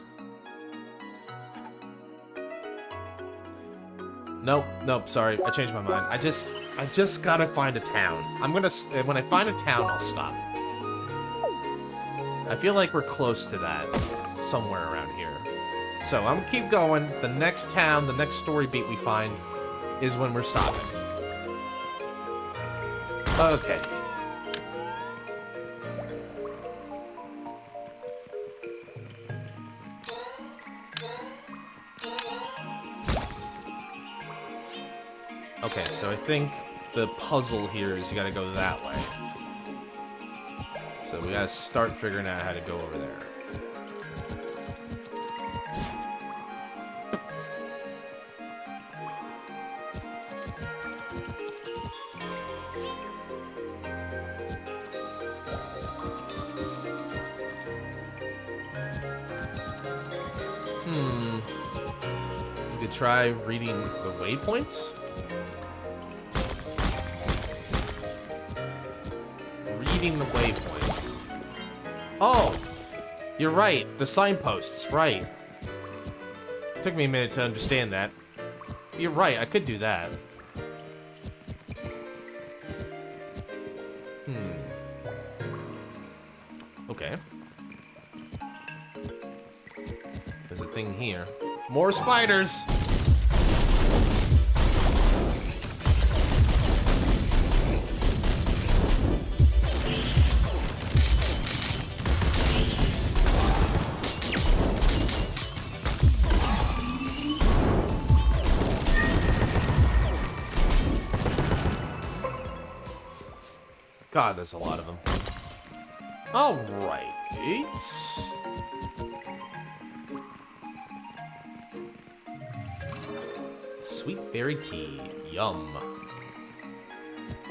Nope, sorry. I changed my mind. I just gotta find a town. When I find a town, I'll stop. I feel like we're close to that. Somewhere around here. So, I'm gonna keep going. The next town, the next story beat we find is when we're stopping. Okay. Okay, so I think the puzzle here is you gotta go that way. So we gotta start figuring out how to go over there. We could try reading the waypoints. Reading the waypoints. Oh! You're right. The signposts. Right. Took me a minute to understand that. You're right. I could do that. Okay. There's a thing here. More spiders! God, there's a lot of them. Alright. Sweet berry tea. Yum.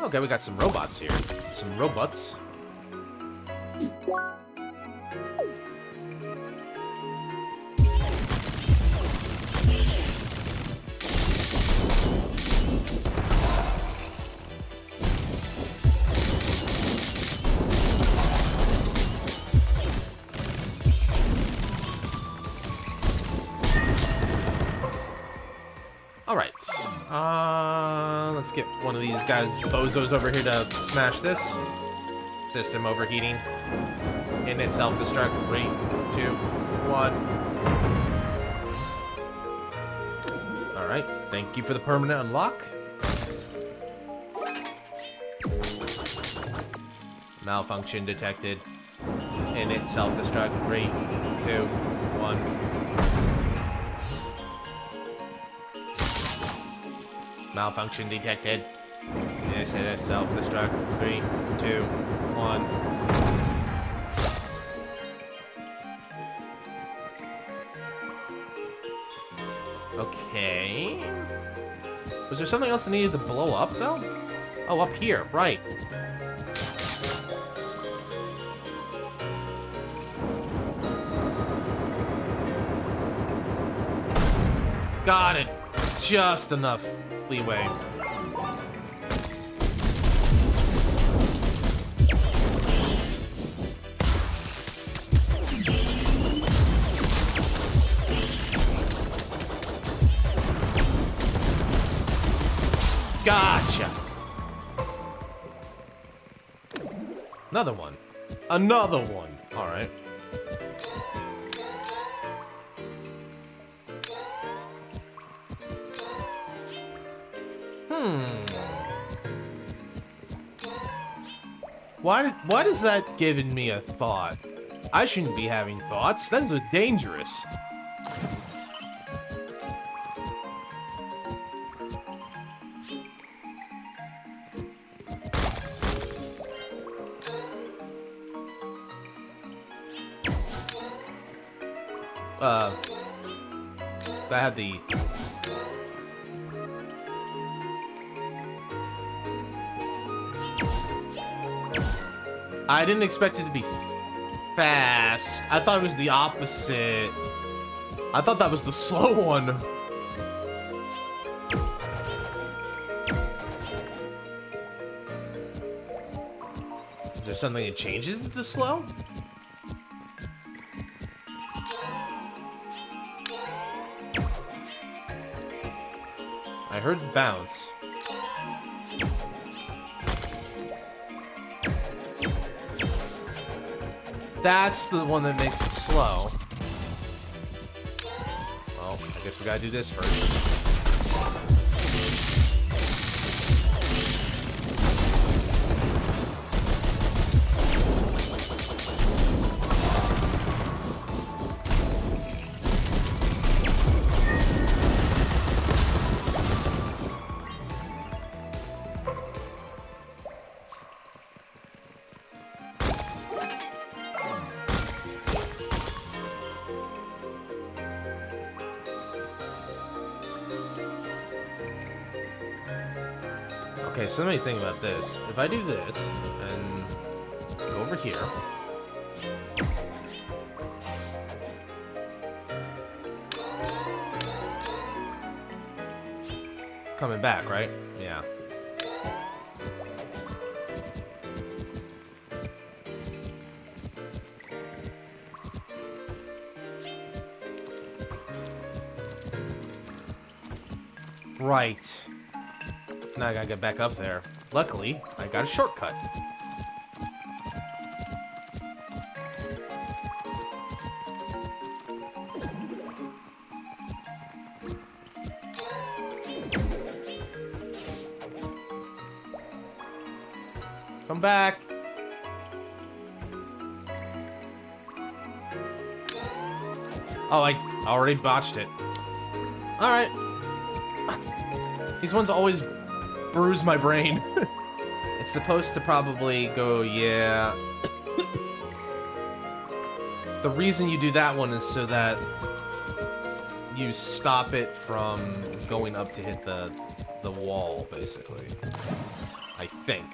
Okay, we got some robots here. Some robots. Alright. Let's get one of these guys, bozos, over here to smash this. System overheating. And then self-destruct. 3, 2, 1. Alright. Thank you for the permanent unlock. Malfunction detected. And it's self-destruct. 3, 2, 1. Malfunction detected. This is self-destruct. 3, 2, 1. Okay. Was there something else that needed to blow up, though? Oh, up here. Right. Got it. Just enough leeway. Gotcha. Another one. Another one. All right. Why is that giving me a thought? I shouldn't be having thoughts. Those are dangerous. I had the... I didn't expect it to be fast. I thought it was the opposite. I thought that was the slow one. Is there something that changes it to slow? I heard bounce. That's the one that makes it slow. Well, I guess we gotta do this first. Okay, so let me think about this. If I do this, and go over here... Coming back, right? Yeah. Right. Now I gotta get back up there. Luckily, I got a shortcut. Come back. Oh, I already botched it. Alright. These ones always bruise my brain. It's supposed to probably go, yeah. The reason you do that one is so that you stop it from going up to hit the wall, basically. I think.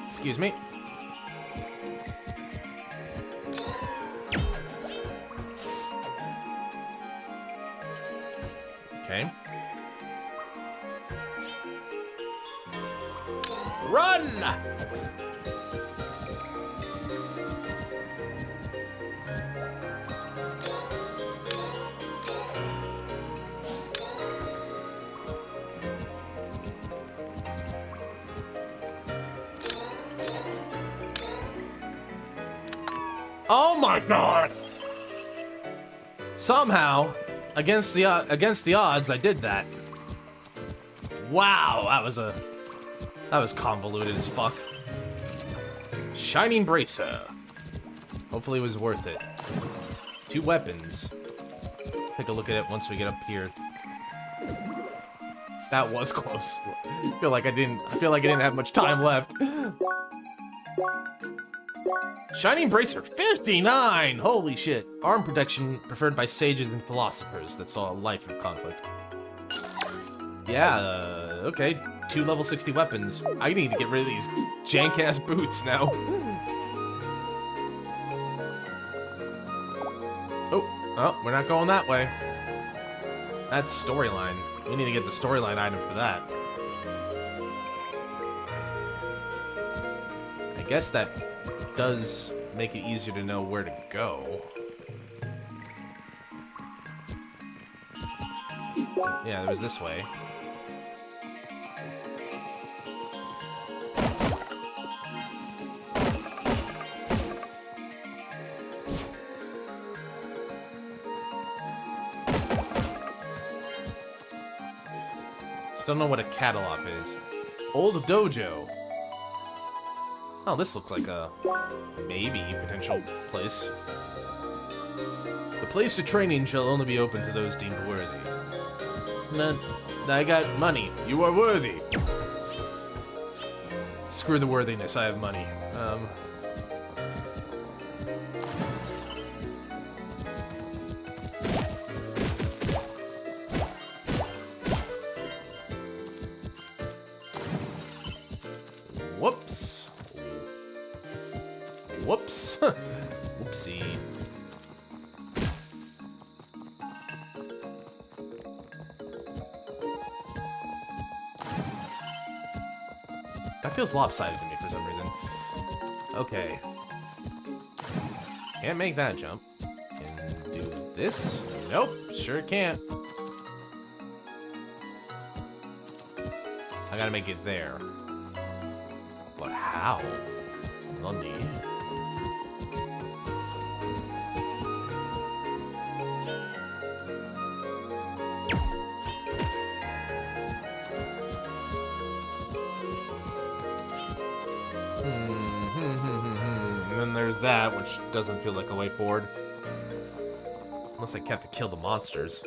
Excuse me. Okay. Run! Oh my god! Somehow, against the odds, I did that. Wow, that was convoluted as fuck. Shining Bracer. Hopefully it was worth it. 2 weapons. Take a look at it once we get up here. That was close. I feel like I didn't have much time left. Shining Bracer, 59! Holy shit. Arm protection preferred by sages and philosophers that saw a life of conflict. Yeah, okay. 2 level 60 weapons. I need to get rid of these jank-ass boots now. Oh, we're not going that way. That's storyline. We need to get the storyline item for that. I guess that does make it easier to know where to go. Yeah, there was this way. Still don't know what a catalog is. Old dojo. Oh, this looks like a maybe potential place. The place of training shall only be open to those deemed worthy. No, I got money. You are worthy. Screw the worthiness. I have money. Whoops. Whoops. Whoopsie. That feels lopsided to me for some reason. Okay. Can't make that jump. Can do this? Nope, sure can't. I gotta make it there. But how? Lundy. And then there's that, which doesn't feel like a way forward. Unless I kept to kill the monsters.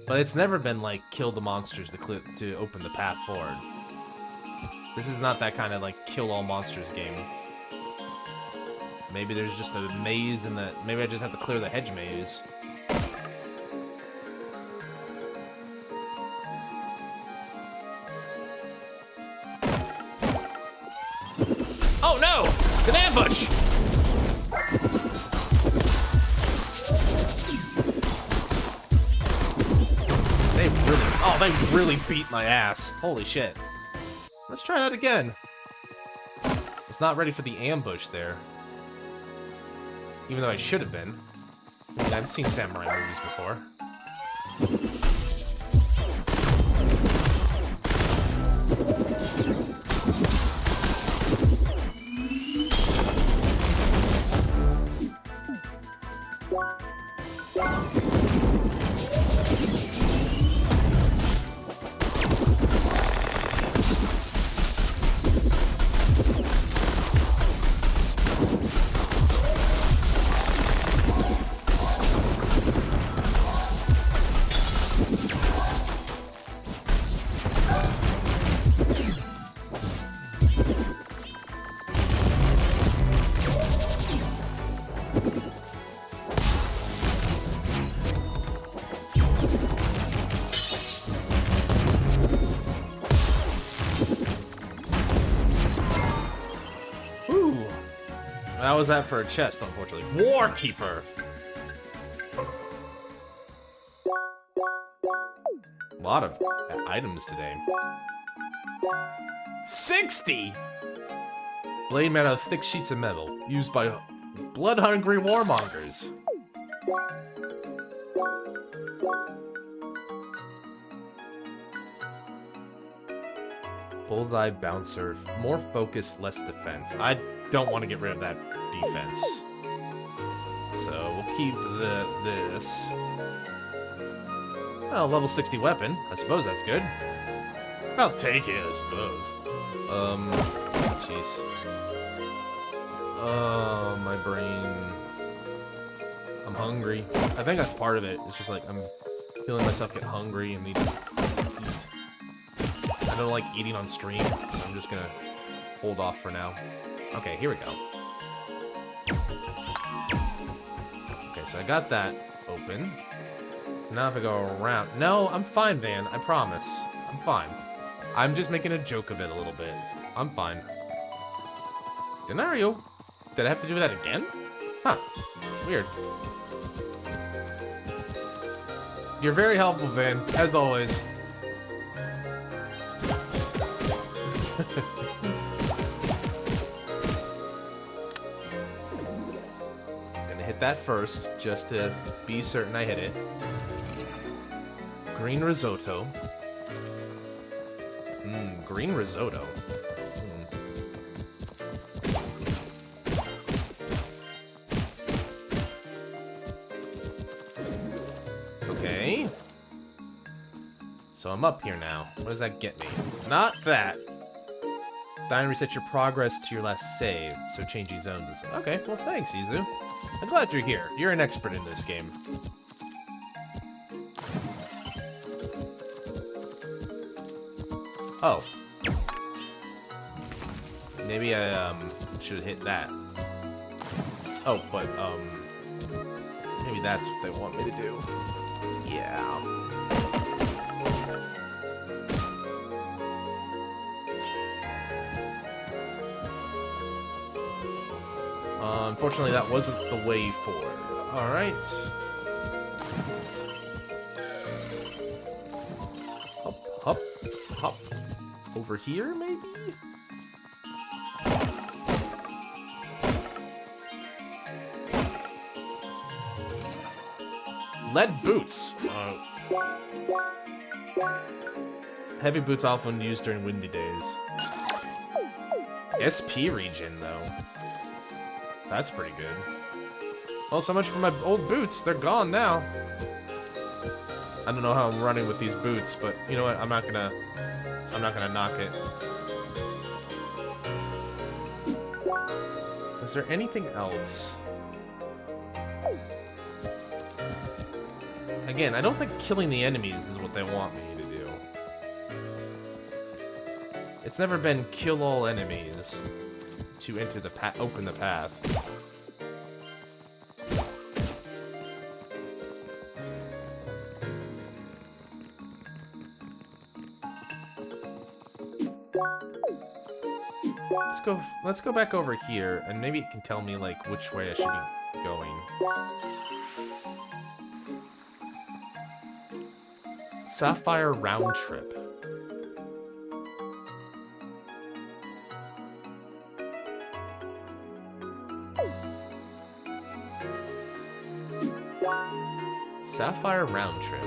But it's never been like kill the monsters to open the path forward. This is not that kind of like kill all monsters game. Maybe there's just a maze in that. Maybe I just have to clear the hedge maze. Oh no! It's an ambush! They really beat my ass. Holy shit. Let's try that again. It's not ready for the ambush there. Even though I should have been. I mean, I've seen samurai movies before. How was that for a chest, unfortunately? Warkeeper! A lot of items today. 60! Blade made out of thick sheets of metal, used by blood-hungry warmongers. Bullseye bouncer, more focus, less defense. I don't want to get rid of that defense. So we'll keep this. Well, level 60 weapon. I suppose that's good. I'll take it, I suppose. Jeez. Oh, my brain. I'm hungry. I think that's part of it. It's just like I'm feeling myself get hungry and need to eat. I don't like eating on stream, so I'm just gonna hold off for now. Okay, here we go. Okay, so I got that open. Now if I go around... No, I'm fine, Van. I promise. I'm fine. I'm just making a joke of it a little bit. I'm fine. Denario? Did I have to do that again? Huh. Weird. You're very helpful, Van, as always. Gonna hit that first, just to be certain I hit it. Green risotto. Green risotto. Okay. So I'm up here now. What does that get me? Not that. Dying resets your progress to your last save, so changing zones is... Okay, well thanks, Izu. I'm glad you're here. You're an expert in this game. Oh. Maybe I, should have hit that. Oh, but, maybe that's what they want me to do. Yeah. Unfortunately, that wasn't the way forward. Alright. Hop, hop, hop. Over here, maybe? Lead boots. Heavy boots often used during windy days. SP region, though. That's pretty good. Well, so much for my old boots. They're gone now. I don't know how I'm running with these boots, but you know what? I'm not gonna knock it. Is there anything else? Again, I don't think killing the enemies is what they want me to do. It's never been kill all enemies to enter the path, open the path. Let's go back over here, and maybe it can tell me, like, which way I should be going. Sapphire round trip. Sapphire round trip.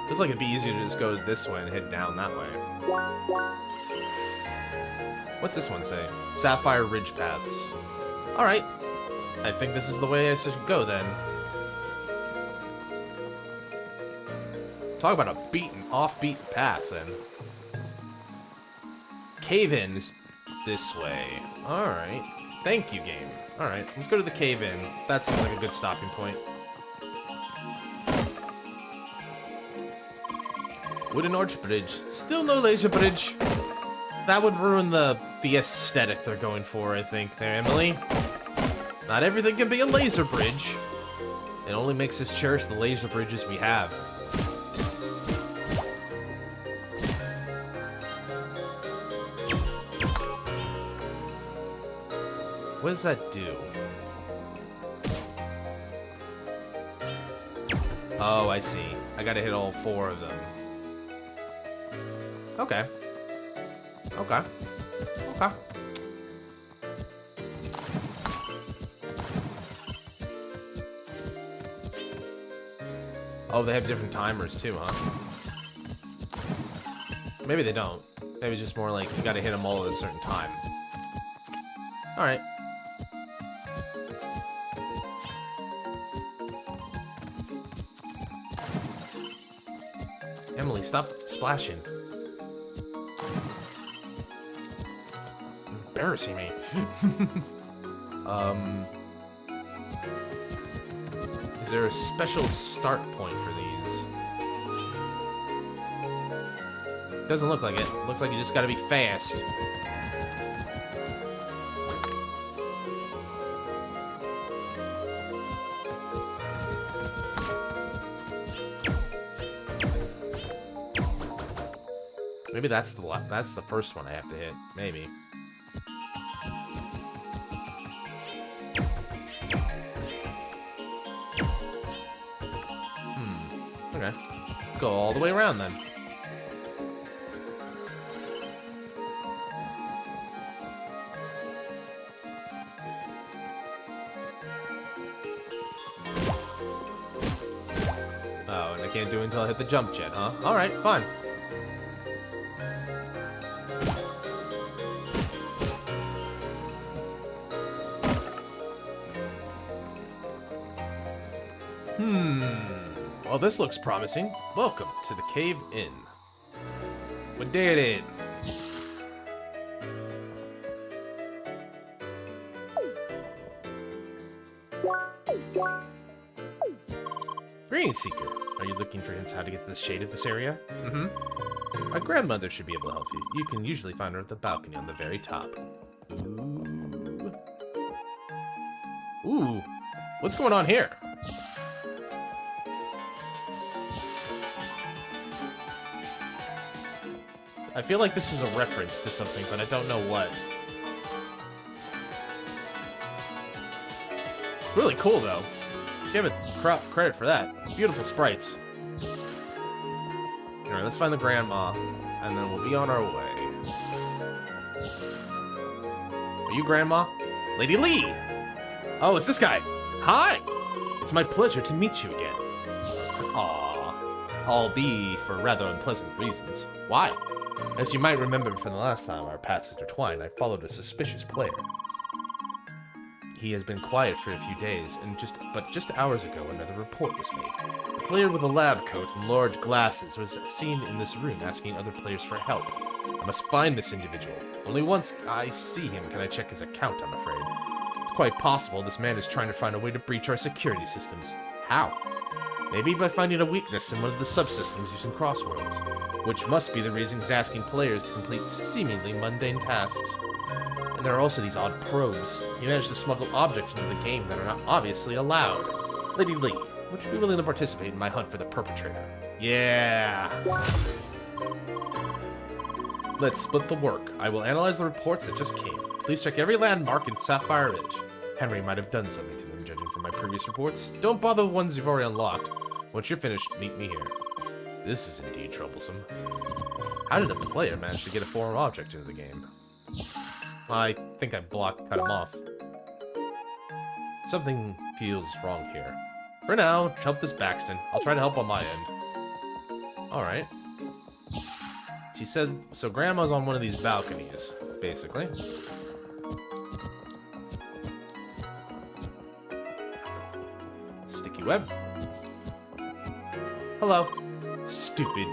Feels like it'd be easier to just go this way and head down that way. What's this one say? Sapphire ridge paths. Alright. I think this is the way I should go then. Talk about a offbeat path then. Cave-in is this way. Alright. Thank you, game. Alright, let's go to the cave-in. That seems like a good stopping point. Wooden arch bridge. Still no laser bridge. That would ruin the aesthetic they're going for, I think, there, Emily. Not everything can be a laser bridge. It only makes us cherish the laser bridges we have. What does that do? Oh, I see. I gotta hit all 4 of them. Okay. Okay. Okay. Oh, they have different timers too, huh? Maybe they don't. Maybe it's just more like you gotta hit them all at a certain time. Alright. Emily, stop splashing. Embarrassing me. Is there a special start point for these? Doesn't look like it. Looks like you just gotta be fast. Maybe that's the first one I have to hit. Maybe. Okay. Go all the way around then. Oh, and I can't do it until I hit the jump jet, huh? Alright, fine. Well, this looks promising. Welcome to the Cave Inn. We did it! Greetings, Seeker. Are you looking for hints how to get to the shade of this area? Mm-hmm. My grandmother should be able to help you. You can usually find her at the balcony on the very top. Ooh. Ooh. What's going on here? I feel like this is a reference to something, but I don't know what. Really cool, though. Give it credit for that. Beautiful sprites. Alright, let's find the grandma, and then we'll be on our way. Are you Grandma? Lady Lee! Oh, it's this guy! Hi! It's my pleasure to meet you again. Aww. Albeit for rather unpleasant reasons. Why? As you might remember from the last time our paths intertwined, I followed a suspicious player. He has been quiet for a few days, and just hours ago another report was made. A player with a lab coat and large glasses was seen in this room asking other players for help. I must find this individual. Only once I see him can I check his account, I'm afraid. It's quite possible this man is trying to find a way to breach our security systems. How? Maybe by finding a weakness in one of the subsystems using crosswords, which must be the reason he's asking players to complete seemingly mundane tasks. And there are also these odd probes. He managed to smuggle objects into the game that are not obviously allowed. Lady Lee, would you be willing to participate in my hunt for the perpetrator? Yeah! Let's split the work. I will analyze the reports that just came. Please check every landmark in Sapphire Ridge. Henry might have done something to them, judging from my previous reports. Don't bother the ones you've already unlocked. Once you're finished, meet me here. This is indeed troublesome. How did a player manage to get a foreign object into the game? I think I cut him off. Something feels wrong here. For now, help this Baxton. I'll try to help on my end. Alright. She said, so Grandma's on one of these balconies, basically. Sticky web. Hello. Stupid.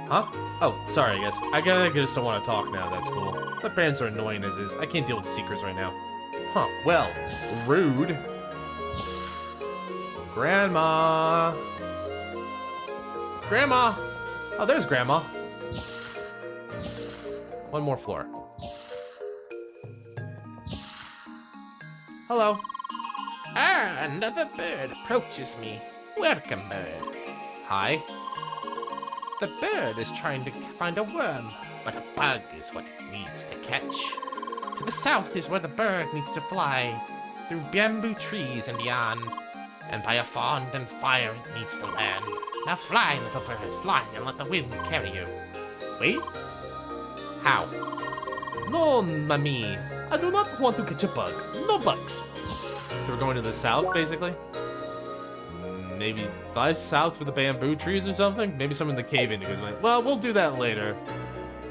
Huh? Oh, sorry, I guess. I just don't want to talk now, that's cool. My parents are annoying as is. I can't deal with secrets right now. Huh, well, rude. Grandma! Grandma! Oh, there's Grandma. One more floor. Hello. Ah, another bird approaches me. Welcome, bird. Hi. The bird is trying to find a worm, but a bug is what it needs to catch. To the south is where the bird needs to fly, through bamboo trees and beyond, and by a pond and fire it needs to land. Now fly, little bird, fly, and let the wind carry you. Wait? How? No, Mami. I do not want to catch a bug. No bugs. We're going to the south, basically? Maybe fly south for the bamboo trees or something? Maybe some in the cave in. Well, we'll do that later.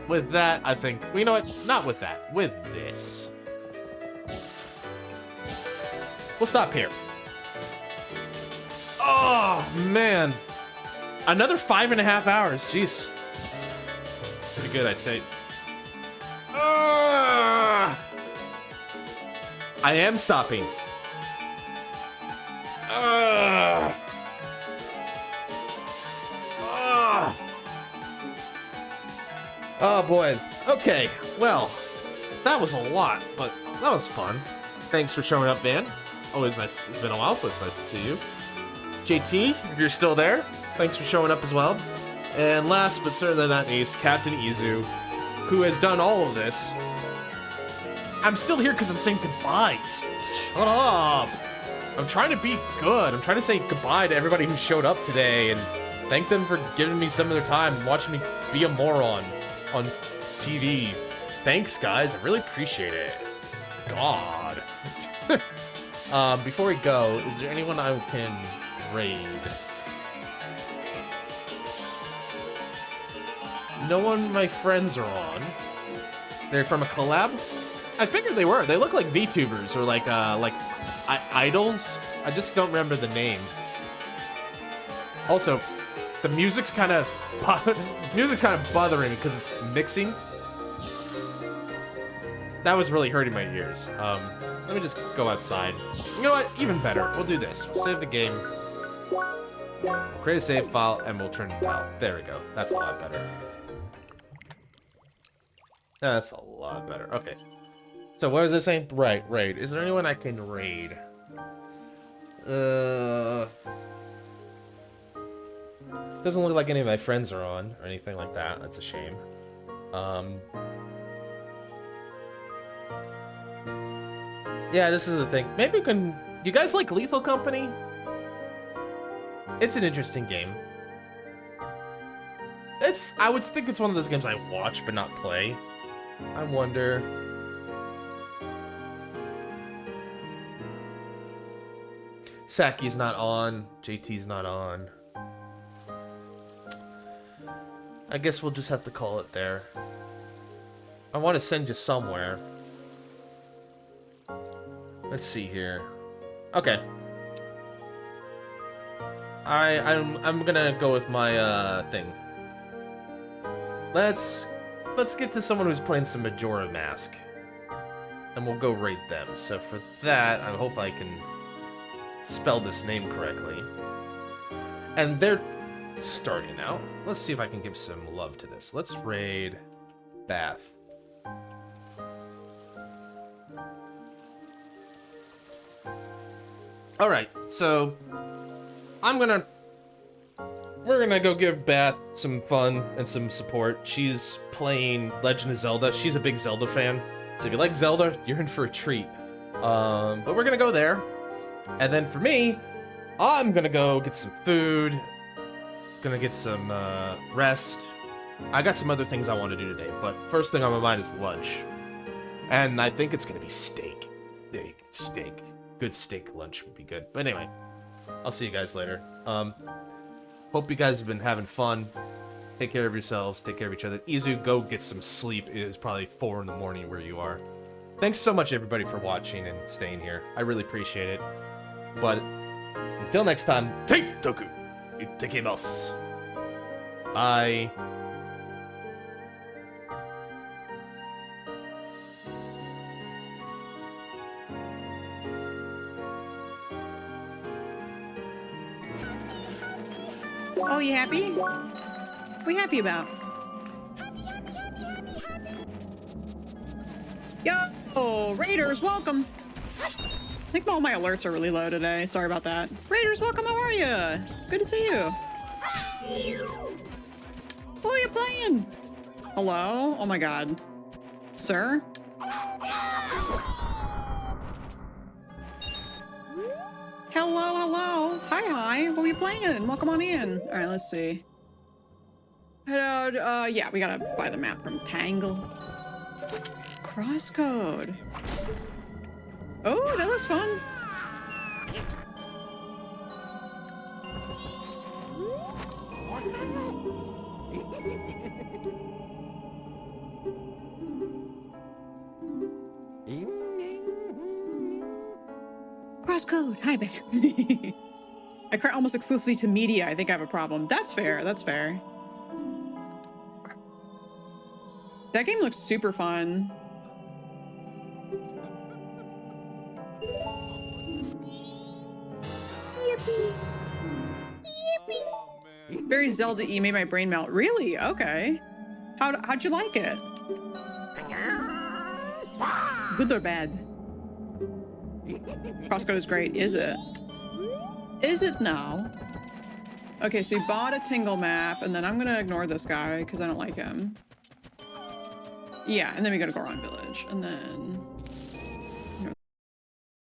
With that, I think... Well, you know what? Not with that. With this. We'll stop here. Oh, man. Another 5.5 hours. Jeez. Pretty good, I'd say. I am stopping. Oh boy. Okay. Well, that was a lot, but that was fun. Thanks for showing up, Van. Always nice. It's been a while, but it's nice to see you. JT, if you're still there, thanks for showing up as well. And last but certainly not least, Captain Izu, who has done all of this. I'm still here because I'm saying goodbye. Shut up. I'm trying to be good. I'm trying to say goodbye to everybody who showed up today and thank them for giving me some of their time and watching me be a moron on TV. Thanks, guys. I really appreciate it. God. Before we go, is there anyone I can raid? No one my friends are on. They're from a collab? I figured they were. They look like VTubers or like idols. I just don't remember the name. Also, the music's kind of bothering me because it's mixing. That was really hurting my ears. Let me just go outside. You know what? Even better. We'll do this. We'll save the game. We'll create a save file and we'll turn it out. There we go. That's a lot better. That's a lot better. Okay. So what was I saying? Right, raid. Is there anyone I can raid? Doesn't look like any of my friends are on or anything like that. That's a shame. Yeah, this is the thing. Maybe we can... You guys like Lethal Company? It's an interesting game. I would think it's one of those games I watch but not play. I wonder... Saki's not on. JT's not on. I guess we'll just have to call it there. I want to send you somewhere. Let's see here. Okay. I'm gonna go with my thing. Let's get to someone who's playing some Majora Mask. And we'll go rate them. So for that, I hope I can spell this name correctly. And they're starting out. Let's see if I can give some love to this. Let's raid Bath. Alright, so I'm gonna we're gonna go give Bath some fun and some support. She's playing Legend of Zelda. She's a big Zelda fan. So if you like Zelda, you're in for a treat. But we're gonna go there. And then for me, I'm gonna go get some food. Gonna get some rest. I got some other things I want to do today, but first thing on my mind is lunch. And I think it's gonna be steak. Steak. Good steak lunch would be good. But anyway, I'll see you guys later. Hope you guys have been having fun. Take care of yourselves. Take care of each other. Izu, go get some sleep. It is probably 4 in the morning where you are. Thanks so much, everybody, for watching and staying here. I really appreciate it. But until next time, take Deku. Itekimasu. Bye. Oh, you happy? What are you happy about? Yo, Raiders, welcome. I think all my alerts are really low today. Sorry about that. Raiders, welcome. How are you? Good to see you. Who are you playing? Hello? Oh my god. Sir? Hello. Hi. What are you playing? Welcome on in. All right, let's see. Yeah, we gotta buy the map from Tangle. Crosscode. Oh, that looks fun. Crosscode. Hi, babe. I cry almost exclusively to media. I think I have a problem. That's fair. That game looks super fun. Yippee. Very Zelda-y, made my brain melt. Really? Okay. How'd you like it? Good or bad? Crosscode is great. Is it? Is it now? Okay, so you bought a Tingle map, and then I'm gonna ignore this guy because I don't like him. Yeah, and then we go to Goron Village, and then